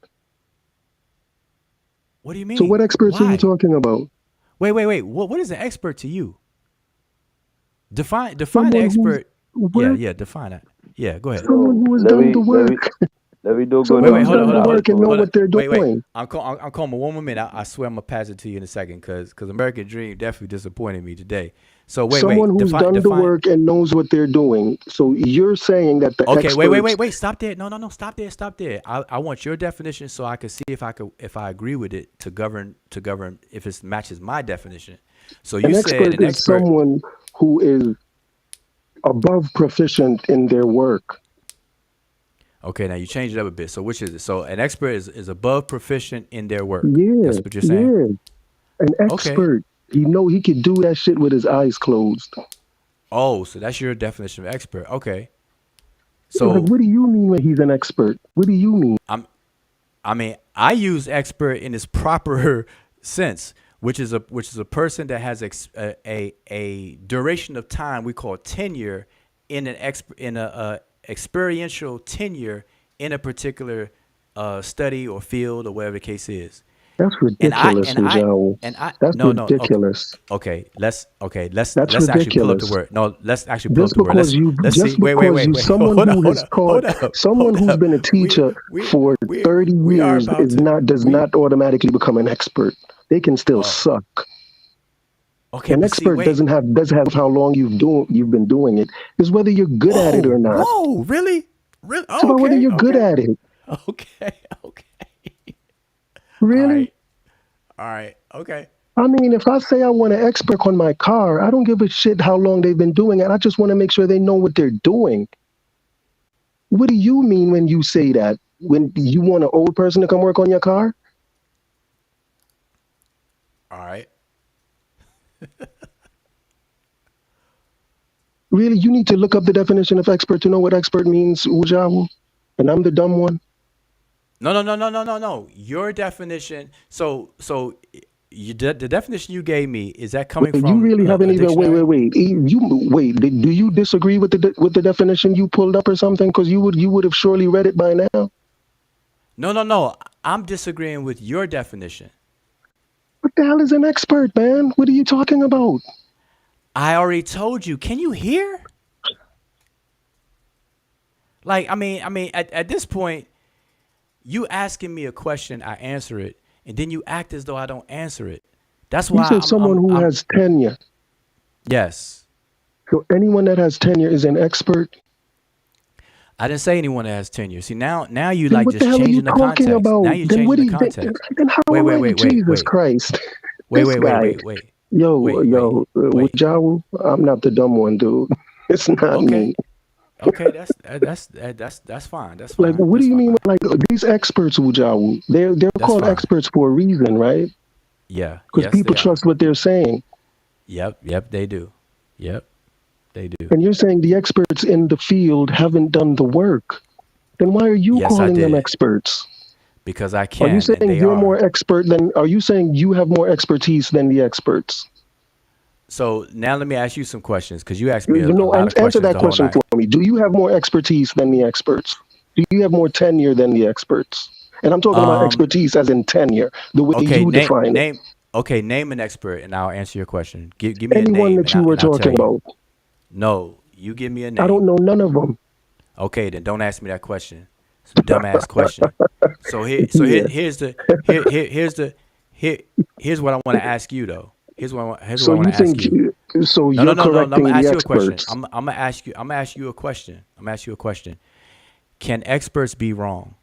What do you mean? So what experts are you talking about? Wait. What is an expert to you? Define the expert. Yeah, define that. Yeah, go ahead. Someone who has done the work. Let me do Someone who's done the work and know what they're doing. Wait. I'm calling one more minute. I swear I'm gonna pass it to you in a second because American Dream definitely disappointed me today. So someone who's done the work and knows what they're doing. So you're saying that the experts... Wait. Stop there. No. Stop there. I want your definition so I can see if I agree with it to govern if it matches my definition. So you said an expert is someone who is above proficient in their work. Okay, now you change it up a bit. So which is it? So an expert is above proficient in their work. Yeah, that's what you're saying. Yeah. An expert. Okay. He could do that shit with his eyes closed. Oh, so that's your definition of expert. Okay. So what do you mean when he's an expert? What do you mean? I use expert in its proper sense, which is a person that has a duration of time we call tenure in a experiential tenure in a particular study or field or whatever the case is. That's ridiculous, That's ridiculous. Okay, let's actually pull up the word. No, let's actually pull up the word. Let's see. Wait. Someone who's been a teacher for 30 years does not automatically become an expert. They can still suck. Okay, An but see, expert wait. doesn't have how long you've been doing it. It's whether you're good at it Whoa, or not. whoa, really? Really? It's Oh, about whether okay, you're good okay. at it. Okay, okay. All Really? right. All right. Okay. I mean, if I say I want an expert on my car, I don't give a shit how long they've been doing it. I just want to make sure they know what they're doing. What do you mean when you say that? When you want an old person to come work on your car? All right. Really, you need to look up the definition of expert to know what expert means, Ujawu. And I'm the dumb one. No, no, no, no, no, no, no. Your definition. So the definition you gave me, is that coming You from really haven't a even dictionary? wait. Do you disagree with the definition you pulled up or something? Because you would have surely read it by now. No, no, no. I'm disagreeing with your definition. What the hell is an expert, man? What are you talking about? I already told you. Can you hear? Like, I mean, at this point, you asking me a question, I answer it, and then you act as though I don't answer it. That's You why said someone who has tenure. yes. So anyone that has tenure is an expert. I didn't say anyone that has tenure. See, now you Then like what the just hell are you changing the talking context. Now about? you're Then changing what do the you think? context. Then how Wait, am wait, I? wait, wait, Jesus wait, Christ. wait, This wait, wait, guy. wait, wait, Yo, wait, wait, yo, wait. Wujawu, I'm not the dumb one, dude. It's not Okay, me. okay, that's fine. That's Like, fine. what do That's you mean fine. with like these experts, Wujawu? They're That's called fine. experts for a reason, right? Yeah. Because Yes, people they are. trust what they're saying. Yep. Yep. They do. Yep. They do. And you're saying the experts in the field haven't done the work. Then why are you Yes, I calling them did experts? because I Are you can, and saying they you're are. more expert than? Are you saying you have more expertise than the experts? So now let me ask you some questions because you asked me You a know, lot of answer questions that the whole question night. for me. Do you have more expertise than the experts? Do you have more tenure than the experts? And I'm talking about Um. expertise as in tenure, the way Okay. you Name define it. name. Okay. Name an expert, and I'll answer your question. Give me a Anyone name, that you were and I'll tell talking you. about, No. You give me a I don't name. know none of them. Okay. Then don't ask me that question. It's a dumbass question. So Yeah. here's the here's the here here's what I want to ask you though. Here's what So I want you to ask think, you. so No, no, you're no, no. I'm gonna correcting the ask you a question. experts? I'm gonna ask you. I'm gonna ask you a question. I'm gonna ask you a question. Can experts be wrong?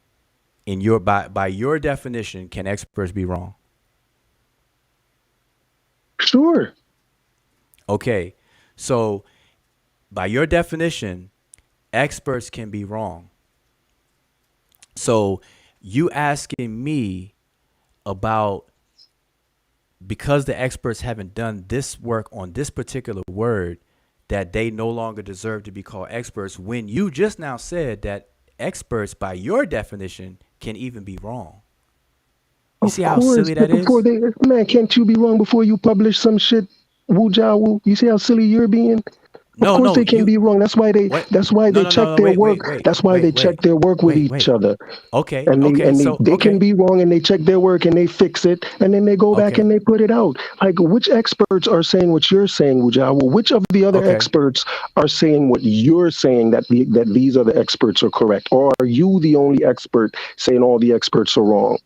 In your by your definition, can experts be wrong? Sure. Okay. So by your definition, experts can be wrong. So you asking me about because the experts haven't done this work on this particular word that they no longer deserve to be called experts when you just now said that experts by your definition can even be wrong. You Of see how course. silly But that before is? they, man, can't you be wrong before you publish some shit? Woo Woo. You see how silly you're being? Of No, course no, they can you be wrong. That's why they what? that's why No, they no, no, check no, their wait, work. wait, wait, That's why they wait, check wait, their work with wait, each wait. other. Okay, And they okay, and they, so they can okay, be wrong and they check their work and they fix it and then they go back okay, and they put it out. Like which experts are saying what you're saying, Wujawa? Which of the other okay, experts are saying what you're saying that these other experts are correct? Or are you the only expert saying all the experts are wrong?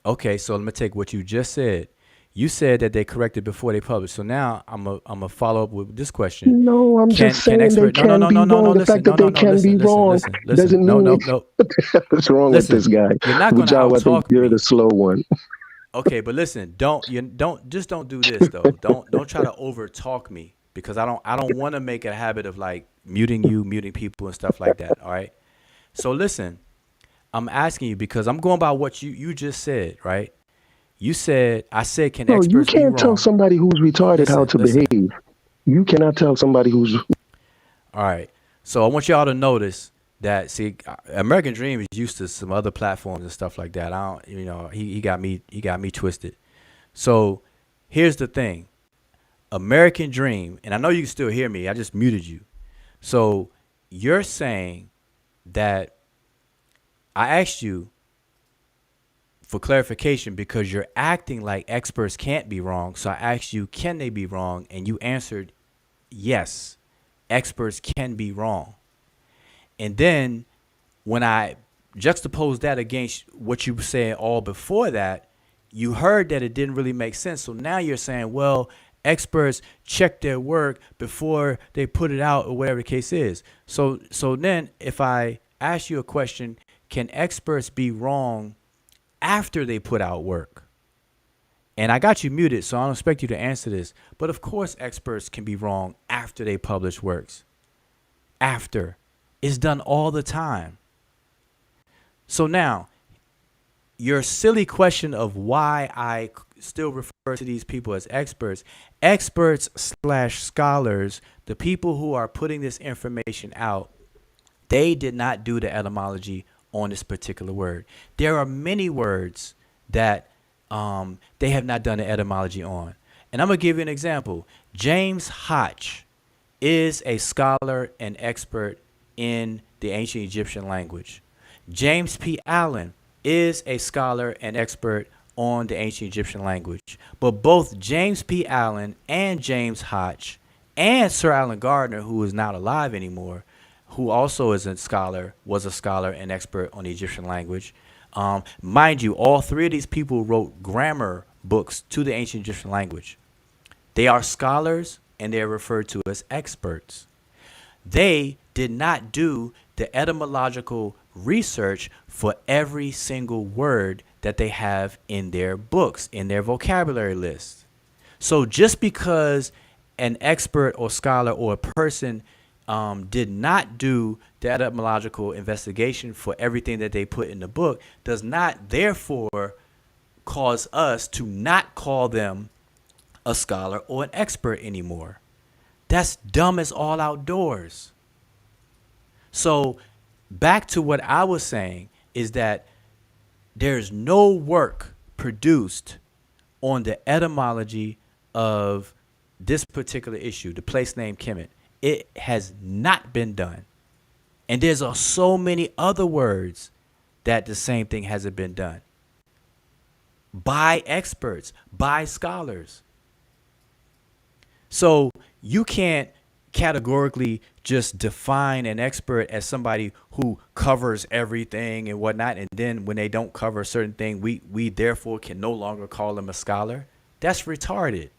okay. So let me take what you just said. You said that they corrected before they published. So now I'm a follow up with this question. No, I'm just Can saying they expert? No, no, can no, be no, no, no. wrong. The Listen, fact no, that no, they no. can be Listen, listen, wrong listen, listen. doesn't No, mean no, it. no. What's wrong with this Listen, guy? you're not gonna Wujawa, I think outtalk you're the me. slow one. Okay, but listen, don't do this though. Don't try to over talk me because I don't want to make a habit of like muting you, muting people and stuff like that. All right. So listen, I'm asking you because I'm going by what you just said, right? You said I said can No, you experts be can't tell wrong? somebody who's retarded how Listen, to listen. behave. You cannot tell somebody who's. All right. So I want y'all to notice that see American Dream is used to some other platforms and stuff like that. I don't he got me twisted. So here's the thing. American Dream, and I know you can still hear me. I just muted you. So you're saying that I asked you for clarification because you're acting like experts can't be wrong. So I asked you, can they be wrong? And you answered, yes, experts can be wrong. And then when I juxtapose that against what you were saying all before that, you heard that it didn't really make sense. So now you're saying, well, experts check their work before they put it out or whatever the case is. So then if I ask you a question, can experts be wrong after they put out work? And I got you muted, so I don't expect you to answer this. But of course, experts can be wrong after they publish works. After. It's done all the time. So now, your silly question of why I still refer to these people as experts / scholars, the people who are putting this information out, they did not do the etymology on this particular word. There are many words that they have not done the etymology on. And I'm going to give you an example. James Hotch is a scholar and expert in the ancient Egyptian language. James P. Allen is a scholar and expert on the ancient Egyptian language. But both James P. Allen and James Hotch and Sir Alan Gardner, who is not alive anymore, who also is a scholar, was a scholar and expert on the Egyptian language. Mind you, all three of these people wrote grammar books to the ancient Egyptian language. They are scholars and they are referred to as experts. They did not do the etymological research for every single word that they have in their books, in their vocabulary list. So just because an expert or scholar or a person did not do the etymological investigation for everything that they put in the book does not therefore cause us to not call them a scholar or an expert anymore. That's dumb as all outdoors. So back to what I was saying is that there's no work produced on the etymology of this particular issue, the place name Kemet. It has not been done. And there's so many other words that the same thing hasn't been done. By experts, by scholars. So you can't categorically just define an expert as somebody who covers everything and whatnot, and then when they don't cover a certain thing, we therefore can no longer call them a scholar. That's retarded.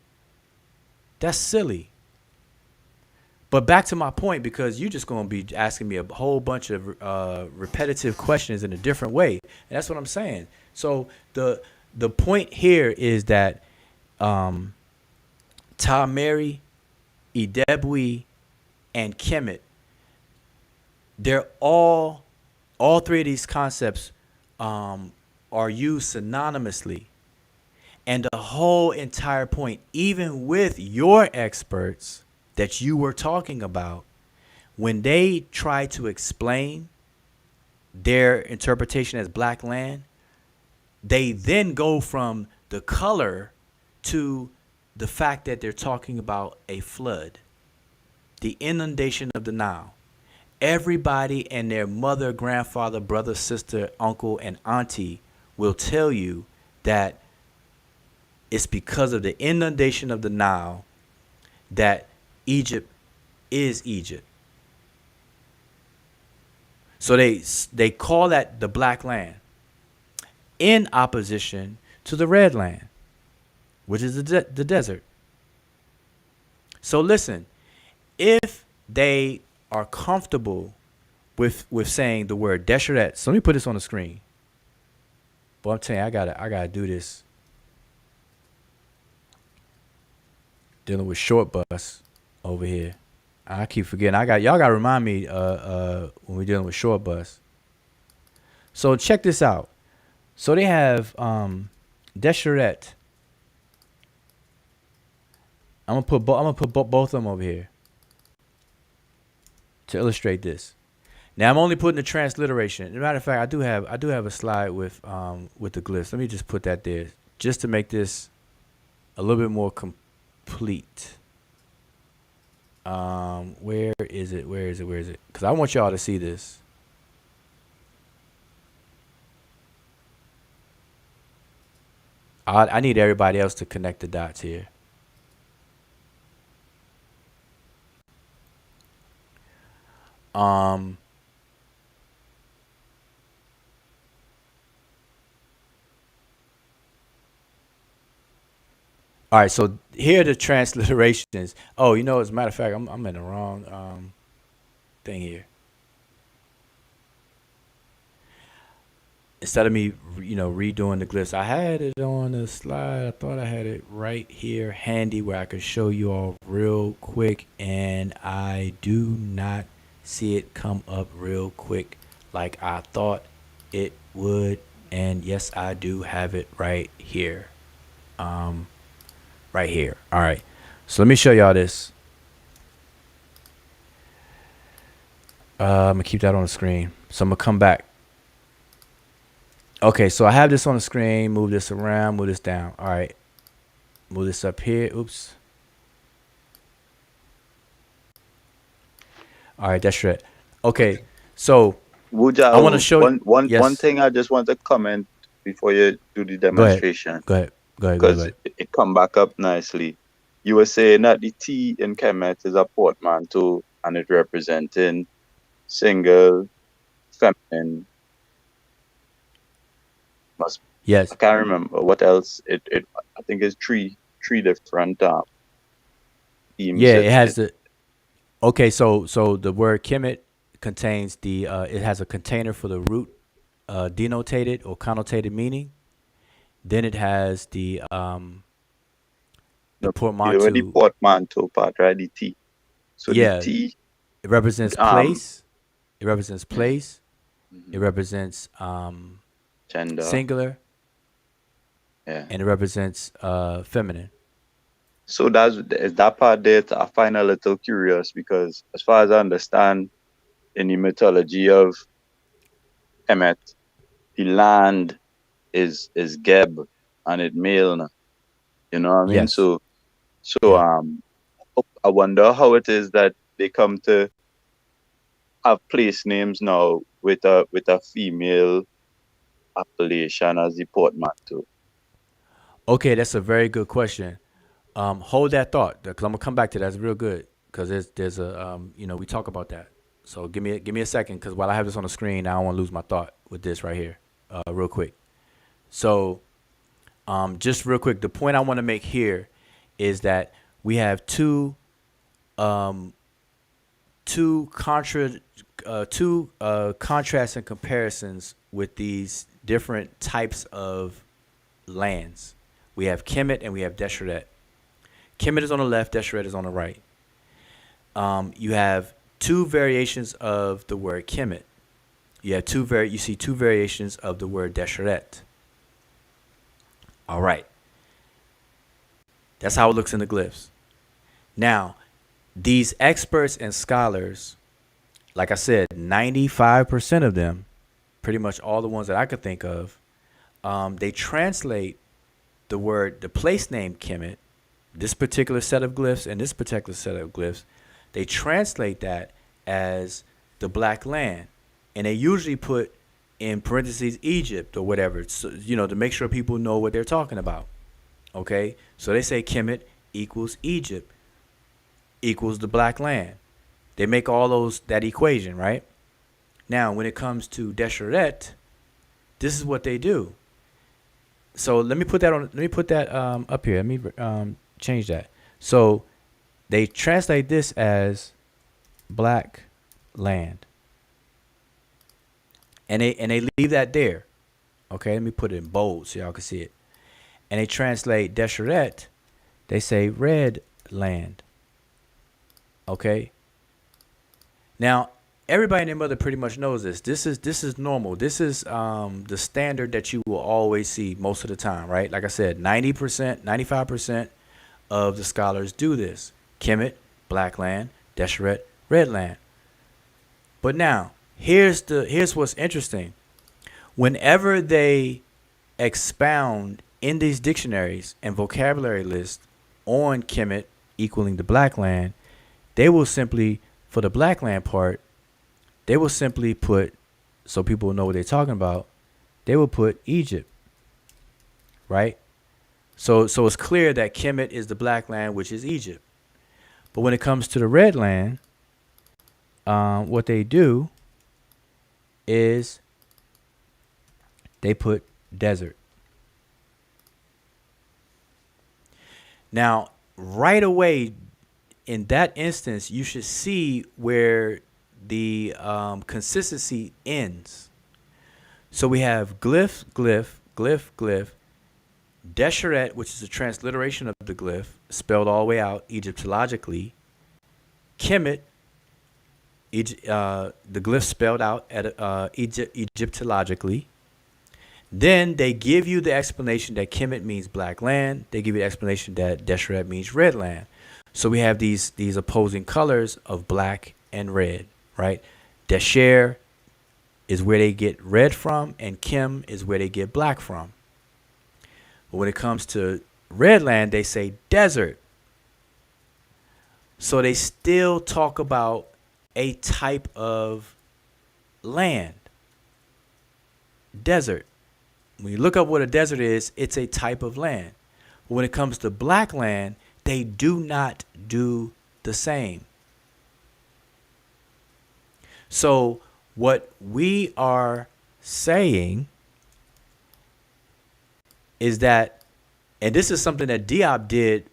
That's silly. But back to my point, because you're just going to be asking me a whole bunch of repetitive questions in a different way. And that's what I'm saying. So the point here is that Tameri, Idebwi, and Kemet, they're all three of these concepts are used synonymously. And the whole entire point, even with your experts that you were talking about, when they try to explain their interpretation as black land, they then go from the color to the fact that they're talking about a flood, the inundation of the Nile. Everybody and their mother, grandfather, brother, sister, uncle, and auntie will tell you that it's because of the inundation of the Nile that Egypt is Egypt. So they call that the black land in opposition to the red land, which is the desert. So listen, if they are comfortable with saying the word Desheret, so let me put this on the screen. But I'm telling you, I gotta do this. Dealing with short bus over here. I keep forgetting. Y'all gotta remind me when we're dealing with short bus. So check this out. So they have Desheret. I'm gonna put both of them over here to illustrate this. Now I'm only putting the transliteration. As a matter of fact, I do have a slide with the glyphs. Let me just put that there just to make this a little bit more complete. Where is it? Because I want y'all to see this. I need everybody else to connect the dots here. All All right, so here are the transliterations. Oh, as a matter of fact, I'm in the wrong thing here. Instead of me, redoing the glyphs, I had it on the slide. I thought I had it right here handy where I could show you all real quick, and I do not see it come up real quick like I thought it would. And yes, I do have it right here. Right here. All right. So let me show y'all this. I'm gonna keep that on the screen. So I'm gonna come back. Okay, so I have this on the screen. Move this around, move this down. All right. Move this up here. Oops. All right, that's right. Okay, so I want to Wuja, show you. one Yes. thing I just want to comment before you do the Go ahead. demonstration, Go ahead. Go ahead. Go ahead. Go because ahead. it come back up nicely. You were saying that the T in Kemet is a portmanteau and it representing single, feminine. Must I Yes. can't remember what else. It I think it's three different themes. Yeah, it has the. Okay, so the word Kemet contains the. It has a container for the root, denotated or connotated meaning. Then it has the With the portmanteau. portmanteau part, right? The T. So the Yeah, T it represents um place. It represents yeah, place. It mhm, represents gender. singular, Yeah. and it represents feminine. So is that part that I find a little curious because as far as I understand in the mythology of Kemet, the land is Geb and it male. You know what I mean? Yes. So Yeah. I wonder how it is that they come to have place names now with a female appellation as the portmanteau. Okay, that's a very good question. Hold that thought, because I'm gonna come back to that. That's real good because there's a we talk about that. So give me a second because while I have this on the screen, I don't want to lose my thought with this right here, real quick. So just real quick, the point I want to make here is that we have um, two contrasts and comparisons with these different types of lands. We have Kemet and we have Deshret. Kemet is on the left, Deshret is on the right. You have two variations of the word Kemet. You see two variations of the word Deshret. All right. That's how it looks in the glyphs. Now, these experts and scholars, like I said, 95% of them, pretty much all the ones that I could think of, they translate the place name Kemet, this particular set of glyphs and this particular set of glyphs, they translate that as the Black Land. And they usually put in parentheses Egypt or whatever, so, to make sure people know what they're talking about. Okay? So they say Kemet equals Egypt equals the Black Land. They make all that equation, right? Now, when it comes to Deshret, this is what they do. So let me put that up here. Let me change that. So they translate this as Black Land, and they leave that there. Okay, let me put it in bold so y'all can see it. And they translate Deshret. They say Red Land. Okay. Now everybody and their mother pretty much knows this. This is normal. This is the standard that you will always see most of the time, right? Like I said, 90%, 95% of the scholars do this. Kemet, Black Land, Deshret, Red Land. But now, here's what's interesting. Whenever they expound in these dictionaries and vocabulary lists on Kemet equaling the Black Land, they will simply, for the Black Land part, they will simply put, so people know what they're talking about, they will put Egypt, right? So it's clear that Kemet is the Black Land, which is Egypt. But when it comes to the Red Land, what they do is they put desert. Now, right away, in that instance, you should see where the consistency ends. So we have glyph, glyph, glyph, glyph, Desheret, which is a transliteration of the glyph, spelled all the way out Egyptologically. Kemet, the glyph spelled out at Egyptologically. Then they give you the explanation that Kemet means black land. They give you the explanation that Desheret means red land. So we have these opposing colors of black and red, right? Desher is where they get red from, and Kim is where they get black from. But when it comes to red land, they say desert. So they still talk about a type of land. Desert. When you look up what a desert is, it's a type of land. But when it comes to black land, they do not do the same. So what we are saying is that, and this is something that Diop did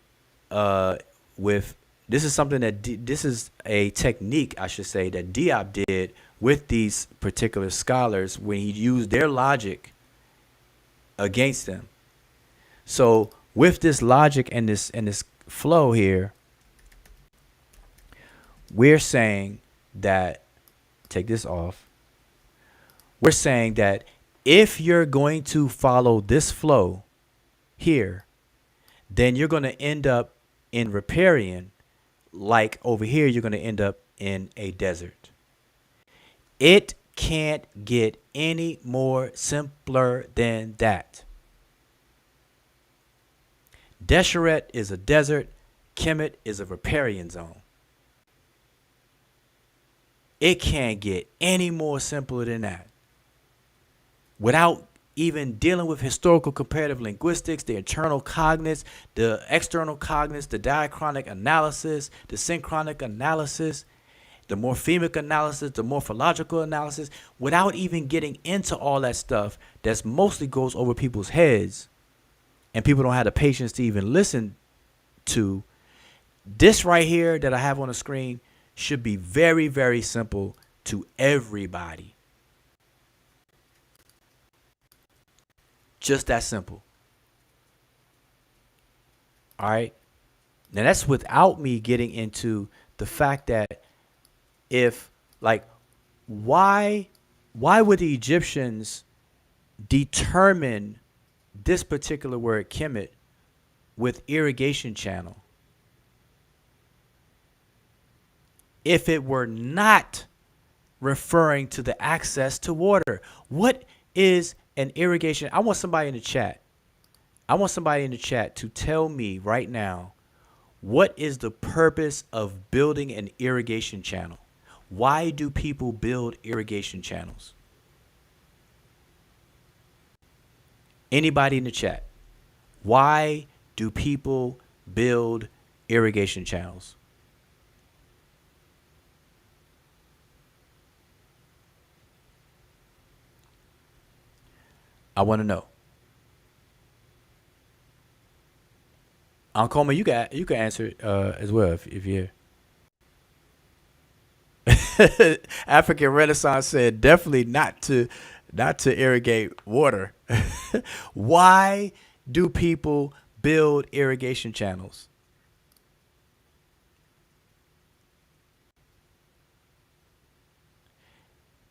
this is a technique, I should say, that Diop did with these particular scholars when he used their logic against them. So with this logic and this flow here, we're saying that, take this off, we're saying that if you're going to follow this flow here, then you're going to end up in riparian, like over here you're going to end up in a desert. It can't get any more simpler than that. Desheret is a desert. Kemet is a riparian zone. It can't get any more simpler than that. Without even dealing with historical comparative linguistics, the internal cognates, the external cognates, the diachronic analysis, the synchronic analysis, the morphemic analysis, the morphological analysis, without even getting into all that stuff that mostly goes over people's heads and people don't have the patience to even listen to, this right here that I have on the screen should be very, very simple to everybody. Just that simple. All right. Now that's without me getting into the fact that why would the Egyptians determine this particular word Kemet with irrigation channel if it were not referring to the access to water? What is an irrigation? I want somebody in the chat to tell me right now, what is the purpose of building an irrigation channel? Why do people build irrigation channels? Anybody in the chat? Why do people build irrigation channels? I want to know. Uncle, you can answer it as well if you're. African Renaissance said definitely not to irrigate water. Why do people build irrigation channels?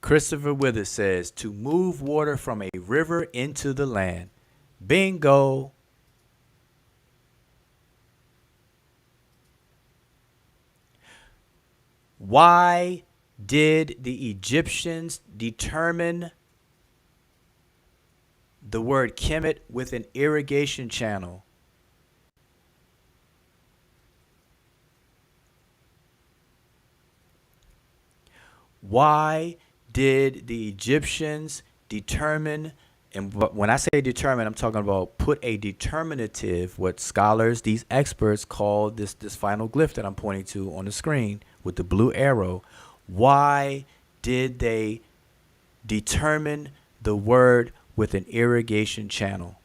Christopher Withers says to move water from a river into the land. Bingo. Why did the Egyptians determine the word Kemet with an irrigation channel? Why did the Egyptians determine, and when I say determine, I'm talking about put a determinative, what scholars, these experts call this final glyph that I'm pointing to on the screen with the blue arrow. Why did they determine the word with an irrigation channel?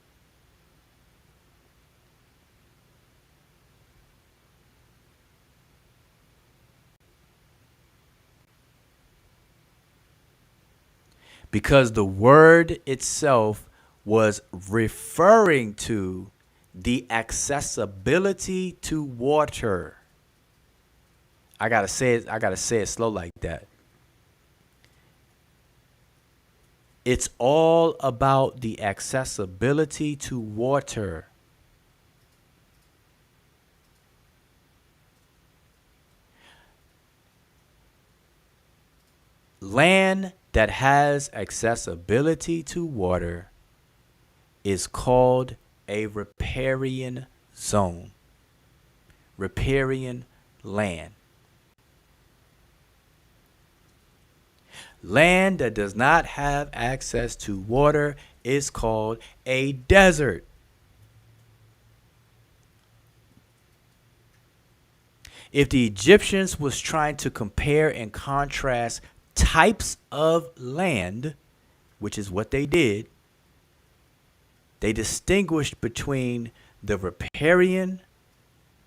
because the word itself was referring to the accessibility to water. I gotta say it slow like that. It's all about the accessibility to water. Land that has accessibility to water is called a riparian zone, riparian land. Land that does not have access to water is called a desert. If the Egyptians was trying to compare and contrast types of land, which is what they did, they distinguished between the riparian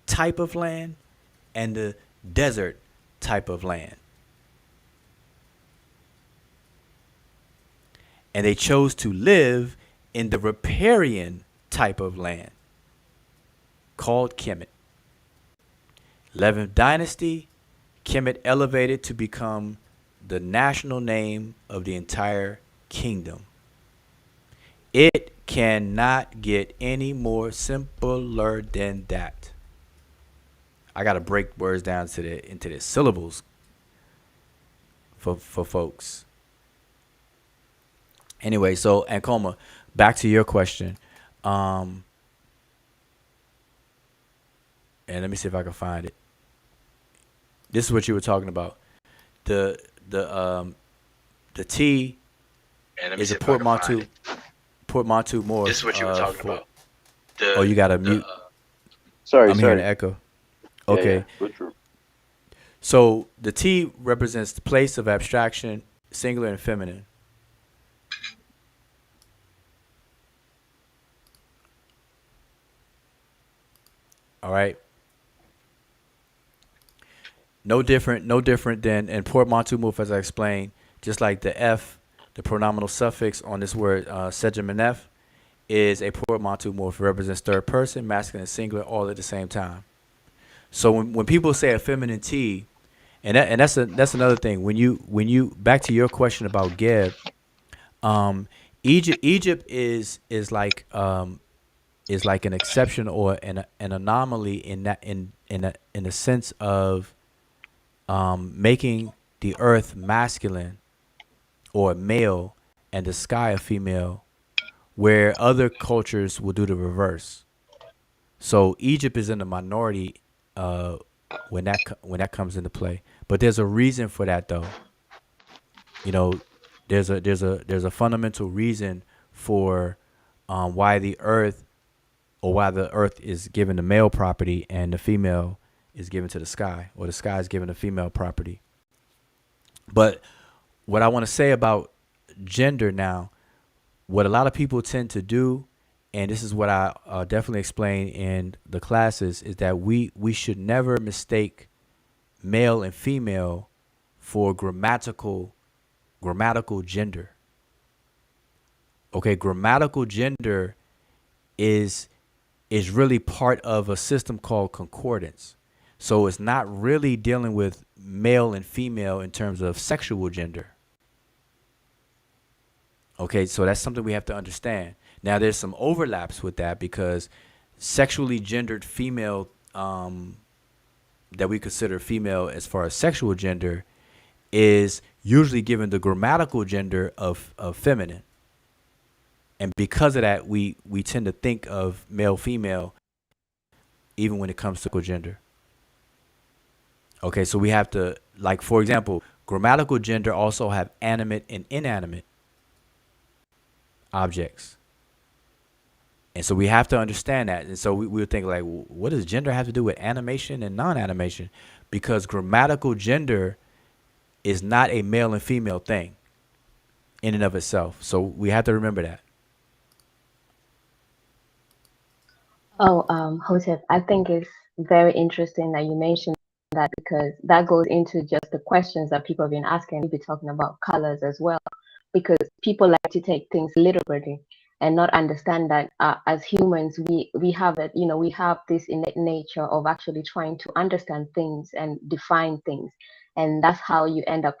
type of land and the desert type of land. And they chose to live in the riparian type of land called Kemet. 11th dynasty, Kemet elevated to become the national name of the entire kingdom. It cannot get any more simpler than that. I gotta break words down into the syllables for folks. Anyway, so Ankoma, back to your question. And let me see if I can find it. This is what you were talking about. The T is a portmanteau more. This is what you were talking about. Oh, you gotta mute. Sorry, I'm hearing the echo. Okay. Yeah. So the T represents the place of abstraction, singular and feminine. All right. No different than in portmanteau move, as I explained. Just like the F, the pronominal suffix on this word segemenef, is a portmanteau morph. It represents third person, masculine and singular, all at the same time. So when people say a feminine T, and that's another thing. When you back to your question about Geb, Egypt is like an exception or an anomaly in the sense of making the earth masculine or male and the sky a female, where other cultures will do the reverse. So Egypt is in the minority when that comes into play. But there's a reason for that, though. You know, there's a fundamental reason for why the earth is given the male property and the female is given to the sky, or the sky is given the female property. But what I want to say about gender now, what a lot of people tend to do, and this is what I definitely explain in the classes, is that we should never mistake male and female for grammatical gender. Okay, grammatical gender is really part of a system called concordance. So it's not really dealing with male and female in terms of sexual gender. Okay, so that's something we have to understand. Now, there's some overlaps with that, because sexually gendered female, that we consider female as far as sexual gender, is usually given the grammatical gender of feminine. And because of that, we tend to think of male, female, even when it comes to gender. Okay, so we have to, like, for example, grammatical gender also have animate and inanimate objects. And so we have to understand that. And so we would think, like, what does gender have to do with animation and non-animation? Because grammatical gender is not a male and female thing in and of itself. So we have to remember that. Hotep, I think it's very interesting that you mentioned that, because that goes into just the questions that people have been asking. We'll be talking about colors as well, because people like to take things literally and not understand that as humans we have it, we have this innate nature of actually trying to understand things and define things, and that's how you end up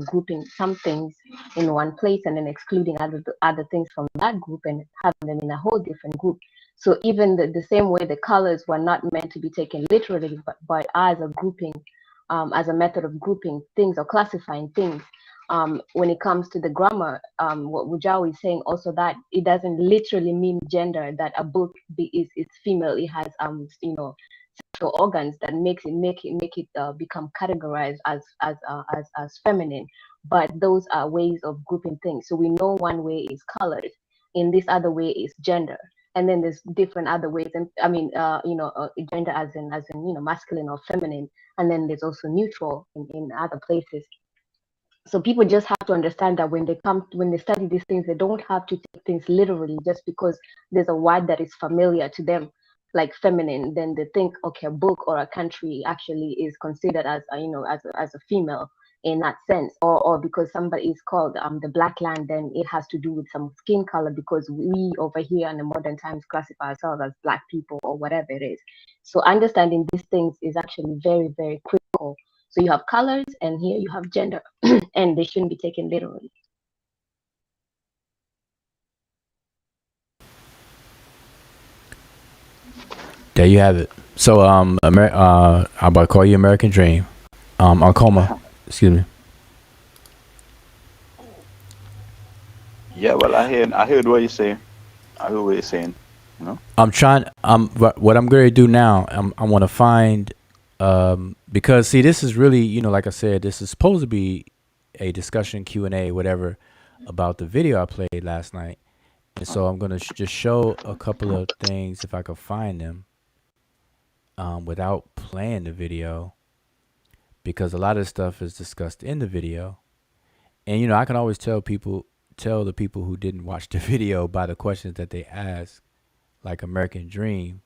grouping some things in one place and then excluding other things from that group and having them in a whole different group. So even the same way the colors were not meant to be taken literally, but as a grouping, as a method of grouping things or classifying things. When it comes to the grammar, what Wujao is saying also, that it doesn't literally mean gender, that a book is female. It has sexual organs that make it become categorized as feminine. But those are ways of grouping things. So we know one way is colors, in this other way is gender, and then there's different other ways. And I mean, gender as in masculine or feminine, and then there's also neutral in other places. So people just have to understand that when they study these things, they don't have to take things literally just because there's a word that is familiar to them, like feminine. Then they think, okay, a book or a country actually is considered as as a female in that sense, or because somebody is called the black land, then it has to do with some skin color because we over here in the modern times classify ourselves as black people or whatever it is. So understanding these things is actually very, very critical. So you have colors, and here you have gender, and they shouldn't be taken literally. There you have it. So, I'm about to call you American Dream. Coma. Excuse me. Yeah, well, I heard what you're saying. I heard what you're saying. You know. I'm trying. What I'm going to do now. I want to find. Because see, this is really, like I said, this is supposed to be a discussion Q&A, whatever, about the video I played last night. And so I'm going to just show a couple of things if I could find them, without playing the video, because a lot of stuff is discussed in the video. And, I can always tell the people who didn't watch the video by the questions that they ask, like American Dream.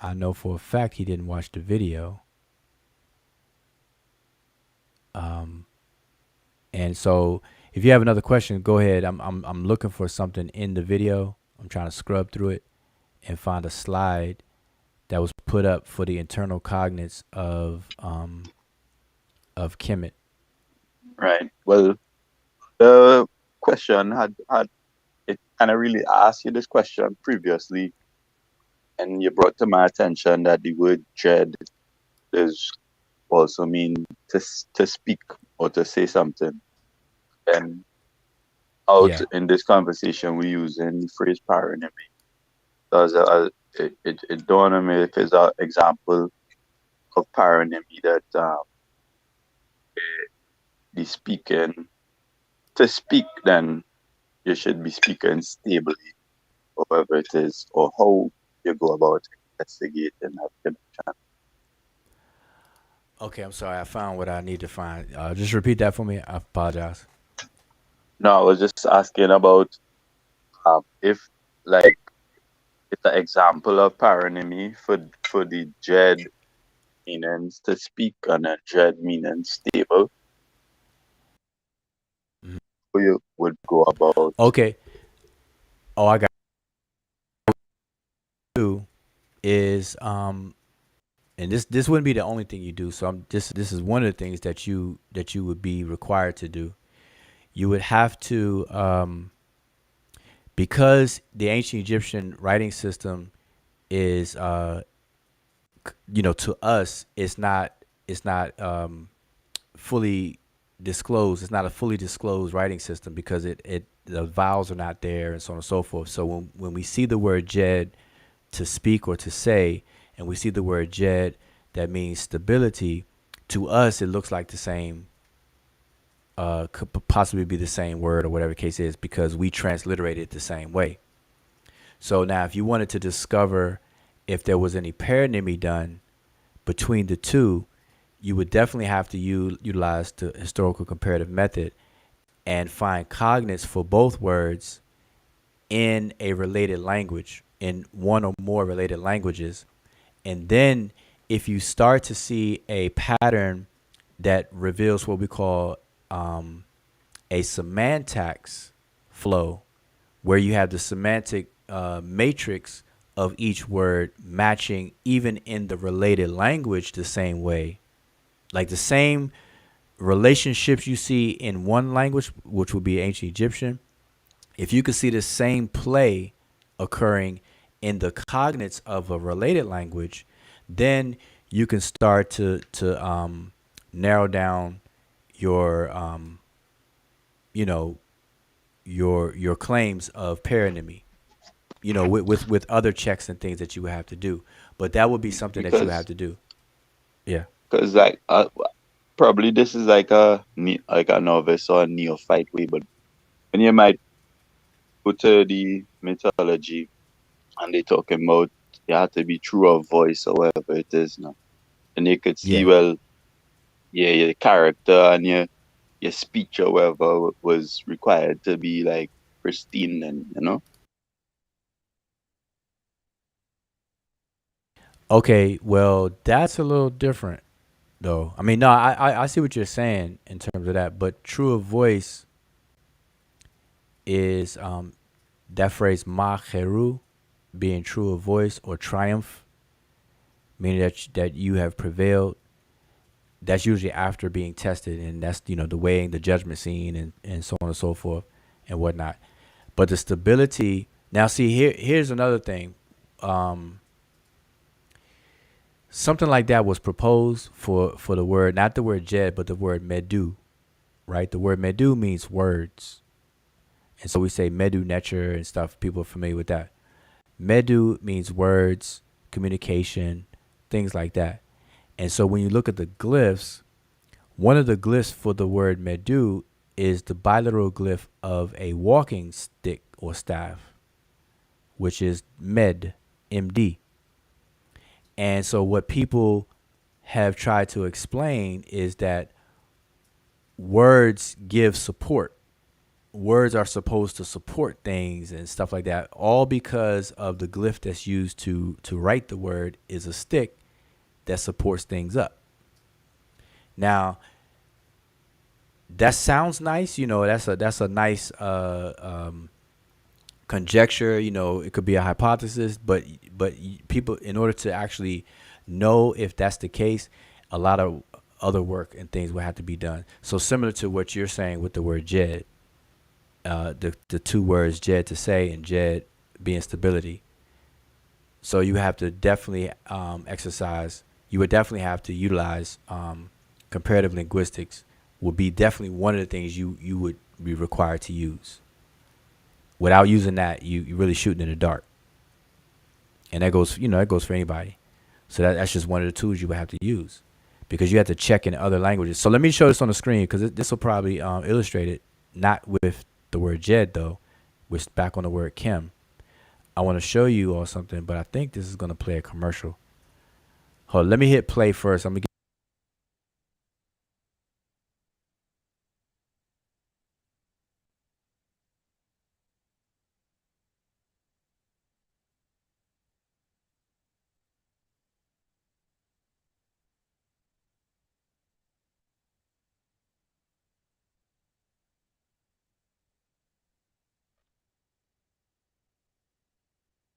I know for a fact he didn't watch the video. And so if you have another question, go ahead. I'm looking for something in the video. I'm trying to scrub through it and find a slide that was put up for the internal cognates of Kemet. Right. Well, the question had it kind of really asked you this question previously, and you brought to my attention that the word dread is also mean to speak or to say something. And out in this conversation, we're using the phrase paronymy. So it dawned on me as an example of paronymy that the speaking, to speak, then you should be speaking stably, whatever it is, or how you go about investigating that connection. Okay, I'm sorry. I found what I need to find. Just repeat that for me. I apologize. No, I was just asking about if, like, it's an example of paronymy for the dread meanings to speak and a dread meaning stable. Mm-hmm. How you would go about. Okay. Oh, I got you. Is and this wouldn't be the only thing you do. So this is one of the things that you would be required to do. You would have to, because the ancient Egyptian writing system is, to us, it's not fully disclosed. It's not a fully disclosed writing system because the vowels are not there and so on and so forth. So when we see the word jed, to speak or to say, and we see the word jed that means stability, to us it looks like the same, could possibly be the same word or whatever the case is, because we transliterate it the same way. So now if you wanted to discover if there was any paronymy done between the two, you would definitely have to utilize the historical comparative method and find cognates for both words in a related language, in one or more related languages. And then if you start to see a pattern that reveals what we call a semantics flow where you have the semantic matrix of each word matching even in the related language the same way. Like the same relationships you see in one language, which would be ancient Egyptian, if you could see the same play occurring in the cognates of a related language, then you can start to narrow down your you know your claims of paronymy, with other checks and things that you would have to do. But that would be something that you would have to do. Yeah. Because like probably this is like a novice or a neophyte way, but when you might go to the mythology and they talking about you have to be true of voice or whatever it is now, and you could see, Yeah. well, yeah, your character and your speech or whatever was required to be like pristine, and Okay, well, that's a little different, though. I mean, no, I see what you're saying in terms of that, but true of voice is that phrase "macheru," being true of voice, or triumph, meaning that you have prevailed. That's usually after being tested, and that's the weighing, the judgment scene, and so on and so forth, and whatnot. But the stability. Now, see, here's another thing. Something like that was proposed for the word, not the word jed, but the word Medew, right? The word Medew means words. And so we say Medew, Netcher, and stuff. People are familiar with that. Medew means words, communication, things like that. And so when you look at the glyphs, one of the glyphs for the word Medew is the bilateral glyph of a walking stick or staff, which is Med, MD. And so what people have tried to explain is that words give support. Words are supposed to support things and stuff like that, all because of the glyph that's used to write the word is a stick that supports things up. Now, that sounds nice, that's a nice conjecture, it could be a hypothesis, but people, in order to actually know if that's the case, a lot of other work and things will have to be done. So similar to what you're saying with the word jed, the two words jed, to say, and jed being stability. So you have to definitely exercise. You would definitely have to utilize comparative linguistics. Would be definitely one of the things you would be required to use. Without using that, you're really shooting in the dark. And that goes for anybody. So that's just one of the tools you would have to use, because you have to check in other languages. So let me show this on the screen, because this will probably illustrate it, not with the word jed, though. We're back on the word Kim. I want to show you all something, but I think this is going to play a commercial. Hold on, let me hit play first. I'm going to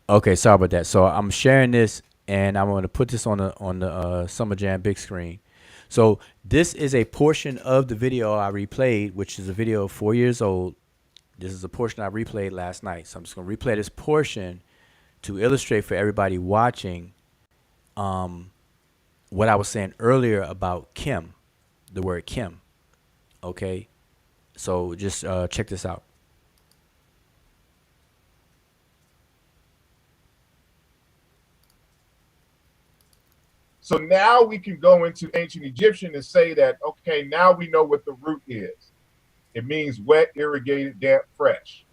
Okay, sorry about that. So I'm sharing this, and I'm going to put this on the Summer Jam big screen. So this is a portion of the video I replayed, which is a video 4 years old. This is a portion I replayed last night. So I'm just going to replay this portion to illustrate for everybody watching what I was saying earlier about Kim, the word Kim. Okay, so just check this out. So now we can go into ancient Egyptian and say that, okay, now we know what the root is. It means wet, irrigated, damp, fresh.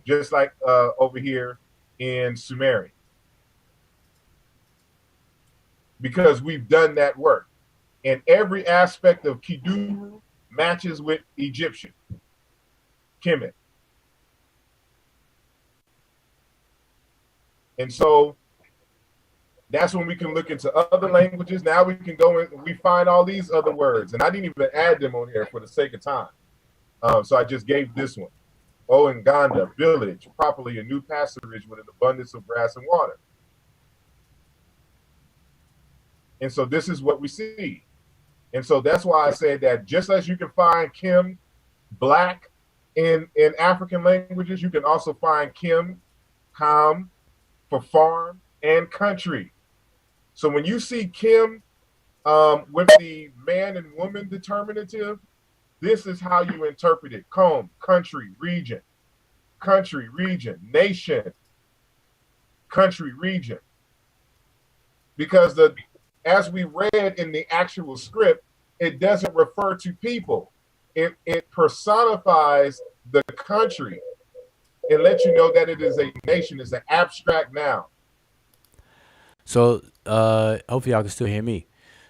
Just like over here in Sumerian. Because we've done that work. And every aspect of Kiduru matches with Egyptian. Kemet. And so that's when we can look into other languages. Now we can go in and we find all these other words. And I didn't even add them on here for the sake of time. So I just gave this one. O Nganda, village, properly a new pasturage with an abundance of grass and water. And so this is what we see. And so that's why I said that just as you can find Kim, black, in African languages, you can also find Kim, Kam, for farm and country. So when you see Kim with the man and woman determinative, this is how you interpret it. Kom, country, region, nation, country, region. Because as we read in the actual script, it doesn't refer to people. It personifies the country and lets you know that it is a nation, it's an abstract noun. So hopefully y'all can still hear me.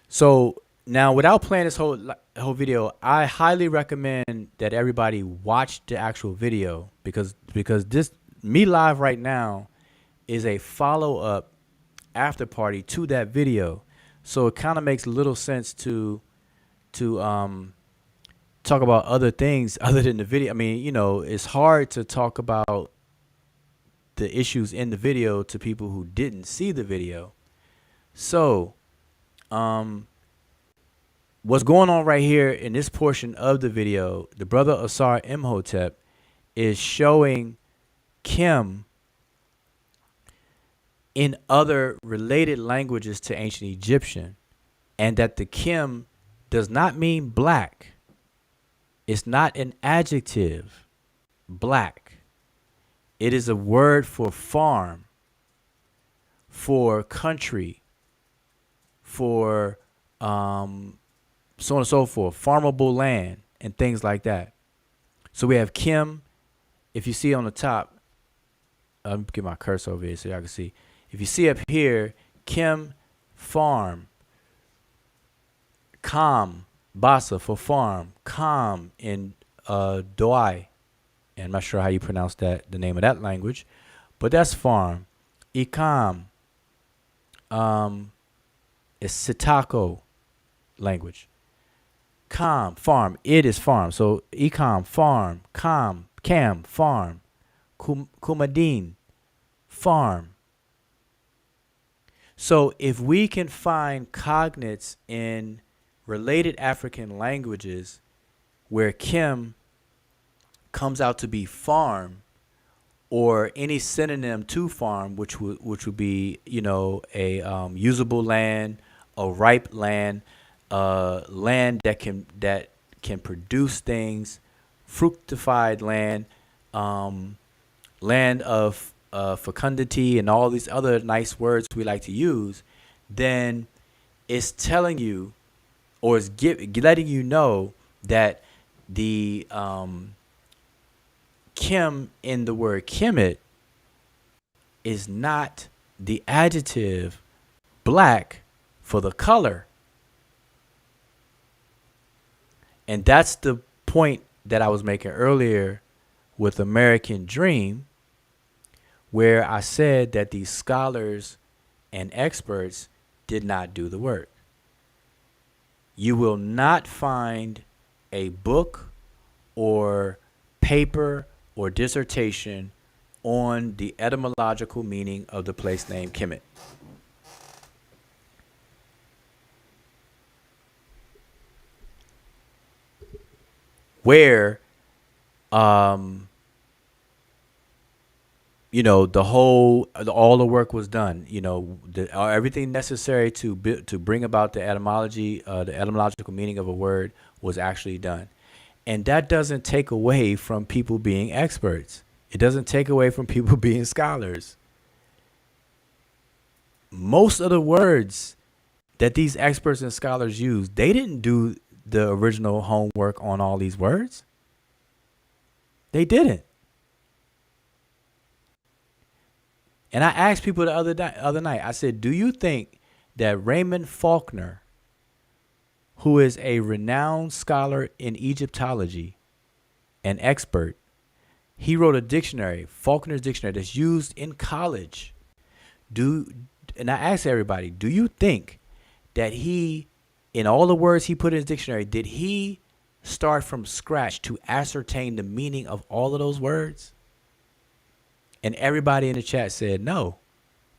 So now, without playing this whole video, I highly recommend that everybody watch the actual video because this me live right now is a follow-up after party to that video. So it kind of makes little sense to talk about other things other than the video. I mean, you know, it's hard to talk about the issues in the video to people who didn't see the video. So, what's going on right here in this portion of the video, the brother Asar Imhotep is showing Kim in other related languages to ancient Egyptian, and that the Kim does not mean black. It's not an adjective, black. It is a word for farm, for country, for so on and so forth, farmable land and things like that. So we have Kim. If you see on the top, let me get my cursor over here so y'all can see. If you see up here, Kim, farm, Kam, Basa for farm, Kam in Doai, and I'm not sure how you pronounce that, the name of that language, but that's farm. Ikam is Sitako language. Kam, farm, it is farm. So Ikam, farm, Kam, farm, Kumadin, farm. So if we can find cognates in related African languages where Kim comes out to be farm, or any synonym to farm, which would be, you know, a usable land, a ripe land, land that can produce things, fructified land, land of fecundity, and all these other nice words we like to use, then it's telling you, or it's letting you know that the Kim in the word Kemet is not the adjective black for the color. And that's the point that I was making earlier with American Dream, where I said that these scholars and experts did not do the work. You will not find a book or paper or dissertation on the etymological meaning of the place name Kemet. Where, you know, all the work was done. You know, everything necessary to bring about the etymology, the etymological meaning of a word was actually done. And that doesn't take away from people being experts. It doesn't take away from people being scholars. Most of the words that these experts and scholars use, they didn't do the original homework on all these words. They didn't. And I asked people the other night, I said, do you think that Raymond Faulkner, who is a renowned scholar in Egyptology, an expert, he wrote a dictionary, Faulkner's Dictionary, that's used in college. And I asked everybody, do you think that he, in all the words he put in his dictionary, did he start from scratch to ascertain the meaning of all of those words? And everybody in the chat said no.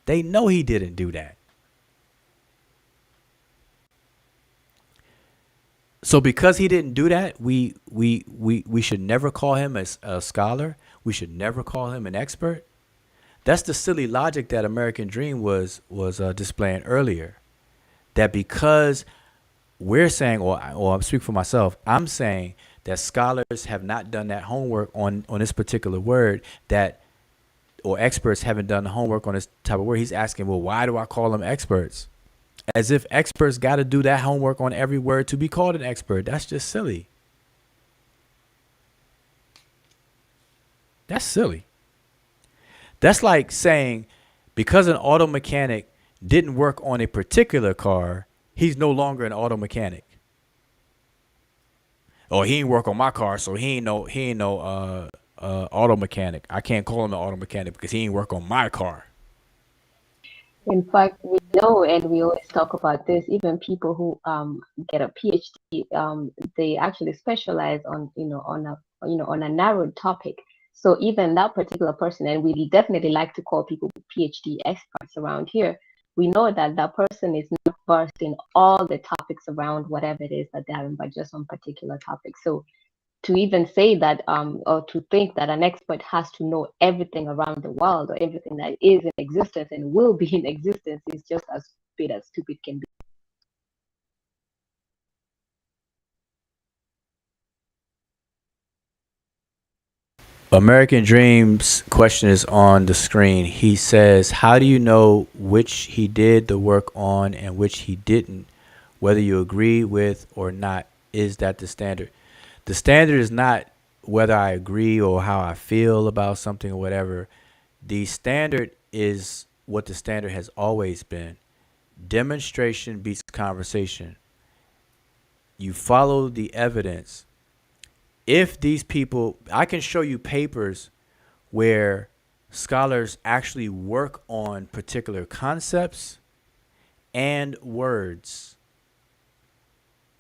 They know he didn't do that. So because he didn't do that, we should never call him a scholar. We should never call him an expert. That's the silly logic that American Dream was displaying earlier. That because we're saying, or I'm speaking for myself, I'm saying that scholars have not done that homework on this particular word, that or experts haven't done the homework on this type of word. He's asking, well, why do I call them experts? As if experts got to do that homework on every word to be called an expert. That's just silly. That's silly. That's like saying because an auto mechanic didn't work on a particular car, he's no longer an auto mechanic. Oh, he ain't work on my car, so he ain't no auto mechanic. I can't call him an auto mechanic because he ain't work on my car. In fact, we know, and we always talk about this. Even people who get a PhD, they actually specialize on a narrowed topic. So even that particular person, and we definitely like to call people PhD experts around here. We know that that person is not versed in all the topics around whatever it is that they're in, but just on particular topics. So to even say that or to think that an expert has to know everything around the world or everything that is in existence and will be in existence is just as stupid can be. American Dream's question is on the screen. He says, how do you know which he did the work on and which he didn't? Whether you agree with or not, is that the standard? The standard is not whether I agree or how I feel about something or whatever. The standard is what the standard has always been. Demonstration beats conversation. You follow the evidence. If these people, I can show you papers where scholars actually work on particular concepts and words.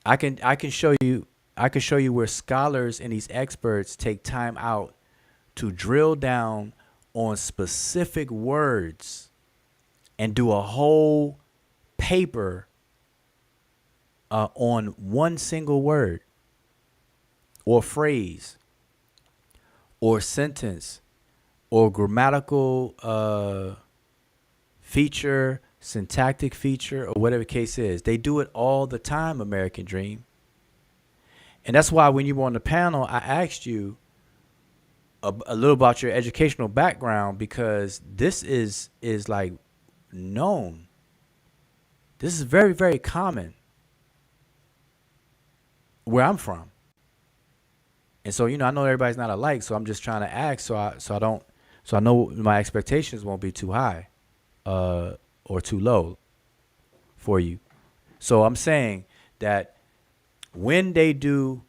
I can show you where scholars and these experts take time out to drill down on specific words and do a whole paper on one single word or phrase or sentence or grammatical feature, syntactic feature, or whatever the case is. They do it all the time, American Dream. And that's why when you were on the panel, I asked you a little about your educational background, because this is like known. This is very, very common where I'm from. And so, I know everybody's not alike, so I'm just trying to ask so I know my expectations won't be too high or too low for you. So I'm saying that when they do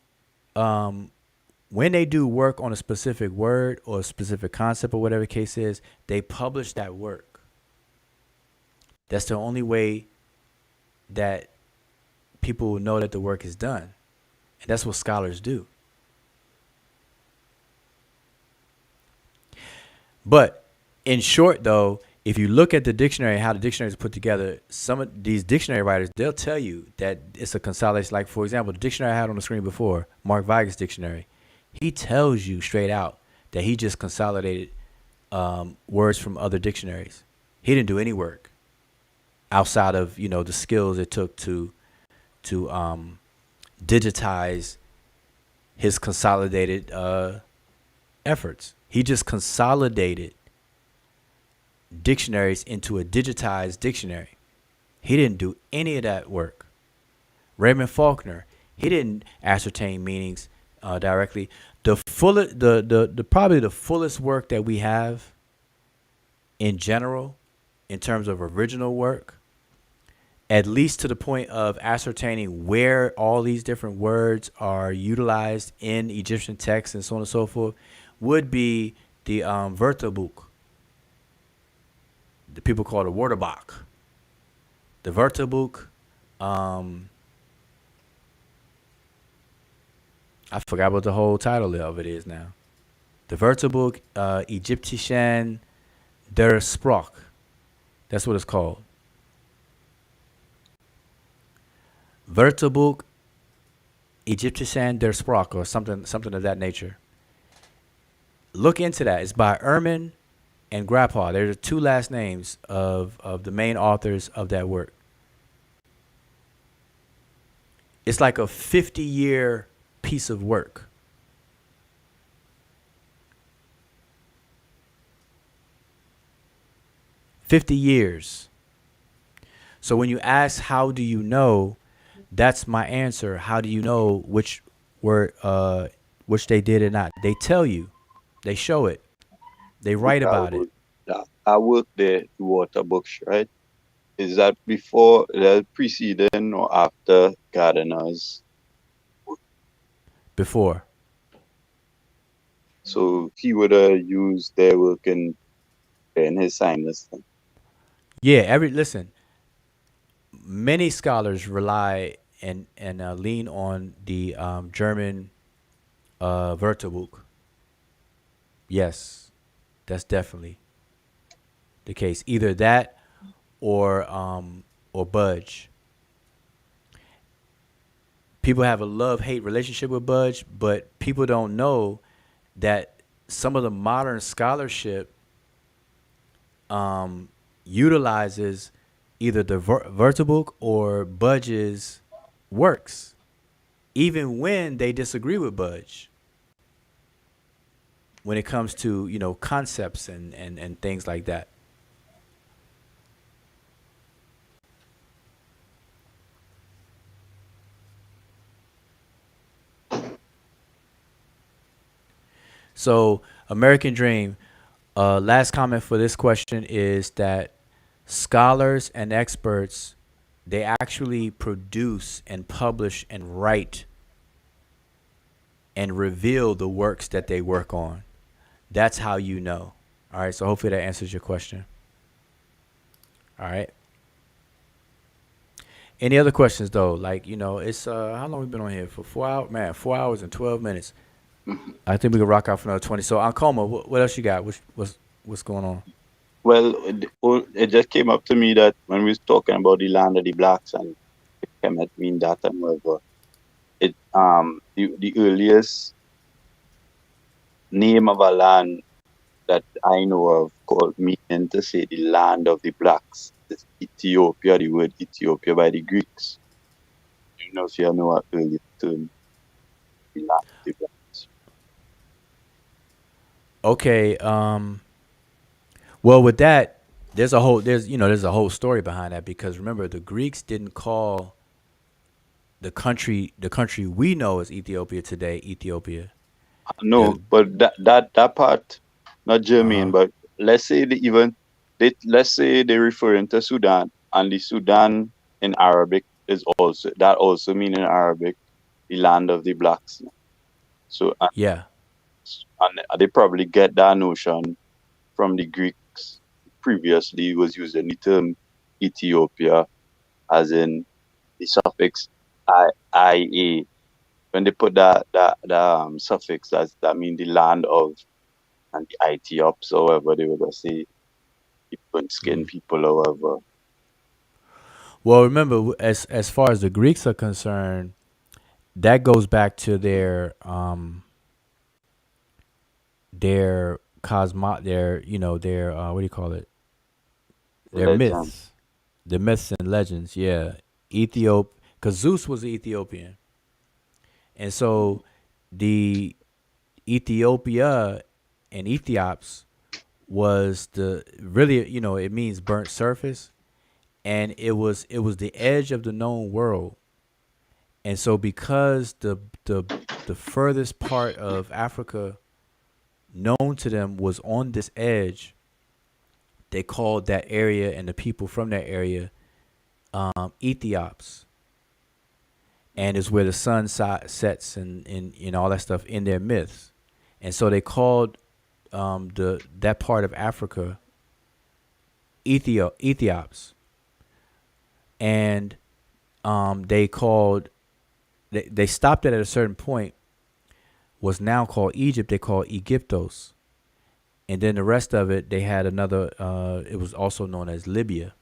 work on a specific word or a specific concept or whatever the case is, they publish that work. That's the only way that people will know that the work is done. And that's what scholars do. But in short, though, if you look at the dictionary, how the dictionary is put together, some of these dictionary writers, they'll tell you that it's a consolidation. Like, for example, the dictionary I had on the screen before, Mark Vigas' dictionary, he tells you straight out that he just consolidated words from other dictionaries. He didn't do any work outside of, the skills it took to digitize his consolidated efforts. He just consolidated dictionaries into a digitized dictionary. He didn't do any of that work. Raymond Faulkner, he didn't ascertain meanings directly. Probably the fullest work that we have in general, in terms of original work, at least to the point of ascertaining where all these different words are utilized in Egyptian texts and so on and so forth, would be the Wörterbuch. The people call it a Wörterbuch. The Wörterbuch, I forgot what the whole title of it is now. The Wörterbuch Egyptischen der Sprach. That's what it's called. Wörterbuch Egyptischen der Sprach, or something of that nature. Look into that. It's by Ehrman and Grappa. They're the two last names of the main authors of that work. It's like a 50-year piece of work. $50 So when you ask, how do you know, that's my answer. How do you know which they did or not? They tell you. They show it. They write about it. I worked there, water books, right? Is that before, that preceding or after Gardeners? Before. So he would have used their work in his sinus thing. Yeah, listen. Many scholars rely and lean on the German Wörterbuch. Yes, that's definitely the case. Either that or Budge. People have a love-hate relationship with Budge, but people don't know that some of the modern scholarship utilizes either the Wörterbuch or Budge's works, even when they disagree with Budge. When it comes to, concepts and things like that. So, American Dream, last comment for this question is that scholars and experts, they actually produce and publish and write and reveal the works that they work on. That's how you know. All right, so hopefully that answers your question. All right. Any other questions though? Like, it's how long we been on here for? 4 hours, man. 4 hours and 12 minutes. I think we can rock out for another 20. So, Ankoma, what else you got? What's going on? Well, it just came up to me that when we was talking about the land of the blacks and the Kemet mean that and whatever, the earliest name of a land that I know of called meaning to say the land of the blacks is Ethiopia, the word Ethiopia by the Greeks. I don't know if you know what early term the land of the blacks. Okay, well, with that, there's a whole story behind that, because remember, the Greeks didn't call the country we know as Ethiopia today Ethiopia. No, but that part not germane. But let's say let's say they're referring to Sudan, and the Sudan in Arabic is also mean in Arabic the land of the blacks. So yeah. And they probably get that notion from the Greeks. Previously was using the term Ethiopia as in the suffix ia. When they put that suffix, that means the land of, and the Ethiops, or whatever they would say, different skin people or whatever. Well, remember, as far as the Greeks are concerned, that goes back to their what do you call it? Their myths. The myths and legends, yeah. Because Zeus was Ethiopian. And so the Ethiopia and Ethiops was it means burnt surface. And it was the edge of the known world. And so because the furthest part of Africa known to them was on this edge, they called that area and the people from that area Ethiops. And it's where the sun sets and all that stuff in their myths. And so they called that part of Africa Ethiops. And they stopped it at a certain point, was now called Egypt, they called Egyptos. And then the rest of it, they had another, it was also known as Libya.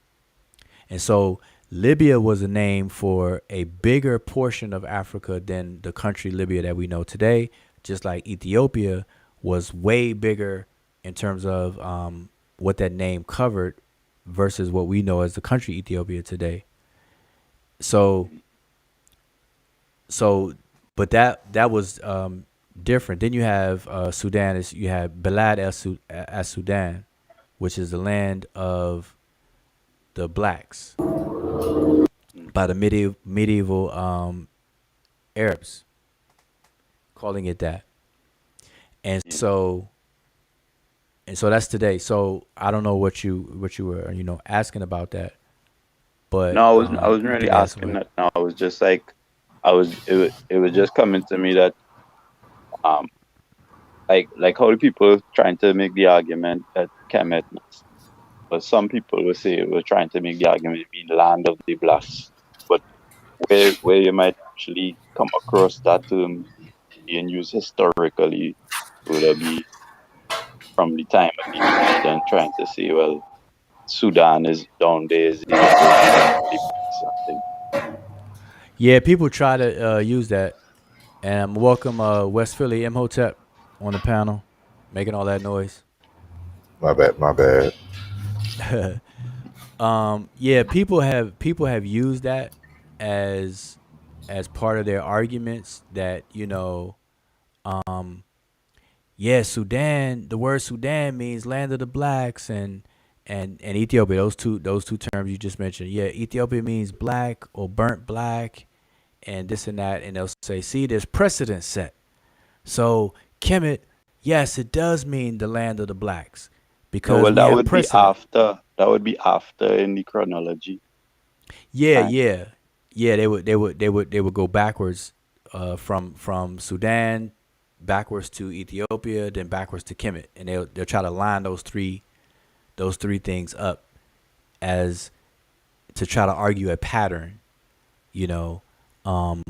And so Libya was a name for a bigger portion of Africa than the country Libya that we know today, just like Ethiopia was way bigger in terms of what that name covered versus what we know as the country Ethiopia today. So, but that was different. Then you have Sudan. You have Balad as Sudan, which is the land of the blacks by the medieval Arabs, calling it that. And Yeah. so that's today. So I don't know what you were asking about that, but No, I wasn't you really can ask asking what. that. No, I was just like, it was just coming to me that um like how the people trying to make the argument that Kemet, but some people will say we're trying to make the argument being land of the blacks. But where you might actually come across that term being used historically would be from the time of the Egyptian trying to say, well, Sudan is down there is the land of the blacks. I think. Yeah, people try to use that. And welcome West Philly Imhotep on the panel, making all that noise. My bad, my bad. Yeah, people have used that as part of their arguments that yeah, Sudan. The word Sudan means land of the blacks, and Ethiopia. Those two terms you just mentioned. Yeah, Ethiopia means black or burnt black, and this and that. And they'll say, see, there's precedent set. So Kemet, yes, it does mean the land of the blacks No, because well, we that have would be precedent. after. That would be after in the chronology. Yeah, Time. yeah, yeah. They would go backwards from Sudan backwards to Ethiopia, then backwards to Kemet, and they'll try to line those three things up as to try to argue a pattern, you know, um,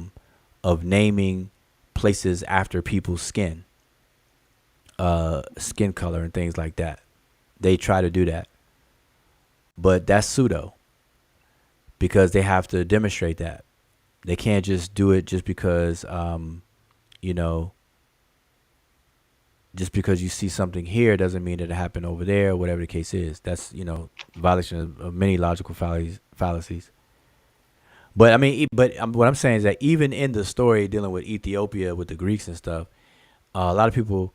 of naming places after people's skin color and things like that. They try to do that, but that's pseudo because they have to demonstrate that. They can't just do it just because, you know, just because you see something here doesn't mean that it happened over there, whatever the case is. That's, violation of many logical fallacies. But I mean, what I'm saying is that even in the story dealing with Ethiopia, with the Greeks and stuff, a lot of people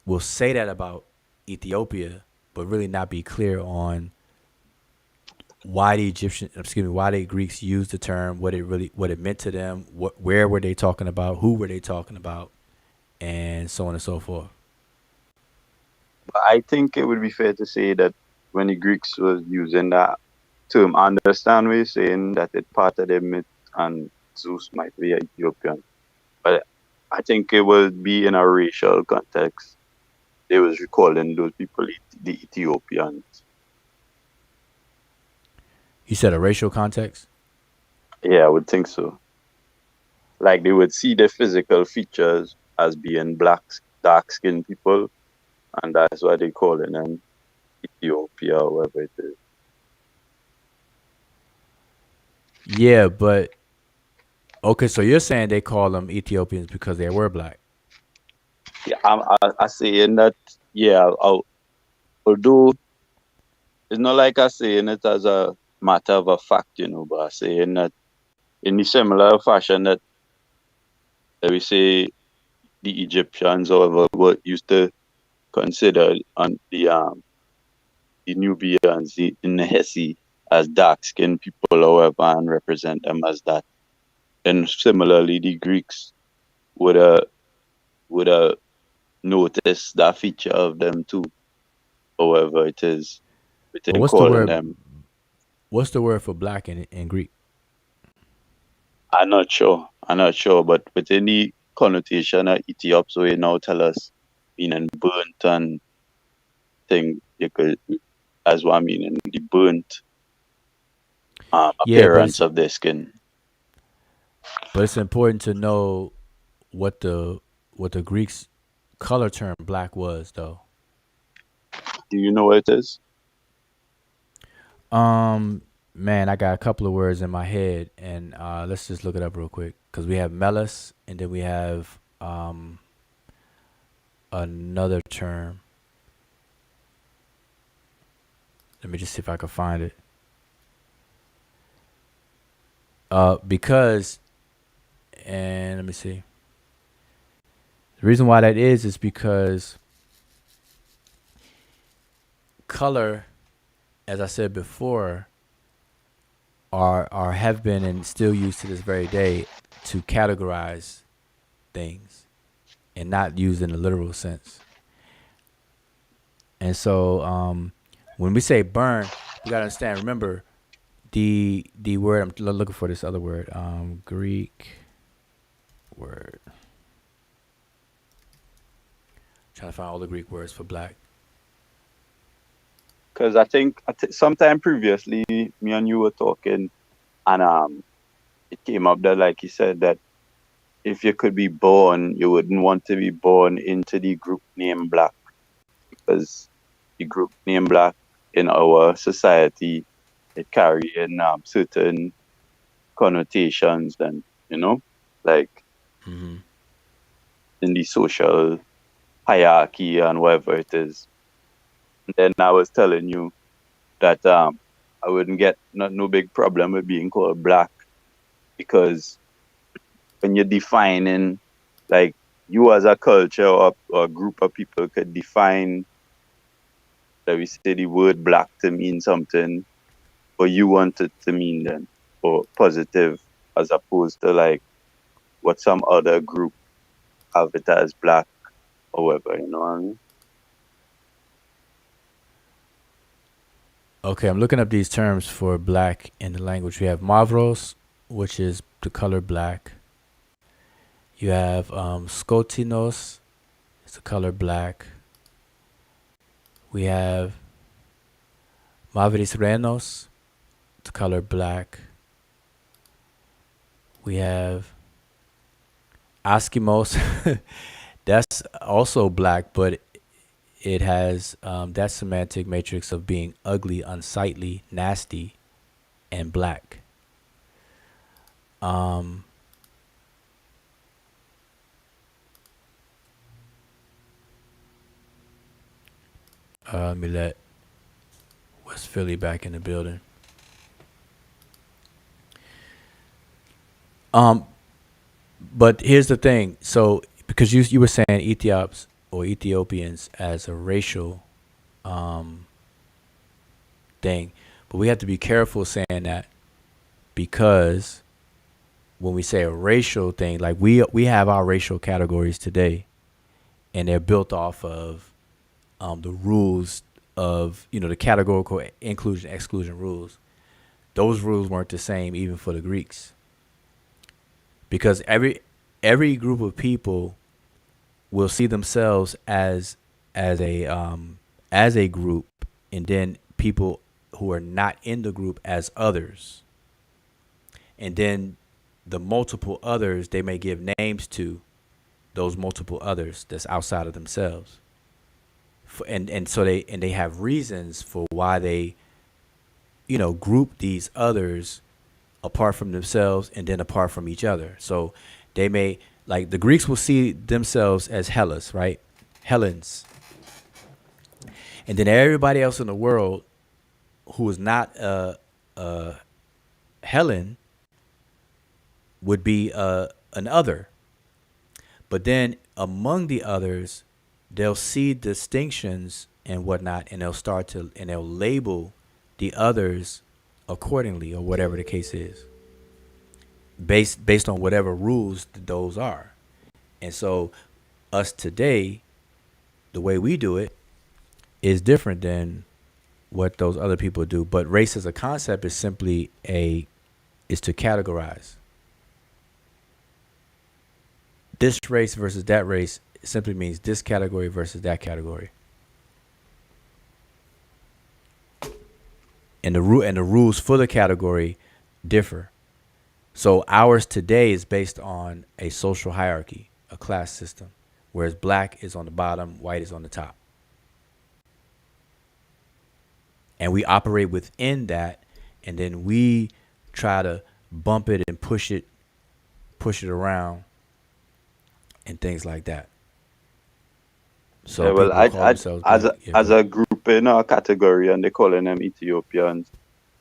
will say that about Ethiopia, but really not be clear on why the Greeks used the term, what it meant to them, where were they talking about, who were they talking about, and so on and so forth. But I think it would be fair to say that when the Greeks was using that term, I understand what you're saying that it part of the myth and Zeus might be Ethiopian, but I think it would be in a racial context. They was calling those people the Ethiopians. You said a racial context? Yeah, I would think so. Like they would see the physical features as being black, dark skinned people, and that's why they calling them Ethiopia or whatever it is. Yeah, but okay, so you're saying they call them Ethiopians because they were black. Yeah, I saying that. Yeah, although it's not like I saying it as a matter of a fact, but I saying that in the similar fashion that we say the Egyptians, however, were used to consider on the Nubians, the Nehesi, as dark skinned people, however, and represent them as that. And similarly, the Greeks would have noticed that feature of them too. However, it is But within calling them. what's the word for black in Greek? I'm not sure. But within the connotation of Ethiops, so you now tell us meaning burnt and thing, you could, as what I mean, in the burnt Yeah, appearance of their skin. but it's important to know what the what the Greeks' color term black was, though. Do you know what it is? Man, I got a couple of words in my head, and let's just look it up real quick because we have melis, and then we have another term. Let me just see if I can find it. Because, and let me see. The reason why that is because color, as I said before, are have been and still used to this very day to categorize things and not used in a literal sense. And so when we say burn, we gotta understand. Remember, the word I'm looking for, this other word, Greek word. Trying to find all the Greek words for black. Because I think sometime previously, me and you were talking, and it came up that, like you said, that if you could be born, you wouldn't want to be born into the group named black, because the group named black in our society, it carry in certain connotations, and like Mm-hmm. in the social hierarchy and whatever it is. And then I was telling you that I wouldn't get no big problem with being called black, because when you're defining, like, you as a culture or a group of people could define, that we say the word black to mean something, or you want it to mean then, or positive, as opposed to like what some other group have it as black or whatever, you know what I mean? Okay, I'm looking up these terms for black in the language. We have mavros, which is the color black. You have skotinos, it's the color black. We have mavrisrenos, the color black. We have Eskimos, that's also black, but it has that semantic matrix of being ugly, unsightly, nasty, and black. Let me let West Philly back in the building. But here's the thing. So because you were saying Ethiops or Ethiopians as a racial thing, but we have to be careful saying that, because when we say a racial thing, like we have our racial categories today, and they're built off of the rules of the categorical inclusion exclusion rules. Those rules weren't the same even for the Greeks, because every group of people will see themselves as a group, and then people who are not in the group as others, and then the multiple others, they may give names to those multiple others that's outside of themselves, and so they have reasons for why they group these others apart from themselves and then apart from each other. So they may, like, the Greeks will see themselves as Hellas, right? Hellenes. And then everybody else in the world who is not a Hellen would be an other. But then among the others, they'll see distinctions and whatnot, and they'll label the others accordingly, or whatever the case is, based on whatever rules those are. And so us today, the way we do it is different than what those other people do. But race as a concept is simply is to categorize. This race versus that race simply means this category versus that category. And the rules for the category differ. So ours today is based on a social hierarchy, a class system. whereas black is on the bottom, white is on the top. And we operate within that, and then we try to bump it and push it around, and things like that. So Yeah, well, people call themselves as black. a Yeah, as go a group in our category, and they calling them Ethiopians.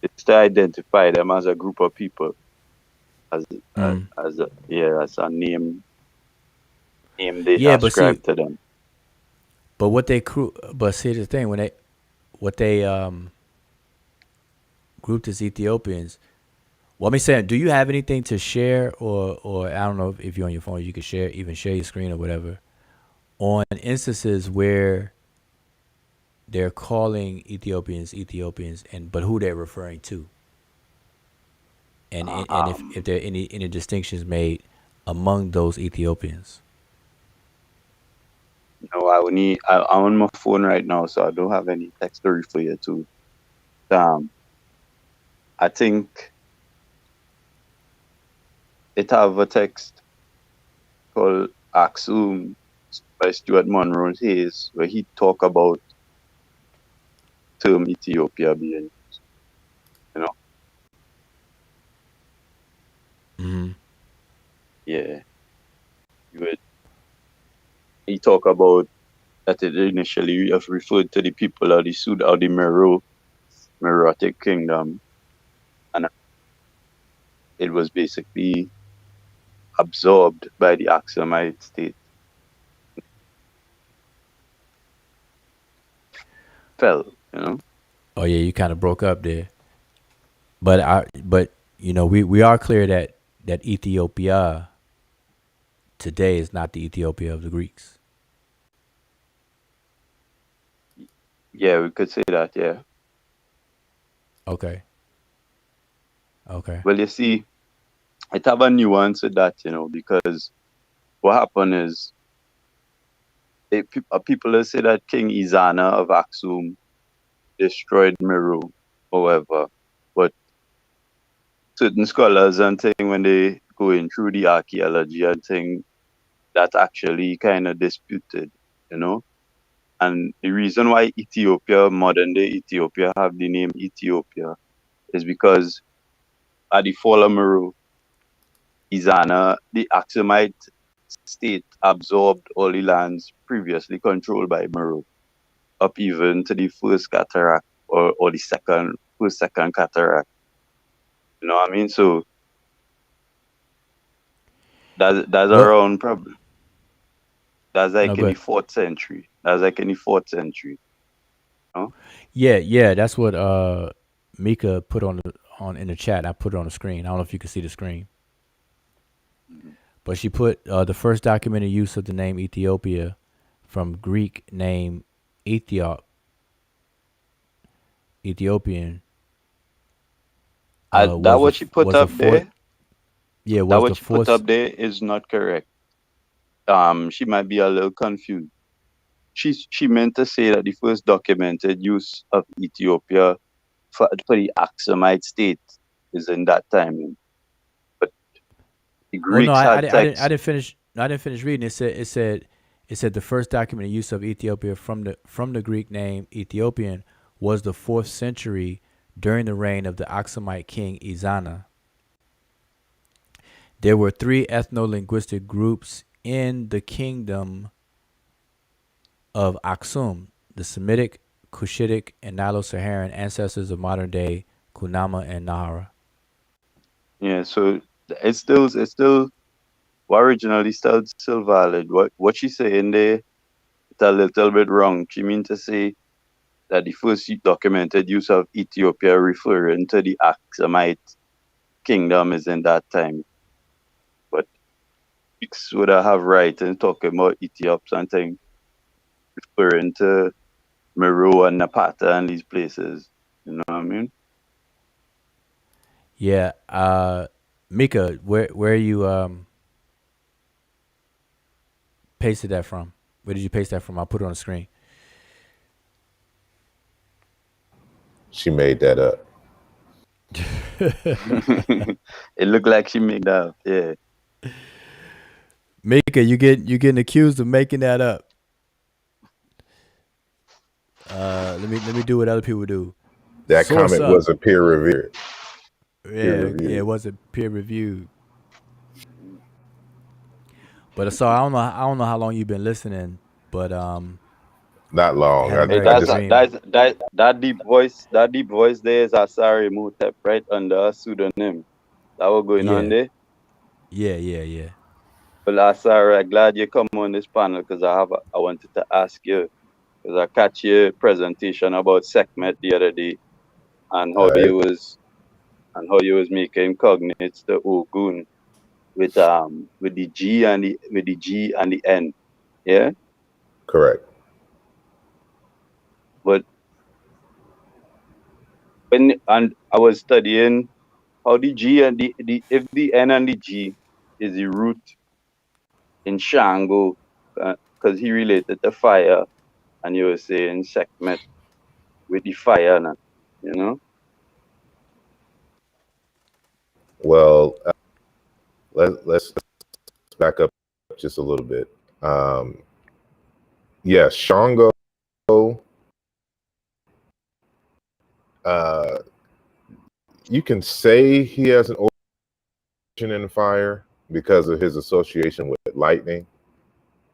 It's to identify them as a group of people, as ahead. as a name they Yeah, but see, ascribe to them. but see the thing, what they grouped as Ethiopians. Well, let me say, do you have anything to share, or I don't know if you're on your phone, you could share your screen or whatever, on instances where they're calling Ethiopians, and but who they're referring to, and if there are any distinctions made among those Ethiopians. No, I'm on my phone right now, so I don't have any text to refer you to. I think it have a text called Aksum by Stuart Monroe Hayes, where he talk about term Ethiopia being, you know, Mm-hmm. yeah. He talk about that it initially referred to the people of the Sud of the Meroitic kingdom, and it was basically absorbed by the Aksumite state. Fell, you know. Oh yeah, you kind of broke up there, but we are clear that Ethiopia today is not the Ethiopia of the Greeks. Yeah, we could say that, yeah. Okay. Well, you see, it have a nuance with that, because what happened is people say that King Izana of Aksum destroyed Meru, however, but certain scholars and thing, when they going through the archaeology and thing, that actually kind of disputed, And the reason why Ethiopia, modern day Ethiopia, have the name Ethiopia is because at the fall of Meru, Izana, the Aksumite state, absorbed all the lands previously controlled by Meru, up even to the first cataract or the second cataract. You know what I mean? So that's Well, around probably that's no, like in the good. fourth century. That's like in the fourth century. You know? Yeah. That's what Mika put on in the chat. I put it on the screen. I don't know if you can see the screen, but she put the first documented use of the name Ethiopia from Greek name Ethiopian. That what she put Was the up fourth? there. Yeah, That was the what she put fourth? up there is not correct. She might be a little confused. She meant to say that the first documented use of Ethiopia for the Aksumite state is in that time. But the Oh no, Greeks had I text. didn't finish. I didn't finish reading. It said the first documented use of Ethiopia from the Greek name Ethiopian was the 4th century during the reign of the Aksumite king Izana. There were 3 ethno-linguistic groups in the kingdom of Aksum: the Semitic, Cushitic, and Nilo-Saharan ancestors of modern-day Kunama and Nahara. Yeah, so it's still originally still valid. What she's saying there, it's a little bit wrong. She means to say that the first documented use of Ethiopia referring to the Aksumite kingdom is in that time. But Greeks would have right in talking about Ethiops and thing, referring to Meru and Napata and these places. You know what I mean? Yeah, Mika, where you pasted that from? Where did you paste that from? I'll put it on the screen. She made that up. It looked like she made that up, yeah. Mika, you getting accused of making that up. Let me do what other people do. That Source comment up. wasn't peer reviewed. Yeah, it wasn't peer reviewed. But Asar, I don't know how long you've been listening, but Not long. had Hey, American I just Dream. that deep voice there is Asar Imhotep, right, under a pseudonym. That was going on Yeah, there. yeah. Well, Asar, I'm glad you come on this panel because I wanted to ask you because I catch your presentation about Sekhmet the other day and all right. how you was making cognates to Ogun with the G and the N. Yeah? Correct. But and I was studying how the G and the if the N and the G is the root in Shango, because he related to fire, and you were saying Sekhmet with the fire, you know. Well, let's back up just a little bit. Yes, Shango. Uh, you can say he has an origin in fire because of his association with lightning,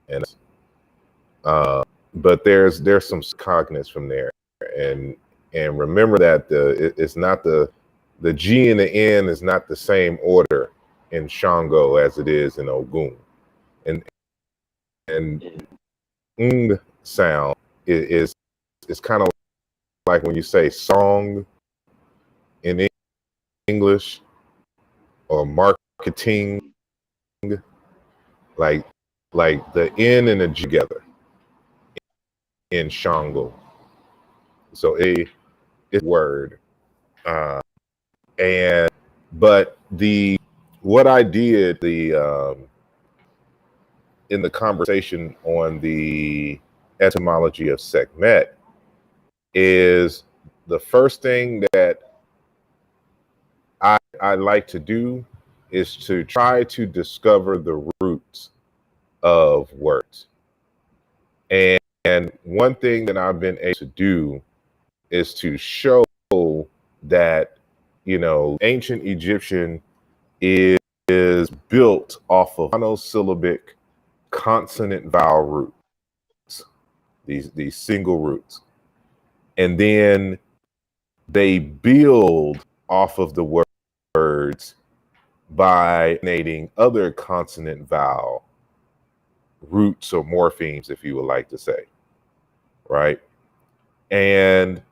and but there's some cognates from there, and remember that it's not the G and the N is not the same order in Shango as it is in Ogun, and ng sound is kind of like when you say song in English or marketing, like the N and the G together in Shango. So a word, and but what I did in the conversation on the etymology of Sekhmet is the first thing that I like to do is to try to discover the roots of words. And one thing that I've been able to do is to show that, ancient Egyptian is built off of monosyllabic consonant vowel roots, these single roots. And then they build off of the words by nating other consonant vowel roots or morphemes, if you would like to say, right? And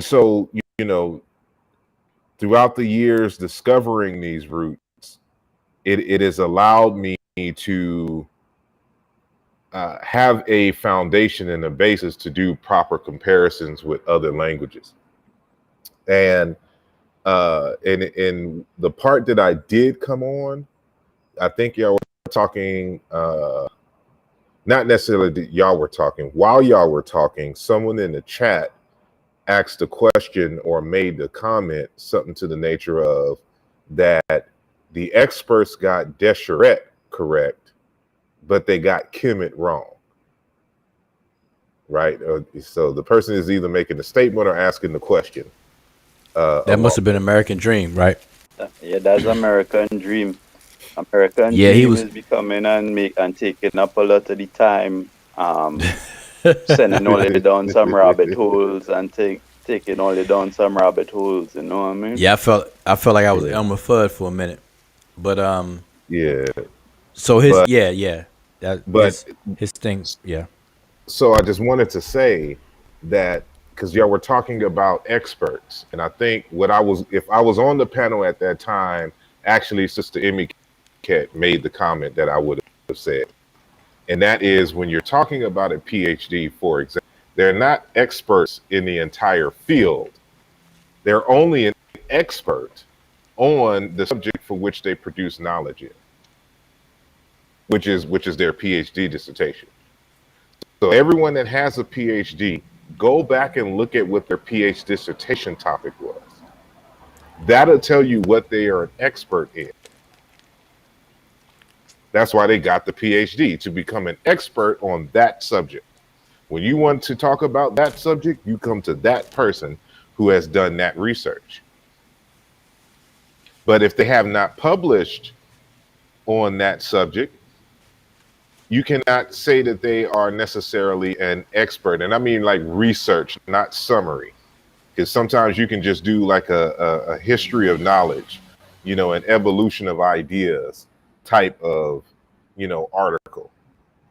so throughout the years discovering these roots, it has allowed me to have a foundation and a basis to do proper comparisons with other languages. And in the part that I did come on, I think y'all were talking, not necessarily that y'all were talking. While y'all were talking, someone in the chat asked a question or made the comment, something to the nature of that the experts got Desheret correct, but they got Kemet wrong. Right? So the person is either making a statement or asking the question. That must have been American Dream, right? Yeah, that's American Dream. American Dream is becoming and taking up a lot of the time, sending all it down some rabbit holes and taking all it down some rabbit holes. You know what I mean? Yeah, I felt like I was Elmer Fudd for a minute, but yeah. So his thing, yeah. So I just wanted to say that because y'all were talking about experts, and I think if I was on the panel at that time, actually Sister Emmy made the comment that I would have said. And that is when you're talking about a PhD, for example, they're not experts in the entire field. They're only an expert on the subject for which they produce knowledge in, which is their PhD dissertation. So everyone that has a PhD, go back and look at what their PhD dissertation topic was. That'll tell you what they are an expert in. That's why they got the PhD, to become an expert on that subject. When you want to talk about that subject, you come to that person who has done that research. But if they have not published on that subject, you cannot say that they are necessarily an expert. And I mean like research, not summary. Because sometimes you can just do like a history of knowledge, you know, an evolution of ideas type of, you know, article.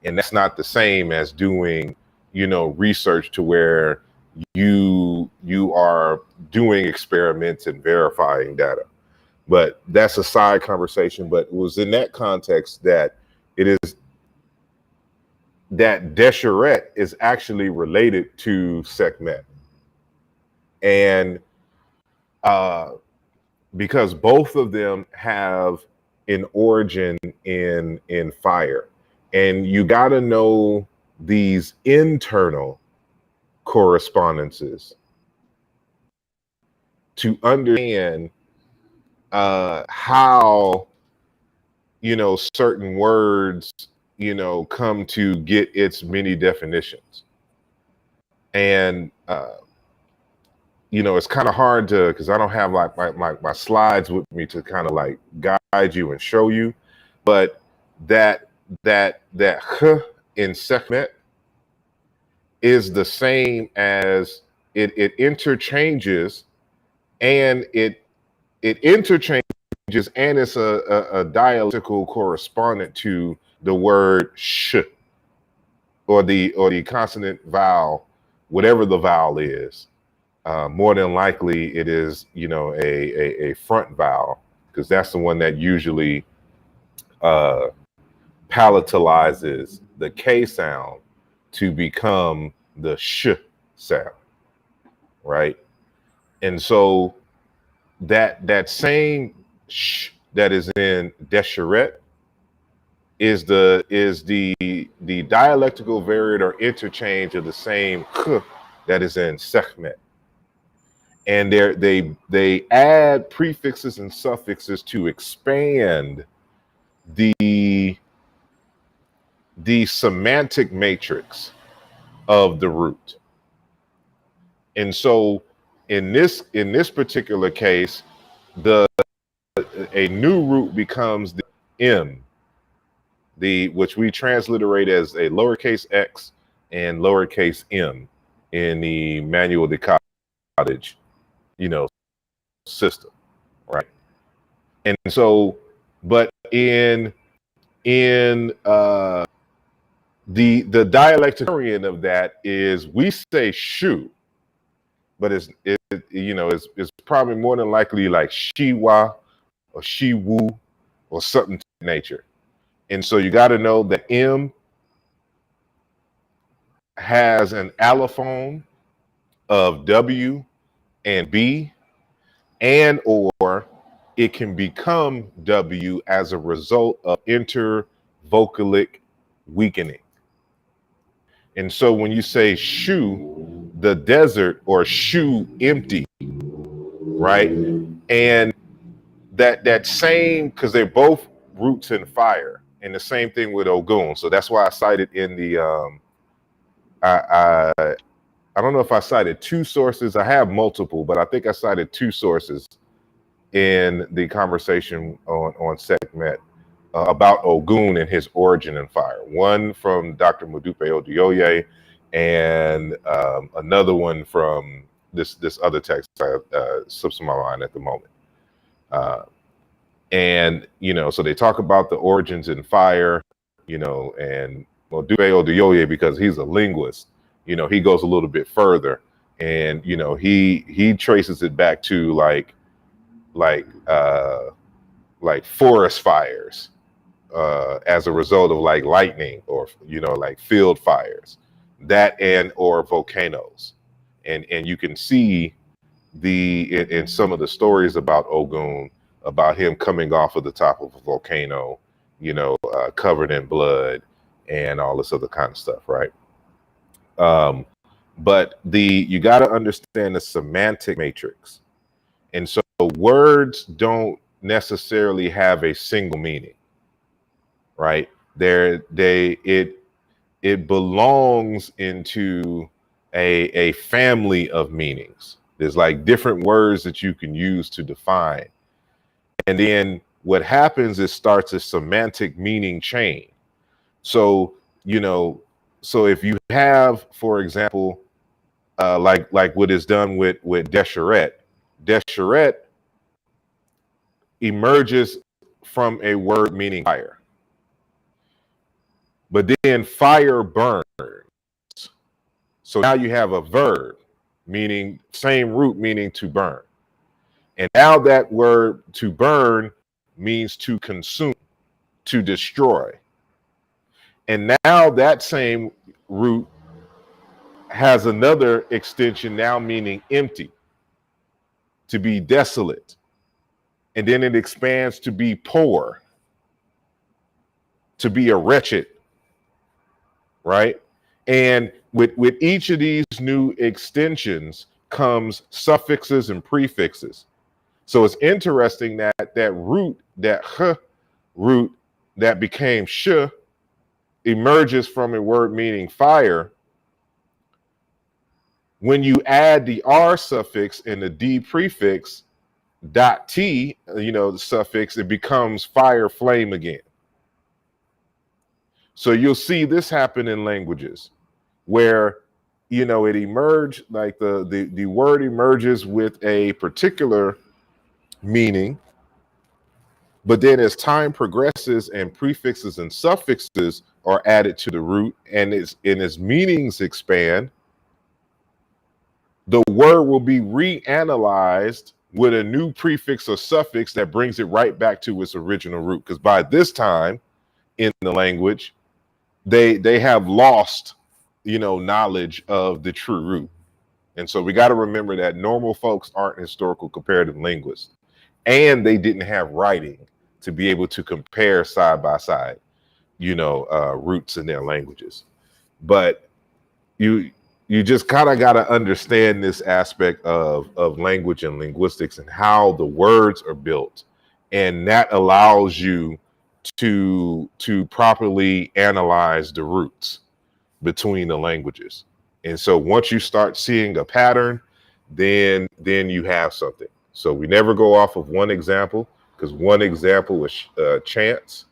And that's not the same as doing, you know, research to where you are doing experiments and verifying data. But that's a side conversation. But it was in that context that it is that Desheret is actually related to Sekhmet. And because both of them have an origin in fire. And you got to know these internal correspondences to understand how, you know, certain words, you know, come to get its many definitions. And you know, it's kind of hard to, because I don't have like my slides with me to kind of like guide you and show you, but that h in Sekhmet is the same as it interchanges, and it interchanges, and it's a dialectical correspondent to the word sh, or the consonant vowel, whatever the vowel is. More than likely, it is, you know, a front vowel, because that's the one that usually palatalizes the K sound to become the sh sound, right? And so that same sh that is in Desheret is the dialectical variant or interchange of the same k that is in Sekhmet. And they add prefixes and suffixes to expand the semantic matrix of the root. And so in this particular case, a new root becomes the M, which we transliterate as a lowercase x and lowercase m in the manual de cottage, you know, system, right? And so, but in the dialectic variant of that is, we say shoe, but it's probably more than likely like shiwa or shiwu or something to that nature. And so you got to know that M has an allophone of W and B, and or it can become W as a result of intervocalic weakening. And so when you say shoe, the desert, or shoe empty, right? And that same, because they're both roots in fire, and the same thing with Ogun. So that's why I cited in the I don't know if I cited two sources. I have multiple, but I think I cited two sources in the conversation on Sekhmet about Ogun and his origin in fire. One from Dr. Modupe Odioye, and another one from this other text slips in my mind at the moment. And, you know, so they talk about the origins in fire, you know, and Modupe Odioye, because he's a linguist, you know, he goes a little bit further, and, you know, he traces it back to like forest fires as a result of like lightning, or, you know, like field fires, that and or volcanoes. And you can see in some of the stories about Ogun, about him coming off of the top of a volcano, you know, covered in blood and all this other kind of stuff, right? But you got to understand the semantic matrix. And so words don't necessarily have a single meaning. right? It belongs into a family of meanings. There's like different words that you can use to define. And then what happens is starts a semantic meaning chain. So, so if you have, for example, like what is done with Desheret, Desheret emerges from a word meaning fire. But then fire burns. So now you have a verb meaning same root meaning to burn. And now that word to burn means to consume, to destroy. And now that same root has another extension now meaning empty, to be desolate. And then it expands to be poor, to be a wretched, right? And with each of these new extensions comes suffixes and prefixes. So it's interesting that that root, that h root that became sh, emerges from a word meaning fire. When you add the r suffix and the d prefix, dot t, the suffix, it becomes fire, flame again. So you'll see this happen in languages where, it emerged, like the word emerges with a particular meaning, but then as time progresses and prefixes and suffixes are added to the root and its meanings expand, the word will be reanalyzed with a new prefix or suffix that brings it right back to its original root. Because by this time in the language, they have lost, knowledge of the true root. And so we got to remember that normal folks aren't historical comparative linguists, and they didn't have writing to be able to compare side by side, roots in their languages. But you just kind of got to understand this aspect of language and linguistics and how the words are built. And that allows you to properly analyze the roots between the languages. And so once you start seeing a pattern, then you have something. So we never go off of one example, because one example is chance.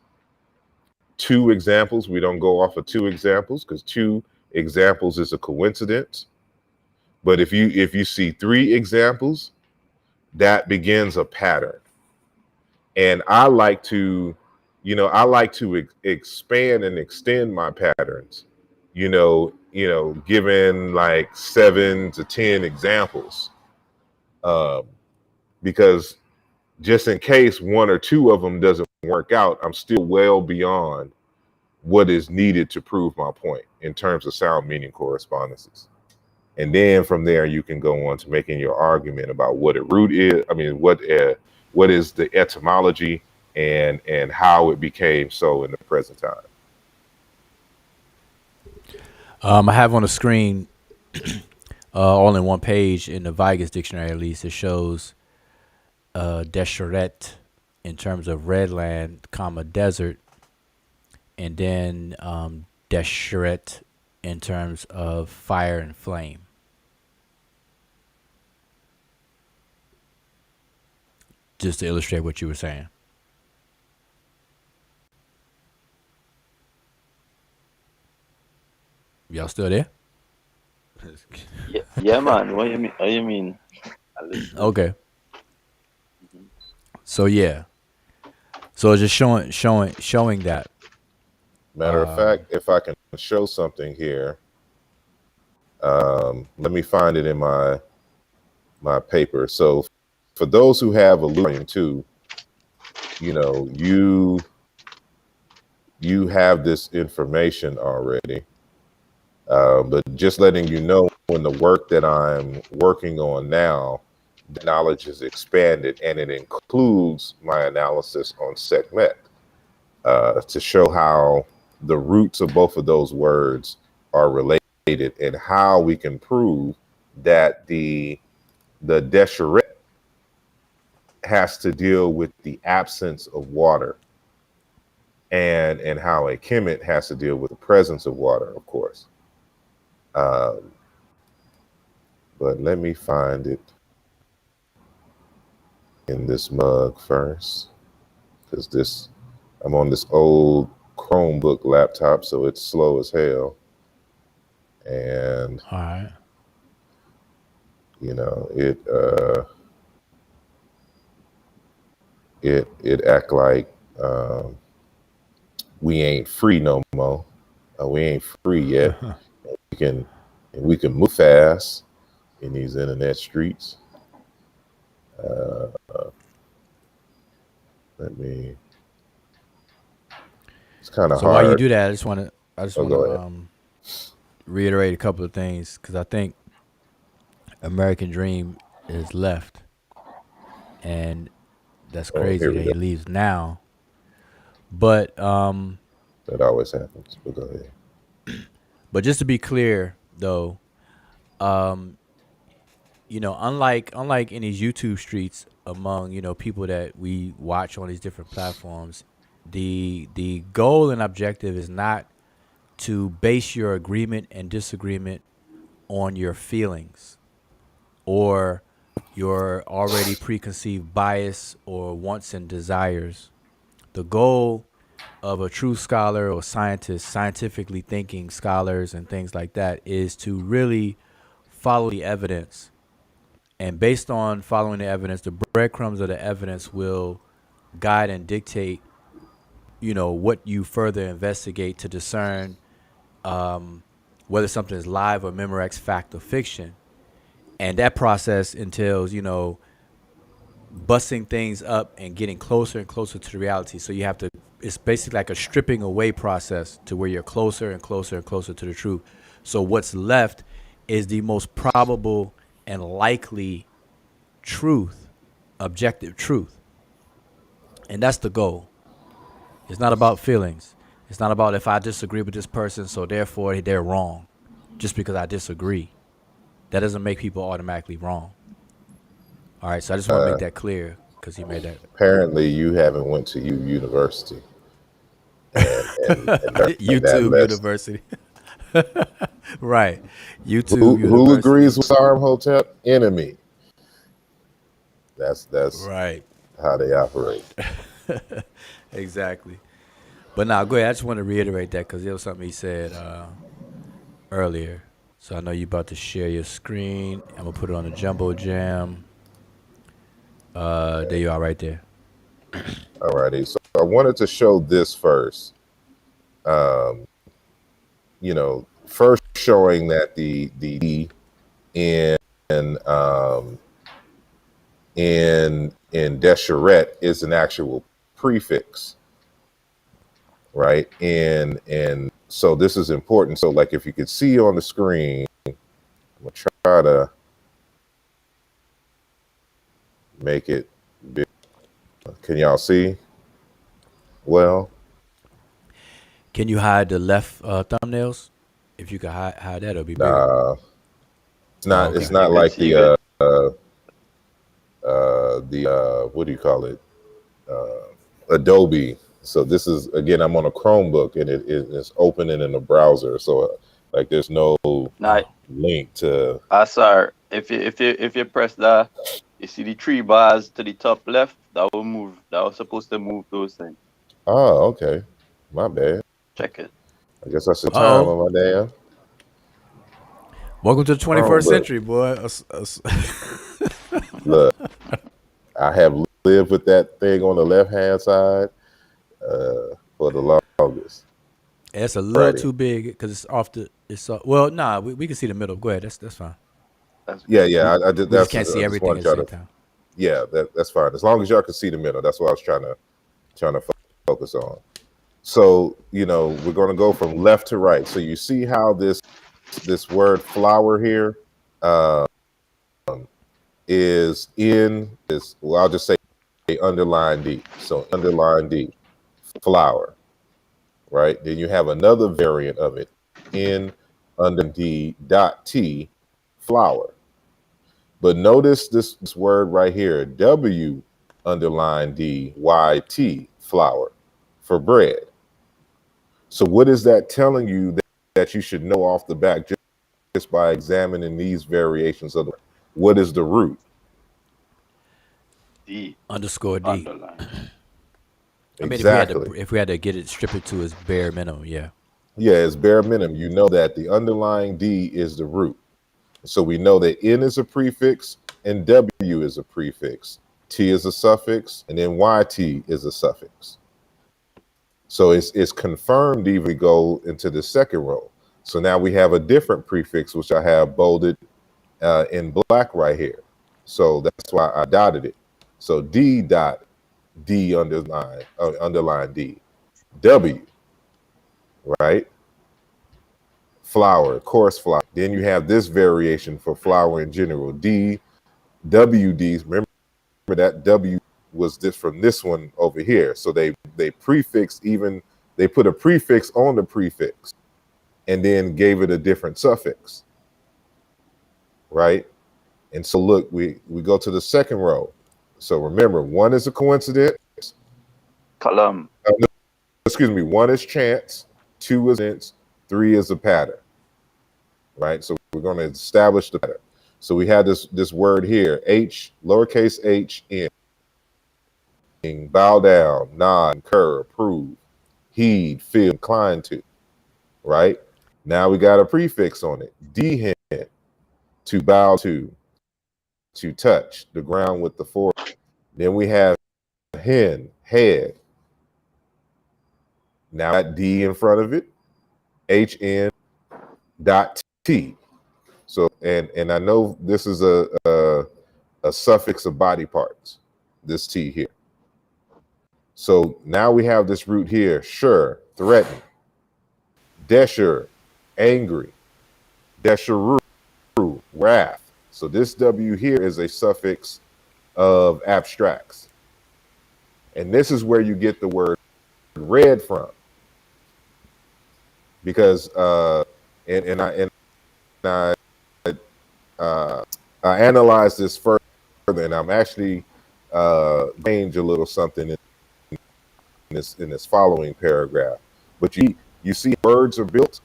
Two examples, we don't go off of two examples, because two examples is a coincidence. But if you see three examples, that begins a pattern. And I like to expand and extend my patterns, given like 7 to 10 examples, because just in case one or two of them doesn't work out, I'm still well beyond what is needed to prove my point in terms of sound meaning correspondences. And then from there, you can go on to making your argument about what a root is. I mean, what is the etymology and how it became so in the present time. I have on the screen, all in one page in the Vigus dictionary, at least, it shows Desheret in terms of red land, desert, and then Desheret in terms of fire and flame. Just to illustrate what you were saying. Y'all still there? Yeah, man. What you mean? Okay. So yeah. So it's just showing that. Matter of fact, if I can show something here, let me find it in my paper. So for those who have Illusion too, you have this information already. But just letting you know, in the work that I'm working on now, the knowledge is expanded, and it includes my analysis on Sekhmet to show how the roots of both of those words are related and how we can prove that the Desheret has to deal with the absence of water, and how a Kemet has to deal with the presence of water, of course. But let me find it in this mug first, because I'm on this old Chromebook laptop, so it's slow as hell. And all right, you know, it act like we ain't free no more. We ain't free yet. we can move fast in these internet streets. It's kind of so hard. while you do that, I just want Go to ahead. reiterate a couple of things, because I think American Dream is left, and that's crazy that he leaves now. But that always happens. But go ahead. But just to be clear, though, you know, unlike in these YouTube streets, among, you know, people that we watch on these different platforms, the goal and objective is not to base your agreement and disagreement on your feelings or your already preconceived bias or wants and desires. The goal of a true scholar or scientist, scientifically thinking scholars and things like that, is to really follow the evidence. And based on following the evidence, the breadcrumbs of the evidence will guide and dictate, you know, what you further investigate to discern whether something is live or Memorex, fact or fiction. And that process entails, you know, busting things up and getting closer and closer to the reality. So you have to, it's basically like a stripping away process to where you're closer and closer and closer to the truth. So what's left is the most probable and likely truth, objective truth. And that's the goal. It's not about feelings. It's not about if I disagree with this person, so therefore they're wrong just because I disagree. That doesn't make people automatically wrong. All right, so I just want to make that clear because you made that. Apparently, you haven't went to university. And YouTube University. Right. YouTube who University. agrees with Imhotep? Enemy. That's right. How they operate. Exactly. But now, go ahead. I just want to reiterate that because it was something he said earlier. So I know you're about to share your screen. I'm going to put it on the Jumbo Jam. There you are right there. All righty. So I wanted to show this first. You know, first showing that the in Desheret is an actual prefix, right? And so this is important. So like if you could see on the screen, I'm gonna try to make it big. Can y'all see? Well, can you hide the left thumbnails? If you could hide that, it'll be bigger. It's not. Okay. It's not like the what do you call it? Adobe. So this is, again, I'm on a Chromebook and it's opening in a browser. So like there's no link to Asar. If you press that, you see the 3 bars to the top left. That will move. That was supposed to move those things. Oh, okay. My bad. Check it. I guess I should time on my damn. Welcome to the 21st century, boy. Look, I have lived with that thing on the left-hand side for the longest. It's a little too big because it's off the. Well, nah, we can see the middle. Go ahead. That's fine. Yeah. I just can't see everything at the same time. Yeah, that's fine. As long as y'all can see the middle, that's what I was trying to focus on. So, you know, we're going to go from left to right. So you see how this word flower here is in this, well, I'll just say underline D. So underline D, flower, right? Then you have another variant of it in under D dot T, flower. But notice this word right here, W underline D Y T, flower, for bread. So what is that telling you that you should know off the bat just by examining these variations of the word? What is the root? D Underscore D. underline. I mean, Exactly. if we had to get it strip it to its bare minimum, yeah. Yeah, it's bare minimum. You know that the underlying D is the root. So we know that N is a prefix and W is a prefix. T is a suffix, and then YT is a suffix. So it's confirmed if we go into the second row. So now we have a different prefix, which I have bolded in black right here. So that's why I dotted it. So D dot D underline D. W, right? Flower, coarse flower. Then you have this variation for flower in general. D, WD. Remember that W was this from this one over here. So they prefix they put a prefix on the prefix and then gave it a different suffix. Right? And so look, we go to the second row. So remember, one is a coincidence. Column. Excuse me, one is chance, two is chance, three is a pattern. Right? So we're going to establish the pattern. So we had this word here, H, lowercase h, N. Bow down, nod, incur, approve, heed, feel, inclined to. Right? Now we got a prefix on it. D, to bow to touch the ground with the forehead. Then we have hen, head. Now that D in front of it, HN dot T. So and I know this is a suffix of body parts, this T here. So now we have this root here, sure, threaten, desher, angry, desheru, wrath. So this W here is a suffix of abstracts. And this is where you get the word red from. Because I analyzed this further, and I'm actually change a little something in this following paragraph. But you see, words are built.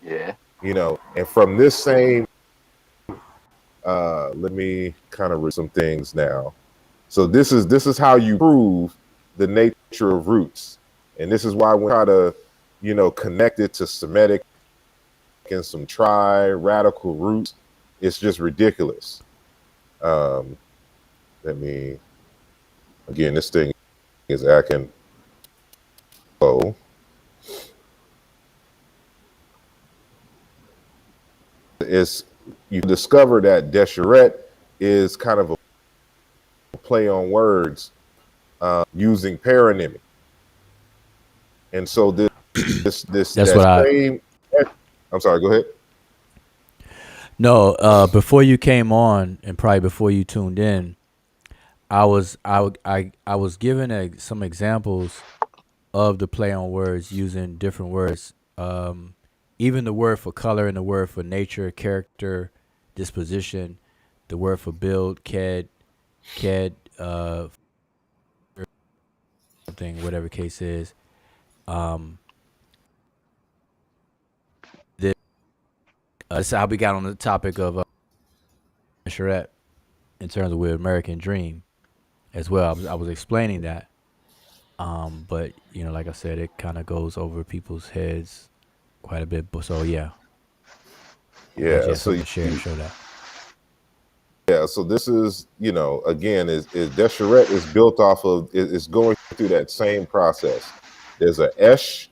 Yeah. You know, and from this same, let me kind of read some things now. So this is how you prove the nature of roots, and this is why we try to, connect it to Semitic and some radical roots. It's just ridiculous. Let me again. This thing is acting low. You discover that Desheret is kind of a play on words using paronymy, and so same. I'm sorry. Go ahead. No, before you came on, and probably before you tuned in, I was given some examples of the play on words using different words. Even the word for color and the word for nature, character, disposition, the word for build, ked, something, whatever case is. That's how we got on the topic of charette in terms of with American Dream as well. I was explaining that. But like I said, it kind of goes over people's heads quite a bit. So yeah. Yeah. So to show that. Yeah. So this is, again, is Desheret is built off of, it's going through that same process. There's a esh,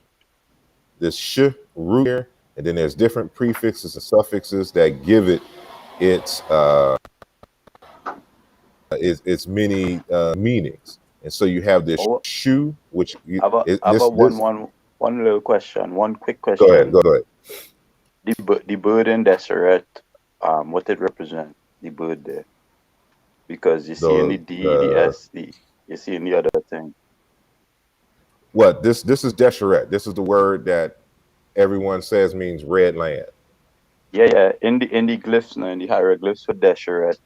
this sh root here, and then there's different prefixes and suffixes that give it its many meanings. And so you have this shu, which one little question, one quick question. Go ahead. The bird in Desheret, what it represent? The bird there, because you see in the D, the S, you see in the other thing. What this is Desheret. This is the word that everyone says means red land. Yeah. In the glyphs now, in the hieroglyphs for Desheret,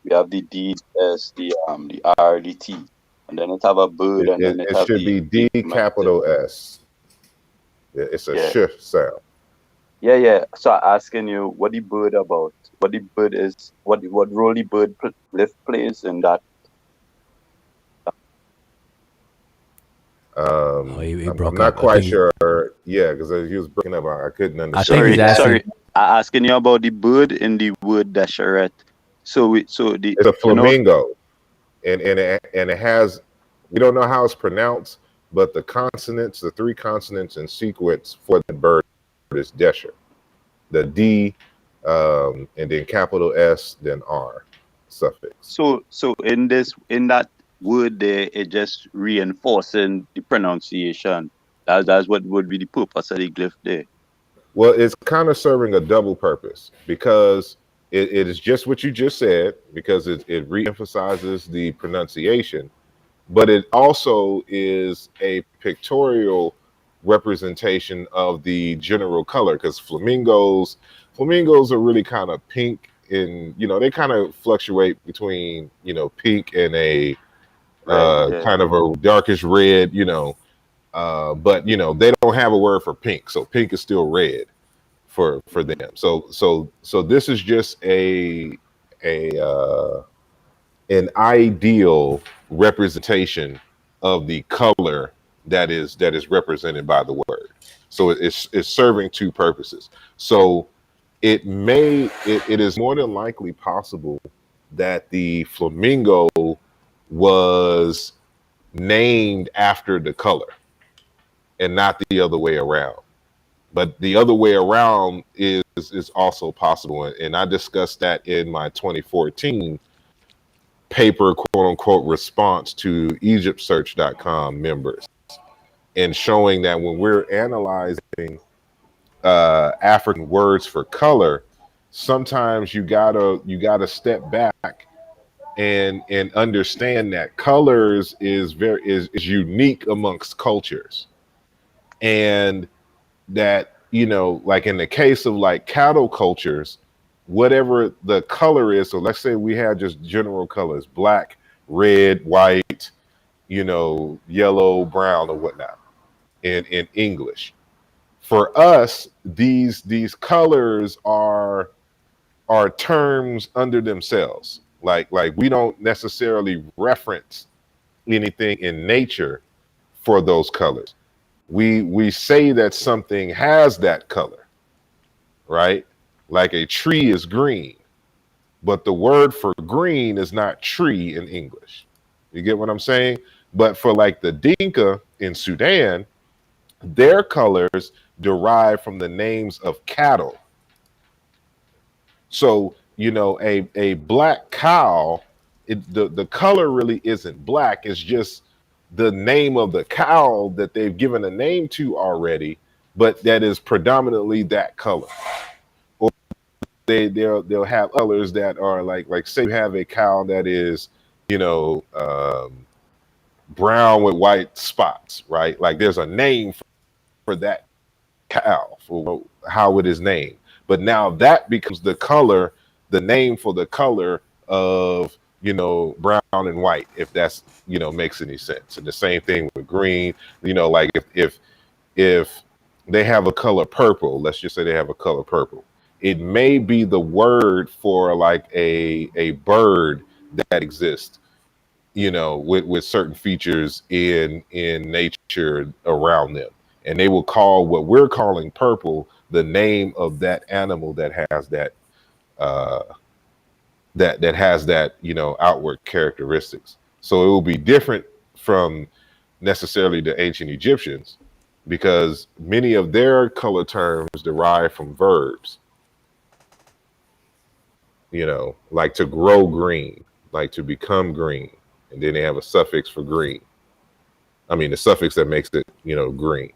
we have the D, S, the R, the T, and and then it have a bird, and then it It have should be D capital S. Yeah, it's a sh sound. Yeah. So I'm asking you, what the bird about? What the bird is? What role the bird plays in that? He broke I'm not up. quite sure. Yeah, because he was breaking up. I couldn't I understand. think he's asking. Sorry. I'm asking you about the bird in the word Dasheret. It's a flamingo, and it has, we don't know how it's pronounced, but the consonants, the 3 consonants in sequence for the bird is Desher. The D, and then capital S, then R suffix. So in that word there, it just reinforcing the pronunciation. That's what would be the purpose of the glyph there. Well, it's kind of serving a double purpose because it is just what you just said, because it reemphasizes the pronunciation, but it also is a pictorial representation of the general color, because flamingos are really kind of pink, and they kind of fluctuate between pink and a kind of a darkish red, but they don't have a word for pink, so pink is still red for them. So this is just an ideal representation of the color that is represented by the word. So it's serving 2 purposes. So it is more than likely possible that the flamingo was named after the color and not the other way around. But the other way around is also possible. And I discussed that in my 2014 paper, quote unquote, response to EgyptSearch.com members, and showing that when we're analyzing African words for color, sometimes you gotta step back and understand that colors is unique amongst cultures, and that like in the case of like cattle cultures, whatever the color is, so let's say we had just general colors, black, red, white, yellow, brown, or whatnot, in English. For us, these colors are terms under themselves. Like we don't necessarily reference anything in nature for those colors. We say that something has that color, right? Like a tree is green, but the word for green is not tree in English. You get what I'm saying? But for like the Dinka in Sudan, their colors derive from the names of cattle. So, a black cow, the color really isn't black. It's just the name of the cow that they've given a name to already, but that is predominantly that color. Or they'll have colors that are like say you have a cow that is, brown with white spots, right? Like there's a name for that cow, for how it is named. But now that becomes the color, the name for the color of, brown and white, if that's, makes any sense. And the same thing with green, like if they have a color purple, let's just say they have a color purple, it may be the word for like a bird that exists, with certain features in nature around them. And they will call what we're calling purple the name of that animal that has that that has that outward characteristics. So it will be different from necessarily the ancient Egyptians, because many of their color terms derive from verbs. Like to grow green, like to become green, and then they have a suffix for green. I mean, the suffix that makes it green.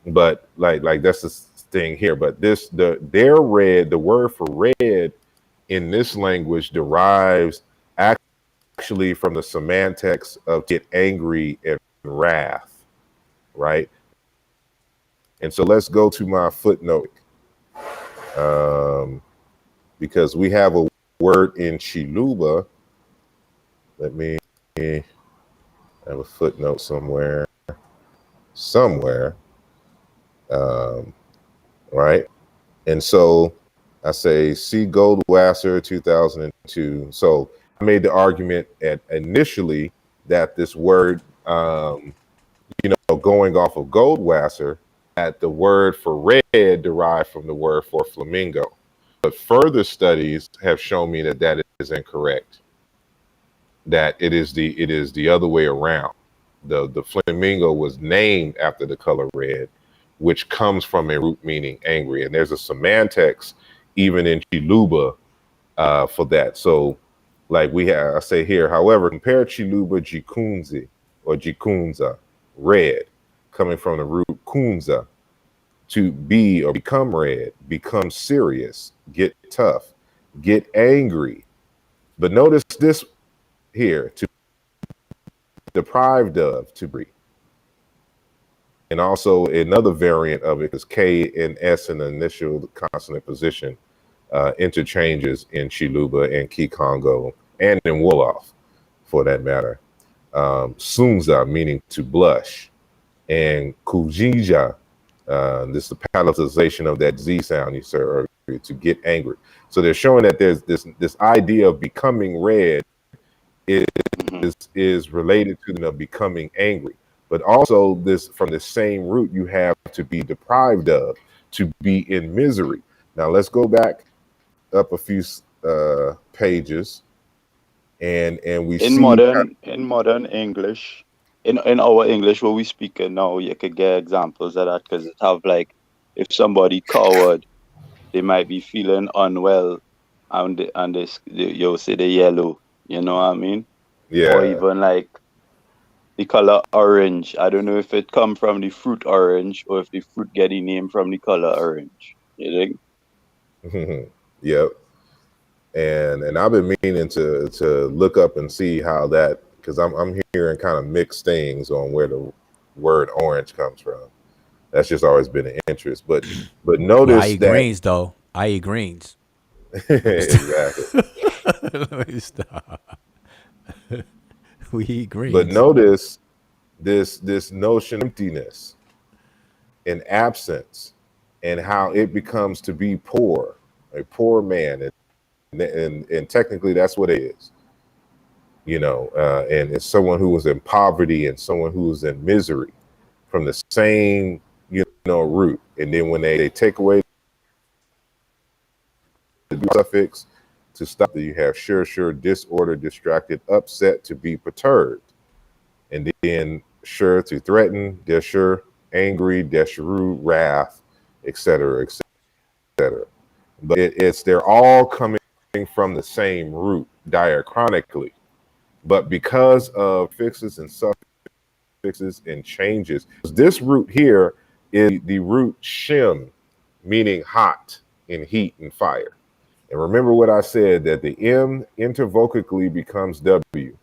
But like that's the thing here. But their red, the word for red in this language derives actually from the semantics of get angry and wrath, right? And so let's go to my footnote, because we have a word in Chiluba. Let me I have a footnote somewhere. Um, right? And so I say, see Goldwasser 2002. So I made the argument initially that this word, going off of Goldwasser, that the word for red derived from the word for flamingo. But further studies have shown me that that is incorrect. That it is the other way around. The flamingo was named after the color red, which comes from a root meaning angry. And there's a semantics even in Chiluba for that. So like I say here, however, compare Chiluba jikunzi or jikunza, red, coming from the root kunza, to be or become red, become serious, get tough, get angry. But notice this here, to deprived of, to be. And also another variant of it is K and S in the initial consonant position interchanges in Chiluba and Kikongo and in Wolof, for that matter. Sunza, meaning to blush, and Kujija, this is the palatalization of that Z sound you said earlier, to get angry. So they're showing that there's this idea of becoming red is related to the becoming angry. But also this, from the same root, you have to be deprived of, to be in misery. Now let's go back up a few pages, and we in see modern English, in our English what we speak in now, you could get examples of that because it have like, if somebody coward, they might be feeling unwell, and you'll say the yellow, you know what I mean? Or yeah. even like the color orange. I don't know if it come from the fruit orange or if the fruit get the name from the color orange. You think? Yep. And I've been meaning to look up and see how that, because I'm hearing kind of mixed things on where the word orange comes from. That's just always been an interest. But Well, I notice eat that greens though. I eat greens. exactly. Let me stop. We eat But greens. notice this notion of emptiness and absence, and how it becomes to be poor, a poor man, and technically that's what it is. And it's someone who was in poverty and someone who was in misery from the same, root. And then when they take away the suffix to stop, that you have sure, disorder, distracted, upset, to be perturbed. And then sure, to threaten, desure, angry, desheru, wrath, etc., etc. But they're all coming from the same root diachronically. But because of fixes and suffixes and changes, this root here is the root shim, meaning hot and heat and fire. And remember what I said, that the M intervocally becomes W.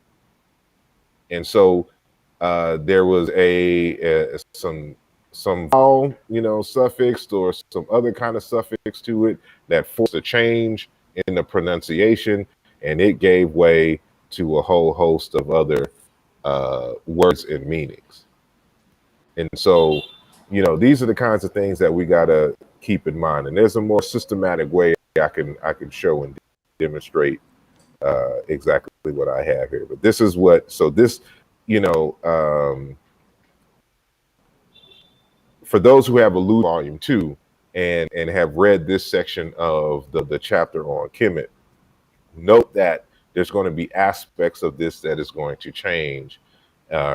And so there was some vowel, suffix or some other kind of suffix to it that forced a change in the pronunciation, and it gave way to a whole host of other words and meanings. And so, these are the kinds of things that we got to keep in mind. And there's a more systematic way I can show and demonstrate exactly what I have here. But this is so this, for those who have a loose volume 2 and have read this section of the chapter on Kemet, note that there's going to be aspects of this that is going to change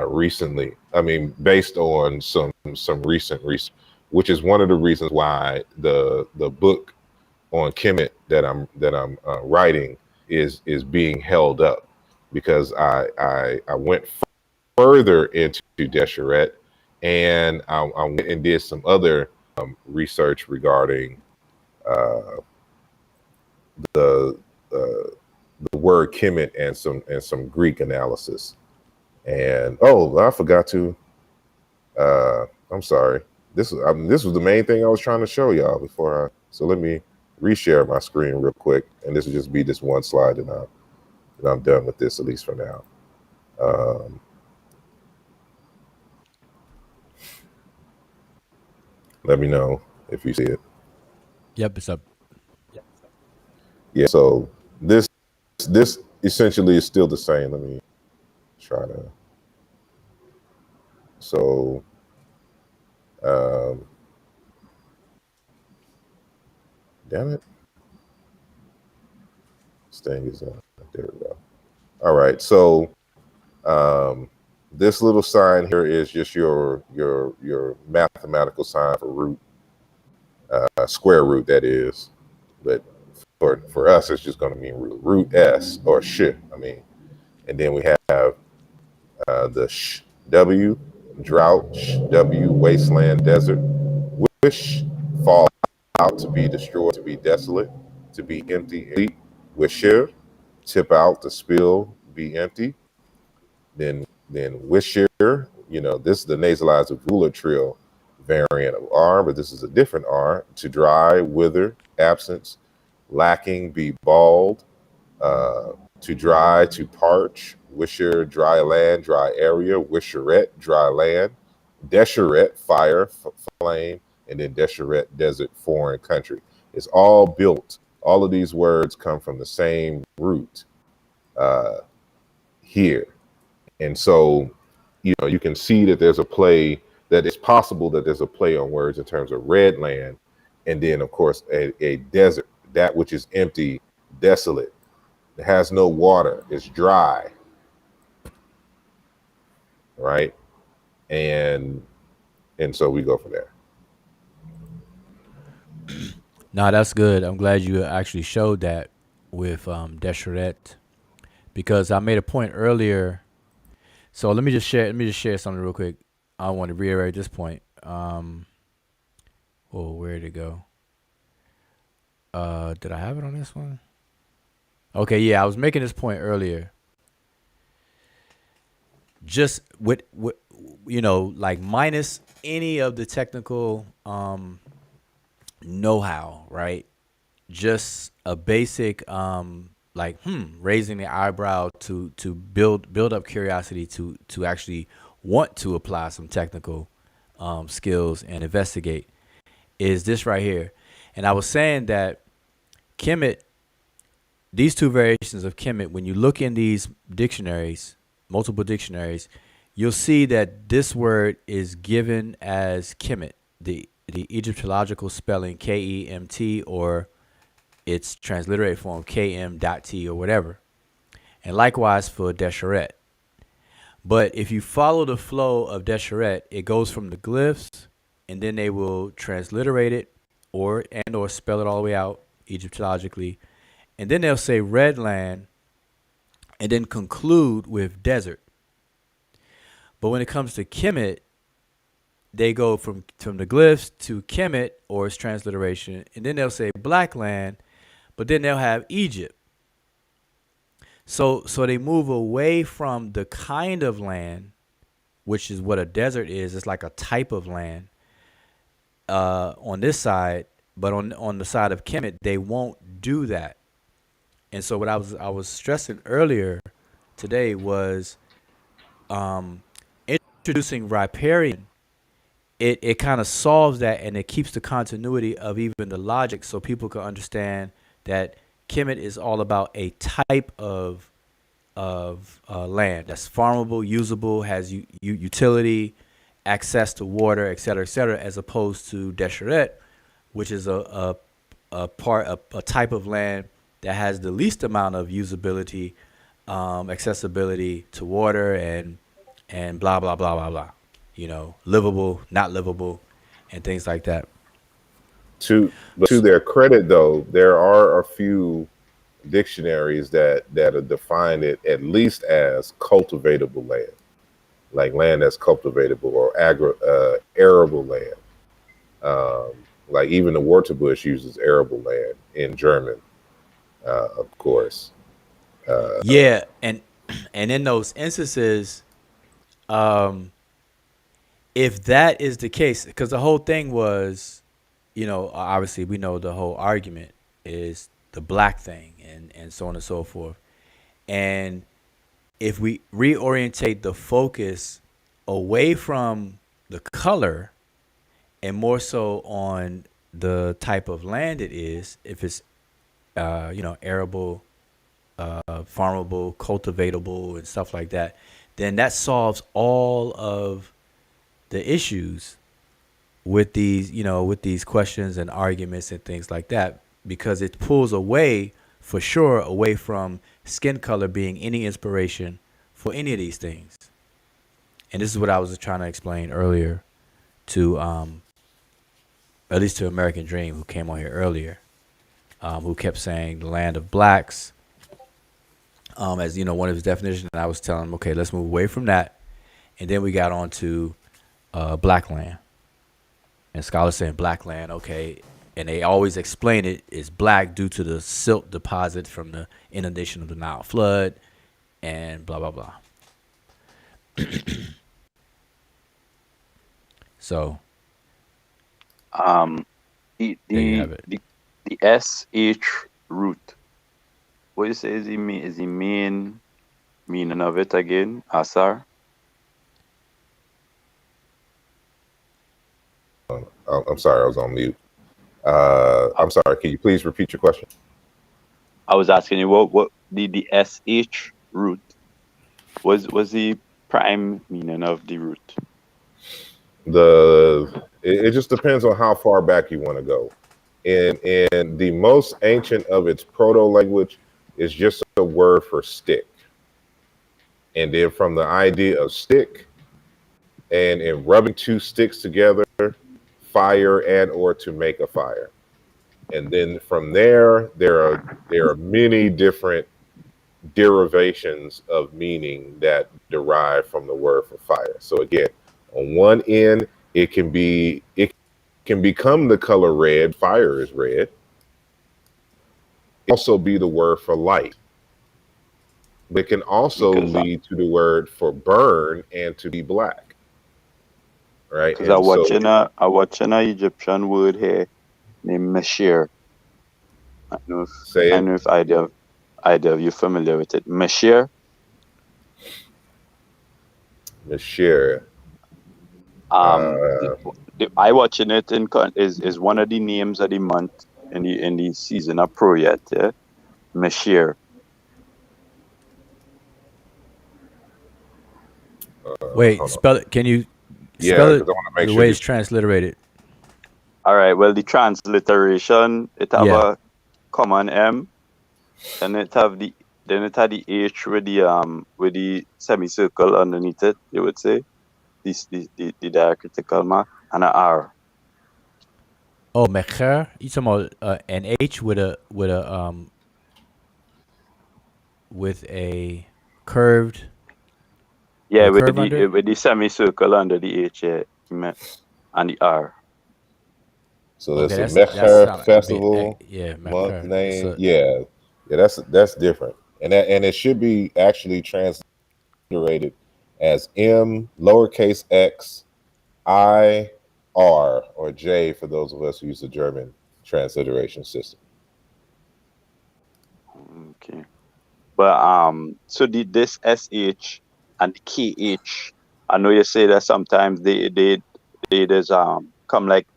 recently. I mean, based on some recent research, which is one of the reasons why the book on Kemet that I'm writing is being held up, because I went further into Desheret, and I went and did some other research regarding the word Kemet and some Greek analysis. And I forgot to. I'm sorry. This was the main thing I was trying to show y'all before. So let me reshare my screen real quick, and this will just be this one slide, and I'm done with this, at least for now. Let me know if you see it. Yep, it's up. Yeah. So this essentially is still the same. Let me try to. So um, damn it, this thing is there we go. All right. So um, this little sign here is just your mathematical sign for root, square root that is, but for us it's just going to mean root s or sh. I mean, and then we have the sh w, drought, sh w, wasteland, desert, wish, fall out, to be destroyed, to be desolate, to be empty, wisher, tip out, to spill, be empty. Then wisher, this is the nasalized volatril variant of R, but this is a different R. To dry, wither, absence, lacking, be bald, to dry, to parch, wisher, dry land, dry area, wisheret, dry land, desheret, fire, flame, and then desheret, desert, foreign country. It's all built. All of these words come from the same root here. And so, you can see that there's a play, that it's possible that there's a play on words in terms of red land, and then, of course, a desert, that which is empty, desolate. It has no water. It's dry, right? And so we go from there. No, that's good. I'm glad you actually showed that with Desheret, because I made a point earlier. So let me just share something real quick. I want to reiterate this point. Where did it go? Did I have it on this one? Okay, yeah, I was making this point earlier. Just with like minus any of the technical know-how, right? Just a basic raising the eyebrow to build up curiosity to actually want to apply some technical skills and investigate is this right here. And I was saying that Kemet, these two variations of Kemet, when you look in these dictionaries, multiple dictionaries, you'll see that this word is given as Kemet, the Egyptological spelling Kemt, or its transliterated form km.t or whatever. And likewise for Desheret. But if you follow the flow of Desheret, it goes from the glyphs, and then they will transliterate it or spell it all the way out Egyptologically. And then they'll say red land and then conclude with desert. But when it comes to Kemet, they go from the glyphs to Kemet or its transliteration, and then they'll say black land, but then they'll have Egypt. So they move away from the kind of land, which is what a desert is. It's like a type of land on this side, but on the side of Kemet, they won't do that. And so what I was stressing earlier today was introducing riparian. It kind of solves that, and it keeps the continuity of even the logic, so people can understand that Kemet is all about a type of land that's farmable, usable, has utility, access to water, et cetera, as opposed to Desheret, which is a type of land that has the least amount of usability, accessibility to water, and blah blah blah blah blah. Livable, not livable, and things like that. To their credit, though, there are a few dictionaries that define it at least as cultivatable land, like land that's cultivatable, or arable land. Like even the Wörterbuch uses arable land in German, of course. Yeah, and in those instances, if that is the case, because the whole thing was, obviously we know the whole argument is the black thing and so on and so forth. And if we reorientate the focus away from the color and more so on the type of land it is. If it's arable, farmable, cultivatable, and stuff like that, then that solves all of the issues with these questions and arguments and things like that, because it pulls away, for sure, away from skin color being any inspiration for any of these things. And this is what I was trying to explain earlier to at least to American Dream, who came on here earlier, who kept saying the land of blacks, as one of his definitions. And I was telling him, okay, let's move away from that, and then we got on to black land, and scholars saying black land, okay, and they always explain it is black due to the silt deposit from the inundation of the Nile flood, and blah blah blah. So, The there you the have it. the SH root. What you say is the main meaning of it again, Asar? I'm sorry, I was on mute. I'm sorry. Can you please repeat your question? I was asking you what the SH root was the prime meaning of the root. It just depends on how far back you want to go. And the most ancient of its proto language is just a word for stick. And then from the idea of stick and in rubbing two sticks together, fire and or to make a fire. And then from there are many different derivations of meaning that derive from the word for fire. So again, on one end, it can become the color red. Fire is red. It also be the word for light. It can also lead to the word for burn and to be black. Right? Because I watching a Egyptian word here named Meshir. I don't know if either of you familiar with it. Meshir. Meshir. I watching it is one of the names of the month in the season of Proyet. Yeah? Meshir. Wait, spell it. Can you spell it the way it's transliterated? All right. Well, the transliteration, it have a common M, and it had the H with the semicircle underneath it. You would say the diacritical mark, and an R. Oh, Mecher. You talking about an H with a curved. Yeah, with the semicircle under the H, and the R. So that's a Mecher festival month name. Yeah, that's different, and it should be actually transliterated as M lowercase x I R or J for those of us who use the German transliteration system. Okay, but so this SH and KH, I know you say that sometimes they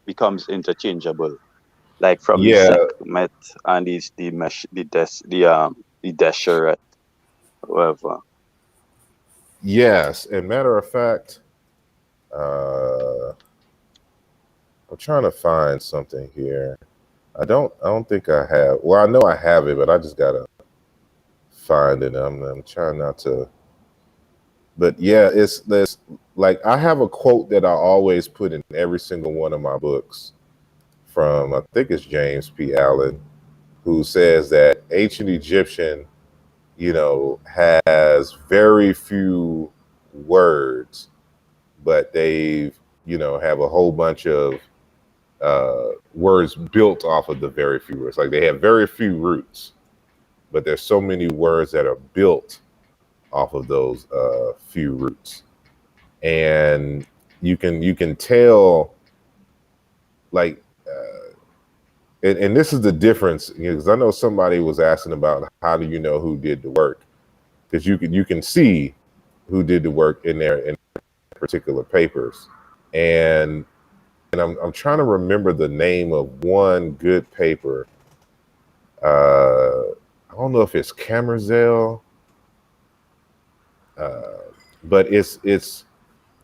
becomes interchangeable, like from the Kemet and the Deseret, whatever. Yes, and matter of fact, I'm trying to find something here. I don't think I have. Well, I know I have it, but I just gotta find it. I'm trying not to. But yeah, there's like I have a quote that I always put in every single one of my books from I think it's James P. Allen, who says that ancient Egyptian, has very few words, but they've have a whole bunch of words built off of the very few words. Like they have very few roots, but there's so many words that are built off of those few roots, and you can tell, like, and this is the difference, because I know somebody was asking about how do you know who did the work, because you can see who did the work in their particular papers, and I'm trying to remember the name of one good paper. I don't know if it's Camerzel, but it's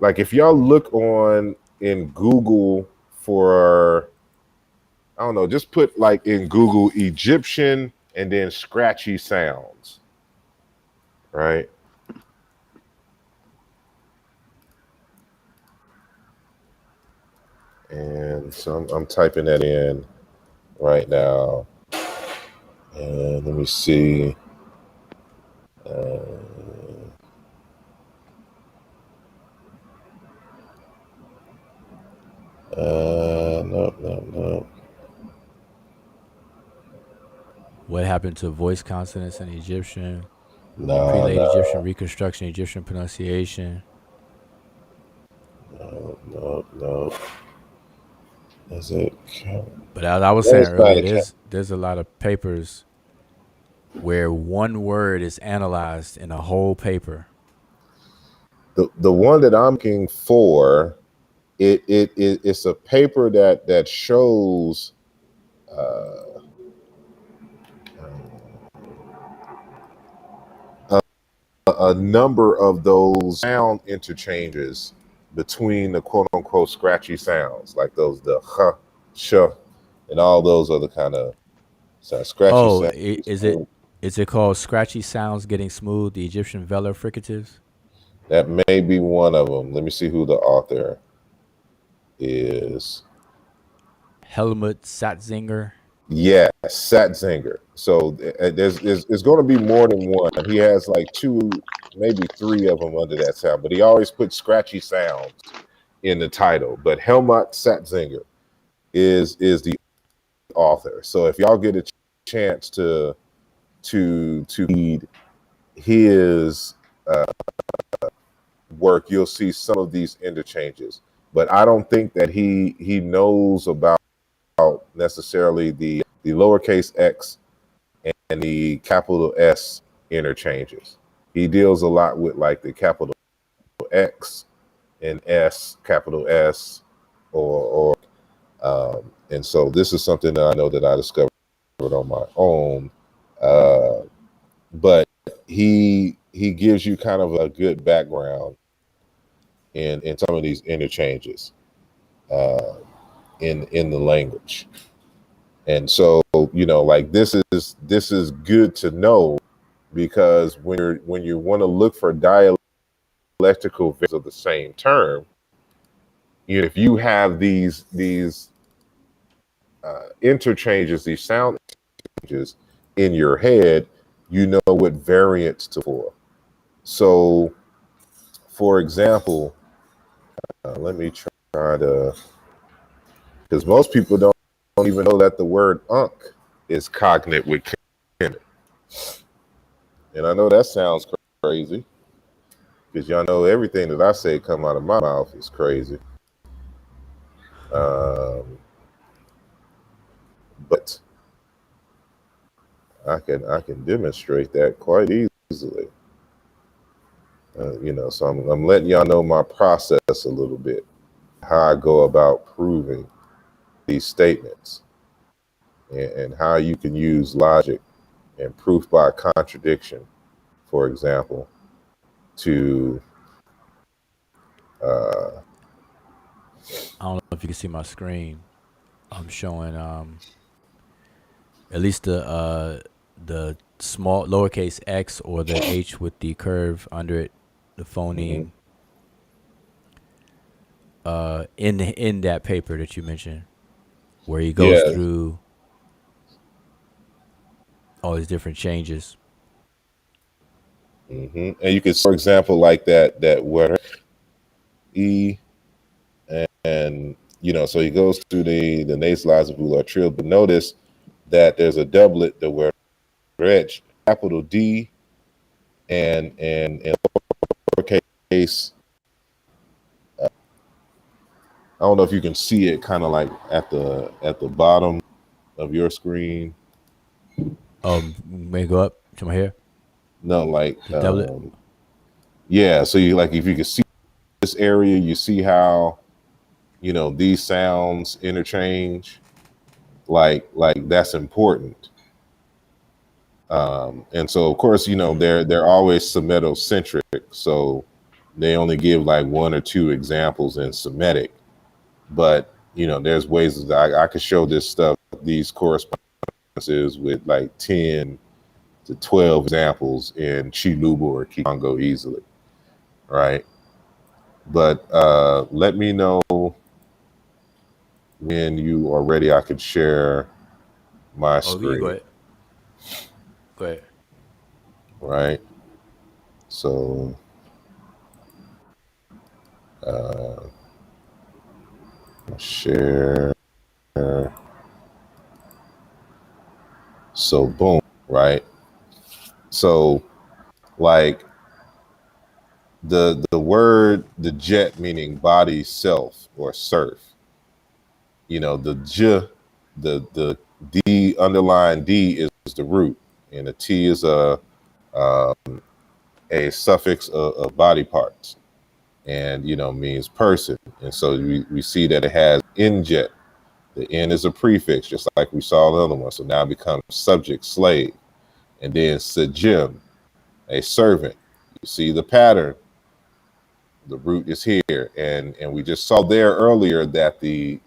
like if y'all look on in Google for, I don't know, just put like in Google Egyptian and then scratchy sounds, right? And so I'm typing that in right now. And let me see. No. What happened to voice consonants in Egyptian? No. Prelate Egyptian reconstruction, Egyptian pronunciation. No. Is it? But as I was saying earlier, there's a lot of papers where one word is analyzed in a whole paper. The one that I'm looking for, it's a paper that shows a number of those sound interchanges between the quote unquote scratchy sounds, like those the h, sh, and all those other kind of scratchy sounds. Is it called Scratchy Sounds Getting Smooth, the Egyptian velar fricatives? That may be one of them. Let me see who the author is. Helmut Sattzinger. Yeah, Sattzinger. So there's going to be more than one. He has like 2, maybe 3 of them under that sound, but he always puts scratchy sounds in the title. But Helmut Sattzinger is the author. So if y'all get a chance to read his work, you'll see some of these interchanges. But I don't think that he knows about necessarily the lowercase x and the capital S interchanges. He deals a lot with like the capital X and S, capital S, or and so this is something that I know that I discovered on my own. But he gives you kind of a good background in some of these interchanges in the language. And so, like this is good to know, because when you want to look for dialectical variants of the same term, if you have these interchanges, these sound changes in your head, you know what variants to for. So, for example, let me try to, because most people don't even know that the word unk is cognate with Kemet. And I know that sounds crazy, because y'all know everything that I say come out of my mouth is crazy. But I can demonstrate that quite easily. So I'm letting y'all know my process a little bit, how I go about proving these statements, and how you can use logic and proof by contradiction, for example, to I don't know if you can see my screen. I'm showing at least the small lowercase x or the h with the curve under it, the phoneme. In that paper that you mentioned, where he goes through all these different changes. And you can, for example, like that word e, and so he goes through the nasalized volar trill, but notice that there's a doublet, the word rich, capital D, and lowercase. I don't know if you can see it, kind of like at the bottom of your screen. May go up to my hair. No, like yeah. So you, like, if you can see this area, you see how you know, these sounds interchange, like that's important. And so of course, you know, they're always Semitocentric, so they only give like one or two examples in Semitic. But you know, there's ways that I could show this stuff, these correspondences with like 10 to 12 examples in Chiluba or Kikongo easily, right? But let me know when you are ready. I could share my Oh, you go screen, ahead. Go ahead. right? So share. So boom, right? So like the word the jet meaning body, self, or surf. You know, the j, the d underlying d is the root, and the t is a suffix of body parts, and you know means person. And so we see that it has injet. The n is a prefix, just like we saw the other one. So now it becomes subject, slave, and then sajim, a servant. You see the pattern. The root is here, and we just saw there earlier that the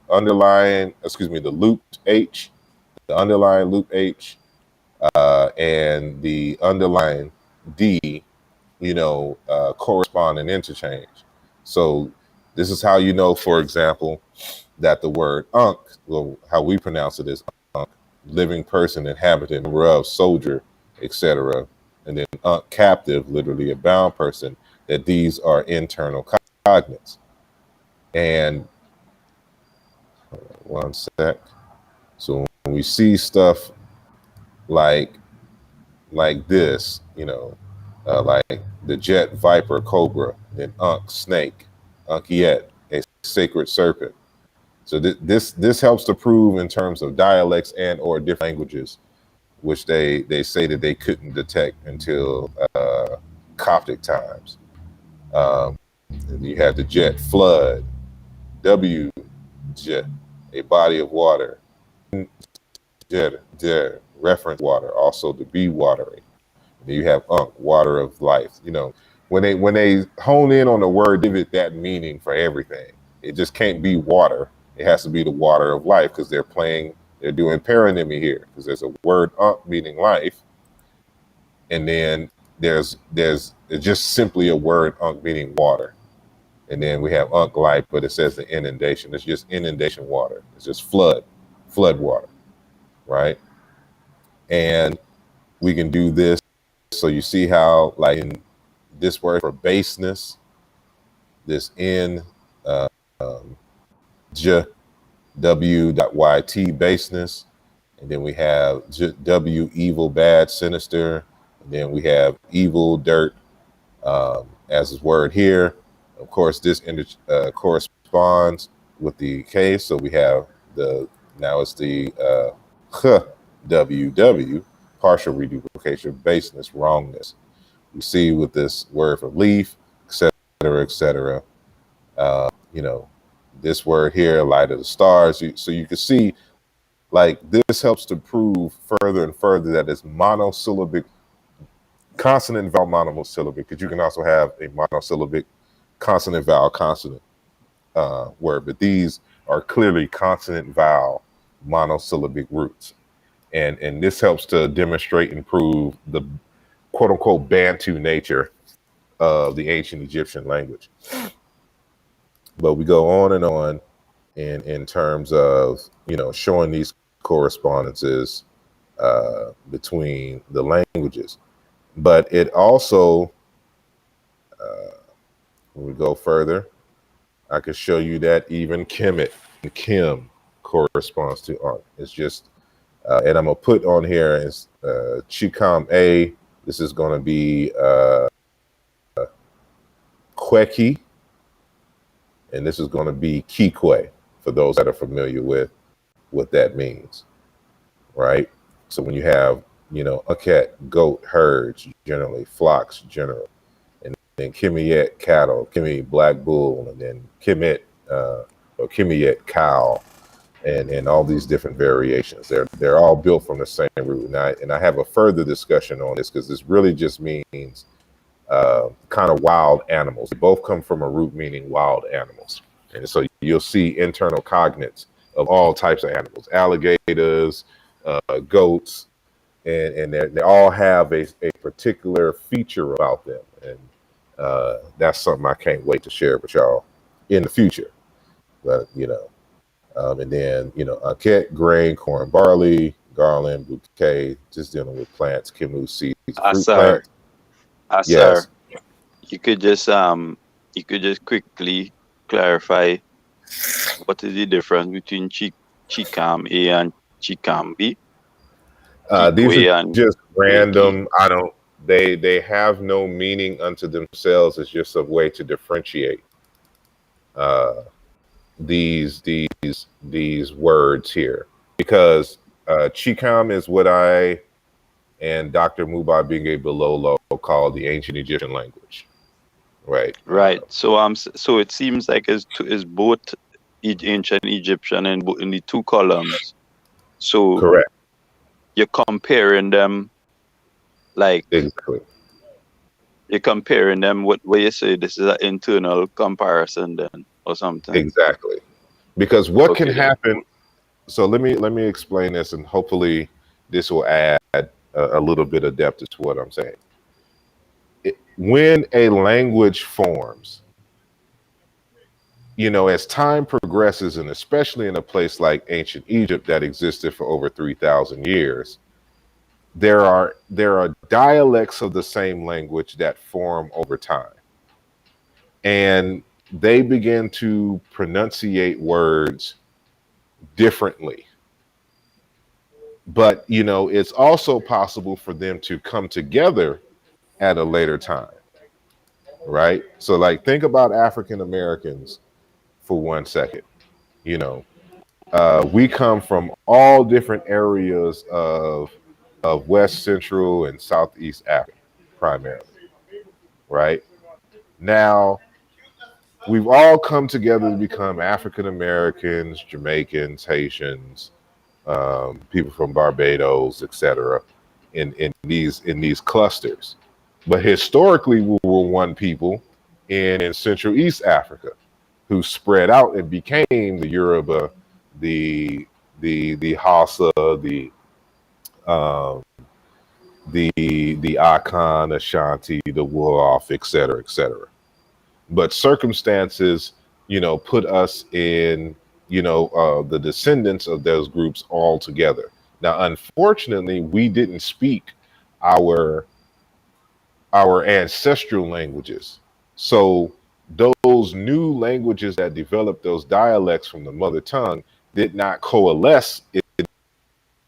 underlying, excuse me, the looped h, the underlying loop h, and the underlying d, you know, correspond and interchange. So this is how you know, for example, that the word unk, well, how we pronounce it is unk, living person, inhabitant, of, soldier, etc. And then unk, captive, literally a bound person, that these are internal cognates. And one sec. So when we see stuff like this, you know, like the jet, viper, cobra, then unk, snake, unkiet, a sacred serpent. So this helps to prove in terms of dialects and or different languages, which they say that they couldn't detect until Coptic times. You have the jet, flood, W jet, a body of water, jet, reference water, also the be watering. Then you have unk, water of life. You know, when they hone in on the word, give it that meaning for everything. It just can't be water. It has to be the water of life, because they're doing paronymy here, because there's a word unk meaning life, and then there's it's just simply a word unk meaning water. And then we have unk life, but it says the inundation. It's just inundation water. It's just flood water, right? And we can do this. So you see how, like in this word for baseness, this N, J, W, YT, baseness. And then we have W, evil, bad, sinister. And then we have evil, dirt, as his word here. Of course, this corresponds with the K. So we have now it's the WW, partial reduplication, baseness, wrongness. We see with this word for leaf, etc., etc. You know, this word here, light of the stars. So you can see, like, this helps to prove further and further that it's monosyllabic, consonant, vowel, monosyllabic, because you can also have a monosyllabic consonant, vowel, consonant word, but these are clearly consonant, vowel, monosyllabic roots. And this helps to demonstrate and prove the quote unquote Bantu nature of the ancient Egyptian language. But we go on and on in terms of, you know, showing these correspondences between the languages. But it also, when we go further, I could show you that even Kemet and Kim corresponds to art. It's just, and I'm gonna put on here is Chikam A. This is gonna be Kweki, and this is gonna be Kikwe, for those that are familiar with what that means, right? So when you have, you know, a cat, goat, herds, generally, flocks, general, and then Kemet cattle, Kemet black bull, and then Kemet or Kemet cow, and all these different variations. They're all built from the same root. And I have a further discussion on this because this really just means kind of wild animals. They both come from a root meaning wild animals. And so you'll see internal cognates of all types of animals, alligators, goats, and they all have a particular feature about them. And that's something I can't wait to share with y'all in the future. But, and then, aket, grain, corn, barley, garland, bouquet, just dealing with plants, kimu, seeds, fruit plants. Asar, yes. you could just quickly clarify what is the difference between Chicam A and Chicam B? These are just random. They have no meaning unto themselves. It's just a way to differentiate these words here, because Chicam is what I and Dr. Mubai Bingay Bilolo call the ancient Egyptian language, right? Right. So it seems like it's both ancient Egyptian and in the two columns. So correct. You're comparing them, like exactly. You're comparing them with where you say this is an internal comparison, then, or something. Exactly, because what can happen. So let me explain this, and hopefully this will add a little bit of depth to what I'm saying. When a language forms, as time progresses, and especially in a place like ancient Egypt that existed for over 3,000 years, there are dialects of the same language that form over time, and they begin to pronunciate words differently. But it's also possible for them to come together at a later time, right? So, like, think about African Americans for 1 second. We come from all different areas of West Central and Southeast Africa, primarily, right? Now, we've all come together to become African Americans, Jamaicans, Haitians, people from Barbados, etc., in these clusters. But historically, we were one people in Central East Africa who spread out and became the Yoruba, the Hausa, the Akan, Ashanti, the Wolof, etc., etc. But circumstances, put us in, the descendants of those groups all together. Now, unfortunately, we didn't speak our ancestral languages. So those new languages that developed, those dialects from the mother tongue, did not coalesce in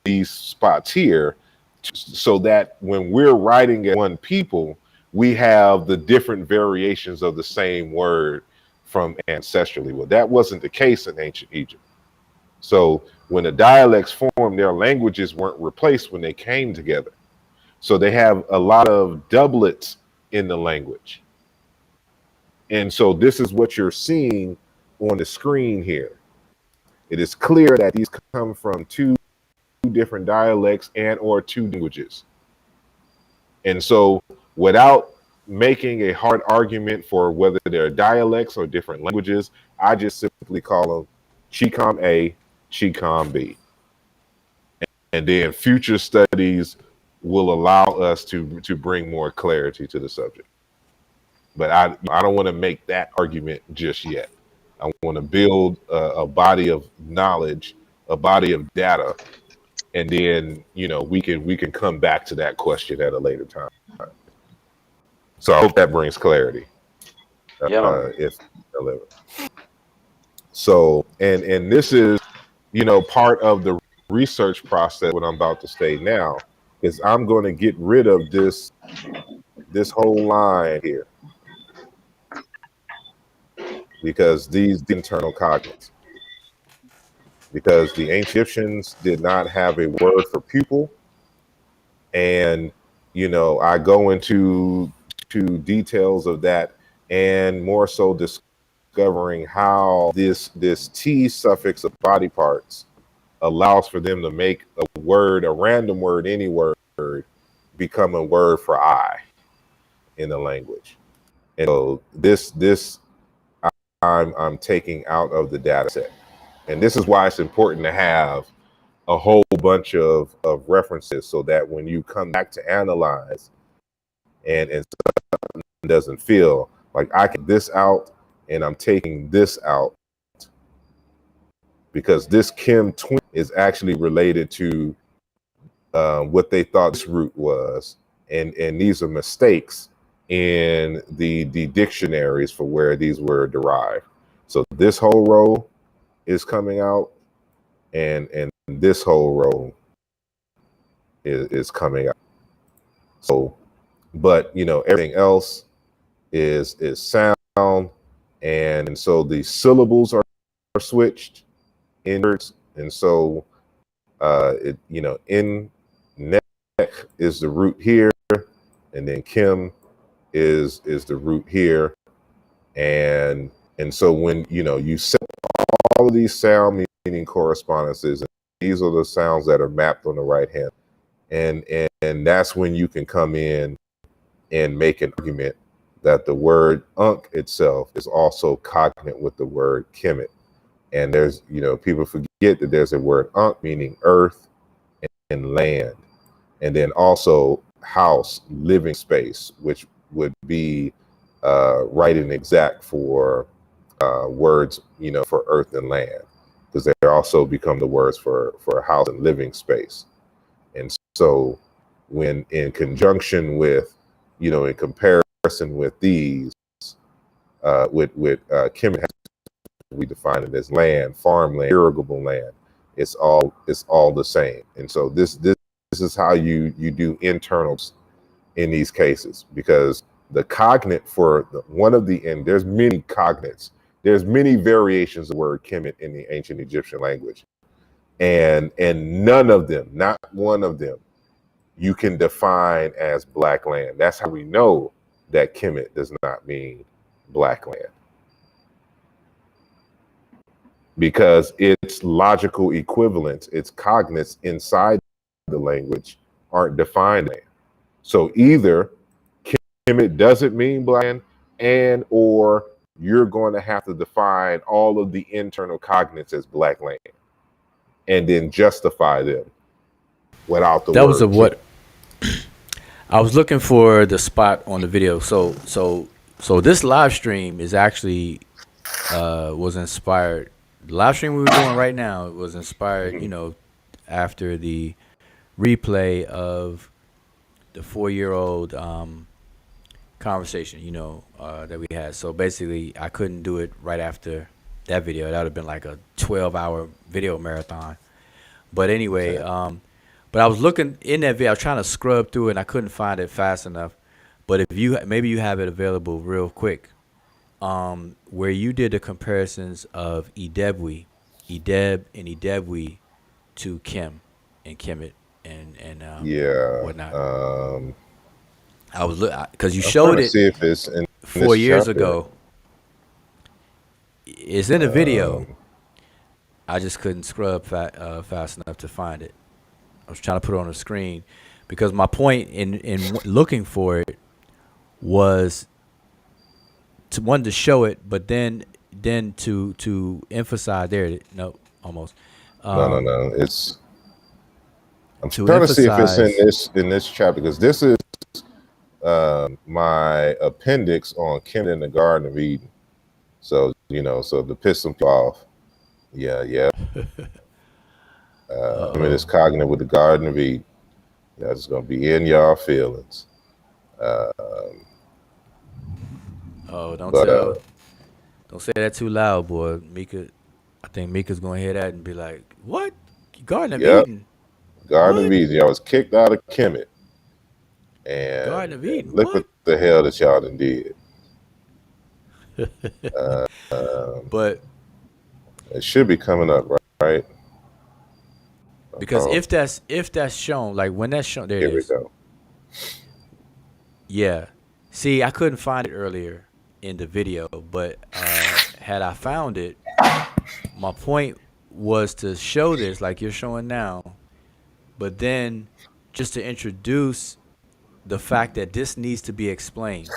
these spots here, so that when we're writing as one people, we have the different variations of the same word from ancestrally. Well, that wasn't the case in ancient Egypt. So when the dialects formed, their languages weren't replaced when they came together. So they have a lot of doublets in the language. And so this is what you're seeing on the screen here. It is clear that these come from two different dialects and or two languages. And so without making a hard argument for whether they're dialects or different languages, I just simply call them Chicam A, Chicam B. And then future studies will allow us to bring more clarity to the subject. But I don't want to make that argument just yet. I want to build a body of knowledge, a body of data, and then we can come back to that question at a later time. So I hope that brings clarity. If delivered. So and this is part of the research process. What I'm about to say now is I'm going to get rid of this whole line here, because these internal cognates, because the ancient Egyptians did not have a word for pupil. And I go into into details of that, and more so discovering how this T suffix of body parts allows for them to make a word, a random word, any word, become a word for I in the language. And so this I'm taking out of the data set. And this is why it's important to have a whole bunch of references, so that when you come back to analyze and something doesn't feel like I can this out and I'm taking this out, because this Kim twin is actually related to what they thought this root was, and these are mistakes in the dictionaries for where these were derived. So this whole row is coming out, and this whole row is coming out. So, but everything else is sound, and so the syllables are switched in words, and so in neck is the root here, and then Kim is the root here, and so when you set all of these sound meaning correspondences, and these are the sounds that are mapped on the right hand, and that's when you can come in and make an argument that the word Unk itself is also cognate with the word Kemet. And there's people forget that there's a word Unk meaning earth and land, and then also house, living space, which would be right and exact for words for earth and land, because they also become the words for house and living space. And so when in conjunction with in comparison with these with Kemet, we define it as land, farmland, irrigable land. It's all the same. And so this is how you do internals in these cases, because the cognate for one of the, and there's many cognates, there's many variations of the word Kemet in the ancient Egyptian language, and none of them, not one of them, you can define as black land. That's how we know that Kemet does not mean black land, because its logical equivalents, its cognates inside the language aren't defined. So either Kemet doesn't mean black land, and or you're going to have to define all of the internal cognates as black land and then justify them without the That word was what I was looking for, the spot on the video. So this live stream is actually was inspired. The live stream we were doing right now was inspired, after the replay of the 4-year-old conversation, that we had. So basically, I couldn't do it right after that video. That would have been like a 12-hour video marathon. But anyway, but I was looking in that video, I was trying to scrub through it, and I couldn't find it fast enough. But if maybe you have it available real quick, where you did the comparisons of Edeb and Edebwi to Kim and Kemet and whatnot. I was because you showed it, see if it's in 4 years ago. It's in the video. I just couldn't scrub fast enough to find it. I was trying to put it on the screen, because my point in looking for it was to show it, but then to emphasize almost. No. It's I'm trying to see if it's in this chapter, because this is my appendix on Kemet in the Garden of Eden. So so to piss them off, yeah. I mean, it's cognate with the Garden of Eden. It's gonna be in y'all feelings. Don't say that too loud, boy. Mika, I think Mika's gonna hear that and be like, "What? Garden of Eden? Garden of Eden. Y'all was kicked out of Kemet, and Garden of Eden. Look what the hell that y'all done did." But it should be coming up, right? Because if that's shown, like when that's shown, there it is. Here we go. Yeah. See, I couldn't find it earlier in the video, but had I found it, my point was to show this like you're showing now, but then just to introduce the fact that this needs to be explained.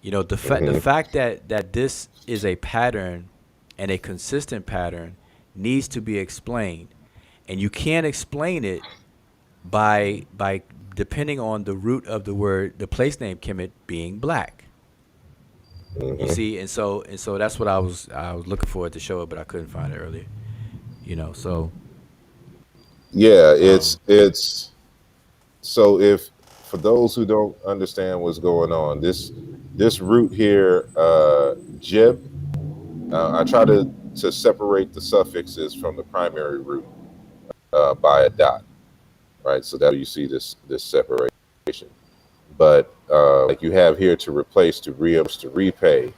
You know, the Hmm. fact that this is a pattern and a consistent pattern needs to be explained, and you can't explain it by depending on the root of the word, the place name Kemet being black. You Hmm. see, and so that's what I was looking forward to show it, but I couldn't find it earlier. You know, so Yeah, um, it's so if for those who don't understand what's going on, this root here, jib, I try to separate the suffixes from the primary root by a dot, right? So that you see this separation. But like you have here to replace, to reimburse, to repay,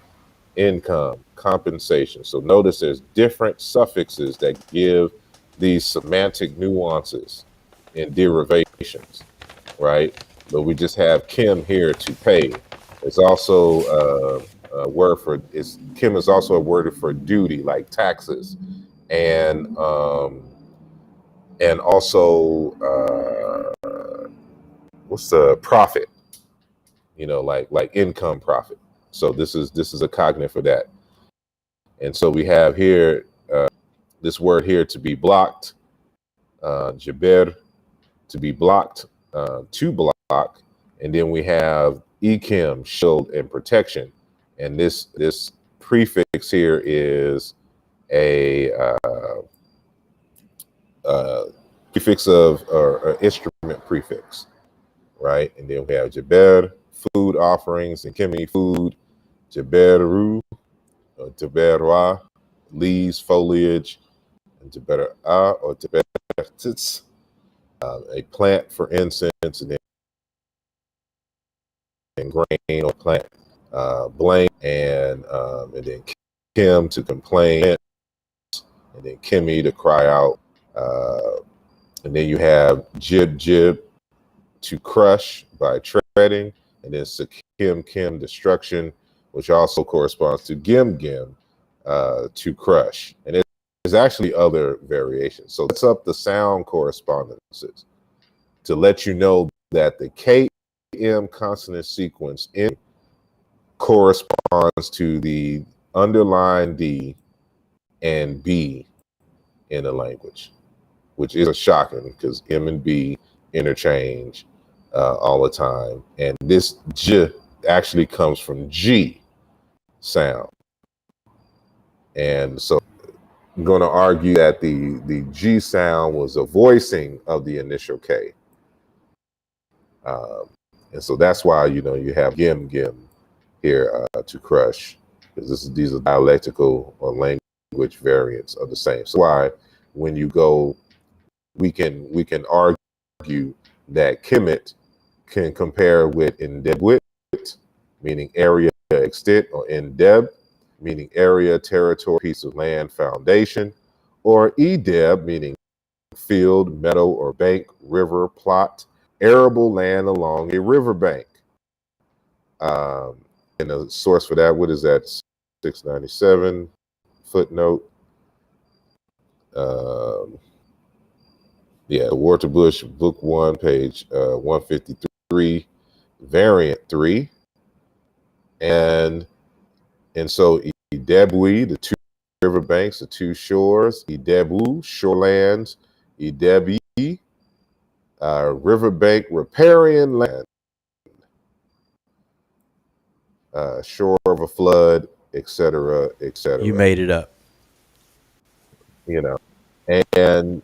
income, compensation. So notice there's different suffixes that give these semantic nuances and derivations, right? But we just have Kim here to pay. It's also a word for it's Kim is also a word for duty, like taxes, and also what's the profit? You know, like income profit. So this is a cognate for that. And so we have here this word here to be blocked, jaber, to be blocked, to block, and then we have ekim, shield and protection, and this prefix here is a uh, prefix of or instrument prefix, right? And then we have jaber, food offerings, and kimi, food, jaberu, jaberwa, leaves, foliage, and jabera or jabertits, a plant for incense, and then grain or plant, blame, and then kim to complain, and then kimi to cry out, and then you have jib to crush by treading, and then kim destruction, which also corresponds to gim to crush, and there's actually other variations. So let's up the sound correspondences to let you know that the KM consonant sequence in corresponds to the underlying D and B in a language, which is shocking because M and B interchange all the time. And this J actually comes from G sound. And so I'm going to argue that the G sound was a voicing of the initial K. Um, and so that's why, you know, you have gim here to crush, because these are dialectical or language variants of the same. So why when you go, we can argue that Kemet can compare with Indebwit, meaning area, extent, or Indeb, meaning area, territory, piece of land, foundation, or Edeb, meaning field, meadow, or bank, river, plot, arable land along a riverbank. And the source for that, what is that? 697 footnote. Yeah, Walter Bush, book 1, page 153, variant 3. And so Idebui, the two riverbanks, the two shores, Idebu, shorelands, Idebi, riverbank riparian land, shore of a flood, etc., etc. you made it up. You know, and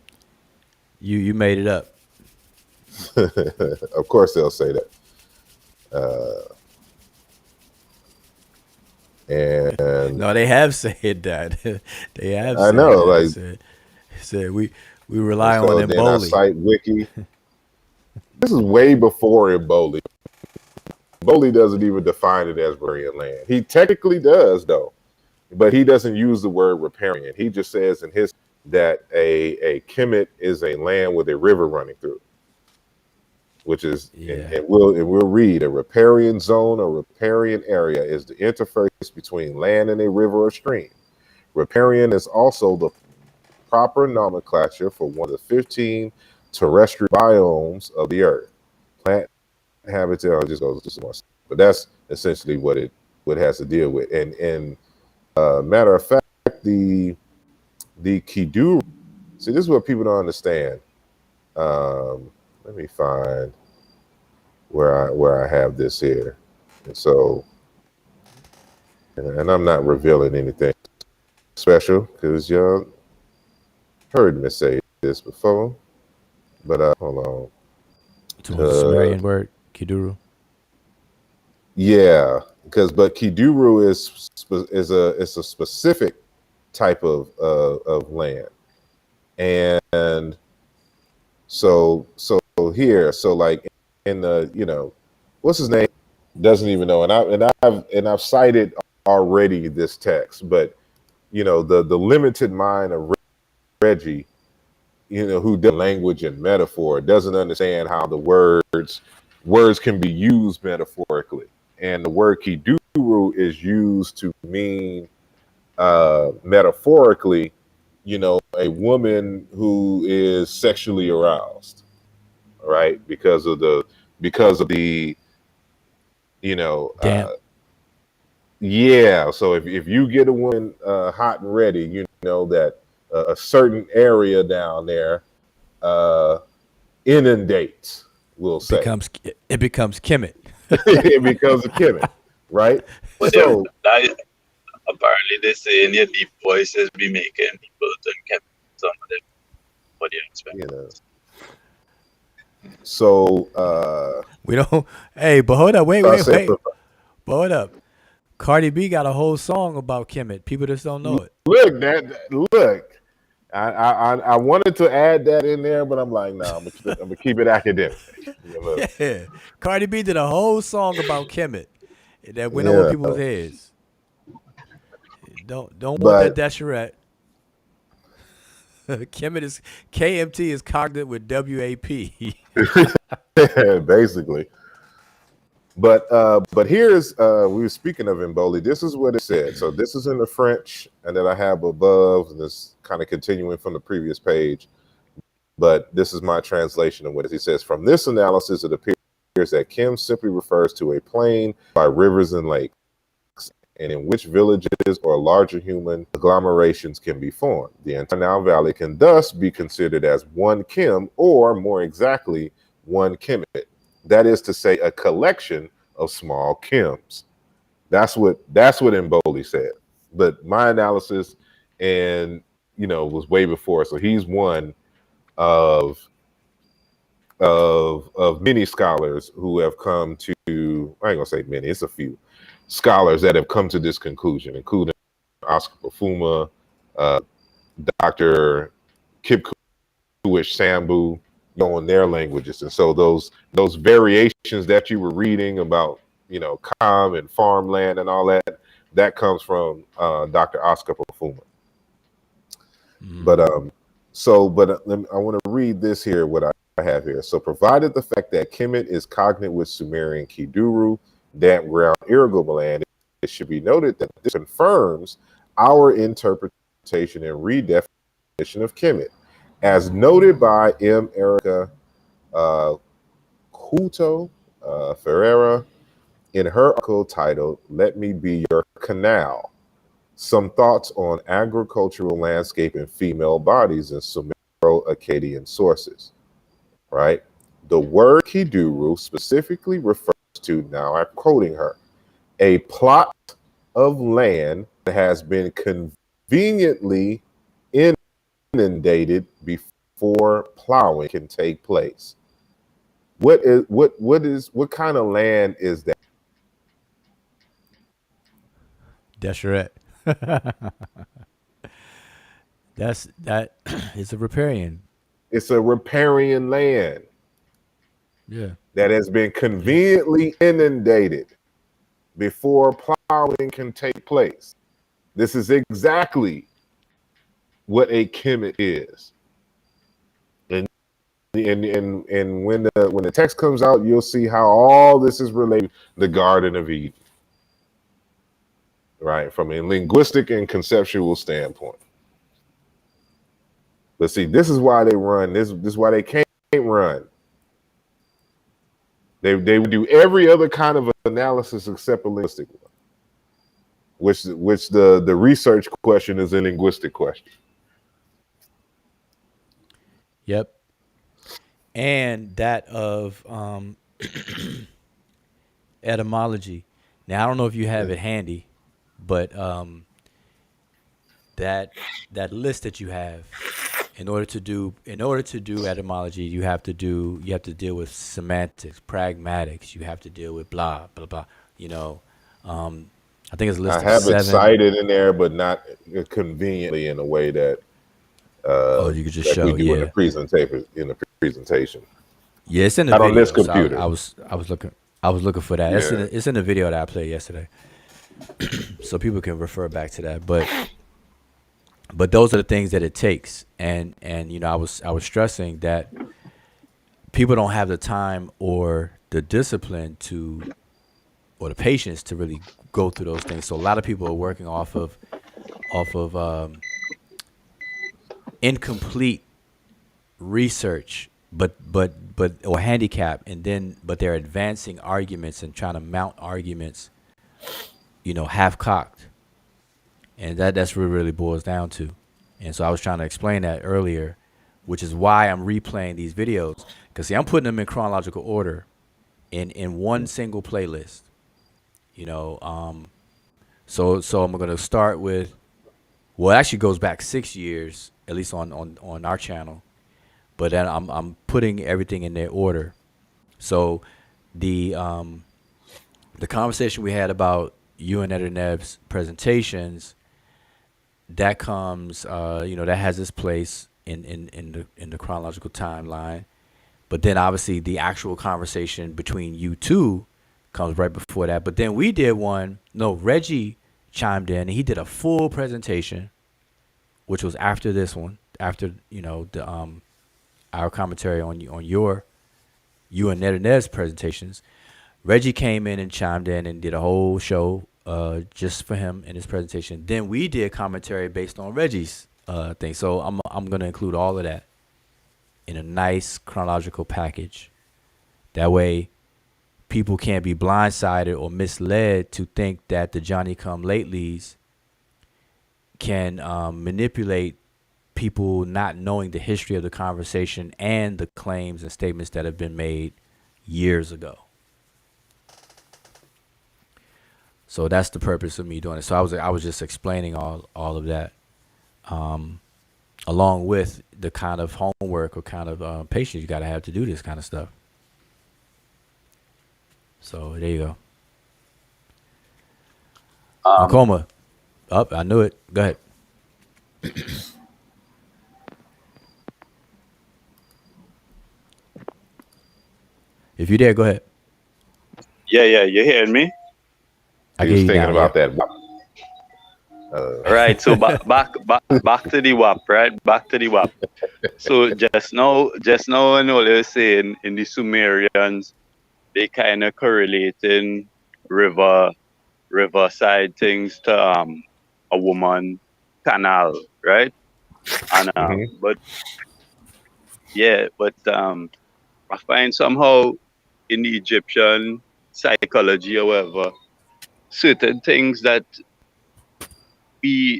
You made it up. of course they'll say that. And No, they have said that. They have I said know, that. like, Said we rely on so then I Emboli. cite Wiki. This is way before Emboli. Emboli doesn't even define it as riparian land. He technically does, though, but he doesn't use the word riparian. He just says in his that a Kemet is a land with a river running through. which is, Yeah. and we'll read, a riparian zone or riparian area is the interface between land and a river or stream. Riparian is also the proper nomenclature for one of the 15 terrestrial biomes of the earth. Plant habitat, it just goes to some more, but that's essentially what it has to deal with. And matter of fact, the Kiduru, see, this is what people don't understand. Let me find where I have this here. And so, and I'm not revealing anything special because y'all heard me say this before. But hold on. To the Sumerian word, Kiduru. Yeah, but Kiduru is a specific type of land, and so here, so like in the, you know, what's his name, doesn't even know, and I've cited already this text, but you know, the limited mind of Reggie, you know, who does language and metaphor, doesn't understand how the words can be used metaphorically, and the word Kiduru is used to mean metaphorically, you know, a woman who is sexually aroused, right? Because of the you know, yeah. So if you get a woman hot and ready, you know that a certain area down there inundates, we'll say. It becomes Kemet. It becomes a Kemet, right? But So apparently they say in your deep voices be making people turn Kemet. Some of them. What do you expect? You know. So we don't. Hey, but hold up, wait. But hold up. Cardi B got a whole song about Kemet. People just don't know it. Look. I wanted to add that in there, but I'm like, no, I'm gonna keep it academic. Yeah. Cardi B did a whole song about Kemet that went over people's heads. Don't want that Desherette. KMT is cognate with WAP. Basically. But here's we were speaking of Emboli. This is what it said. So this is in the French, and then I have above, and this kind of continuing from the previous page. But this is my translation of what it says. From this analysis, it appears that Kim simply refers to a plain by rivers and lakes, and in which villages or larger human agglomerations can be formed. The entire Nile Valley can thus be considered as one Kim, or more exactly, one Kemet. That is to say, a collection of small Kims. That's what Emboli said. But my analysis, and you know, was way before. So he's one of many scholars who have come to, I ain't gonna say many, it's a few scholars that have come to this conclusion, including Oscar Pafuma, Dr. Kipkuish Sambu, on their languages. And so those variations that you were reading about, you know, Kam and farmland and all that comes from Dr. Oscar Pafuma. But I want to read this here, what I have here. So provided the fact that Kemet is cognate with Sumerian Kiduru, damp ground, irrigable land, it should be noted that this confirms our interpretation and redefinition of Kemet, as noted by M. Erica Couto Ferreira in her article titled "Let Me Be Your Canal: Some Thoughts on Agricultural Landscape and Female Bodies in Sumero-Akkadian Sources." Right? The word Kiduru specifically refers to, now I'm quoting her, a plot of land that has been conveniently inundated before plowing can take place. What kind of land is that? Desherette. That is a riparian. It's a riparian land. Yeah. That has been conveniently inundated before plowing can take place. This is exactly what a Kemet is. And when the text comes out, you'll see how all this is related to the Garden of Eden, right? From a linguistic and conceptual standpoint. But see, this is why they run. This is why they can't run. They would do every other kind of analysis except a linguistic one, which the research question is a linguistic question. Yep. And that of etymology. Now I don't know if you have it handy, but that list that you have, in order to do etymology, you have to deal with semantics, pragmatics. You have to deal with blah blah blah. You know, I think it's a list I of have 7. it cited in there, but not conveniently in a way that You could just like show, we do in the presentation. Yeah, it's in the Not video. on this So computer. I was looking for that. Yeah. It's in the video that I played yesterday, so people can refer back to that. But those are the things that it takes, and you know, I was stressing that people don't have the time or the discipline or the patience to really go through those things. So a lot of people are working off of incomplete research, but or handicap, but they're advancing arguments and trying to mount arguments, you know, half cocked, and that's what it really boils down to. And so I was trying to explain that earlier, which is why I'm replaying these videos, because see, I'm putting them in chronological order, in one single playlist, you know. So I'm gonna start with, well, it actually goes back 6 years, at least on our channel. But then I'm putting everything in their order. So the conversation we had about you and Netjer's presentations, that comes, you know, that has its place in the chronological timeline. But then obviously the actual conversation between you two comes right before that. But then we did one. No, Reggie chimed in and he did a full presentation, which was after this one, after, you know, the our commentary on you and Ned's presentations. Reggie came in and chimed in and did a whole show just for him in his presentation. Then we did commentary based on Reggie's thing. So I'm gonna include all of that in a nice chronological package. That way, people can't be blindsided or misled to think that the Johnny Come Latelys can manipulate people not knowing the history of the conversation and the claims and statements that have been made years ago. So that's the purpose of me doing it. So I was just explaining all of that, along with the kind of homework or kind of patience you got to have to do this kind of stuff. So there you go. Nakoma. Up, I knew it. Go ahead. If you're there, go ahead. Yeah, you hearing me? I was thinking about that. Right, so back to the WAP, right? Back to the WAP. So just now, when all you're saying in the Sumerians, they kind of correlating riverside things to a woman canal, right? And but I find somehow in the Egyptian psychology, however, certain things that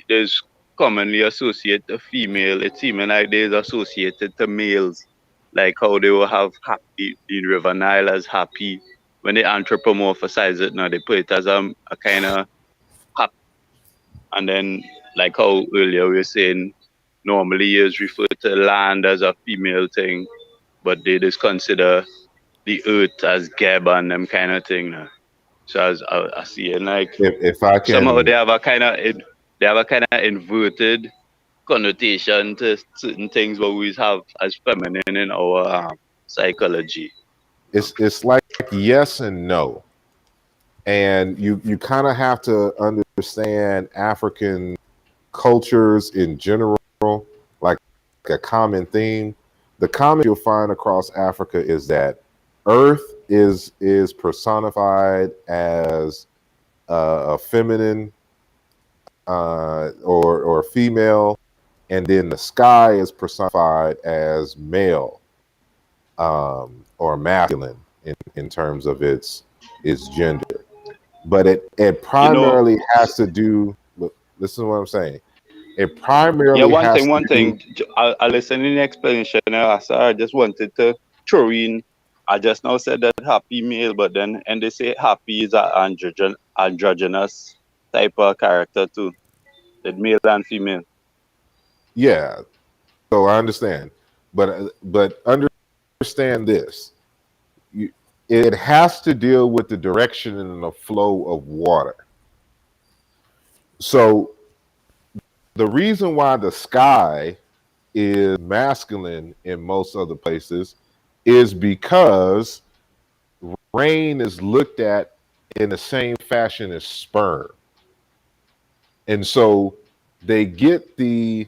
there's commonly associated to female, it seems like there's associated to males, like how they will have happy, the River Nile as happy. When they anthropomorphize it now, they put it as a kind of happy. And then, like how earlier we were saying, normally is referred to land as a female thing, but they just consider the earth as Geb and them kind of thing now. So as I see it, like if I can, somehow they have a kind of inverted connotation to certain things what we have as feminine in our psychology. It's like yes and no, and you kind of have to understand African cultures in general, like a common theme. the common you'll find across Africa is that Earth is personified as a feminine or female, and then the sky is personified as male or masculine in terms of its gender. But it You know, primarily has to do. Look, listen to what I'm saying. It yeah, primarily has to one do. thing. I listened in the explanation, Asar. I just wanted to throw in. I just now said that happy male, but then and they say happy is an androgynous type of character too, that male and female. Yeah, so I understand, but understand this: it has to deal with the direction and the flow of water. So the reason why the sky is masculine in most other places is because rain is looked at in the same fashion as sperm, and so they get the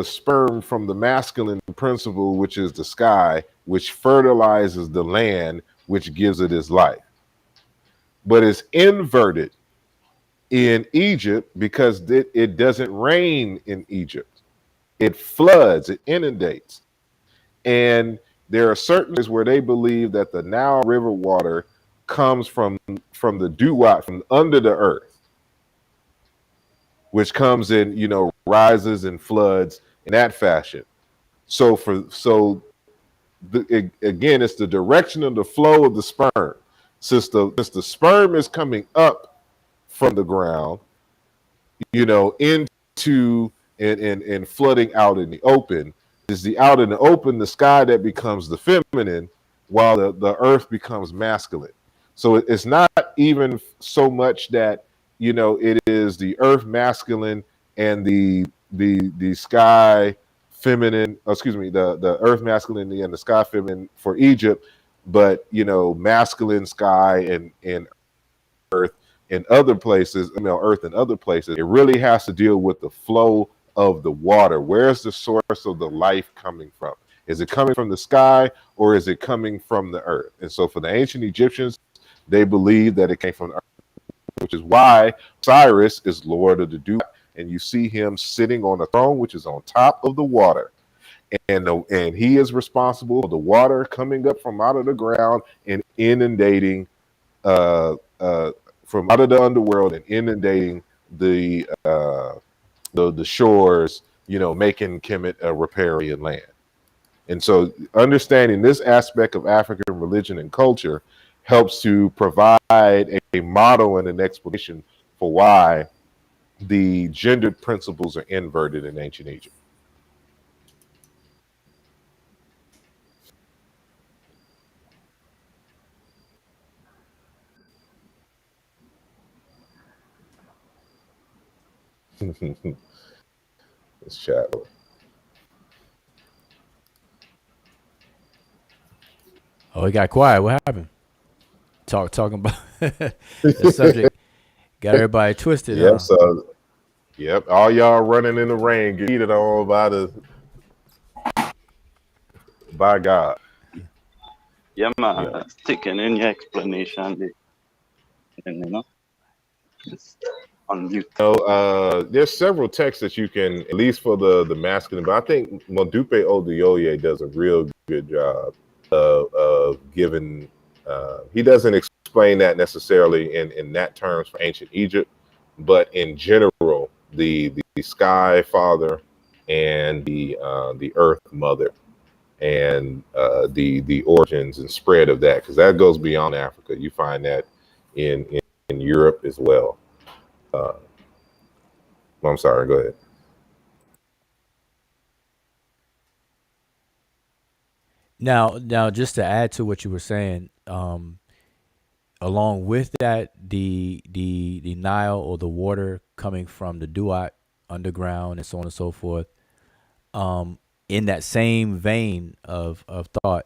sperm from the masculine principle, which is the sky, which fertilizes the land, which gives it its life. But it's inverted in Egypt because it doesn't rain in Egypt. It floods, it inundates. And there are certain places where they believe that the Nile River water comes from the duat, from under the earth, which comes in, rises and floods in that fashion. So again, it's the direction of the flow of the sperm. Since the sperm is coming up from the ground, into and flooding out in the open, is the out in the open, the sky that becomes the feminine, while the earth becomes masculine. So it's not even so much that it is the earth masculine and the sky feminine. Excuse me, the earth masculine and the sky feminine for Egypt, but masculine sky and earth in other places, earth in other places. It really has to deal with the flow of the water. Where's the source of the life coming from? Is it coming from the sky or is it coming from the earth? And so for the ancient Egyptians, they believed that it came from the earth, which is why Cyrus is Lord of the Dew, and you see him sitting on a throne which is on top of the water. And he is responsible for the water coming up from out of the ground and inundating from out of the underworld and inundating the shores, making Kemet a riparian land. And so understanding this aspect of African religion and culture helps to provide a model and an explanation for why the gendered principles are inverted in ancient Egypt. This chat. Oh, it got quiet. What happened? Talking about the subject got everybody twisted, Yep. huh? So, yep. All y'all running in the rain, get heated on by God. Yeah, man. Yeah. Sticking in your explanation, and just unmute. There's several texts that you can, at least for the masculine, but I think Modupe Oduyoye does a real good job of giving. He doesn't explain that necessarily in that terms for ancient Egypt, but in general, the sky father and the earth mother and the origins and spread of that, because that goes beyond Africa. You find that in Europe as well. I'm sorry, go ahead. Now, just to add to what you were saying, along with that, the Nile or the water coming from the Duat underground and so on and so forth. In that same vein of thought,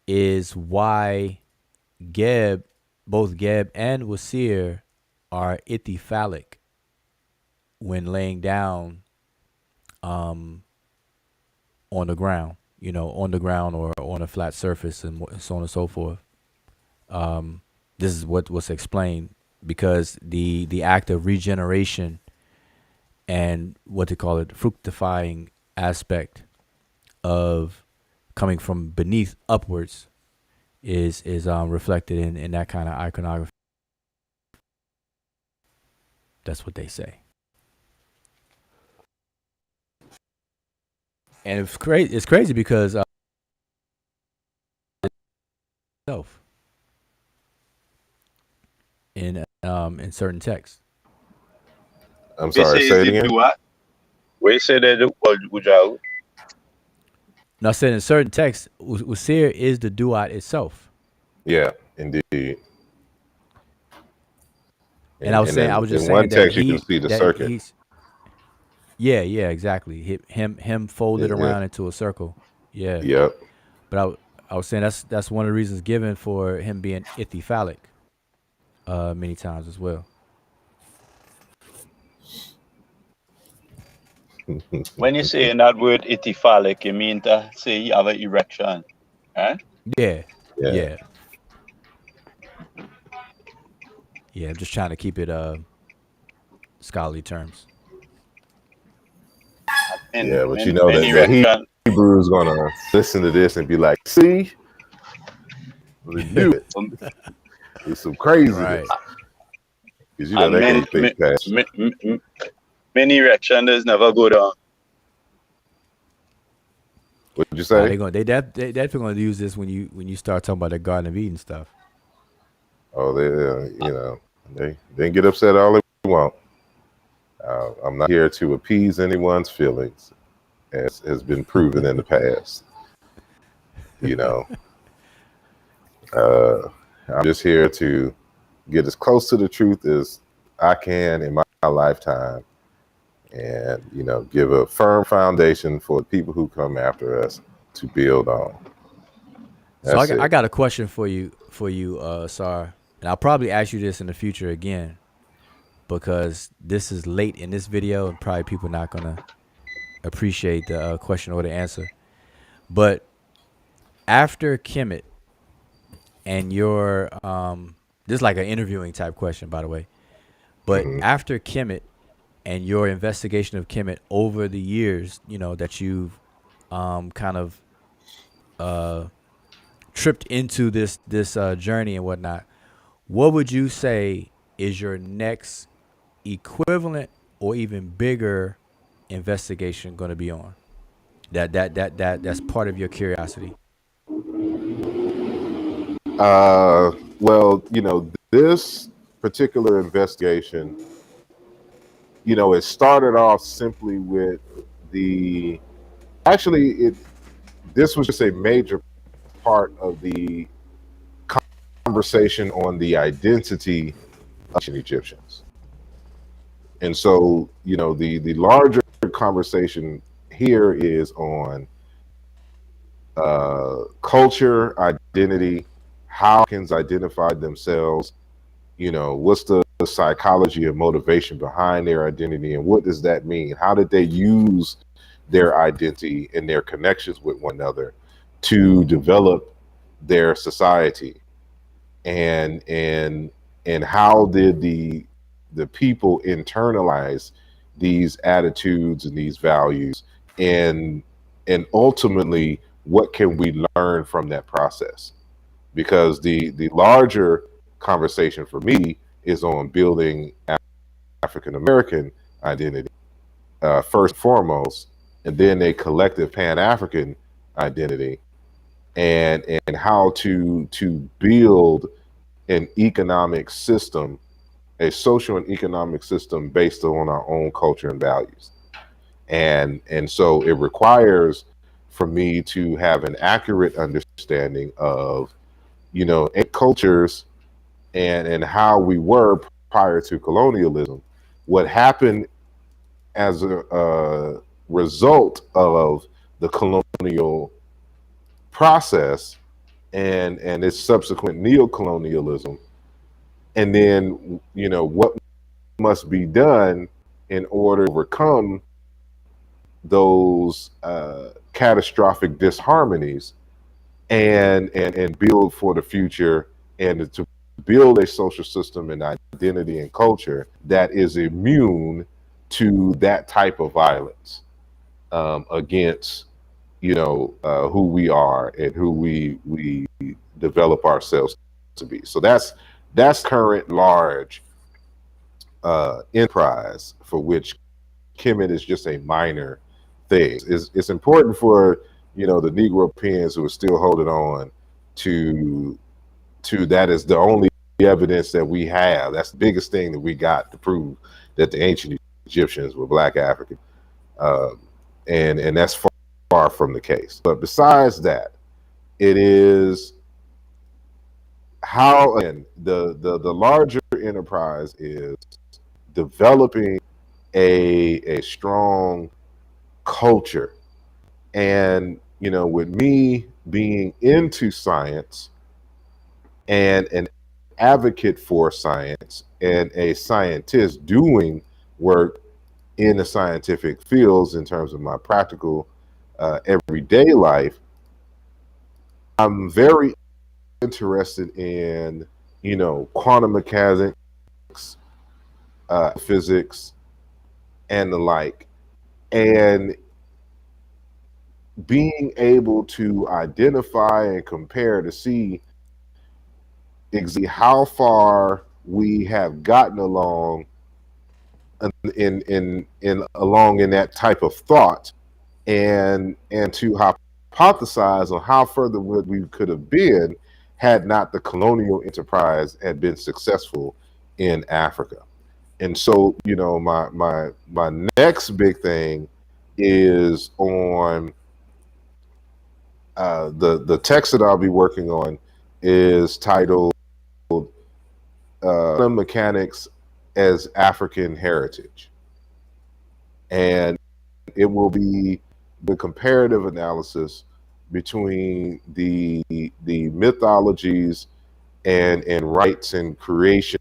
is why both Geb and Wasir are ithyphallic when laying down on the ground. on the ground or on a flat surface and so on and so forth. This is what's explained, because the act of regeneration and what they call it, fructifying aspect of coming from beneath upwards is reflected in that kind of iconography. That's what they say. And it's crazy. It's crazy because itself in certain texts. I'm sorry. Say it again. We say that Ujau. Now, I said in certain texts, Usir is the duat itself. Yeah, indeed. And I was saying, I was just in saying one that text you can see the circuit. He's, yeah, exactly. Him folded around into a circle. Yeah. Yep. But I was saying that's one of the reasons given for him being ichthyphallic many times as well. When you say that word ichthyphallic, you mean to say you have an erection, huh? Yeah. I'm just trying to keep it scholarly terms. But you know that Hebrew is gonna listen to this and be like, "See, we do it. It's some craziness." Right. Because you know they can think past. Many erections never go down. What did you say? They definitely gonna use this when you start talking about the Garden of Eden stuff. Oh, they can get upset all they want. I'm not here to appease anyone's feelings, as has been proven in the past. I'm just here to get as close to the truth as I can in my lifetime, and give a firm foundation for the people who come after us to build on. So I got a question for you, Asar, and I'll probably ask you this in the future again, because this is late in this video and probably people not gonna appreciate the question or the answer. But after Kemet and your this is like an interviewing type question, by the way. But after Kemet and your investigation of Kemet over the years, that you've kind of tripped into this journey and whatnot, what would you say is your next equivalent or even bigger investigation going to be on? That's part of your curiosity. Well, this particular investigation, it started off simply with this was just a major part of the conversation on the identity of ancient Egyptians. And so, the larger conversation here is on culture, identity, how Africans identified themselves, what's the psychology and motivation behind their identity, and what does that mean? How did they use their identity and their connections with one another to develop their society? And how did the people internalize these attitudes and these values, and ultimately what can we learn from that process? Because the larger conversation for me is on building African American identity first and foremost, and then a collective Pan-African identity, and how to build an economic system, a social and economic system based on our own culture and values. And so it requires for me to have an accurate understanding of, cultures and how we were prior to colonialism, what happened as a result of the colonial process and its subsequent neo-colonialism, and then what must be done in order to overcome those catastrophic disharmonies and build for the future, and to build a social system and identity and culture that is immune to that type of violence against, you know, who we are and who we develop ourselves to be. So that's current large enterprise for which Kemet is just a minor thing. It's important for, you know, the Negro Pens who are still holding on to that as the only evidence that we have. That's the biggest thing that we got to prove that the ancient Egyptians were Black African, and that's far from the case. But besides that, it is how, and the larger enterprise is developing a strong culture. And, you know, with me being into science and an advocate for science and a scientist doing work in the scientific fields in terms of my practical everyday life, I'm very interested in, you know, quantum mechanics, physics, and the like, and being able to identify and compare to see exactly how far we have gotten along in that type of thought, and to hypothesize on how further we could have been had not the colonial enterprise had been successful in Africa. And so, you know, my next big thing is on the text that I'll be working on is titled Mechanics as African Heritage. And it will be the comparative analysis between the mythologies and rites and creations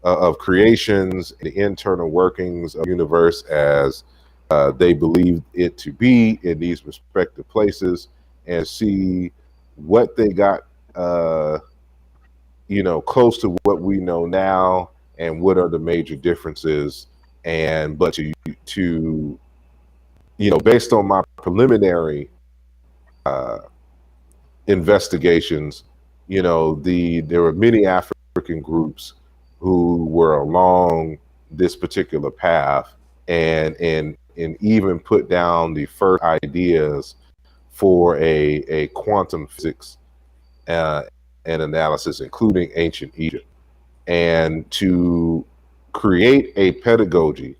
of creations, the internal workings of the universe as they believe it to be in these respective places, and see what they got, you know, close to what we know now, and what are the major differences. And but to you know, based on my preliminary investigations, you know, there were many African groups who were along this particular path, and even put down the first ideas for a quantum physics and analysis, including ancient Egypt, and to create a pedagogy,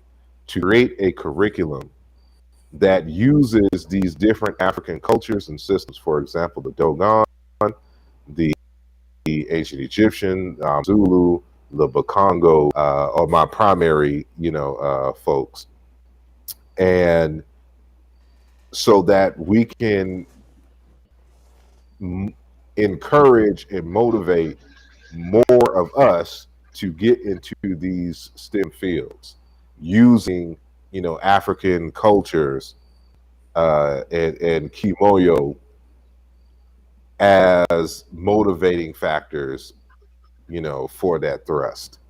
to create a curriculum that uses these different African cultures and systems. For example, the Dogon, the ancient Egyptian, Zulu, the Bakongo, are my primary, you know, folks. And so that we can encourage and motivate more of us to get into these STEM fields using, you know, African cultures and Kimoyo as motivating factors, you know, for that thrust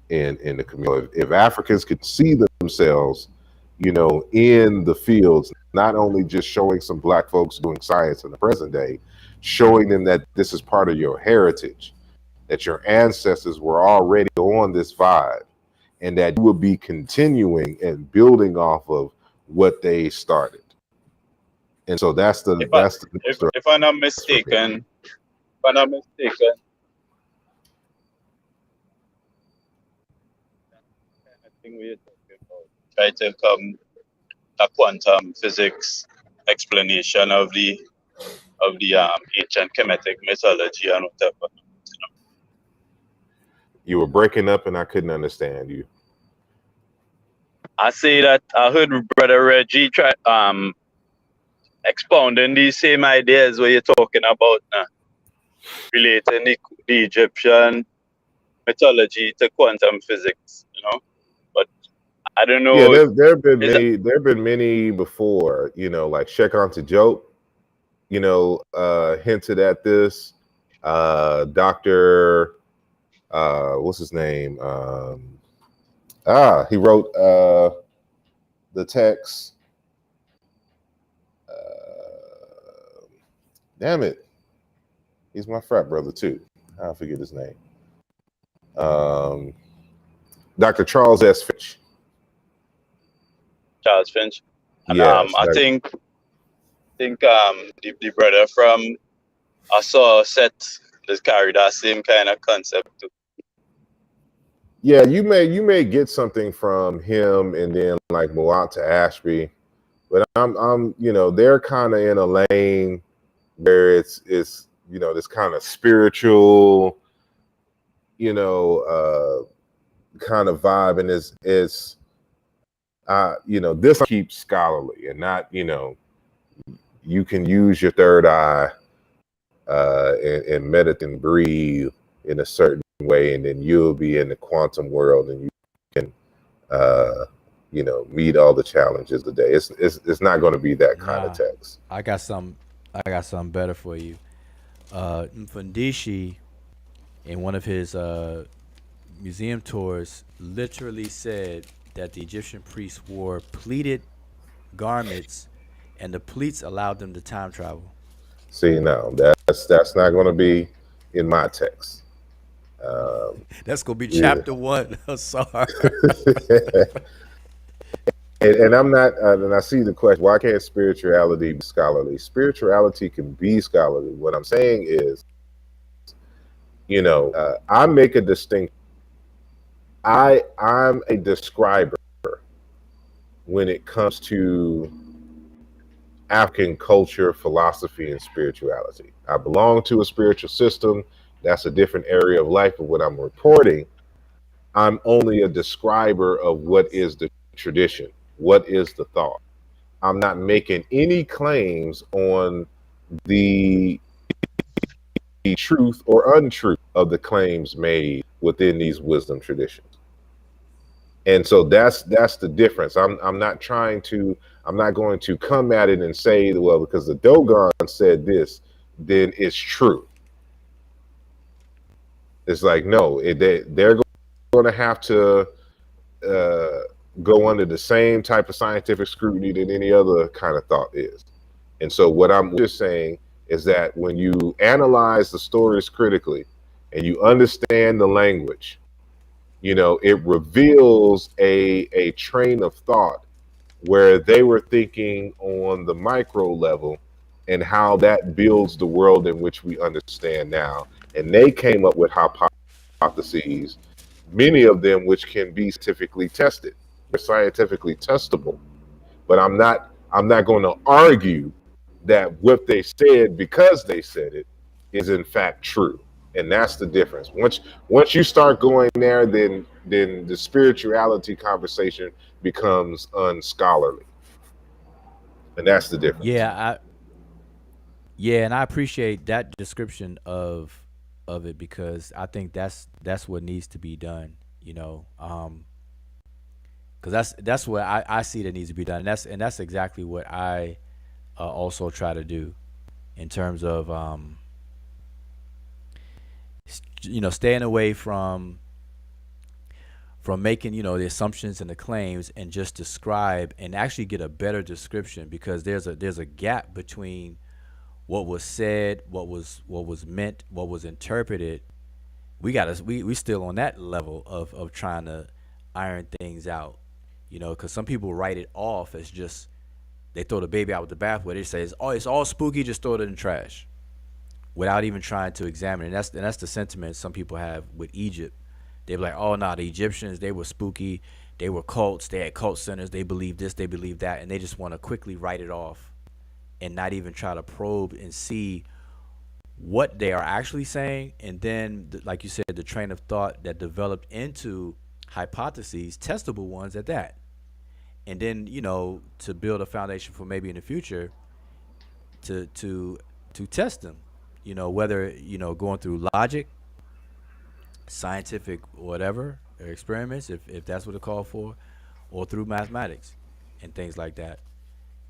in the community. If Africans could see themselves, you know, in the fields, not only just showing some Black folks doing science in the present day, showing them that this is part of your heritage, that your ancestors were already on this vibe, and that you will be continuing and building off of what they started. And so that's the if I'm not mistaken, I think we're talking about try to come a quantum physics explanation of the ancient Kemetic mythology and whatever. You were breaking up and I couldn't understand you. I say that I heard Brother Reggie try expounding these same ideas where you're talking about now, relating the Egyptian mythology to quantum physics, you know. But I don't Yeah, know. there have been Is many. There have been many before. Like Shekhan Joke. Hinted at this. Doctor, what's his name? He wrote the text. Damn it, he's my frat brother too. I forget his name. Dr. Charles S. Finch. Charles Finch? And Yes, I think the brother from Asar set just carry that same kind of concept too. yeah. You may get something from him, and then like Muat to Ashby, but I'm they're kind of in a lane where it's this kind of spiritual kind of vibe, and it's this keeps scholarly and not you can use your third eye and meditate and breathe in a certain way, and then you'll be in the quantum world, and you can meet all the challenges of the day. It's not going to be that kind of text. I got something better for you. Mfundishi, in one of his museum tours, literally said that the Egyptian priests wore pleated garments, and the pleats allowed them to time travel. See, now that's not going to be in my text. That's gonna be chapter 1. Sorry. And I'm not, and I see the question, why can't spirituality be scholarly? Spirituality can be scholarly. What I'm saying is, I make a distinction. I'm a describer when it comes to African culture, philosophy, and spirituality. I belong to a spiritual system. That's a different area of life. But when I'm reporting, I'm only a describer of what is the tradition, what is the thought. I'm not making any claims on the truth or untruth of the claims made within these wisdom traditions. And so that's the difference. I'm not going to come at it and say, well, because the Dogon said this, then it's true. It's like, no, they're going to have to go under the same type of scientific scrutiny that any other kind of thought is. And so what I'm just saying is that when you analyze the stories critically and you understand the language, it reveals a train of thought where they were thinking on the micro level and how that builds the world in which we understand now. And they came up with hypotheses, many of them which can be scientifically tested. They're scientifically testable. But I'm not going to argue that what they said, because they said it, is in fact true. And that's the difference. Once you start going there, then the spirituality conversation becomes unscholarly. And that's the difference. And I appreciate that description of it, because I think that's what needs to be done, because that's what I see that needs to be done, and that's exactly what I also try to do in terms of staying away from making the assumptions and the claims, and just describe and actually get a better description, because there's a gap between what was said, what was meant, what was interpreted. We still on that level of trying to iron things out, because some people write it off as just, they throw the baby out with the bathwater. They say, it's all spooky, just throw it in the trash, without even trying to examine it. And that's the sentiment some people have with Egypt. They're like, oh no, the Egyptians, they were spooky, they were cults, they had cult centers, they believed this, they believed that, and they just want to quickly write it off and not even try to probe and see what they are actually saying. And then, like you said, the train of thought that developed into hypotheses, testable ones at that. And then, to build a foundation for maybe in the future to test them, whether, going through logic, scientific, whatever, or experiments, if that's what it's called for, or through mathematics and things like that.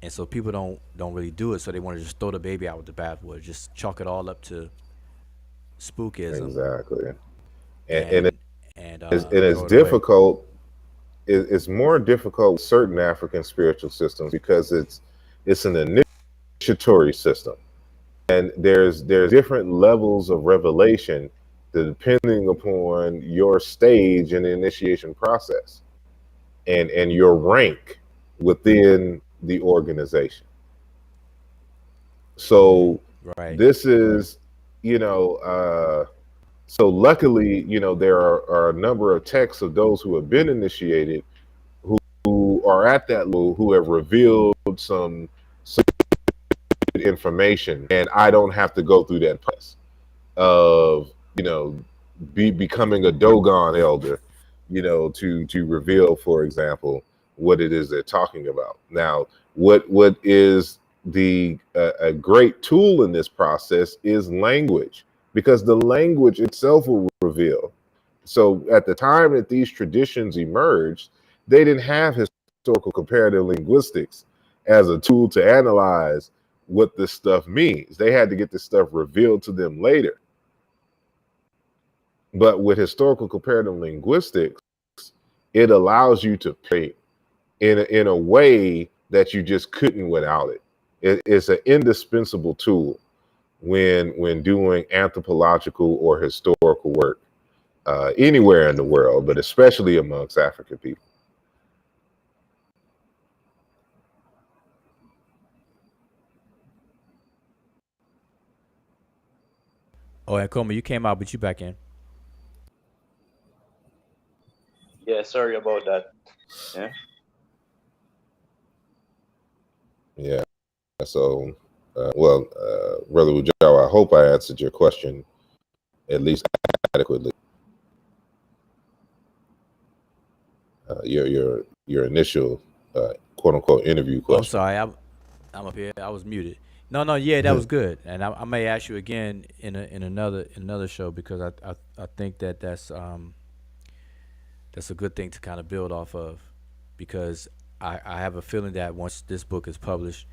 And so people don't really do it. So they want to just throw the baby out with the bathwater, just chalk it all up to spookism Exactly. And and it's throw it away. difficult. It's more difficult with certain African spiritual systems because it's an initiatory system, and there's different levels of revelation depending upon your stage in the initiation process and your rank within the organization. So Right. this is, you know, so luckily, there are a number of texts of those who have been initiated who are at that level who have revealed some information, and I don't have to go through that process of becoming a Dogon elder, to reveal, for example, what it is they're talking about. Now, what is the a great tool in this process is language, because the language itself will reveal. So at the time that these traditions emerged, they didn't have historical comparative linguistics as a tool to analyze what this stuff means. They had to get this stuff revealed to them later. But with historical comparative linguistics, it allows you to pay in a way that you just couldn't without it. It's an indispensable tool when doing anthropological or historical work anywhere in the world, but especially amongst African people. Oh, Akoma, you came out, but you back in. Yeah, sorry about that. Yeah. Yeah. So, Brother Ujao, I hope I answered your question at least adequately. Your initial quote unquote interview Oh, I'm question. sorry. I'm up here. I was muted. No, no, yeah, that was good. And I may ask you again in another show, because I think that's a good thing to kind of build off of, because I have a feeling that once this book is published,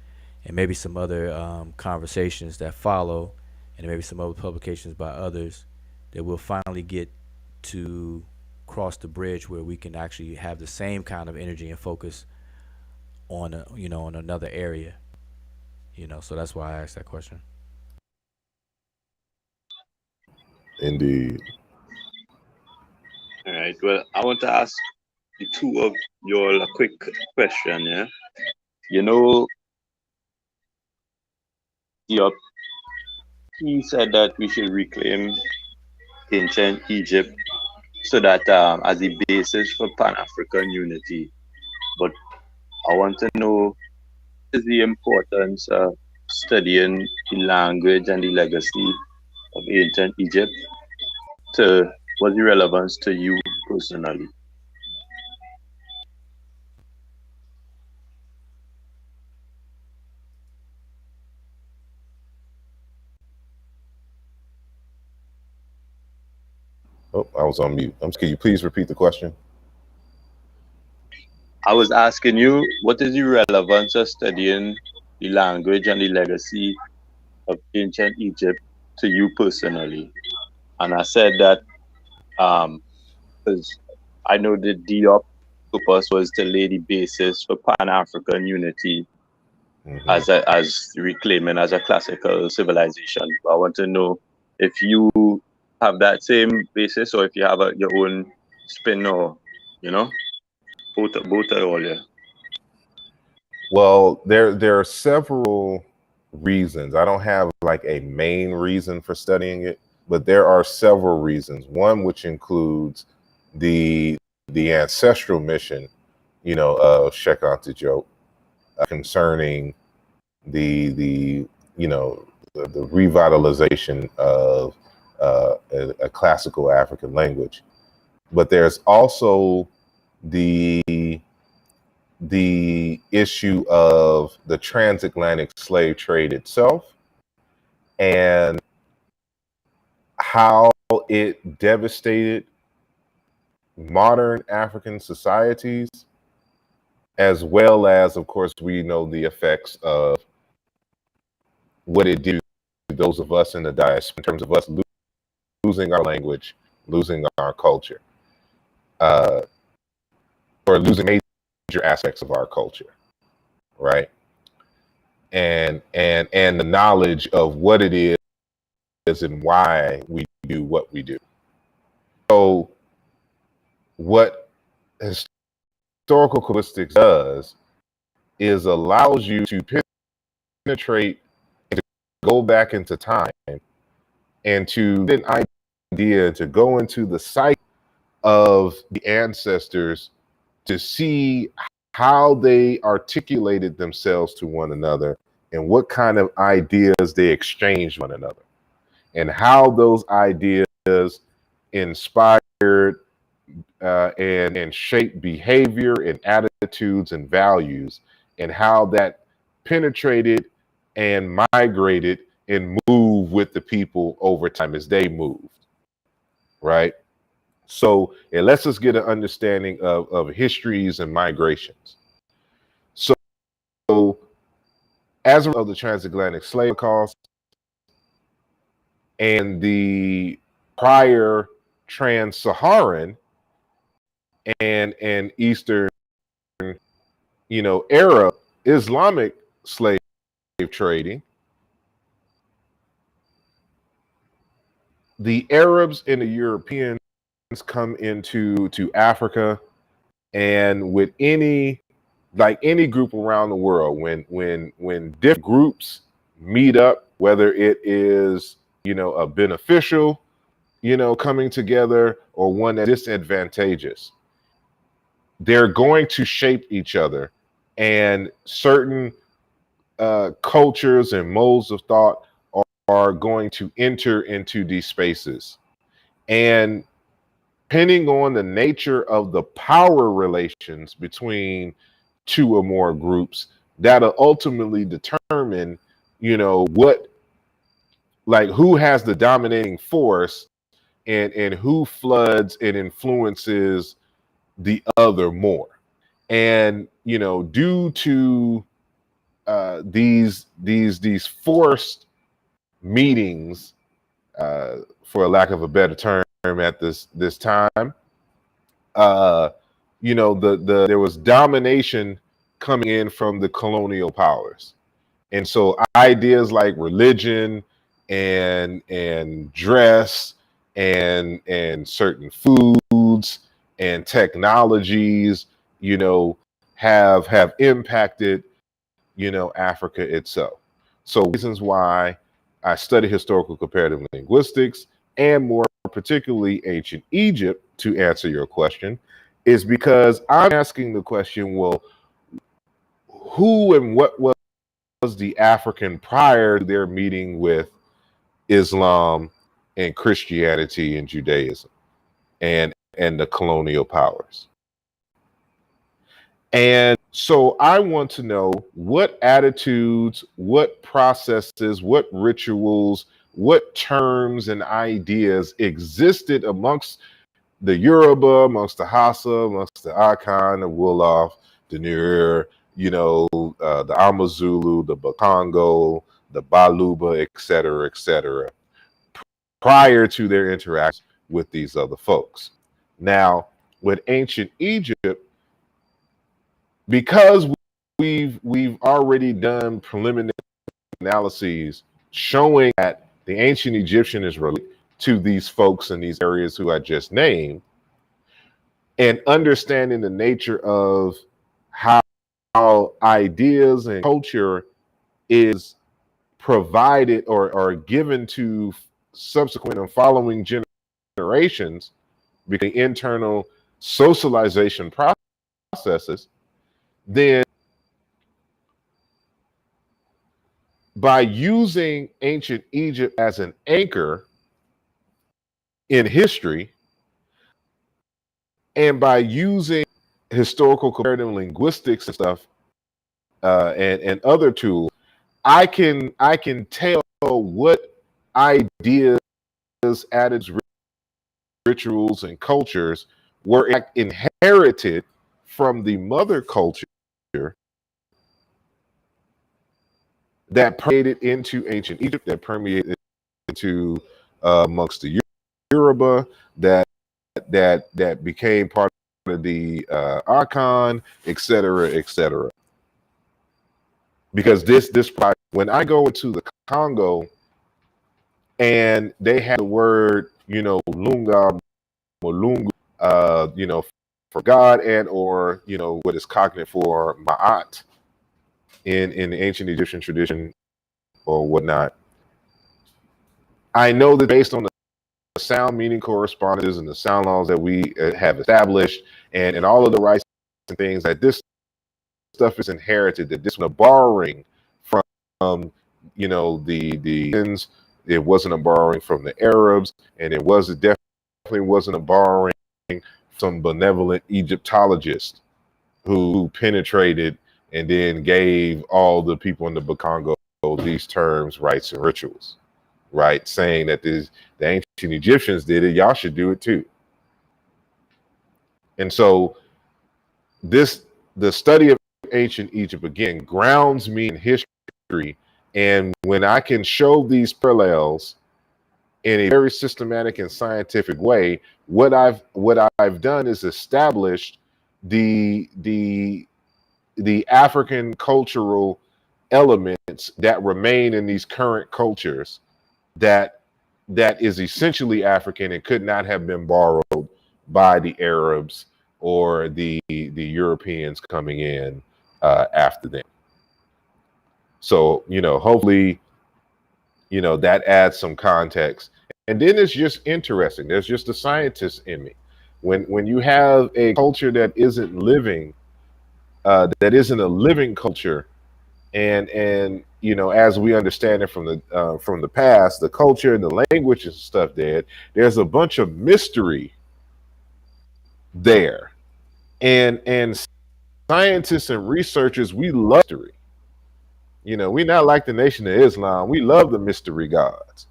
and maybe some other conversations that follow, and maybe some other publications by others, that we'll finally get to cross the bridge where we can actually have the same kind of energy and focus on on another area. So that's why I asked that question. Indeed. All right. Well, I want to ask the two of you all a quick question. Yeah. You know, your he said that we should reclaim ancient Egypt so that as a basis for Pan-African unity. But I want to know is the importance of studying the language and the legacy of ancient Egypt to what's the relevance to you personally? Oh, I was on mute. Can you please repeat the question? I was asking you, what is the relevance of studying the language and the legacy of ancient Egypt to you personally? And I said that because I know that the purpose was to lay the basis for Pan-African unity as reclaiming as a classical civilization. But I want to know if you have that same basis or if you have your own spin, or both are all. Yeah. Well, there are several reasons. I don't have like a main reason for studying it, but there are several reasons. One which includes the ancestral mission, of Shekinah concerning the the revitalization of a classical African language. But there's also the issue of the transatlantic slave trade itself and how it devastated modern African societies as well as, of course, we know the effects of what it did to those of us in the diaspora in terms of us losing our language, losing our culture, or losing major aspects of our culture, right? And the knowledge of what it is and why we do what we do. So what historical linguistics does is allows you to penetrate and to go back into time and to get an idea, to go into the psyche of the ancestors, to see how they articulated themselves to one another and what kind of ideas they exchanged one another, and how those ideas inspired and shaped behavior and attitudes and values, and how that penetrated and migrated and moved with the people over time as they moved, right? So it lets us get an understanding of histories and migrations. So as a result of the transatlantic slave cost and the prior trans-Saharan and Eastern, Arab Islamic slave trading, the Arabs and the Europeans come into Africa, and with any group around the world, when different groups meet up, whether it is a beneficial coming together or one that's disadvantageous, they're going to shape each other, and certain cultures and modes of thought are going to enter into these spaces. And depending on the nature of the power relations between two or more groups, that'll ultimately determine, who has the dominating force, and who floods and influences the other more. And due to these forced meetings, for a lack of a better term, at this time, there was domination coming in from the colonial powers, and so ideas like religion and dress and certain foods and technologies, have impacted Africa itself. So reasons why I study historical comparative linguistics, and more particularly ancient Egypt, to answer your question, is because I'm asking the question, well, who and what was the African prior to their meeting with Islam and Christianity and Judaism and the colonial powers? And so I want to know what attitudes, what processes, what rituals, what terms and ideas existed amongst the Yoruba, amongst the Hausa, amongst the Akan, the Wolof, the Netjer, the Amazulu, the Bakongo, the Baluba, et cetera, prior to their interaction with these other folks. Now, with ancient Egypt, because we've already done preliminary analyses showing that the ancient Egyptian is related to these folks in these areas who I just named, and understanding the nature of how ideas and culture is provided or given to subsequent and following generations, because internal socialization processes, then by using ancient Egypt as an anchor in history, and by using historical comparative linguistics and stuff, and other tools, I can tell what ideas, attitudes, rituals, and cultures were inherited from the mother culture that permeated into ancient Egypt, that permeated into amongst the Yoruba, that became part of the Akan, et cetera, because this when I go into the Congo and they have the word, lunga, mulungu, for God, and or what is cognate for ma'at in the ancient Egyptian tradition or whatnot. I know that based on the sound meaning correspondences and the sound laws that we have established, and all of the rights and things, that this stuff is inherited, that this was a borrowing from the it wasn't a borrowing from the Arabs, and it definitely wasn't a borrowing from benevolent Egyptologists who penetrated and then gave all the people in the Bakongo these terms, rites, and rituals, right? Saying that the ancient Egyptians did it, y'all should do it too. And so the study of ancient Egypt, again, grounds me in history. And when I can show these parallels in a very systematic and scientific way, what I've done is established the African cultural elements that remain in these current cultures that is essentially African and could not have been borrowed by the Arabs or the Europeans coming in after them. So, hopefully, that adds some context. And then it's just interesting. There's just a scientist in me. When you have a culture that isn't living, that isn't a living culture, and as we understand it from the past, the culture and the language and stuff, there's a bunch of mystery there, and scientists and researchers, we love mystery. We're not like the Nation of Islam. We love the mystery gods,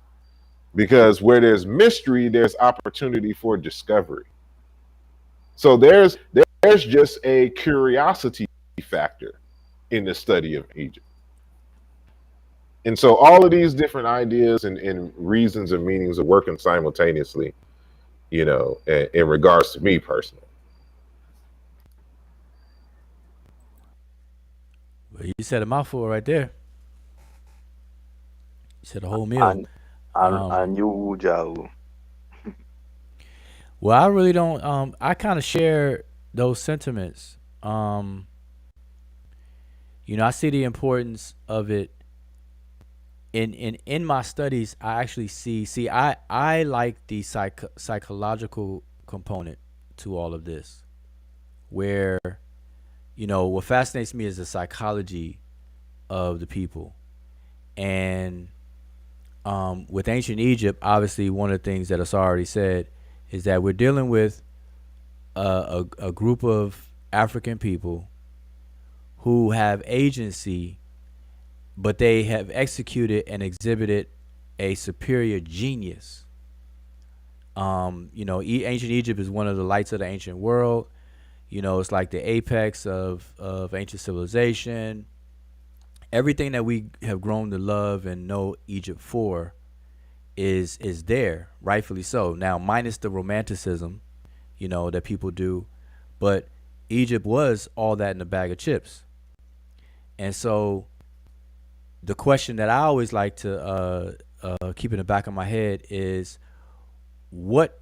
because where there's mystery, there's opportunity for discovery. So there's just a curiosity factor in the study of Egypt. And so all of these different ideas and reasons and meanings are working simultaneously, in regards to me personally. Well, you said a mouthful right there. You said a whole meal. And you, Jao. Well, I really don't. I kind of share those sentiments. I see the importance of it in my studies. I actually see. I like the psychological component to all of this, where what fascinates me is the psychology of the people, and with ancient Egypt, obviously one of the things that Asar already said is that we're dealing with a group of African people who have agency, but they have executed and exhibited a superior genius. Ancient Egypt is one of the lights of the ancient world. It's like the apex of ancient civilization. Everything that we have grown to love and know Egypt for is there, rightfully so. Now, minus the romanticism, that people do, but Egypt was all that in a bag of chips. And so the question that I always like to keep in the back of my head is what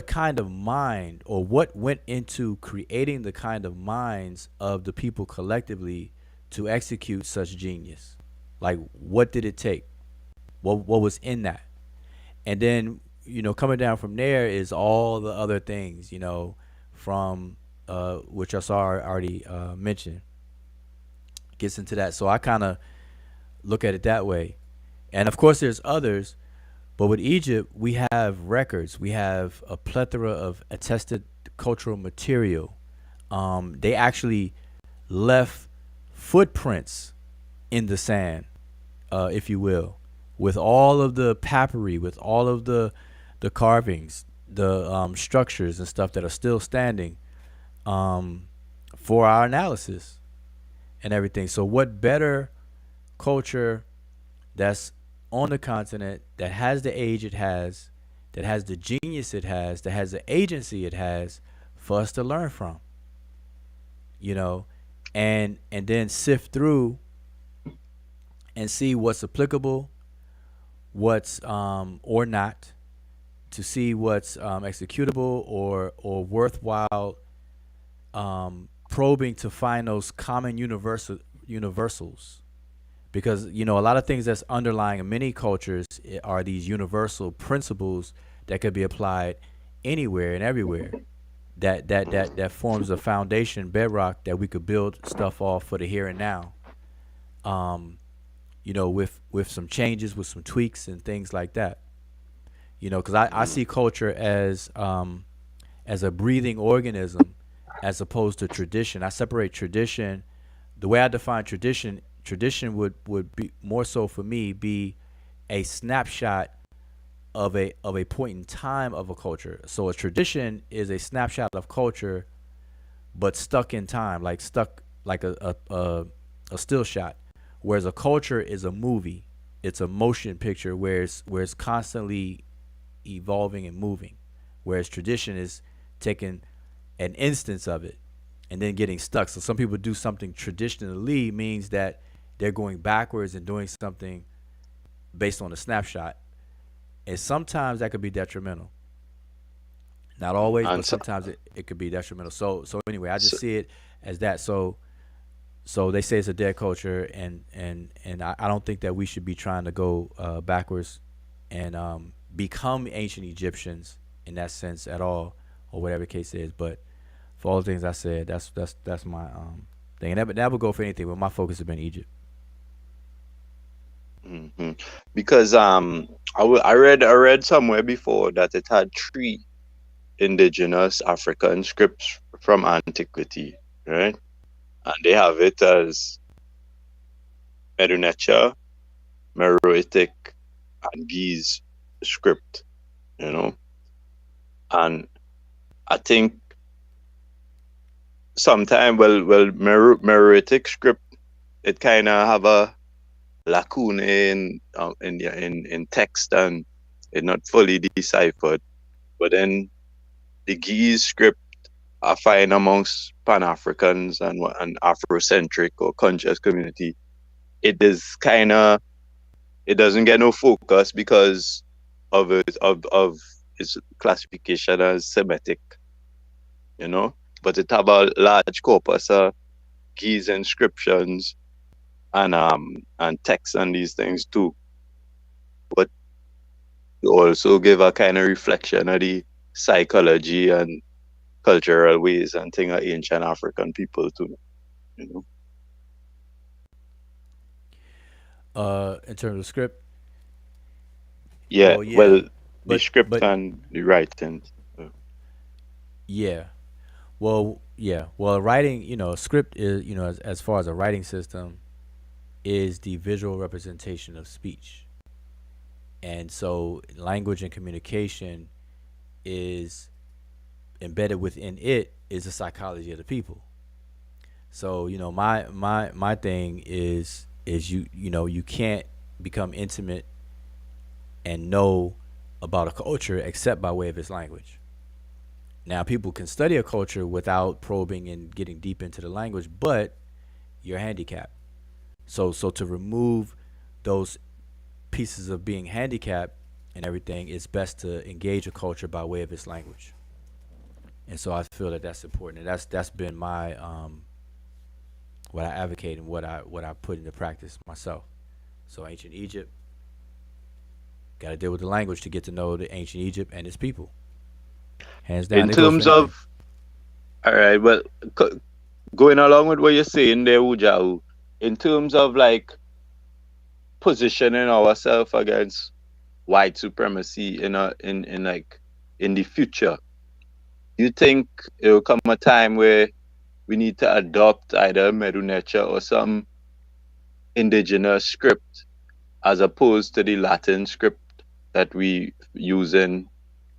kind of mind, or what went into creating the kind of minds of the people collectively to execute such genius? Like, what did it take? What was in that? And then, coming down from there is all the other things, from which Asar already mentioned, gets into that. So I kind of look at it that way. And of course there's others, but with Egypt, we have records. We have a plethora of attested cultural material. They actually left footprints in the sand, if you will, with all of the papyri, with all of the carvings, the structures and stuff that are still standing, for our analysis and everything. So what better culture that's on the continent, that has the age it has, that has the genius it has, that has the agency it has for us to learn from, you know, and then sift through and see what's applicable, what's or not, to see what's executable or worthwhile probing to find those common universals, because you know a lot of things that's underlying in many cultures are these universal principles that could be applied anywhere and everywhere, that forms a foundation bedrock that we could build stuff off for the here and now, you know, with some changes, with some tweaks and things like that, you know, because I see culture as a breathing organism as opposed to tradition. I separate tradition. The way I define tradition would be more so for me be a snapshot of a point in time of a culture. So a tradition is a snapshot of culture, but stuck in time, like stuck like a still shot. Whereas a culture is a movie. It's a motion picture where it's constantly evolving and moving. Whereas tradition is taking an instance of it and then getting stuck. So some people do something traditionally means that they're going backwards and doing something based on a snapshot. And sometimes that could be detrimental. Not always, but sometimes it could be detrimental. So anyway, I just see it as that. So they say it's a dead culture, and I don't think that we should be trying to go backwards and become ancient Egyptians in that sense at all, or whatever the case is. But for all the things I said, that's my thing. And that would go for anything, but my focus has been Egypt. Mm-hmm. Because I read somewhere before that it had 3 indigenous African scripts from antiquity, right? And they have it as Medew, Netcher, Meroitic, and Giz script, you know. And I think sometime Meroitic script, it kind of have a lacune in text, and it's not fully deciphered. But then the Giz script I find amongst Pan-Africans and Afrocentric or conscious community, it is kind of, it doesn't get no focus because of its classification as Semitic, you know. But it have a large corpus of Giz inscriptions and texts and these things too. But also give a kind of reflection of the psychology and cultural ways and thing of ancient African people too, you know. In terms of script, yeah, the script and the writing. Yeah, well, writing, you know, script is, you know, as far as a writing system, is the visual representation of speech, and so language and communication is embedded within it is the psychology of the people. So you know, my thing is you know, you can't become intimate and know about a culture except by way of its language. Now people can study a culture without probing and getting deep into the language, but you're handicapped. So to remove those pieces of being handicapped and everything, it's best to engage a culture by way of its language. And so I feel that that's important, and that's been my what I advocate and what I put into practice myself. So ancient Egypt, got to deal with the language to get to know the ancient Egypt and its people. Hands down. In terms of, all right, well, going along with what you're saying there, Ujau, in terms of like positioning ourselves against white supremacy in the future, you think it will come a time where we need to adopt either Medew, Netcher or some indigenous script as opposed to the Latin script that we using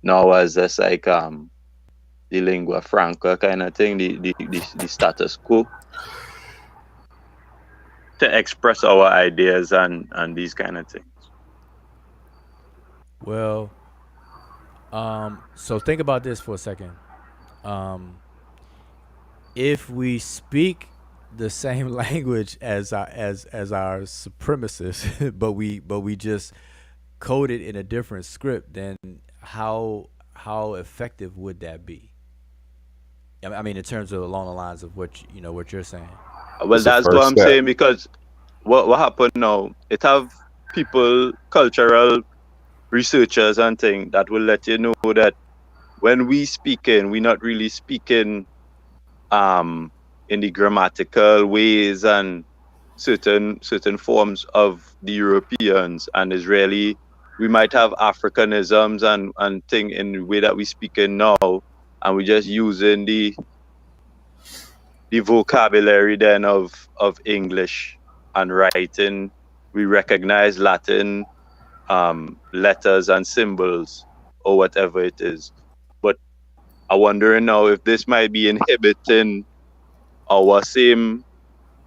now as just like the lingua franca kind of thing, the status quo? to express our ideas and these kind of things. Well, so think about this for a second. Um, if we speak the same language as our supremacists, but we just code it in a different script, then how effective would that be? I mean, in terms of along the lines of what you're saying. Well, It's the that's what first I'm step. saying, because what happened now, it have people, cultural researchers and things that will let you know that when we speaking, we're not really speaking in the grammatical ways and certain forms of the Europeans and Israeli. We might have Africanisms and thing in the way that we speaking now, and we're just using the vocabulary then of English and writing. We recognize Latin letters and symbols or whatever it is. But I'm wondering now if this might be inhibiting our same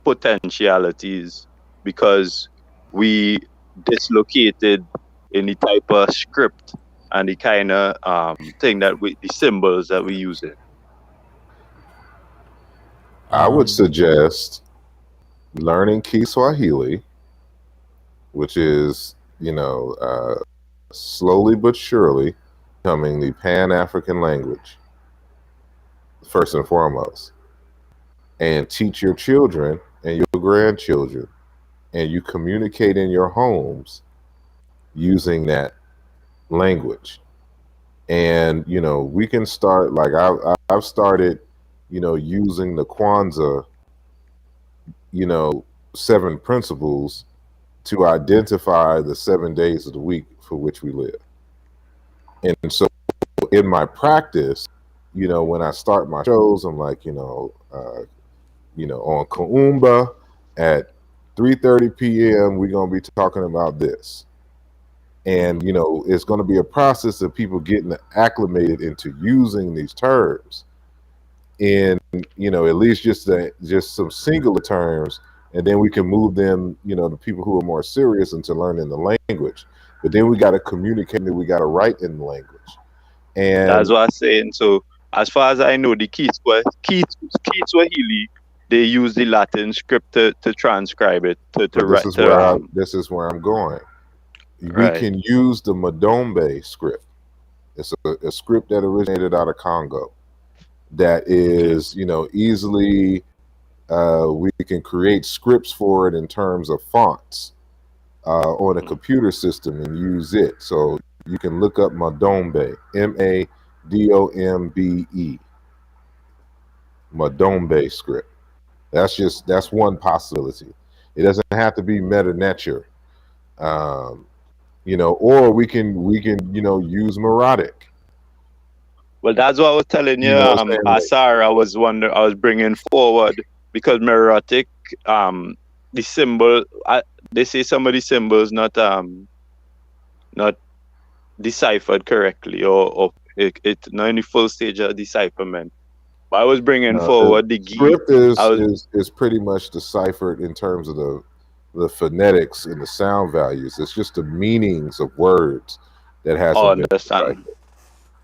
potentialities because we dislocated in the type of script and the kind of thing that the symbols that we use it. I would suggest learning Kiswahili, which is, slowly but surely becoming the Pan-African language, first and foremost, and teach your children and your grandchildren, and you communicate in your homes using that language. And, we can start, like I've started, using the Kwanzaa, 7 principles to identify the 7 days of the week for which we live. And so in my practice, when I start my shows, I'm like, on Kuumba at 3:30 p.m., we're going to be talking about this. And, it's going to be a process of people getting acclimated into using these terms in, at least just some singular terms. And then we can move them, to people who are more serious into learning the language. But then we got to communicate and we got to write in the language. And that's what I'm saying. So as far as I know, the Kiswahili, they use the Latin script to transcribe it to write. This is where I'm going. Right. We can use the Madombe script. It's a script that originated out of Congo. That is, easily we can create scripts for it in terms of fonts on a computer system and use it. So you can look up Madombe, Madombe, Madombe script. That's one possibility. It doesn't have to be Netcher, or we can use Melodic. Well, that's what I was telling you, Asar. I was bringing forward because Merotic, the symbol, they say some of the symbols not deciphered correctly, or it not in the full stage of decipherment. But I was bringing forward the script is pretty much deciphered in terms of the phonetics and the sound values. It's just the meanings of words that hasn't been deciphered.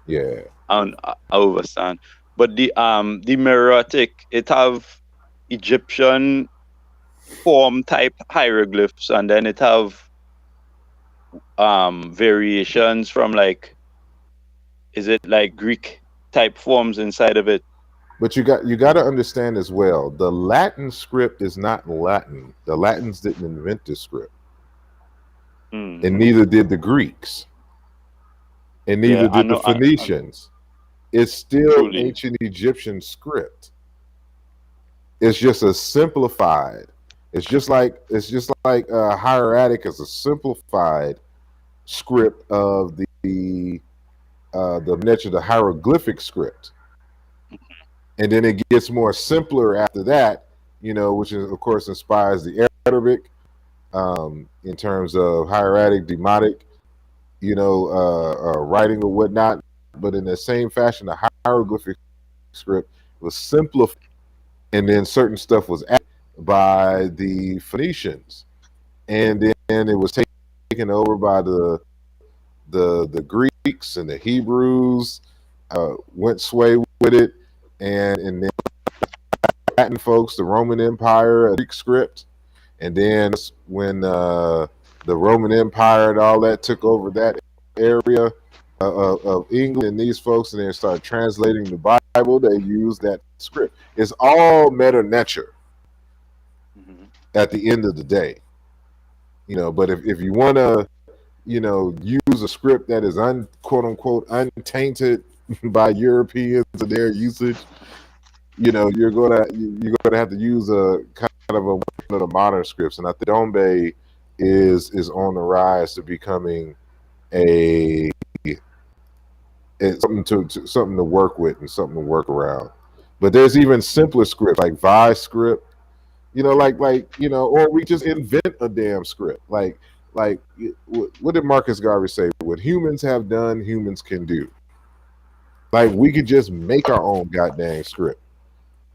Yeah. I understand. But the Merotic, it have Egyptian form type hieroglyphs, and then it have variations from is it like Greek type forms inside of it? But you got to understand as well, the Latin script is not Latin. The Latins didn't invent this script. And neither did the Greeks. And neither did the Phoenicians. It's still ancient Egyptian script. It's just a simplified. It's just like hieratic is a simplified script of the Netjer, the hieroglyphic script. And then it gets more simpler after that, which is of course inspires the Arabic in terms of hieratic, demotic, writing or whatnot. But in the same fashion, the hieroglyphic script was simplified, and then certain stuff was added. by the Phoenicians, and then it was taken over by the Greeks and the Hebrews. Went sway with it, and then Latin folks, the Roman Empire, a Greek script, and then when the Roman Empire and all that took over that area of England and these folks, and then started translating the Bible, they used that script. It's all meta Netcher at the end of the day, But if you want to, use a script that is quote unquote untainted by Europeans and their usage, you're gonna have to use a kind of one of the modern scripts, and I think Dombe is on the rise to becoming a something to work with and something to work around. But there's even simpler scripts like Vi script, or we just invent a damn script. Like what did Marcus Garvey say? What humans have done, humans can do. Like we could just make our own goddamn script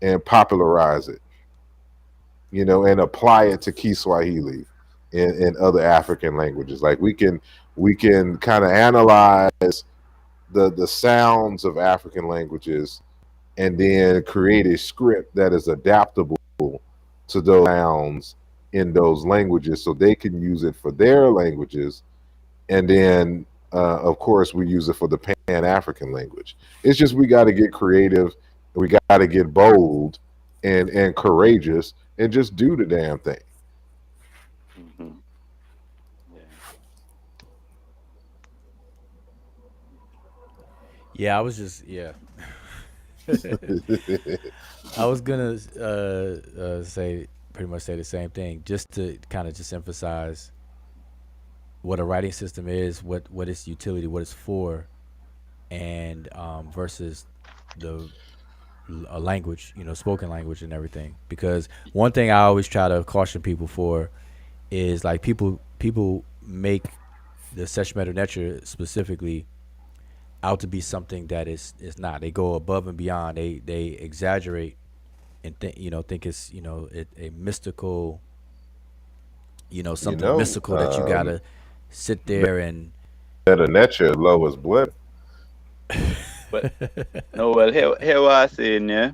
and popularize it, and apply it to Kiswahili and other African languages. Like we can kind of analyze the sounds of African languages and then create a script that is adaptable to those sounds in those languages so they can use it for their languages. And then, of course, we use it for the Pan-African language. It's just we got to get creative. We got to get bold and courageous and just do the damn thing. Mm-hmm. Yeah, I was just I was gonna say pretty much say the same thing, just to kind of just emphasize what a writing system is, what its utility, what it's for, and versus the a language, spoken language and everything. Because one thing I always try to caution people for is like people make the Sesh Medew Netcher specifically out to be something that is not. They go above and beyond. They exaggerate and think it's a mystical, something mystical that you gotta sit there and. Better Netcher lowest blood. But no, well, here what I saying, yeah.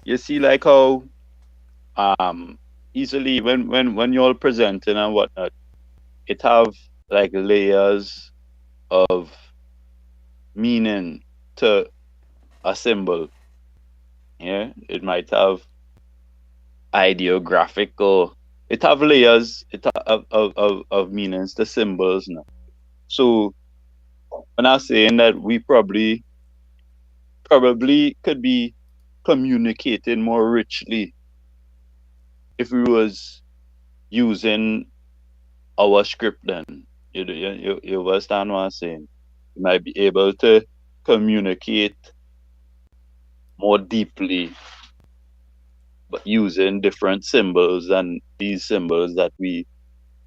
You see, like how easily when you're presenting and whatnot, it have like layers of meaning to a symbol. Yeah, it might have ideographical. It have layers. Of meanings to symbols now. So when I'm saying that we probably could be communicating more richly if we was using our script. Then you understand what I'm saying? We might be able to communicate more deeply, but using different symbols than these symbols that we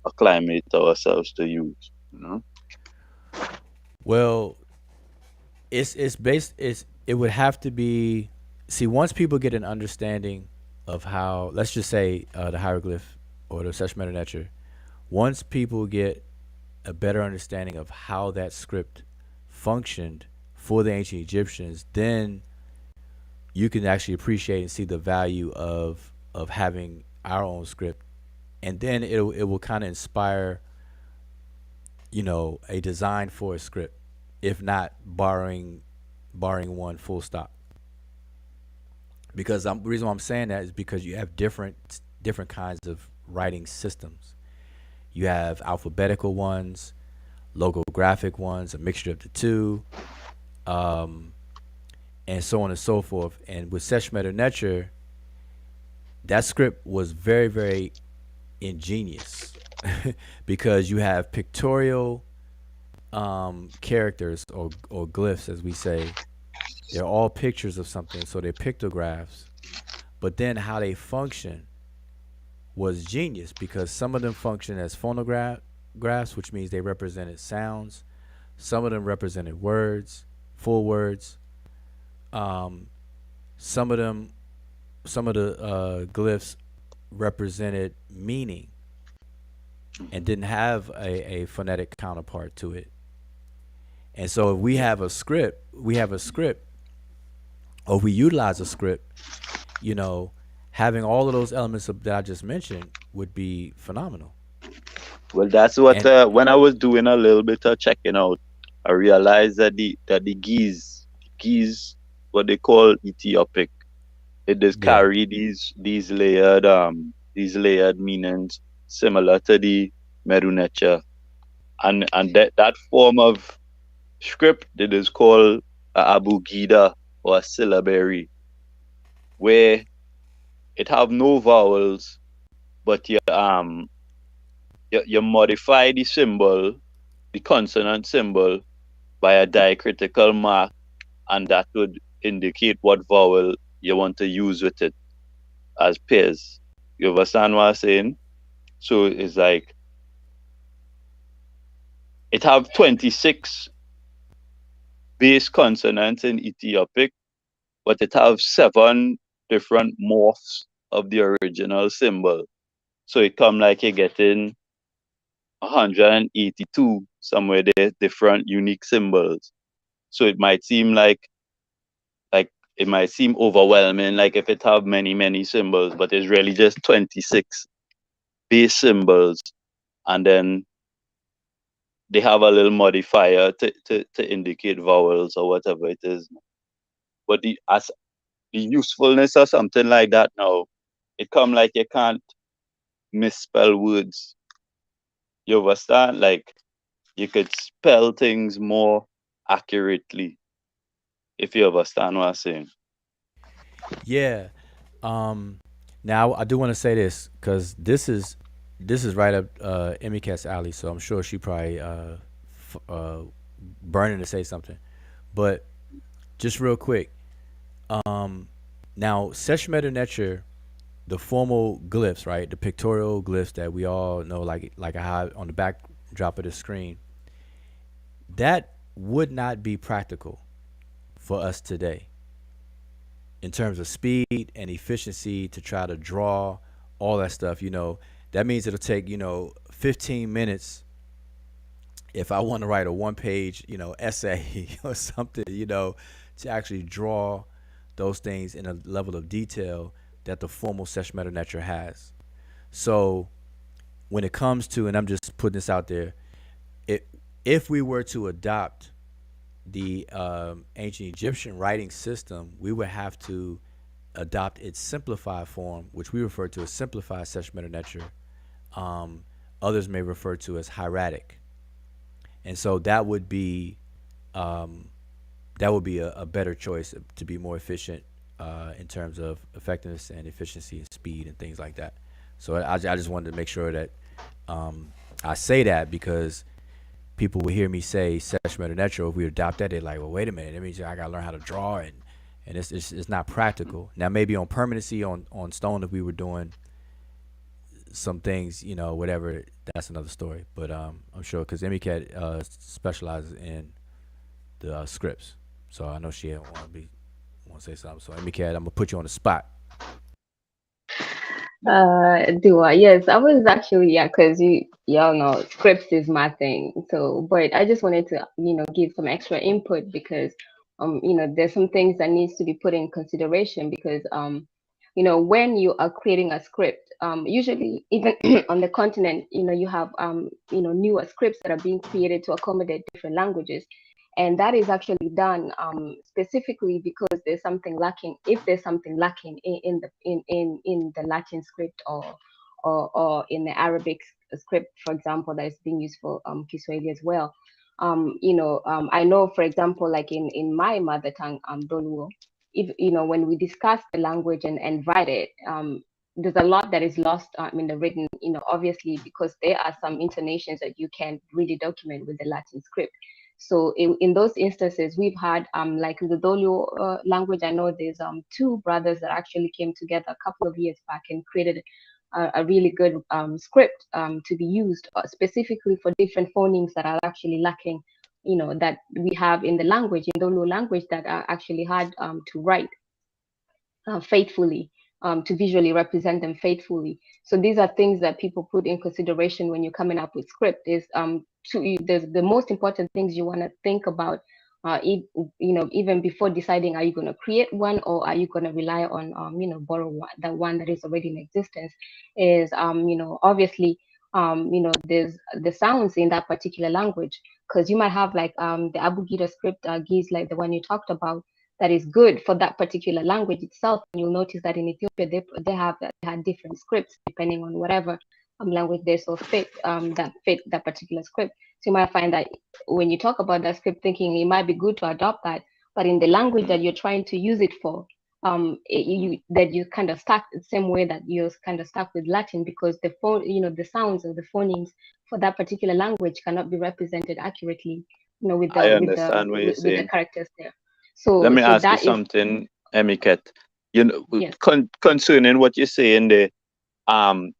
acclimate ourselves to use. Well, it would have to be. See, once people get an understanding of how, let's just say, the hieroglyph or the Sesh Medew Netcher, once people get a better understanding of how that script functioned for the ancient Egyptians, then you can actually appreciate and see the value of having our own script, and then it will kind of inspire a design for a script, if not borrowing one full stop. Because the reason why I'm saying that is because you have different kinds of writing systems. You have alphabetical ones, logographic ones, a mixture of the two, and so on and so forth. And with Sesh Medew Netcher, that script was very, very ingenious because you have pictorial characters or glyphs, as we say. They're all pictures of something, so they're pictographs. But then how they function was genius because some of them function as phonographs, which means they represented sounds. Some of them represented words, full words. Some of the glyphs represented meaning and didn't have a phonetic counterpart to it. And so if we have a script, or we utilize a script, you know, having all of those elements that I just mentioned would be phenomenal. Well, that's what And when I was doing a little bit of checking out, I realized that the geese, what they call Ethiopic, it does yeah, carry these layered meanings similar to the Medu Netcher, and that form of script that is called a abugida or a syllabary, where it have no vowels, but you modify the symbol, the consonant symbol, by a diacritical mark, and that would indicate what vowel you want to use with it as pairs. You understand what I'm saying? So it's like it have 26 base consonants in Ethiopic, but it have 7 different morphs of the original symbol. So it come like you're getting 182 somewhere there, different unique symbols. So it might seem like it might seem overwhelming, like if it have many symbols, but it's really just 26 base symbols, and then they have a little modifier to indicate vowels or whatever it is. But the usefulness of something like that now, it come like you can't misspell words. You understand? Like you could spell things more accurately, if you understand what I'm saying. yeah. Now I do want to say this because this is right up Emmy Cat's alley, so I'm sure she probably burning to say something. But just real quick, now Sesh Netcher, the formal glyphs, right? The pictorial glyphs that we all know, like I have on the backdrop of the screen, that would not be practical for us today in terms of speed and efficiency to try to draw all that stuff. That means it'll take 15 minutes if I want to write a one-page essay or something, to actually draw those things in a level of detail that the formal Sesh Netcher has. So when it comes to, and I'm just putting this out there, it if we were to adopt the ancient Egyptian writing system, we would have to adopt its simplified form, which we refer to as simplified Sesh Netcher. Others may refer to as hieratic, and so that would be a better choice to be more efficient in terms of effectiveness and efficiency and speed and things like that. So I just wanted to make sure that I say that because people will hear me say Sesh Netcher. If we adopt that, they're like, well, wait a minute. That means I got to learn how to draw, and it's not practical. Now, maybe on permanency on stone, if we were doing some things, whatever, that's another story. But I'm sure because Emicat specializes in the scripts, so I know she want to say something. So Emicat, I'm gonna put you on the spot. Do I? Yes, I was actually, yeah, because y'all know scripts is my thing. So, but I just wanted to, give some extra input because, there's some things that needs to be put in consideration because, when you are creating a script, usually even on the continent, you have, newer scripts that are being created to accommodate different languages. And that is actually done specifically because there's something lacking. If there's something lacking in the Latin script or in the Arabic script, for example, that is being used for Kiswahili as well. I know, for example, like in my mother tongue, Doluo, if when we discuss the language and write it, there's a lot that is lost in the written, obviously because there are some intonations that you can't really document with the Latin script. So in those instances, we've had like the Dolio language. I know there's 2 brothers that actually came together a couple of years back and created a really good script to be used specifically for different phonemes that are actually lacking, that we have in the language, in Dolio language, that are actually hard to write faithfully to visually represent them faithfully. So these are things that people put in consideration when you're coming up with script. Is the most important things you want to think about, even before deciding, are you going to create one or are you going to rely on borrow the one that is already in existence. Is obviously there's the sounds in that particular language, because you might have like the Abugida script, Giz, like the one you talked about, that is good for that particular language itself. And you'll notice that in Ethiopia, they had different scripts depending on whatever language they so fit that particular script. So you might find that when you talk about that script, thinking it might be good to adopt that, but in the language that you're trying to use it for, you kind of stuck the same way that you're kind of stuck with Latin, because the sounds or the phonemes for that particular language cannot be represented accurately, with I understand what you're with the saying. characters there. So Let me ask you that is something, Emiket. yes. Concerning what you're saying there,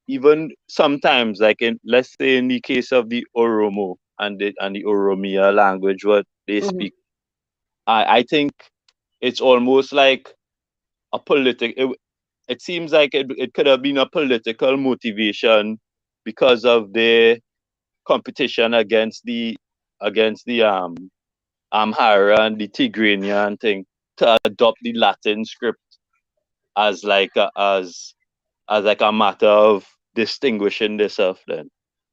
even sometimes, like let's say in the case of the Oromo and the Oromia language, what they speak, I think it's almost like a political. It seems like it could have been a political motivation because of the competition against the Amhara and the Tigranian thing, to adopt the Latin script as like a matter of distinguishing themselves. Then,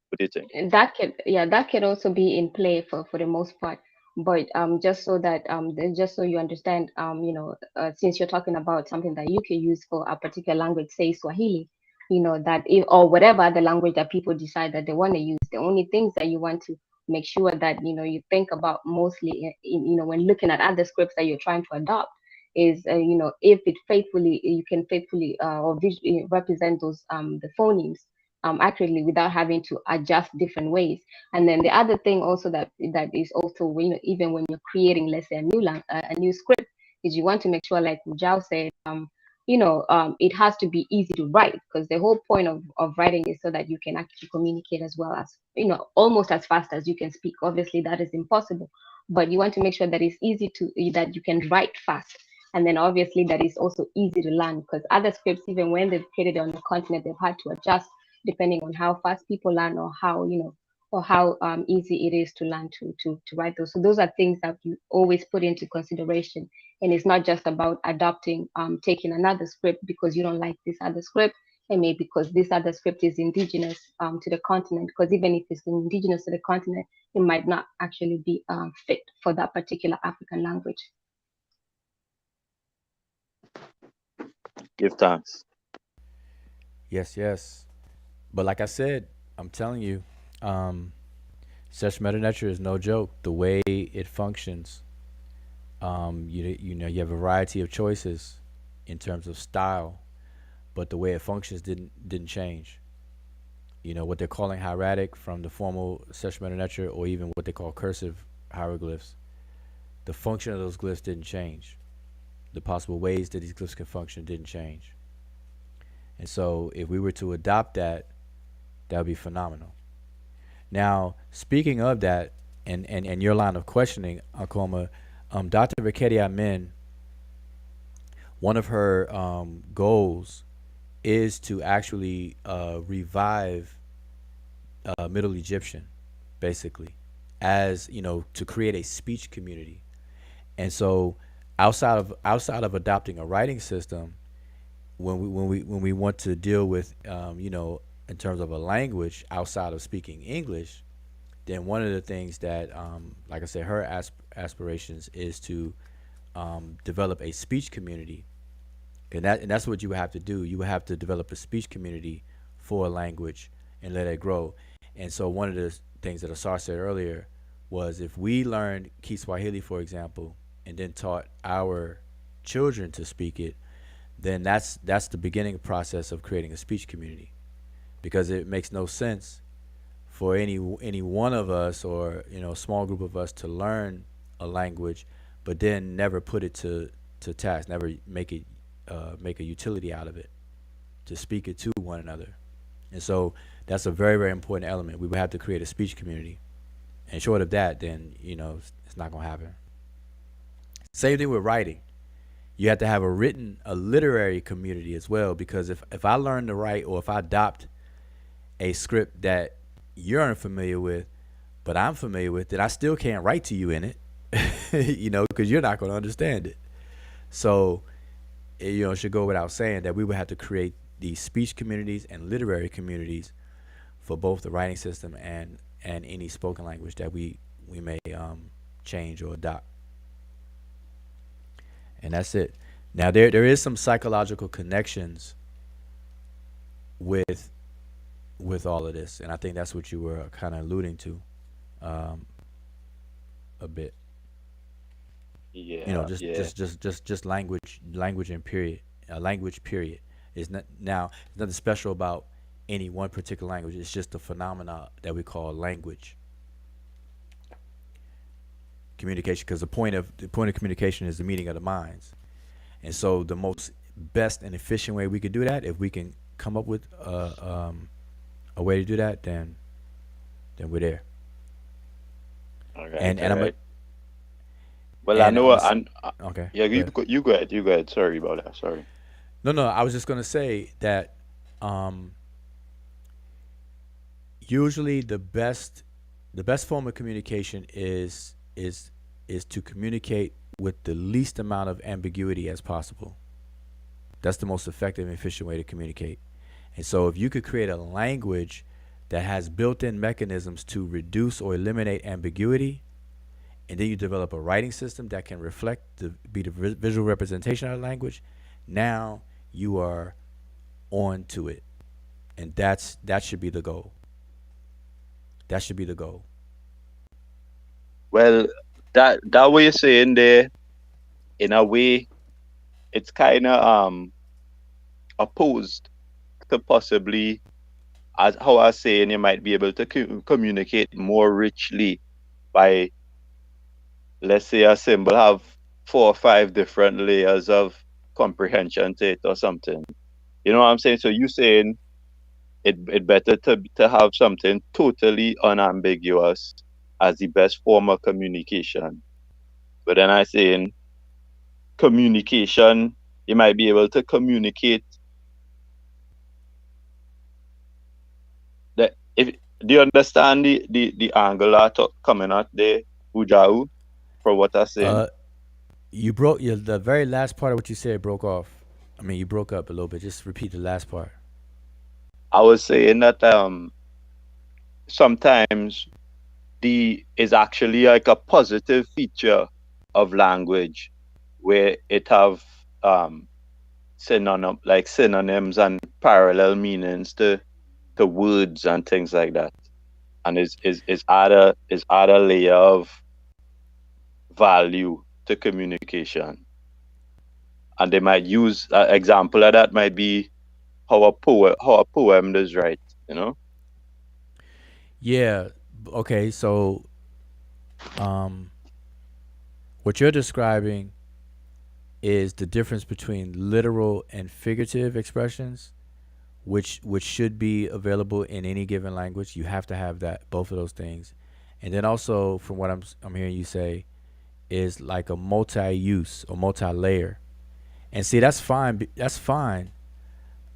what do you think? That could also be in play for the most part. But just so you understand, since you're talking about something that you can use for a particular language, say Swahili, that if, or whatever other language that people decide that they want to use, the only things that you want to make sure that you think about mostly when looking at other scripts that you're trying to adopt is if you can faithfully represent those the phonemes accurately without having to adjust different ways. And then the other thing also that is also, even when you're creating, let's say, a new script, is you want to make sure, like Mujao said, it has to be easy to write, because the whole point of writing is so that you can actually communicate as well as, almost as fast as you can speak. Obviously, that is impossible, but you want to make sure that it's easy that you can write fast. And then obviously that is also easy to learn, because other scripts, even when they've created on the continent, they've had to adjust depending on how fast people learn, or how easy it is to learn to write those. So those are things that you always put into consideration. And it's not just about adopting, taking another script because you don't like this other script, and maybe because this other script is indigenous to the continent. Because even if it's indigenous to the continent, it might not actually be fit for that particular African language. Give thanks. Yes. But like I said, I'm telling you, Sesh Netcher is no joke. The way it functions, you have a variety of choices in terms of style, but the way it functions didn't change. What they're calling hieratic from the formal Sesh Netcher, or even what they call cursive hieroglyphs, the function of those glyphs didn't change. The possible ways that these glyphs can function didn't change. And so if we were to adopt that would be phenomenal. Now, speaking of that, and your line of questioning, Akoma, Dr. Rikedia Amin, one of her goals is to actually revive Middle Egyptian, basically, as to create a speech community. And so, outside of adopting a writing system, when we want to deal with in terms of a language outside of speaking English, then one of the things that, like I said, her aspirations is to develop a speech community, and that's what you would have to do. You would have to develop a speech community for a language and let it grow. And so one of the things that Asar said earlier was, if we learned Kiswahili, for example, and then taught our children to speak it, then that's the beginning process of creating a speech community. Because it makes no sense for any one of us, or a small group of us, to learn a language but then never put it to task, never make a utility out of it, to speak it to one another. And so that's a very, very important element. We would have to create a speech community, and short of that, then it's not going to happen. Same thing with writing. you have to have a literary community as well, because if I learn to write, or if I adopt a script that you're unfamiliar with, but I'm familiar with, then I still can't write to you in it, because you're not going to understand it. So, it should go without saying that we would have to create these speech communities and literary communities for both the writing system and any spoken language that we may change or adopt. And that's it. Now there is some psychological connections with all of this, and I think that's what you were kind of alluding to a bit. Yeah, Just language and period. Language period is not now. There's nothing special about any one particular language. It's just a phenomena that we call language. Communication, because the point of communication is the meeting of the minds, and so the most best and efficient way we could do that, if we can come up with a way to do that, then we're there. Okay. And I'm right. Well, I know. Okay. Yeah, you go ahead. You go ahead. Sorry about that. Sorry. No. I was just gonna say that usually the best form of communication is to communicate with the least amount of ambiguity as possible. That's the most effective and efficient way to communicate. And so if you could create a language that has built-in mechanisms to reduce or eliminate ambiguity, and then you develop a writing system that can be the visual representation of the language, now you are on to it. And that should be the goal. That should be the goal. Well, that way you're saying there, in a way, it's kind of opposed to possibly, as how I was saying, you might be able to communicate more richly by, let's say, a symbol have 4 or 5 different layers of comprehension to it or something. You know what I'm saying? So you saying it better to have something totally unambiguous as the best form of communication. But then I saying communication, you might be able to communicate that. If do you understand the angle I coming at there, Ujau, for what I saying? You broke the very last part of what you said broke off. I mean, you broke up a little bit. Just repeat the last part. I was saying that sometimes is actually like a positive feature of language, where it have synonyms and parallel meanings to words and things like that, and is add a layer of value to communication. And they might use example of that might be how a poem does write, Yeah. Okay. So, what you're describing is the difference between literal and figurative expressions, which should be available in any given language. You have to have both of those things, and then also, from what I'm hearing you say, is like a multi-use or multi-layer. And see, that's fine. That's fine.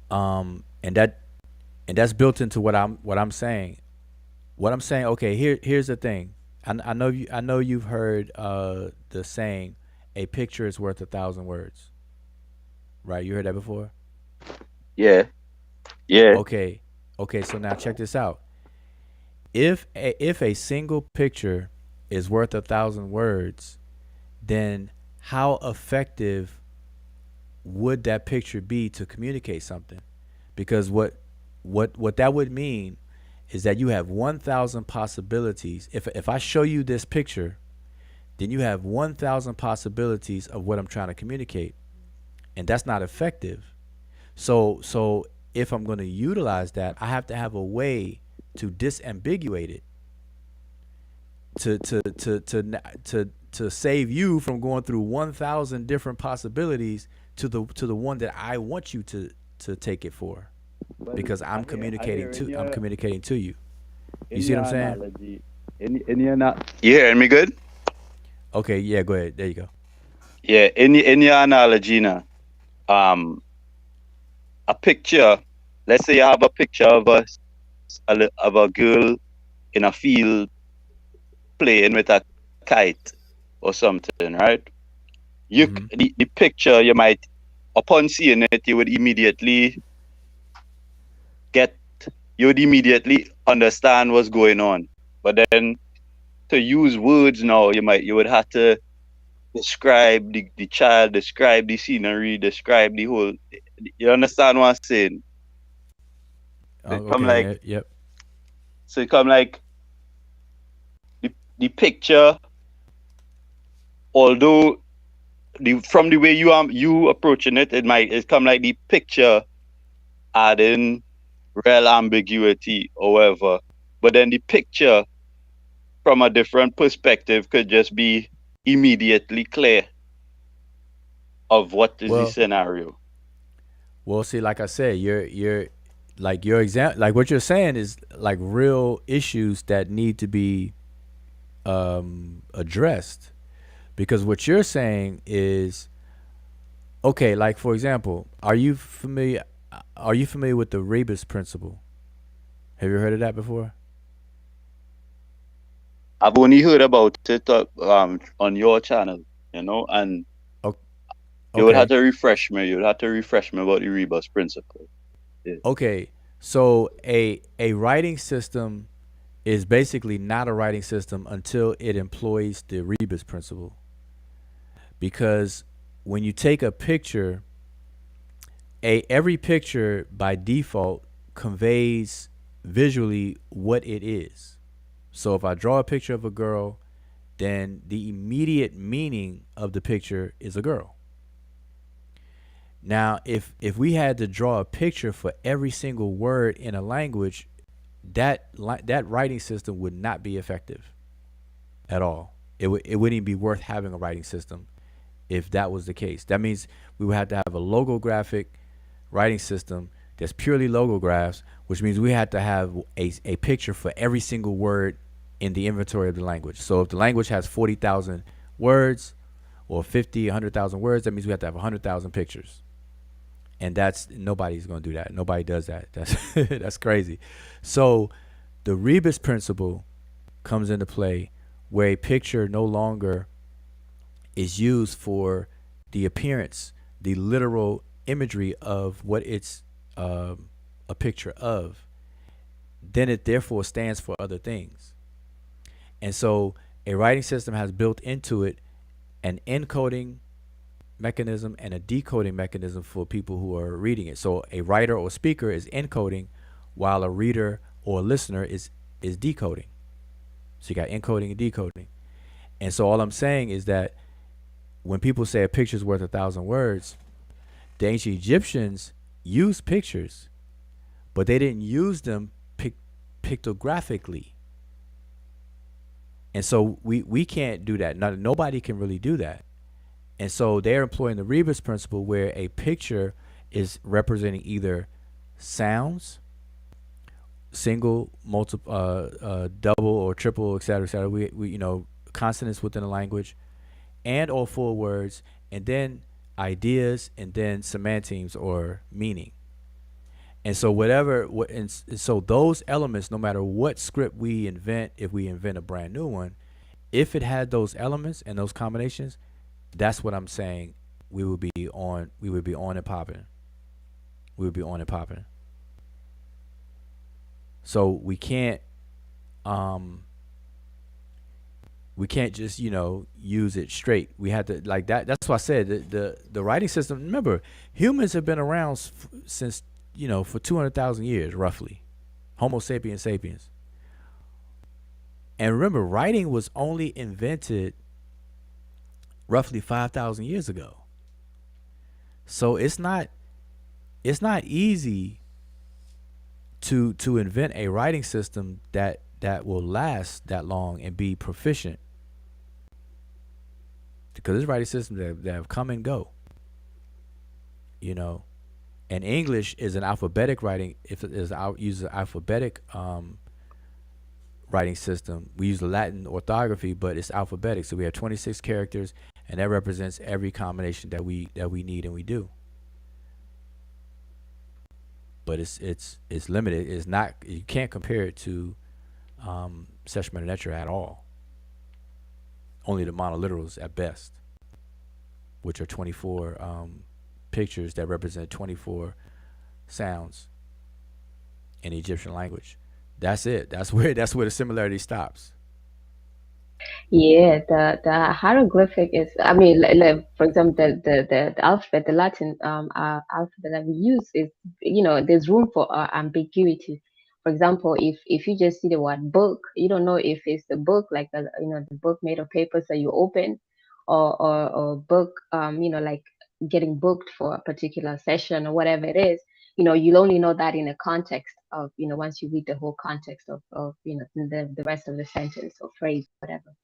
And that's built into what I'm saying. What I'm saying. Okay, here's the thing. I know you've heard the saying, "A picture is worth 1,000 words." Right? You heard that before? Yeah. Okay. So now check this out. If a single picture is worth 1,000 words, then how effective would that picture be to communicate something? Because what that would mean is that you have 1,000 possibilities. If I show you this picture, then you have 1,000 possibilities of what I'm trying to communicate, and that's not effective. So if I'm going to utilize that, I have to have a way to disambiguate it, to save you from going through 1,000 different possibilities to the one that I want you to take it for, because I'm communicating to you. You see what I'm saying? You hearing me good? Okay, yeah, go ahead. There you go. Yeah, in your analogy now, a picture. Let's say you have a picture of of a girl in a field playing with a kite or something, right? The picture you might, upon seeing it, get you would immediately understand what's going on. But then to use words now, you would have to describe the child, describe the scenery, describe the whole. You understand what I'm saying? Oh, So it come okay. like Yep. so it come like the picture, although from the way you approaching it, it come like the picture adding real ambiguity or whatever. But then the picture from a different perspective could just be immediately clear of what is the Well, scenario. see, like I said, you're like your exam, like what you're saying is like real issues that need to be addressed. Because what you're saying is okay. Like for example, Are you familiar with the Rebus principle? Have you heard of that before? I've only heard about it on your channel, and O- you would have Okay. to refresh me. You would have to refresh me about the rebus principle. Yeah. Okay. So a writing system is basically not a writing system until it employs the Rebus principle. Because when you take a picture, every picture by default conveys visually what it is. So if I draw a picture of a girl, then the immediate meaning of the picture is a girl. Now, if we had to draw a picture for every single word in a language, that writing system would not be effective at all. It wouldn't even be worth having a writing system if that was the case. That means we would have to have a logographic writing system that's purely logographs, which means we had to have a picture for every single word in the inventory of the language. So if the language has 40,000 words or 50, 100,000 words, that means we have to have 100,000 pictures. And nobody's going to do that. Nobody does that. That's crazy. So the Rebus principle comes into play where a picture no longer is used for the appearance, the literal imagery of what it's a picture of. Then it therefore stands for other things. And so a writing system has built into it an encoding mechanism and a decoding mechanism for people who are reading it. So a writer or speaker is encoding while a reader or listener is decoding. So you got encoding and decoding. And so all I'm saying is that when people say a picture's worth 1,000 words, the ancient Egyptians used pictures, but they didn't use them pictographically. And so we can't do that. Nobody can really do that. And so they're employing the Rebus principle where a picture is representing either sounds, single, multiple, double or triple, et cetera, et cetera. We consonants within a language, and or full words, and then ideas, and then semantics or meaning. And so so those elements, no matter what script we invent, if we invent a brand new one, if it had those elements and those combinations, that's what I'm saying. We would be on and popping. We would be on and popping. So we can't just use it straight. We had to like that. That's why I said the writing system. Remember, humans have been around since for 200,000 years roughly. Homo sapiens sapiens. And remember, writing was only invented roughly 5,000 years ago. So it's not easy to invent a writing system that will last that long and be proficient, because there's writing systems that have come and go. And English is an alphabetic writing. If it is uses alphabetic writing system. We use the Latin orthography, but it's alphabetic. So we have 26 characters, and that represents every combination that we need and we do. But it's limited. It's not, you can't compare it to Sesh Netcher at all. Only the monoliterals at best, which are 24 pictures that represent 24 sounds in the Egyptian language. That's it. That's where the similarity stops. Yeah, the hieroglyphic is, I mean, for example, the alphabet, the Latin alphabet that we use is, there's room for ambiguity. For example, if you just see the word book, you don't know if it's the book, like the book made of papers that you open, or book, like getting booked for a particular session or whatever it is. You'll only know that in a context of, once you read the whole context of the rest of the sentence or phrase, whatever.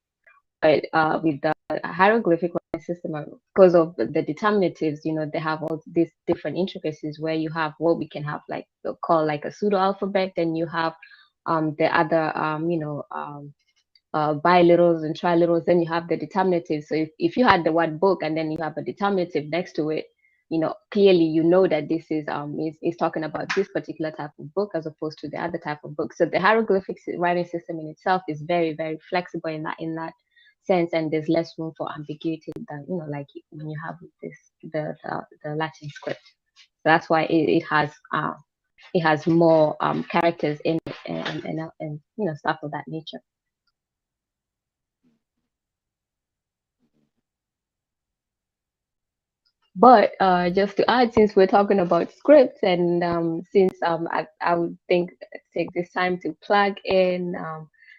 But with the hieroglyphic writing system, because of the determinatives, they have all these different intricacies where you have what we can have like call like a pseudo alphabet, then you have the other biliterals and triliterals, then you have the determinatives. So if you had the word book and then you have a determinative next to it, clearly that this is talking about this particular type of book as opposed to the other type of book. So the hieroglyphic writing system in itself is very, very flexible in that sense, and there's less room for ambiguity than like when you have the Latin script. So that's why it has more characters in it and stuff of that nature. But just to add, since we're talking about scripts, and since I would take this time to plug in,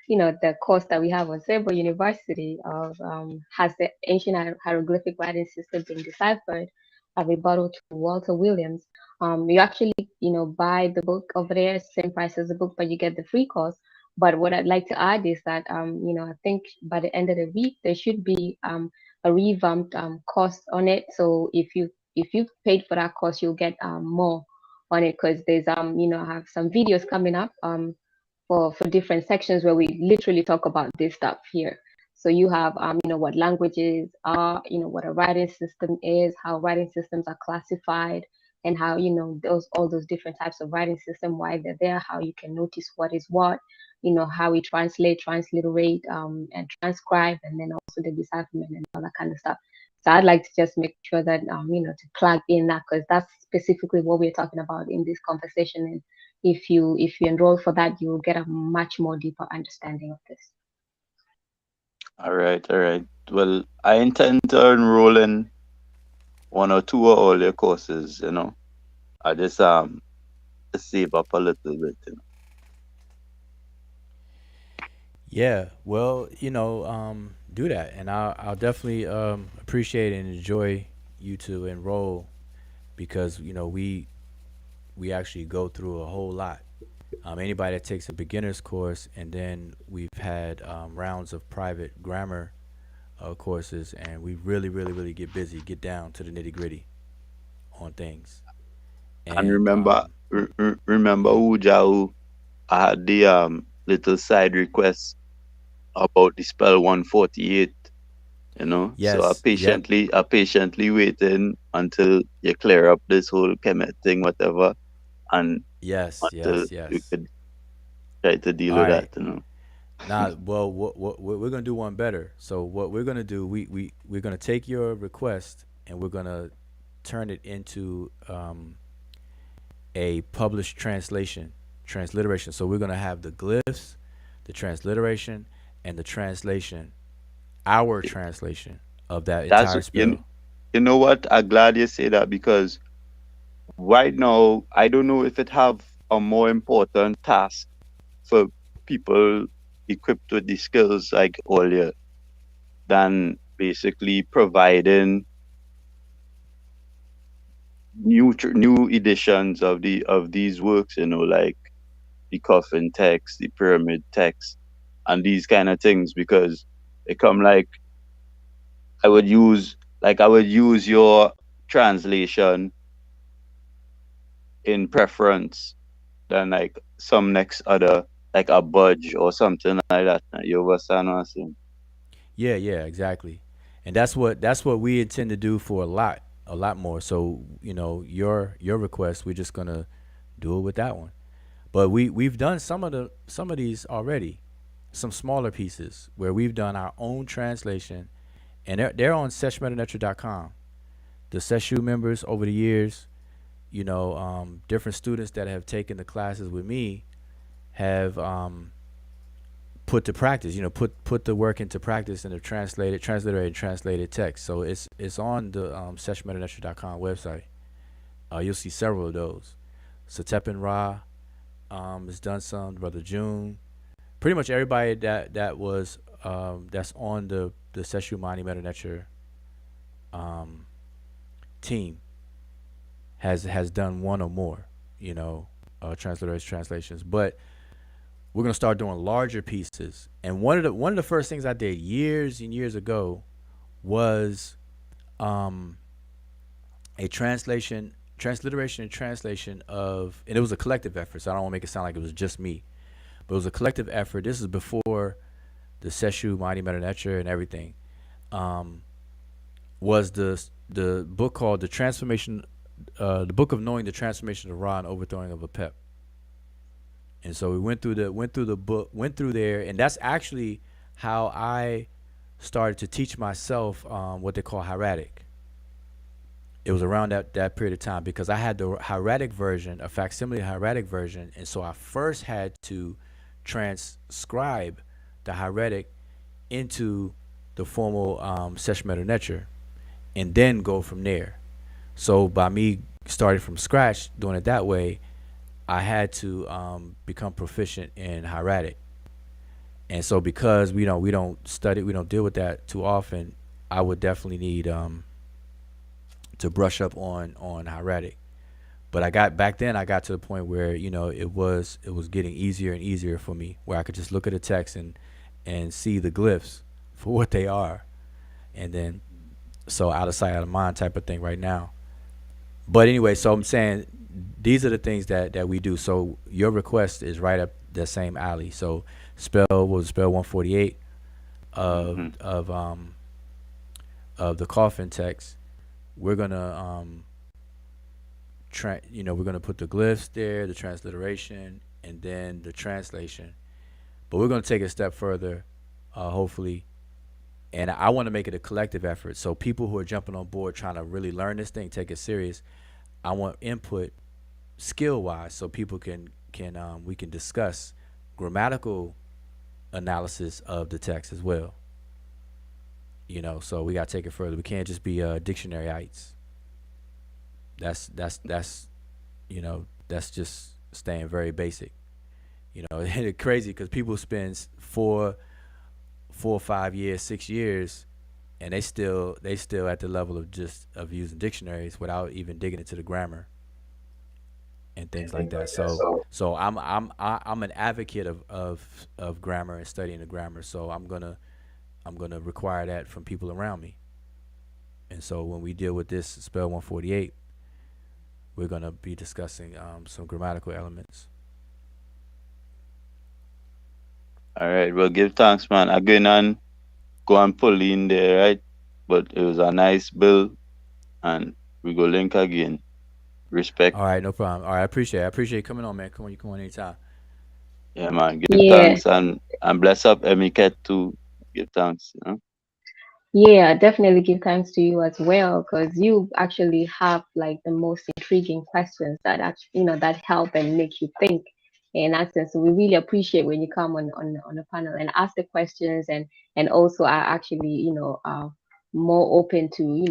the course that we have on Cerebral University of has the ancient hieroglyphic writing system been deciphered? A rebuttal to Walter Williams. You actually, buy the book over there, same price as the book, but you get the free course. But what I'd like to add is that, I think by the end of the week there should be a revamped cost on it. So if you paid for that course, you'll get more on it, because there's I have some videos coming up for different sections where we literally talk about this stuff here. So you have what languages are, what a writing system is, how writing systems are classified, and how all those different types of writing system, why they're there, how you can notice what is what, how we translate, transliterate, and transcribe, and then also the decipherment and all that kind of stuff. So I'd like to just make sure that to plug in that, because that's specifically what we're talking about in this conversation. And if you enroll for that, you will get a much more deeper understanding of this. All right. Well, I intend to enroll in one or two of all your courses. I just save up a little bit. Yeah, well, do that, and I'll definitely appreciate and enjoy you to enroll, because we actually go through a whole lot. Anybody that takes a beginner's course, and then we've had rounds of private grammar courses, and we really, really, really get busy, get down to the nitty gritty on things. And remember, Ujau, I had the little side request about the spell 148. Yes, so I patiently waiting until you clear up this whole Kemet thing, whatever, and yes, until yes. you could try to deal All with right. that. Nah, well, what we're gonna do one better. So what we're gonna do, we're gonna take your request and we're gonna turn it into a published transliteration. So we're gonna have the glyphs, the transliteration, and the translation, our translation of that entire spell. You know what? I'm glad you say that, because right now I don't know if it have a more important task for people equipped with the skills like Olia than basically providing new editions of these works, like the coffin text, the pyramid text, and these kind of things, because they come like I would use your translation in preference than like some next other like a budge or something like that. You understand what I'm saying? Yeah, yeah, exactly. And that's what we intend to do for a lot more. So, your request, we're just gonna do it with that one. But we've done some of these already, some smaller pieces where we've done our own translation, and they're on seshmedenetcher.com. The Seshu members over the years, different students that have taken the classes with me have put to practice, put the work into practice in the transliterated and translated text. So it's on the seshmedenetcher.com website. You'll see several of those. Satep Ra has done some. Brother June, pretty much everybody that was that's on the Seshu Mani Meta Netcher team has done one or more, translators translations. But we're gonna start doing larger pieces. And one of the first things I did years and years ago was um, a transliteration and translation of, and it was a collective effort. So I don't want to make it sound like it was just me, but it was a collective effort. This is before the Seshu Mighty Meta Netcher and everything. Um, was the book called the Book of Knowing the Transformation of Ra and Overthrowing of a Pep. And so we went through there, and that's actually how I started to teach myself what they call hieratic. It was around that period of time because I had the hieratic version, a facsimile hieratic version, and so I first had to transcribe the hieratic into the formal Sesh Meta Netcher, and then go from there. So by me starting from scratch, doing it that way, I had to become proficient in hieratic. And so because we don't deal with that too often, I would definitely need to brush up on hieratic. But I got to the point where it was getting easier and easier for me, where I could just look at the text and see the glyphs for what they are, and then so out of sight, out of mind type of thing right now. But anyway, so I'm saying these are the things that we do. So your request is right up the same alley. So spell 148 of Hmm. of um of the coffin text. We're gonna we're gonna put the glyphs there, the transliteration, and then the translation. But we're gonna take it a step further, hopefully. And I want to make it a collective effort. So people who are jumping on board trying to really learn this thing, take it serious. I want input skill wise, so people can we can discuss grammatical analysis of the text as well. So we got to take it further. We can't just be dictionaryites. That's that's just staying very basic. And it's crazy because people spend 4 or 5 years, 6 years, and they still at the level of just of using dictionaries without even digging into the grammar and things like that. So I'm an advocate of grammar and studying the grammar. So I'm gonna require that from people around me. And so when we deal with this spell 148, we're gonna be discussing some grammatical elements. All right. Well, give thanks, man. Again, and go and pull in there, right? But it was a nice build, and we go link again. Respect. All right, no problem. All right, I appreciate you coming on, man. Come on, you come on anytime. Yeah, man. Give Yeah, thanks and bless up Emiket too. Give thanks. yeah, definitely give thanks to you as well, because you actually have like the most intriguing questions that actually, that help and make you think. In that sense, so we really appreciate when you come on the panel and ask the questions, and also are actually, more open to,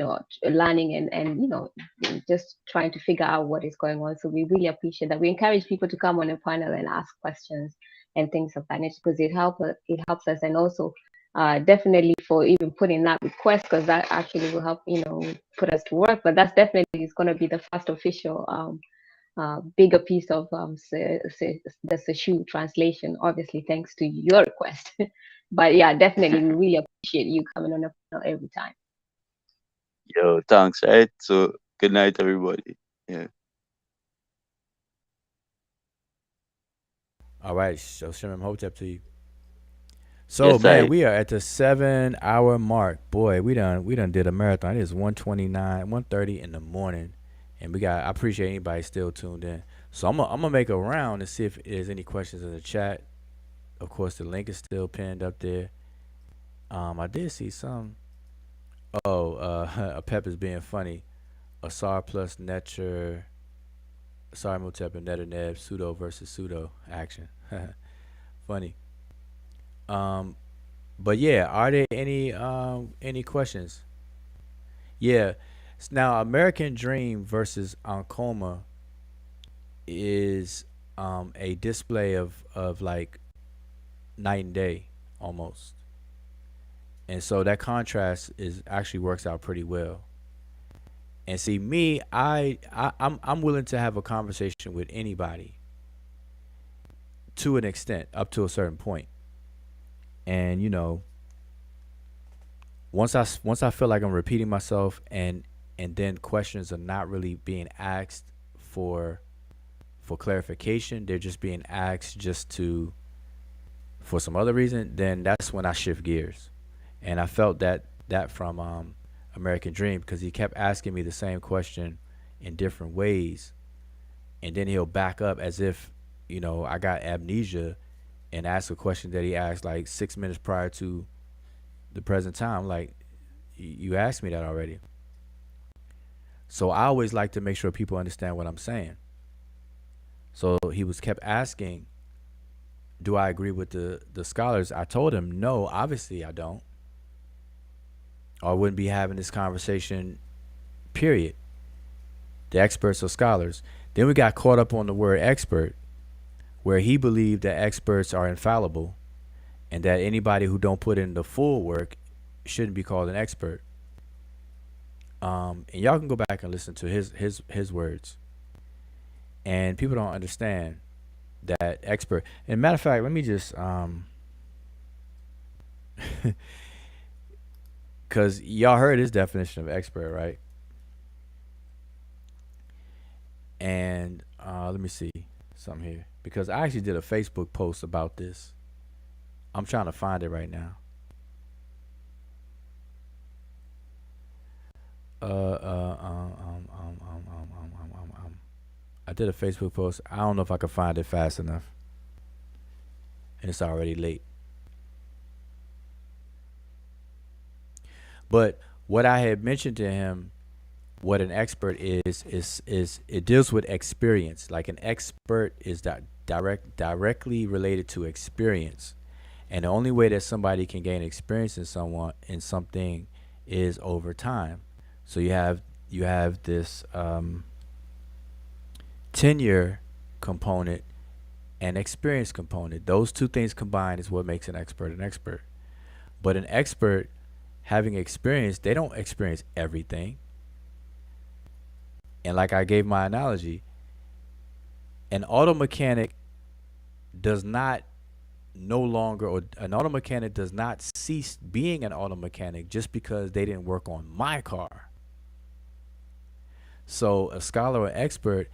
learning and just trying to figure out what is going on. So we really appreciate that. We encourage people to come on the panel and ask questions and things of that nature, because it helps us, and also definitely for even putting that request, because that actually will help, put us to work. But that's definitely is going to be the first official bigger piece of the Seshu translation, obviously thanks to your request. But yeah, definitely we really appreciate you coming on the panel every time. Yo, thanks, right? So good night, everybody. Yeah. All right, so Shem Imhotep to you. So Yes, man, I. we are at the 7 hour mark. Boy, we done did a marathon. It is 1:29, 1:30 in the morning. And we got I appreciate anybody still tuned in. So I'm gonna make a round and see if there's any questions in the chat. Of course the link is still pinned up there. I did see some. Oh, a Pep is being funny. Asar plus Netcher, Asar Motep and Nether pseudo versus pseudo action. Funny. Um, but yeah, are there any questions? Yeah. Now, American Dream versus Ankoma is a display of like night and day almost, and so that contrast is actually works out pretty well. And see, me, I'm willing to have a conversation with anybody to an extent, up to a certain point, and once I feel like I'm repeating myself and then questions are not really being asked for for clarification, they're just being asked just to for some other reason, then that's when I shift gears. And I felt that from American Dream because he kept asking me the same question in different ways, and then he'll back up as if I got amnesia and ask a question that he asked like 6 minutes prior to the present time. Like, you asked me that already. So I always like to make sure people understand what I'm saying. So he was kept asking, do I agree with the scholars? I told him, no, obviously I don't. Or I wouldn't be having this conversation, period. The experts or scholars. Then we got caught up on the word expert, where he believed that experts are infallible and that anybody who don't put in the full work shouldn't be called an expert. And y'all can go back and listen to his words. And people don't understand that expert. And matter of fact, let me just because y'all heard his definition of expert, right? And let me see something here because I actually did a Facebook post about this. I'm trying to find it right now. I did a Facebook post. I don't know if I can find it fast enough, and it's already late. But what I had mentioned to him, what an expert is it deals with experience. Like an expert is that directly related to experience, and the only way that somebody can gain experience in something is over time. So you have this tenure component and experience component. Those two things combined is what makes an expert an expert. But an expert having experience, they don't experience everything. And like I gave my analogy, an auto mechanic does not no longer, or an auto mechanic does not cease being an auto mechanic just because they didn't work on my car. So a scholar or expert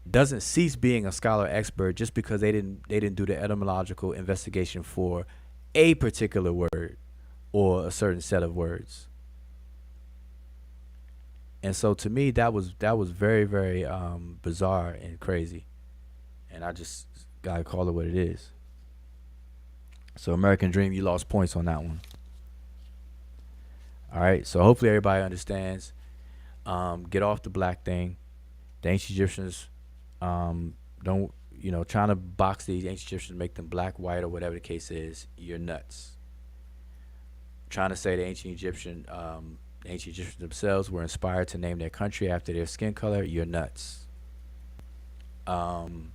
doesn't cease being a scholar or expert just because they didn't do the etymological investigation for a particular word or a certain set of words. And so to me that was very, very bizarre and crazy. And I just gotta call it what it is. So American Dream, you lost points on that one. All right. So hopefully everybody understands. Get off the black thing. The ancient Egyptians don't, trying to box these ancient Egyptians, make them black, white, or whatever the case is. You're nuts. Trying to say the ancient Egyptians themselves were inspired to name their country after their skin color. You're nuts. Um,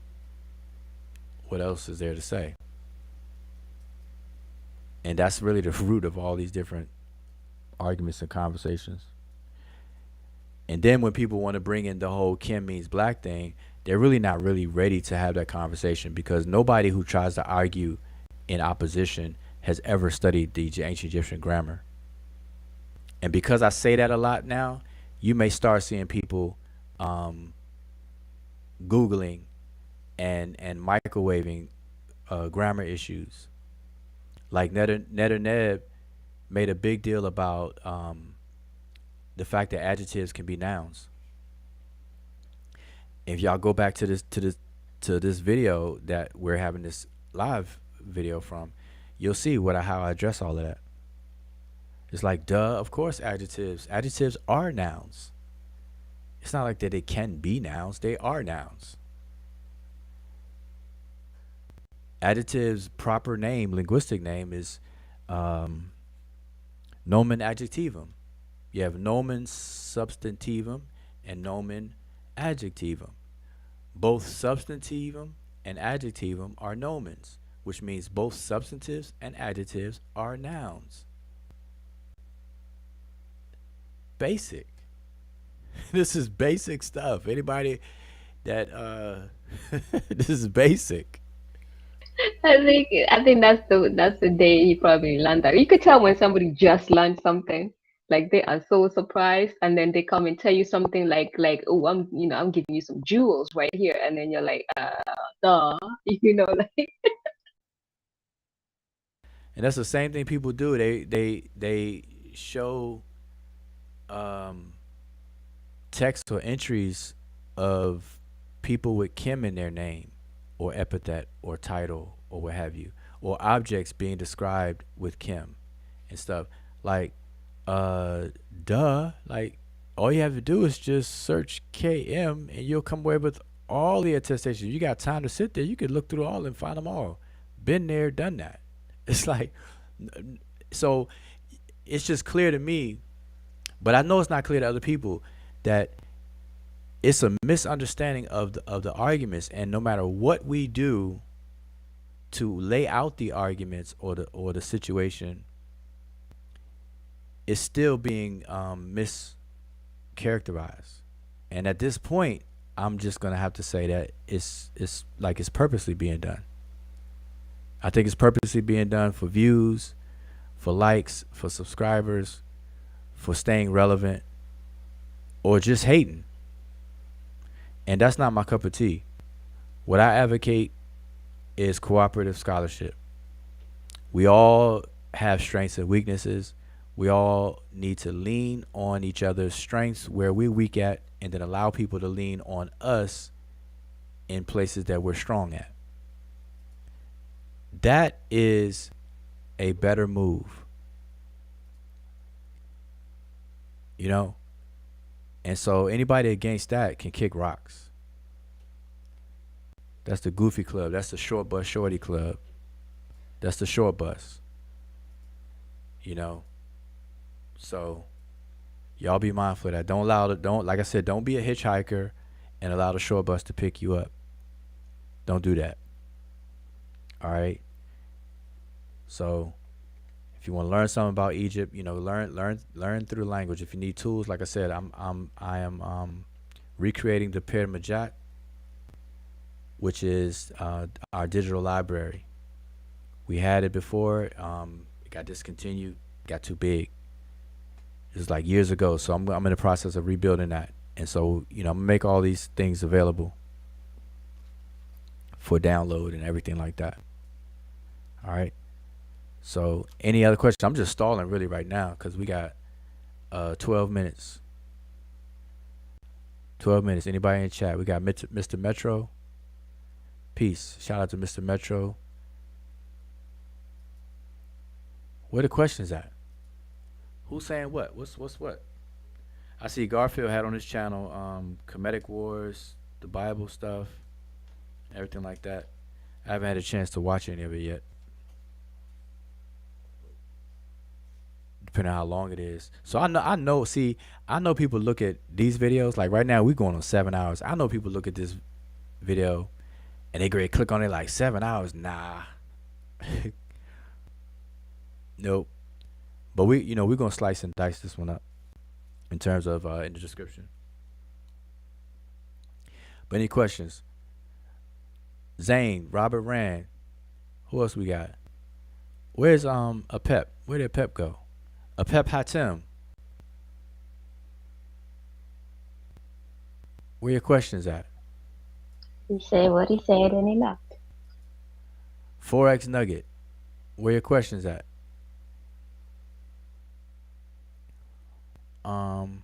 what else is there to say? And that's really the root of all these different arguments and conversations. And then when people want to bring in the whole Kim means black thing, they're really not really ready to have that conversation because nobody who tries to argue in opposition has ever studied the ancient Egyptian grammar. And because I say that a lot now, you may start seeing people Googling and microwaving grammar issues. Like Netter Neb made a big deal about the fact that adjectives can be nouns. If y'all go back to this video that we're having this live video from, you'll see how I address all of that. It's like, duh, of course adjectives are nouns. It's not like that they can be nouns, they are nouns. Adjectives proper name, linguistic name is nomen adjectivum. You have nomen substantivum and nomen adjectivum. Both substantivum and adjectivum are nomens, which means both substantives and adjectives are nouns. Basic. This is basic stuff. Anybody that this is basic. I think that's the day he probably learned that. You could tell when somebody just learned something, like they are so surprised, and then they come and tell you something like oh, I'm giving you some jewels right here, and then you're like duh, like. And that's the same thing people do. They show text or entries of people with Kim in their name, or epithet, or title, or what have you, or objects being described with Kim and stuff. Like, duh. Like, all you have to do is just search KM and you'll come away with all the attestations. You got time to sit there, you could look through all and find them all. Been there, done that. It's like, so it's just clear to me, but I know it's not clear to other people, that it's a misunderstanding of the arguments, and no matter what we do to lay out the arguments or the situation, it's still being mischaracterized. And at this point, I'm just gonna have to say that it's purposely being done. I think it's purposely being done for views, for likes, for subscribers, for staying relevant, or just hating. And that's not my cup of tea. What I advocate is cooperative scholarship. We all have strengths and weaknesses. We all need to lean on each other's strengths where we're weak at, and then allow people to lean on us in places that we're strong at. That is a better move. You know? And so anybody against that can kick rocks. That's the Goofy Club. That's the Short Bus Shorty Club. That's the short bus. You know? So y'all be mindful of that. Like I said, don't be a hitchhiker and allow the short bus to pick you up. Don't do that. All right? So if you want to learn something about Egypt, learn through the language. If you need tools, like I said, I am recreating the Penmanship, which is our digital library. We had it before. It got discontinued. Got too big. It was like years ago. So I'm in the process of rebuilding that. And so, I'm gonna make all these things available for download and everything like that. All right. So any other questions? I'm just stalling really right now because we got 12 minutes. 12 minutes. Anybody in chat? We got Mr. Metro. Peace. Shout out to Mr. Metro. Where the questions at? Who's saying what? What's what? I see Garfield had on his channel Kemetic Wars, the Bible stuff, everything like that. I haven't had a chance to watch any of it yet. Depending on how long it is. So I know people look at these videos, like right now we're going on 7 hours. I know people look at this video and they go click on it like 7 hours. Nah. Nope. But we're gonna slice and dice this one up in terms of in the description. But any questions? Zane, Robert Rand. Who else we got? Where's a Pep? Where did Pep go? A Pep Hatem. Where your questions at? He said what he said and he left. 4X Nugget, where your questions at? Um,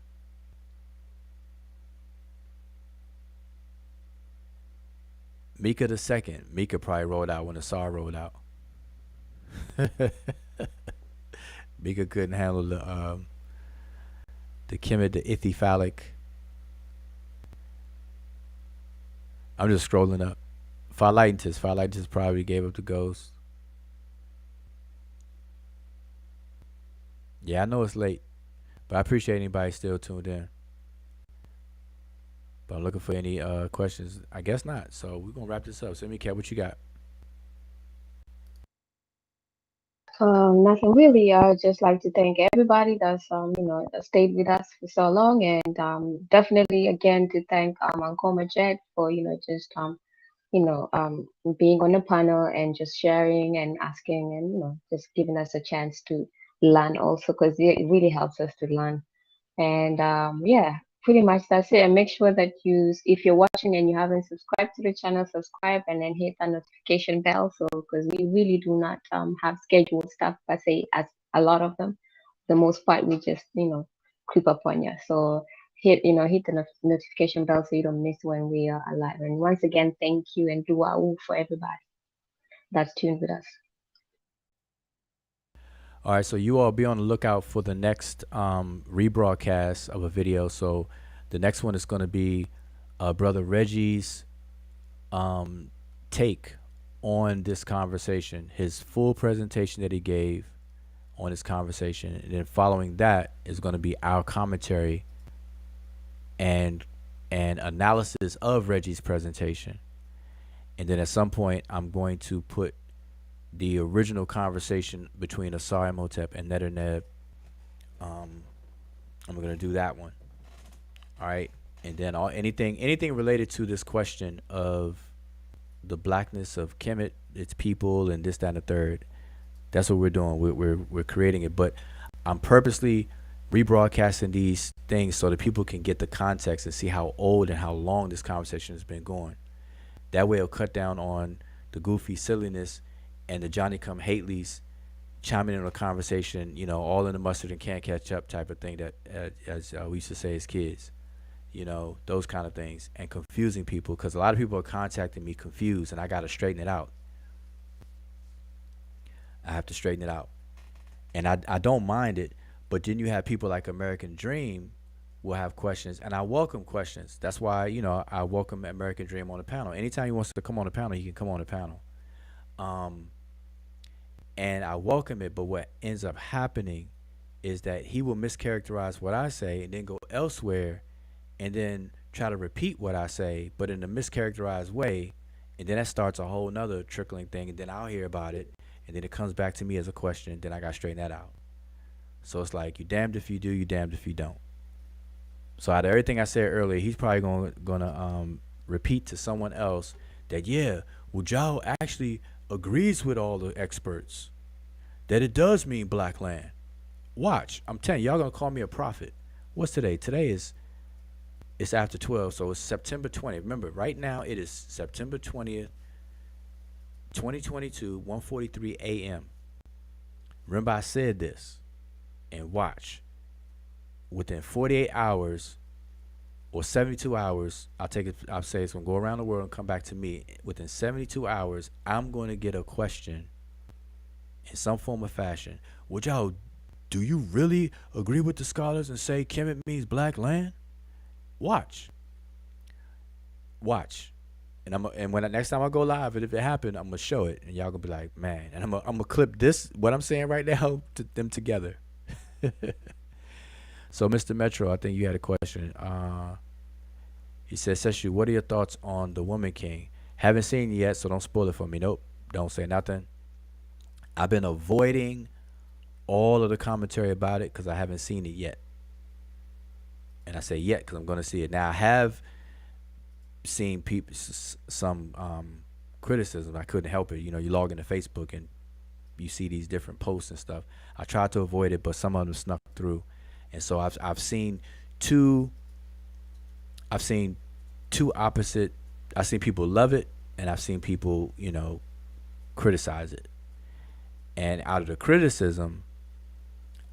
Mika the second. Mika probably rolled out when Asar rolled out. Mika couldn't handle the Kemet, the ithyphallic. I'm just scrolling up. Philitis probably gave up the ghost. Yeah, I know it's late, but I appreciate anybody still tuned in. But I'm looking for any questions. I guess not. So we're gonna wrap this up. Send me, Kat, what you got? Nothing really. I would just like to thank everybody that's that stayed with us for so long, and definitely again to thank Uncle Jet for just you know um being on the panel and just sharing and asking and just giving us a chance to learn also, because it really helps us to learn. And yeah, pretty much that's it. And make sure that if you're watching and you haven't subscribed to the channel, subscribe and then hit the notification bell. So, because we really do not have scheduled stuff per se, as a lot of them. The most part, we just creep up on you. So hit the notification bell so you don't miss when we are live. And once again, thank you and dua for everybody that's tuned with us. All right, so you all be on the lookout for the next rebroadcast of a video. So the next one is going to be Brother Reggie's take on this conversation, his full presentation that he gave on this conversation. And then following that is going to be our commentary and analysis of Reggie's presentation. And then at some point, I'm going to put the original conversation between Asar Imhotep and Netjer. I'm gonna do that one. All right, and then anything related to this question of the blackness of Kemet, its people, and this, that, and the third. That's what we're doing. We're creating it, but I'm purposely rebroadcasting these things so that people can get the context and see how old and how long this conversation has been going. That way, it'll cut down on the goofy silliness and the Johnny come Hatelys chiming in on a conversation, all in the mustard and can't catch up type of thing that, as we used to say as kids, those kind of things, and confusing people, because a lot of people are contacting me confused, and I got to straighten it out. I have to straighten it out. And I don't mind it, but then you have people like American Dream will have questions, and I welcome questions. That's why, I welcome American Dream on the panel. Anytime he wants to come on the panel, he can come on the panel. And I welcome it, but what ends up happening is that he will mischaracterize what I say and then go elsewhere and then try to repeat what I say, but in a mischaracterized way. And then that starts a whole nother trickling thing. And then I'll hear about it. And then it comes back to me as a question. And then I got to straighten that out. So it's like, you damned if you do, you damned if you don't. So out of everything I said earlier, he's probably gonna repeat to someone else that, yeah, well, Joe actually agrees with all the experts that it does mean black land. Watch, I'm telling you, y'all gonna call me a prophet. What's today? Today it's after 12, so it's September 20th. Remember, right now it is September 20th, 2022, 1:43 a.m. Remember, I said this, and watch. Within 48 hours or 72 hours, I'll say it's gonna go around the world and come back to me. Within 72 hours, I'm going to get a question in some form or fashion. Well, y'all, do you really agree with the scholars and say Kemet means black land? Watch. And when next time I go live, and if it happened, I'm gonna show it, and y'all gonna be like, man. And I'm gonna clip this, what I'm saying right now, to them together. So, Mr. Metro, I think you had a question. He says, Sesh, what are your thoughts on The Woman King? Haven't seen it yet, so don't spoil it for me. Nope, don't say nothing. I've been avoiding all of the commentary about it because I haven't seen it yet. And I say yet because I'm going to see it. Now, I have seen some criticism. I couldn't help it. You log into Facebook and you see these different posts and stuff. I tried to avoid it, but some of them snuck through. And so I've seen two opposite. I've seen people love it, and I've seen people, criticize it. And out of the criticism,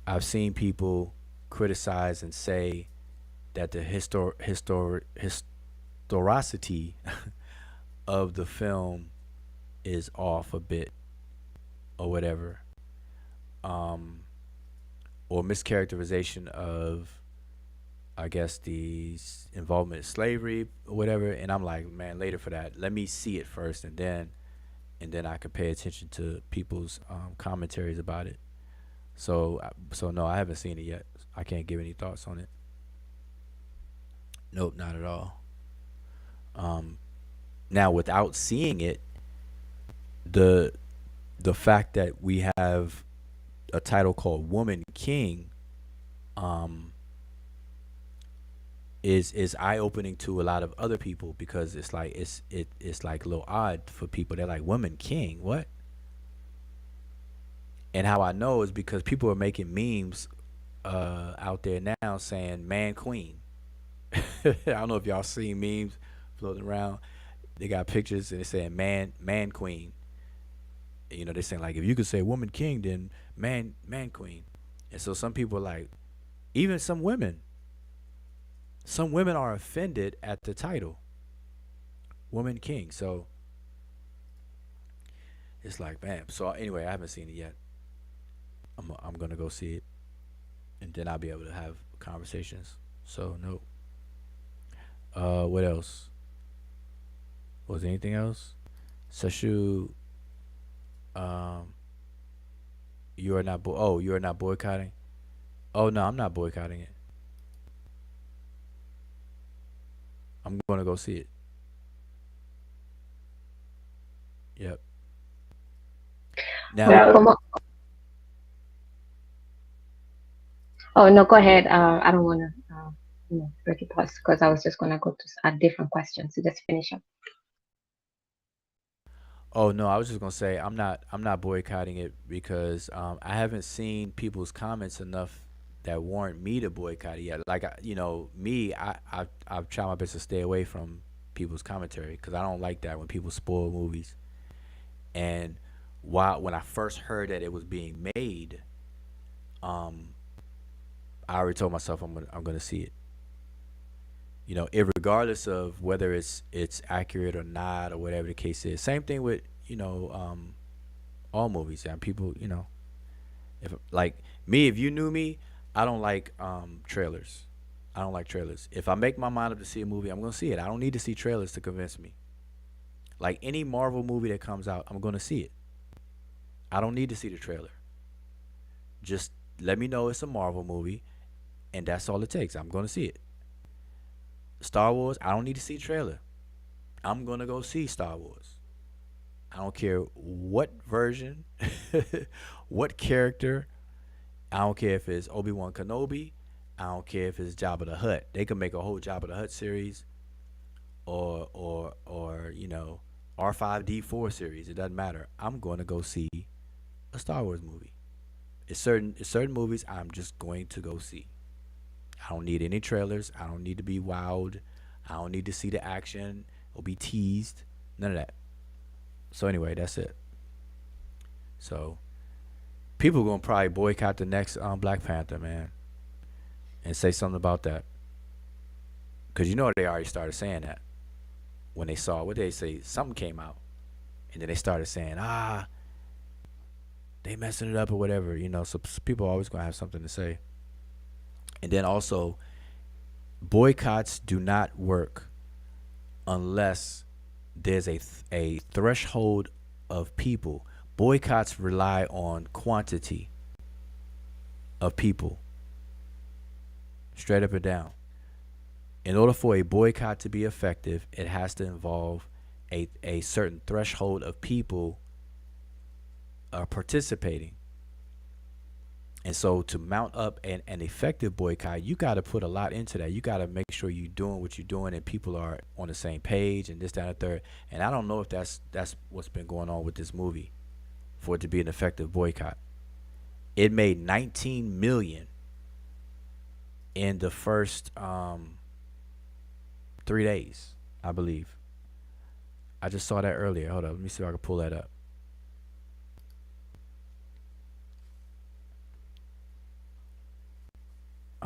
I've seen people criticize and say that the historicity of the film is off a bit or whatever, um, or mischaracterization of, I guess, the involvement in slavery or whatever. And I'm like, man, later for that. Let me see it first, and then I could pay attention to people's commentaries about it. So no, I haven't seen it yet. I can't give any thoughts on it. Nope, not at all. Um, Now, without seeing it, the the fact that we have a title called Woman King, um, is eye opening to a lot of other people, because it's like it's like a little odd for people. They're like, Woman King, what? And how I know is because people are making memes out there now saying man queen. I don't know if y'all seen memes floating around. They got pictures and they're saying man queen. You know, they're saying like, if you could say woman king, then man queen. And so some people are like, even some women are offended at the title woman king. So it's like, man. So anyway, I haven't seen it yet. I'm gonna go see it, and then I'll be able to have conversations. So no. What else? Was there anything else? Sashu, um, you are not. You are not boycotting. Oh no, I'm not boycotting it. I'm gonna go see it. Yep. Now, Well, oh no, go ahead. I don't want to, break it past, because I was just gonna go to a different question. So just finish up. oh no, I was just gonna say I'm not boycotting it because I haven't seen people's comments enough that warrant me to boycott it yet. Like me, I've tried my best to stay away from people's commentary because I don't like that when people spoil movies. And when I first heard that it was being made, um, I already told myself I'm gonna see it. Regardless of whether it's accurate or not or whatever the case is. Same thing with all movies. And people, if like me, if you knew me, I don't like trailers. I don't like trailers. If I make my mind up to see a movie, I'm gonna see it. I don't need to see trailers to convince me. Like any Marvel movie that comes out, I'm gonna see it. I don't need to see the trailer. Just let me know it's a Marvel movie, and that's all it takes. I'm gonna see it. Star Wars, I don't need to see a trailer. I'm gonna go see Star Wars. I don't care what version, what character. I don't care if it's Obi-Wan Kenobi. I don't care if it's Jabba the Hutt. They could make a whole Jabba the Hutt series, or R5D4 series. It doesn't matter. I'm going to go see a Star Wars movie. It's certain movies I'm just going to go see. I don't need any trailers. I don't need to be wowed. I don't need to see the action or be teased. None of that. So anyway, that's it. So people gonna probably boycott the next Black Panther, man, and say something about that, because they already started saying that when they saw what they say. Something came out, and then they started saying, they messing it up or whatever. So people are always gonna have something to say. And then also, boycotts do not work unless there's a threshold of people. Boycotts rely on quantity of people, straight up and down. In order for a boycott to be effective, it has to involve a certain threshold of people participating. And so to mount up an effective boycott, you got to put a lot into that. You got to make sure you're doing what you're doing and people are on the same page and this, that, and the third. And I don't know if that's what's been going on with this movie for it to be an effective boycott. It made 19 million in the first 3 days, I believe. I just saw that earlier. Hold up, let me see if I can pull that up.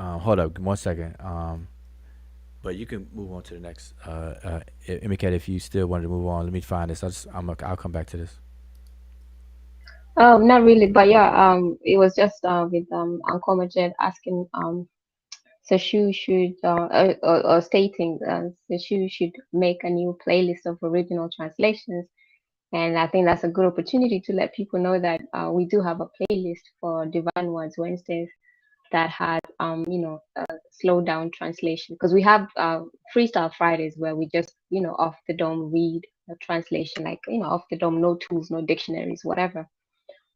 Hold up 1 second. But you can move on to the next. Imhotep, if you still wanted to move on, let me find this. I'll come back to this. Oh, not really, but yeah, it was just with Uncle Majed asking Sashu should or stating Sashu should make a new playlist of original translations, and I think that's a good opportunity to let people know that we do have a playlist for Divine Words Wednesdays that had slow down translation, because we have Freestyle Fridays where we just off the dome read a translation, like off the dome, no tools, no dictionaries, whatever.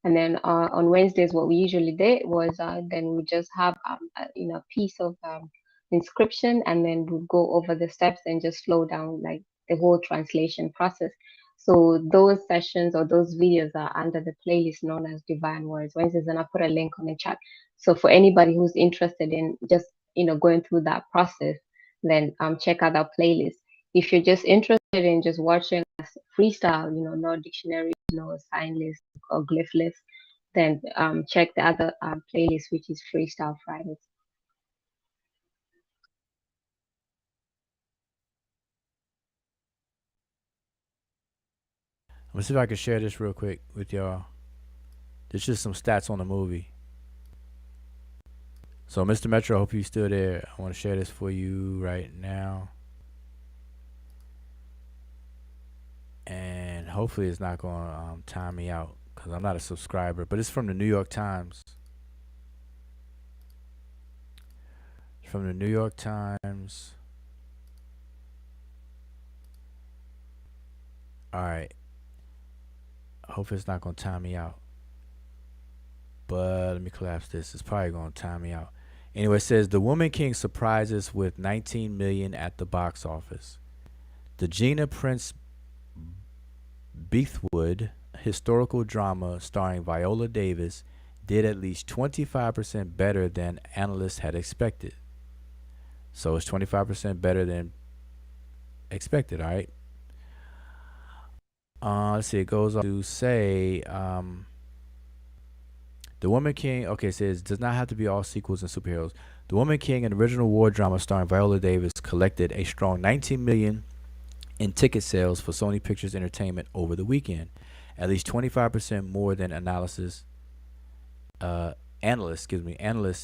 And then on Wednesdays, what we usually did was then we just have a piece of inscription, and then we'll go over the steps and just slow down like the whole translation process. So those sessions or those videos are under the playlist known as Divine Words Wednesdays, and I put a link on the chat. So for anybody who's interested in just going through that process, then check out our playlist. If you're just interested in just watching us freestyle, no dictionary, no sign list or glyph list, then check the other playlist, which is Freestyle Fridays. Let me see if I can share this real quick with y'all. There's just some stats on the movie. So, Mr. Metro, I hope you're still there. I want to share this for you right now. And hopefully it's not going to time me out, because I'm not a subscriber. But it's from the New York Times. It's from the New York Times. All right. Hopefully it's not going to time me out. But let me collapse this. It's probably going to time me out. Anyway, it says The Woman King surprises with 19 million at the box office. The Gina Prince Beethwood historical drama starring Viola Davis did at least 25% better than analysts had expected. So it's 25% better than expected, all right? Let's see, it goes on to say The Woman King, okay, it says, does not have to be all sequels and superheroes. The Woman King, an original war drama starring Viola Davis, collected a strong 19 million in ticket sales for Sony Pictures Entertainment over the weekend, at least 25% more than analysts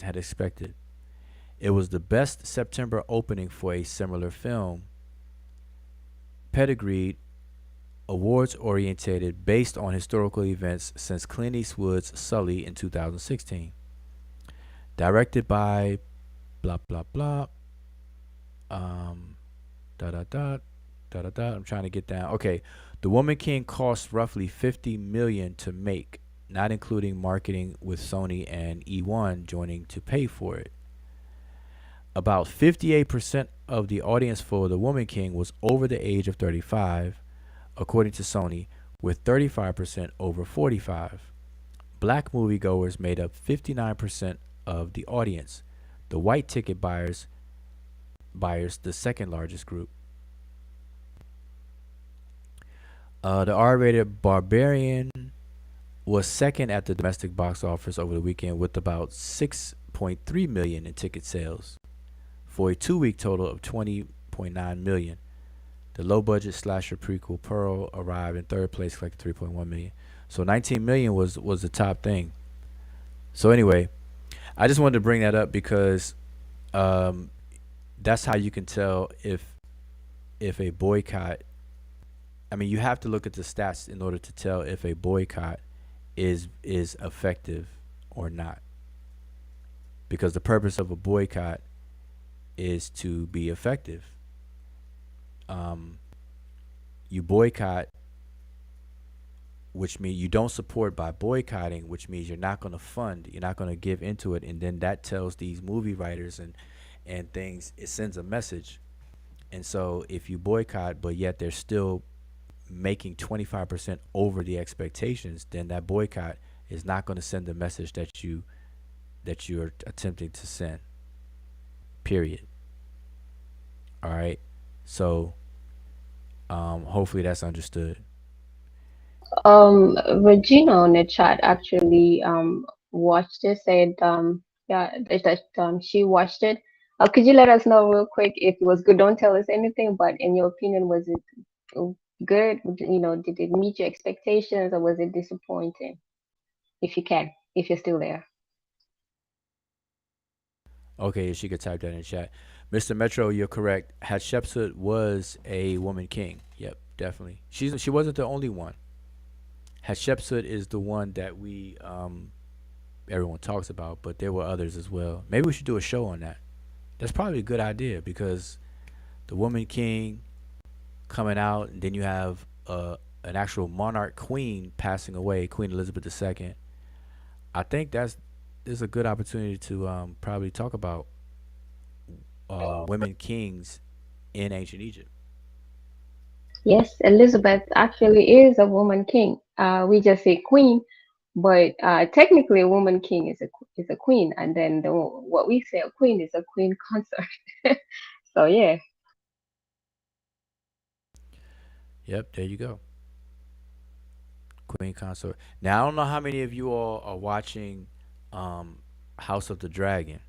had expected. It was the best September opening for a similar film. Pedigreed, awards-oriented, based on historical events since Clint Eastwood's Sully in 2016. Directed by blah, blah, blah. I'm trying to get down. Okay. The Woman King cost roughly $50 million to make, not including marketing, with Sony and E1 joining to pay for it. About 58% of the audience for The Woman King was over the age of 35, according to Sony, with 35% over 45. Black moviegoers made up 59% of the audience. The white ticket buyers, the second largest group. The R-rated Barbarian was second at the domestic box office over the weekend with about 6.3 million in ticket sales, for a 2-week total of 20.9 million. The low-budget slasher prequel Pearl arrived in third place, collected 3.1 million. So 19 million was the top thing. So anyway, I just wanted to bring that up because that's how you can tell if a boycott. I mean, you have to look at the stats in order to tell if a boycott is effective or not. Because the purpose of a boycott is to be effective. You boycott, which means you don't support by boycotting, which means you're not going to fund, you're not going to give into it, and then that tells these movie writers and things, it sends a message. And so if you boycott, but yet they're still making 25% over the expectations, then that boycott is not going to send the message that you're attempting to send. Period. All right. So hopefully that's understood. Regina on the chat actually watched it, said Yeah, that she watched it. Could you let us know real quick if it was good? Don't tell us anything, but in your opinion, was it good? You know, did it meet your expectations or was it disappointing? If you can, if you're still there. Okay, she could type that in chat. Mr. Metro, you're correct. Hatshepsut was a woman king. Yep, definitely. She wasn't the only one. Hatshepsut is the one that we everyone talks about, but there were others as well. Maybe we should do a show on that. That's probably a good idea because the woman king coming out, and then you have an actual monarch queen passing away, Queen Elizabeth II. I think there's a good opportunity to probably talk about women kings in ancient Egypt. Yes, Elizabeth actually is a woman king. We just say queen, but technically a woman king is a queen, and then what we say a queen is a queen consort. So yeah. Yep, there you go. Queen consort. Now I don't know how many of you all are watching um, House of the Dragon,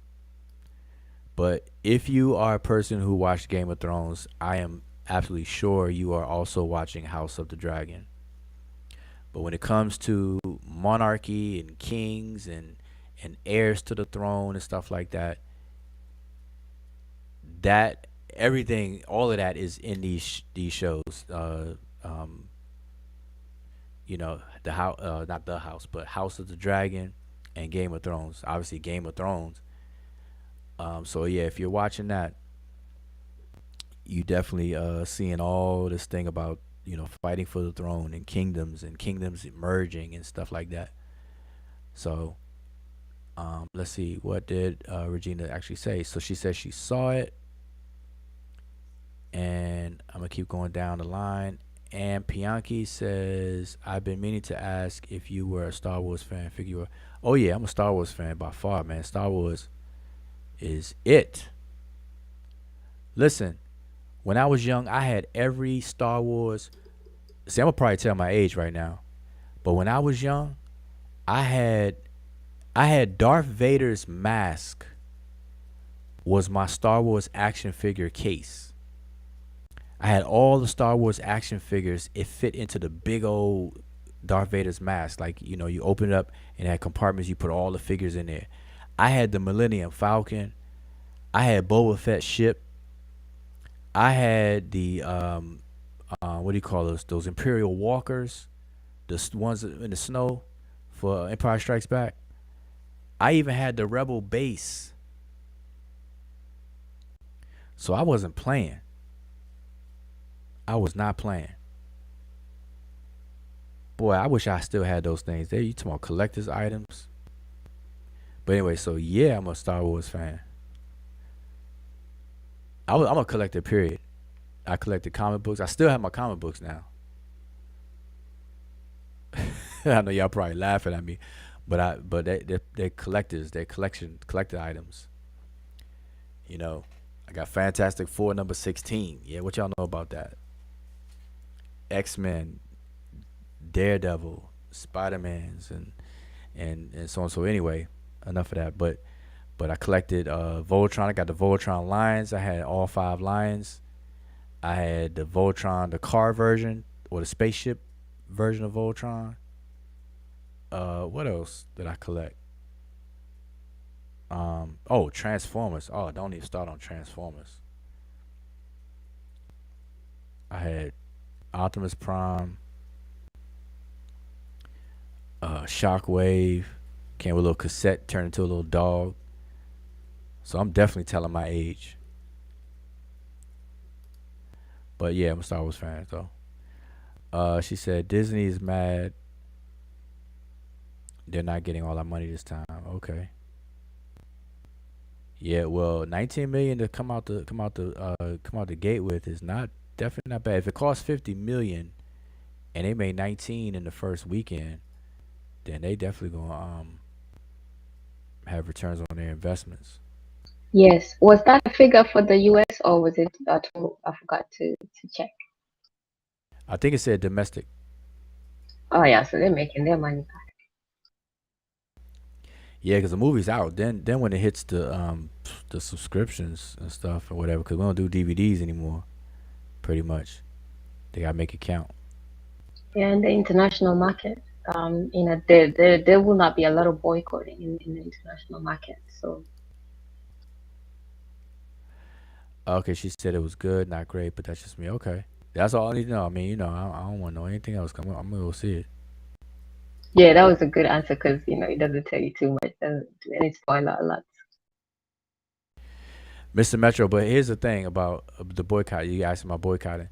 but if you are a person who watched Game of Thrones, I am absolutely sure you are also watching House of the Dragon. But when it comes to monarchy and kings and heirs to the throne and stuff like that, that everything, all of that is in these shows. Um, you know, the house, not the house, but House of the Dragon and Game of Thrones. Obviously, Game of Thrones. So yeah, if you're watching that, you definitely seeing all this thing about fighting for the throne and kingdoms emerging and stuff like that. So let's see, what did Regina actually say? So she said she saw it, and I'm gonna keep going down the line. And Pianki says, I've been meaning to ask if you were a Star Wars fan. Figure you were. Oh yeah, I'm a Star Wars fan by far, man. Star Wars is it. Listen, when I was young, I had every Star Wars. See, I'm gonna probably tell my age right now, but when I was young, I had I had Darth Vader's mask was my Star Wars action figure case. I had all the Star Wars action figures. It fit into the big old Darth Vader's mask. Like, you open it up and it had compartments. You put all the figures in there. I had the Millennium Falcon. I had Boba Fett ship. I had the what do you call those Imperial Walkers, the ones in the snow for Empire Strikes Back. I even had the Rebel base. So I wasn't playing. I was not playing. Boy, I wish I still had those things. There, you talking about collector's items. But anyway, so yeah, I'm a Star Wars fan. I'm a collector, period. I collected comic books. I still have my comic books now. I know y'all probably laughing at me, but they're collectors. They're collector items. I got Fantastic Four number 16. Yeah, what y'all know about that? X-Men, Daredevil, Spider-Mans, and so on. So anyway, enough of that. But I collected Voltron. I got the Voltron Lions. I had all 5 Lions. I had the Voltron, the car version or the spaceship version of Voltron. What else did I collect? Oh, Transformers. Oh, don't even start on Transformers. I had Optimus Prime, Shockwave, came with a little cassette, turned into a little dog. So I'm definitely telling my age. But yeah, I'm a Star Wars fan though. She said Disney is mad they're not getting all our money this time. Okay. Yeah, well, 19 million to come out the gate with is not definitely not bad. If it costs 50 million and they made 19 in the first weekend, then they definitely gonna have returns on their investments. Yes. Was that a figure for the US or was it total? I forgot to check. I think it said domestic. Oh yeah, so they're making their money back. Yeah, because the movie's out. Then when it hits the subscriptions and stuff or whatever, because we don't do DVDs anymore. Pretty much, they gotta make it count. Yeah, in the international market, there will not be a lot of boycotting in the international market. So Okay, she said it was good, not great, but that's just me. Okay, that's all I need to know. I mean, I don't want to know anything else. I'm gonna go see it. yeah, that was a good answer because it doesn't tell you too much, doesn't and it spoil a lot. Mr. Metro, but here's the thing about the boycott. You asked about boycotting.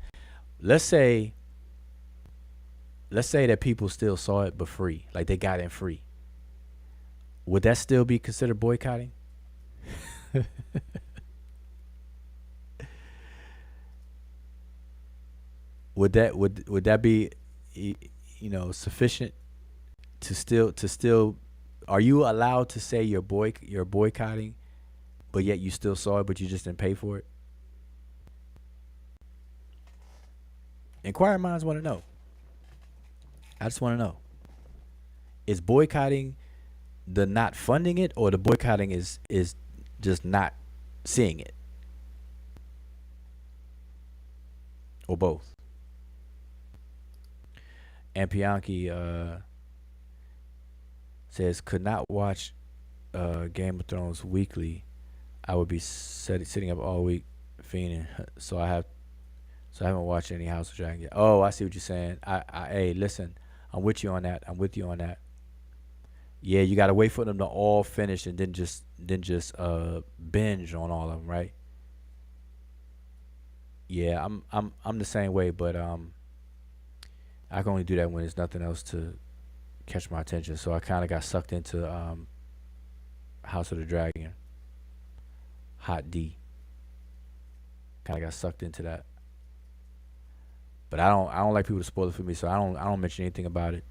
Let's say, let's say that people still saw it but free, like they got in free. Would that still be considered boycotting? Would that be, sufficient to still? Are you allowed to say you're boycotting, but yet you still saw it, but you just didn't pay for it? Inquiring minds want to know. I just want to know: is boycotting the not funding it, or the boycotting is just not seeing it, or both? And Bianchi says could not watch Game of Thrones weekly. I would be sitting up all week fiending. So I haven't watched any House of Dragon yet. Oh, I see what you're saying. Hey, listen, I'm with you on that. I'm with you on that. Yeah, you gotta wait for them to all finish and then just binge on all of them, right? Yeah, I'm the same way, but I can only do that when there's nothing else to catch my attention. So I kind of got sucked into House of the Dragon, Hot D. Kind of got sucked into that. But I don't like people to spoil it for me, so I don't mention anything about it,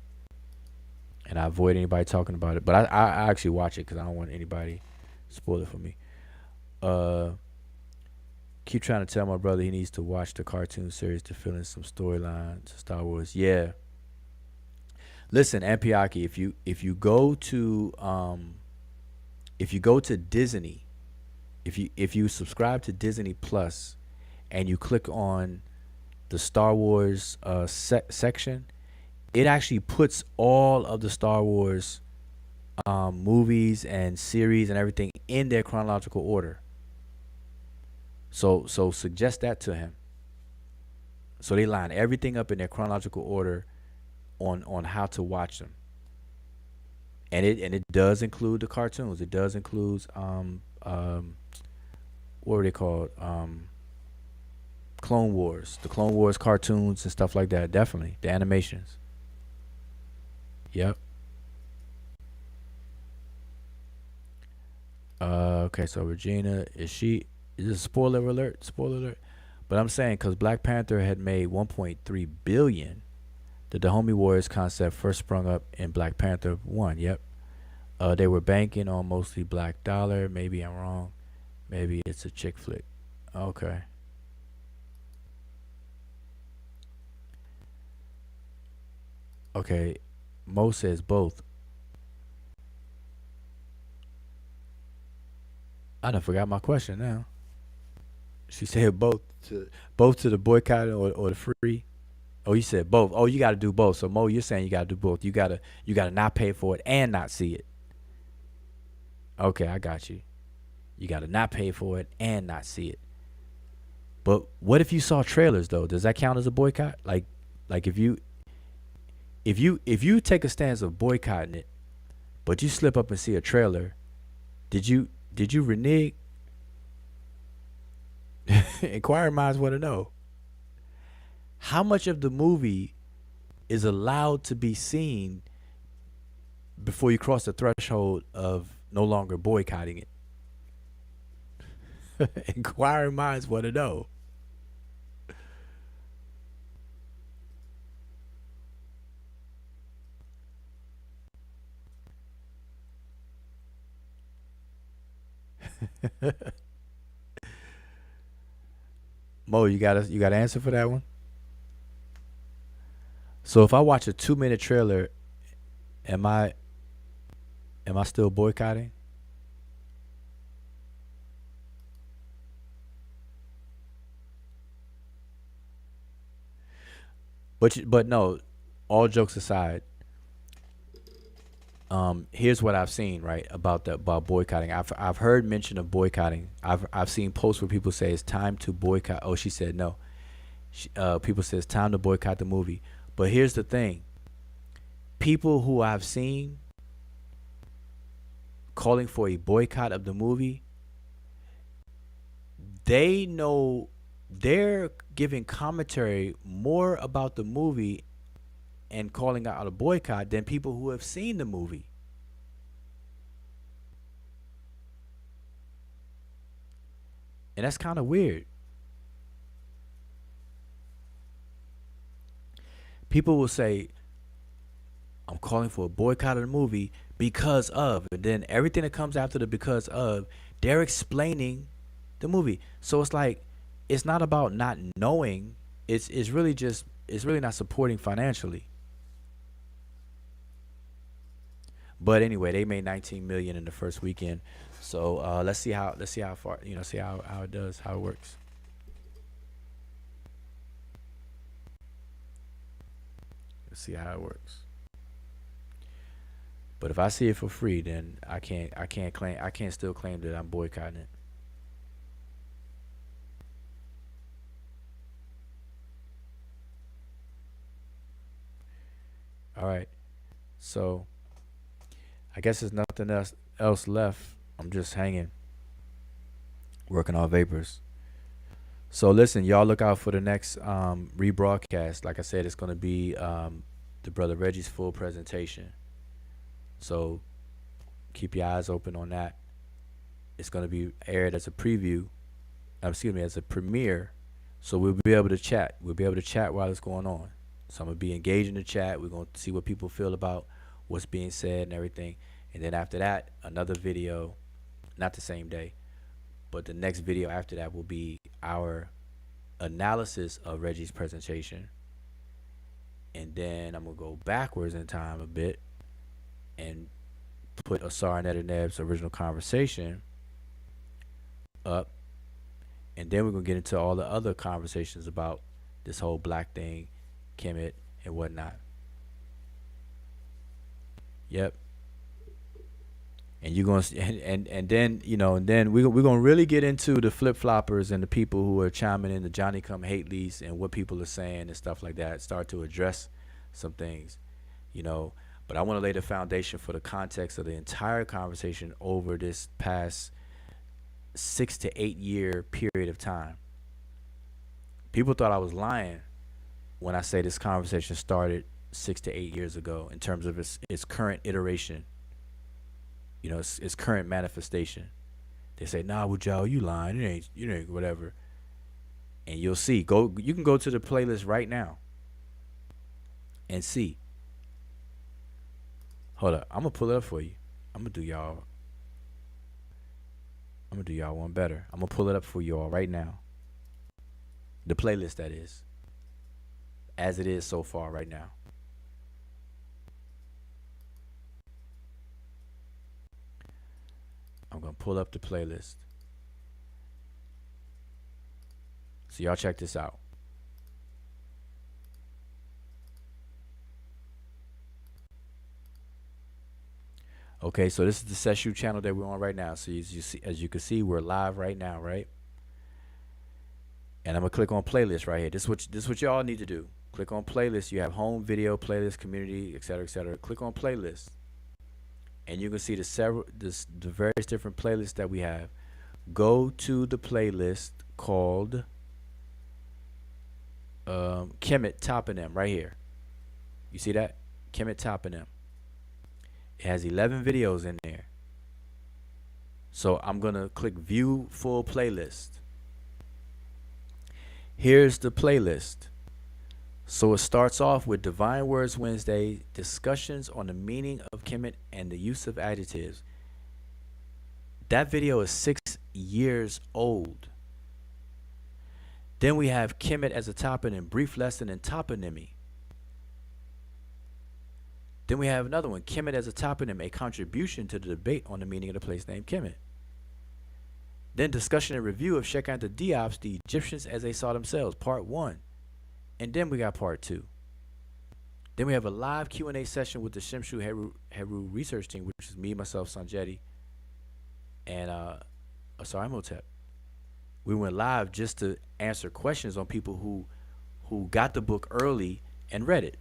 and I avoid anybody talking about it. But I actually watch it because I don't want anybody to spoil it for me. Uh, keep trying to tell my brother he needs to watch the cartoon series to fill in some storylines to Star Wars. Yeah. Listen, Ampiaki, if you go to Disney, if you subscribe to Disney Plus and you click on the Star Wars section, it actually puts all of the Star Wars movies and series and everything in their chronological order. So suggest that to him. So they line everything up in their chronological order on how to watch them. And it does include the cartoons. It does include what are they called? Clone Wars, the Clone Wars cartoons and stuff like that. Definitely the animations. Yep. Okay, so Regina, is this a spoiler alert? Spoiler alert. But I'm saying because Black Panther had made 1.3 billion, the Dahomey Warriors concept first sprung up in Black Panther 1. Yep. They were banking on mostly black dollar. Maybe I'm wrong. Maybe it's a chick flick. Okay. Okay. Mo says both. I done forgot my question now. She said both to the boycott or the free. Oh, you said both. Oh, you got to do both. So Mo, you're saying you got to do both. You gotta not pay for it and not see it. Okay, I got you. You got to not pay for it and not see it. But what if you saw trailers though? Does that count as a boycott? Like if you take a stance of boycotting it, but you slip up and see a trailer, did you renege? Inquiring minds want to know how much of the movie is allowed to be seen before you cross the threshold of no longer boycotting it. Inquiring minds want to know. Mo, you got an answer for that one? So if I watch a 2-minute trailer, am I Am I still boycotting? But no, all jokes aside, here's what I've seen, right, about boycotting. I've heard mention of boycotting. I've seen posts where people say it's time to boycott. Oh, she said no. People say it's time to boycott the movie. But here's the thing: people who I've seen calling for a boycott of the movie, they know they're giving commentary more about the movie and calling out a boycott than people who have seen the movie. And that's kind of weird. People will say, I'm calling for a boycott of the movie because of, and then everything that comes after the because of, they're explaining the movie. So it's like, it's not about not knowing. It's really not supporting financially. But anyway, they made 19 million in the first weekend. So let's see how far, see how it does, how it works. Let's see how it works. But if I see it for free, then I can't still claim that I'm boycotting it. All right. So I guess there's nothing else left. I'm just hanging, working on vapors. So listen, y'all look out for the next rebroadcast. Like I said, it's going to be the Brother Reggie's full presentation. So keep your eyes open on that. It's going to be aired as a preview, as a premiere. So we'll be able to chat. We'll be able to chat while it's going on. So I'm going to be engaged in the chat. We're going to see what people feel about what's being said and everything. And then after that, another video, not the same day, but the next video after that will be our analysis of Reggie's presentation. And then I'm going to go backwards in time a bit and put Asar and Neb's original conversation up. And then we're going to get into all the other conversations about this whole black thing, Kemet, and whatnot. Yep. And you're going to, and then, and then we're going to really get into the flip-floppers and the people who are chiming in the Johnny Come Hatelys and what people are saying and stuff like that. Start to address some things, But I want to lay the foundation for the context of the entire conversation over this past 6 to 8 year period of time. People thought I was lying when I say this conversation started 6 to 8 years ago in terms of its current iteration, its current manifestation. They say, nah, Wujao, you lying. It ain't whatever. And you'll see. You can go to the playlist right now and see. Hold up. I'm going to pull it up for you. I'm going to do y'all one better. I'm going to pull it up for you all right now. The playlist, that is. As it is so far right now. I'm going to pull up the playlist. So y'all check this out. Okay, so this is the Sesh channel that we're on right now. So as you can see, we're live right now, right? And I'm gonna click on playlist right here. This is what y'all need to do. Click on playlist. You have home, video, playlist, community, etc., etc. Click on playlist, and you can see the various different playlists that we have. Go to the playlist called Kemet Topping Them right here. You see that? Kemet Topping Them. It has 11 videos in there. So I'm going to click view full playlist. Here's the playlist. So it starts off with Divine Words Wednesday, discussions on the meaning of Kemet and the use of adjectives. That video is 6 years old. Then we have Kemet as a topic and brief lesson in toponymy. Then we have another one, Kemet as a toponym, a contribution to the debate on the meaning of the place name Kemet. Then discussion and review of Shekant the Diops, the Egyptians as they saw themselves, part 1. And then we got part 2. Then we have a live Q&A session with the Shimshu Heru research team, which is me, myself, Sanjeti, and Asar Imhotep. We went live just to answer questions on people who got the book early and read it.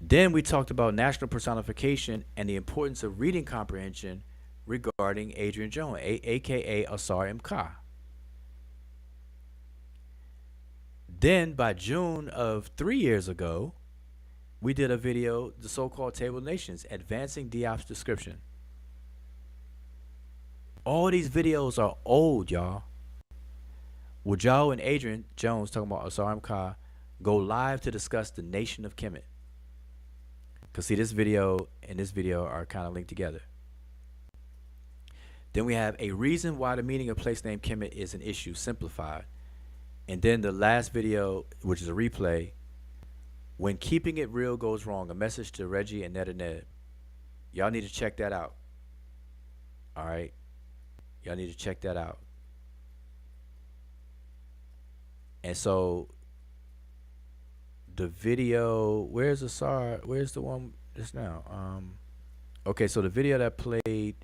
Then we talked about national personification and the importance of reading comprehension regarding Adrian Jones, aka Asar Imka. Then by June of 3 years ago, we did a video, the so-called Table of Nations, advancing Diop's description. All these videos are old, y'all. Will Joe and Adrian Jones, talking about Asar Imka, go live to discuss the nation of Kemet? Because see, this video and this video are kind of linked together. Then we have a reason why the meaning of place name Kemet is an issue, simplified. And then the last video, which is a replay, when keeping it real goes wrong, a message to Reggie and Ned. Y'all need to check that out. All right? Y'all need to check that out. And so the video, where's Asar? Where's the one just now? Okay, so the video that played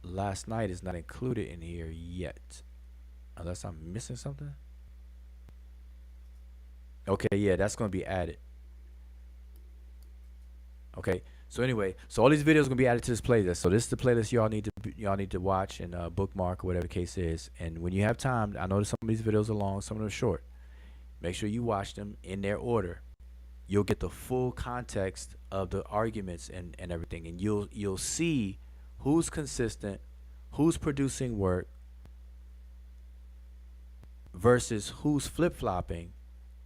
last night is not included in here yet, unless I'm missing something. Okay, yeah, that's going to be added. Okay, so anyway, so all these videos are going to be added to this playlist. So this is the playlist y'all need to watch and bookmark or whatever the case is. And when you have time, I know that some of these videos are long, some of them are short. Make sure you watch them in their order. You'll get the full context of the arguments and everything, and you'll see who's consistent, who's producing work, versus who's flip-flopping,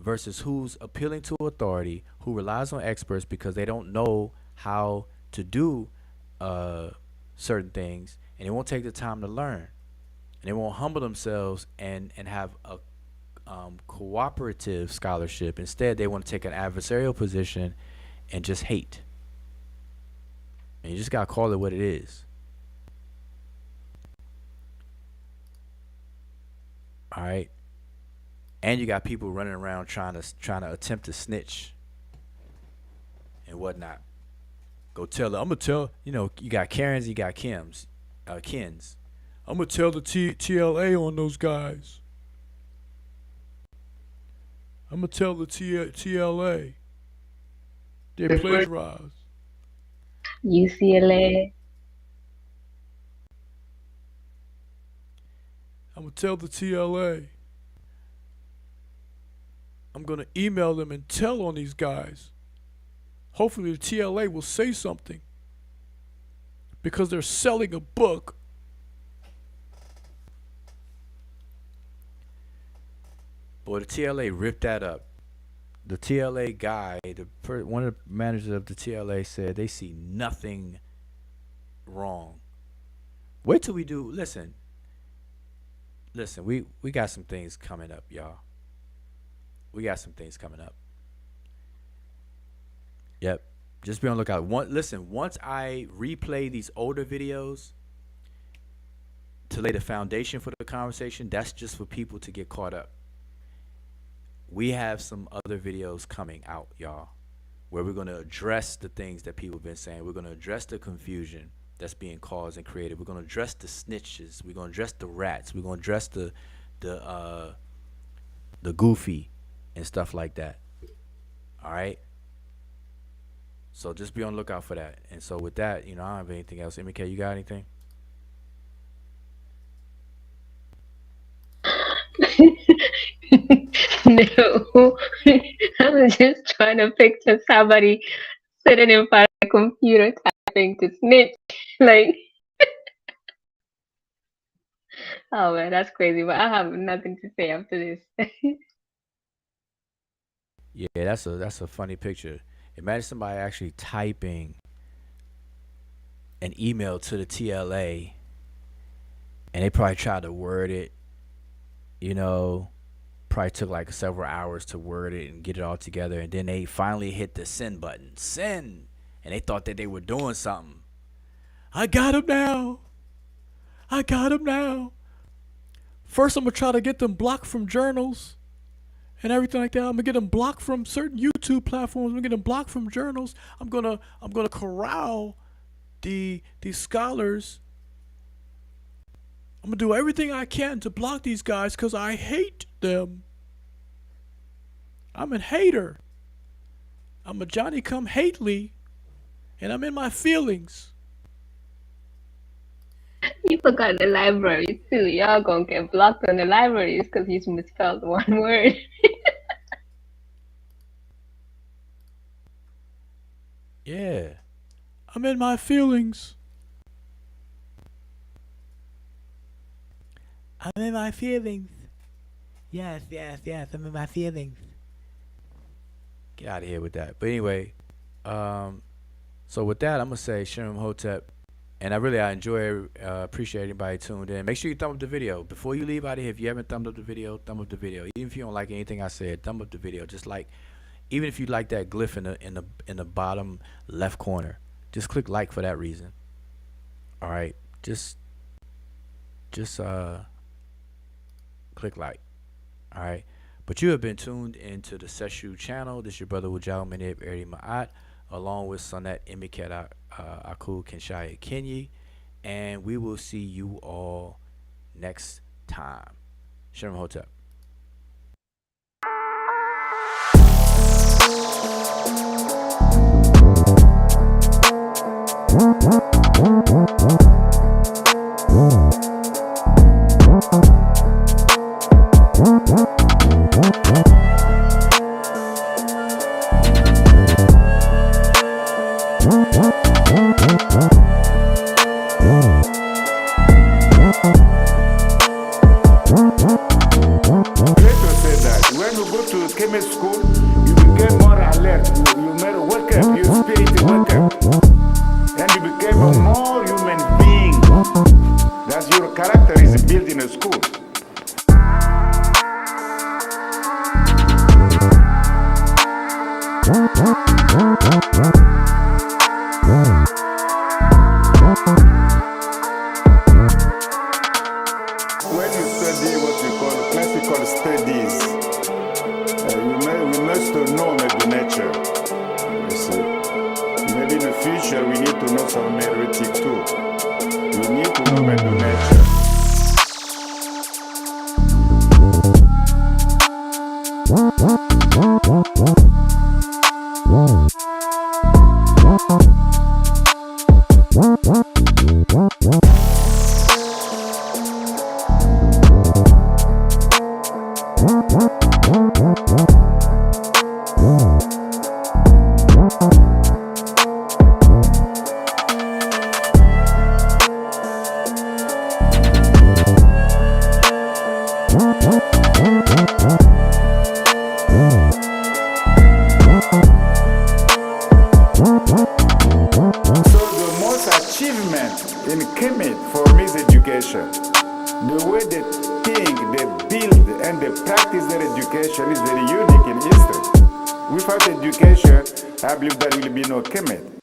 versus who's appealing to authority, who relies on experts because they don't know how to do certain things, and they won't take the time to learn, and they won't humble themselves and have a cooperative scholarship. Instead, they want to take an adversarial position and just hate. And you just gotta call it what it is. All right. And you got people running around trying to attempt to snitch and whatnot. Go tell them. I'm gonna tell. You know, you got Karens, you got Kens. I'm gonna tell the TLA on those guys. I'm gonna tell the TLA. They plagiarized. UCLA. I'm gonna tell the TLA. I'm gonna email them and tell on these guys. Hopefully the TLA will say something, because they're selling a book. Boy, the TLA ripped that up. The TLA guy, one of the managers of the TLA said they see nothing wrong. Wait till we do. Listen, we got some things coming up, y'all. We got some things coming up. Yep. Just be on the lookout. Once I replay these older videos to lay the foundation for the conversation, that's just for people to get caught up. We have some other videos coming out, y'all, where we're going to address the things that people have been saying. We're going to address the confusion that's being caused and created. We're going to address the snitches. We're going to address the rats. We're going to address the goofy and stuff like that. All right? So just be on the lookout for that. And so with that, I don't have anything else. MK, you got anything? No, I was just trying to picture somebody sitting in front of a computer typing to snitch. Like, oh man, that's crazy. But I have nothing to say after this. Yeah, that's a funny picture. Imagine somebody actually typing an email to the TLA, and they probably tried to word it, Probably took like several hours to word it and get it all together. And then they finally hit the send button. Send! And they thought that they were doing something. I got him now. I got him now. First, I'm going to try to get them blocked from journals and everything like that. I'm going to get them blocked from certain YouTube platforms. I'm going to get them blocked from journals. I'm going to corral the scholars. I'm going to do everything I can to block these guys because I hate them. I'm a hater. I'm a Johnny-come-hately, and I'm in my feelings. You forgot the libraries too. Y'all gonna get blocked on the libraries because you misspelled one word. Yeah. I'm in my feelings. I'm in my feelings. Yes. I'm in my feelings. Get out of here with that. But anyway, so with that, I'm gonna say Imhotep, and I appreciate anybody tuned in. Make sure you thumb up the video before you leave out of here. If you haven't thumbed up the video, thumb up the video. Even if you don't like anything I said, thumb up the video. Just like, even if you like that glyph in the bottom left corner, just click like for that reason. All right, just click like. All right. But you have been tuned into the Sesh channel. This is your brother Wujao Medew Eri Ma'at, along with Sonet Imiket Aku Kenshaya Kenyi. And we will see you all next time. Shalom Hotep. When you go to Kemet school, you became more alert. You made wake up, your spirit wake up. And you became a more human being. That's your character is built in a school. When you study what we call classical studies, we must know maybe Netcher. You see, maybe in the future we need to know some heretic too. We need to know maybe Netcher. In Kemet, for me, is education. The way they think, they build, and they practice their education is very unique in history. Without education, I believe there will be no Kemet.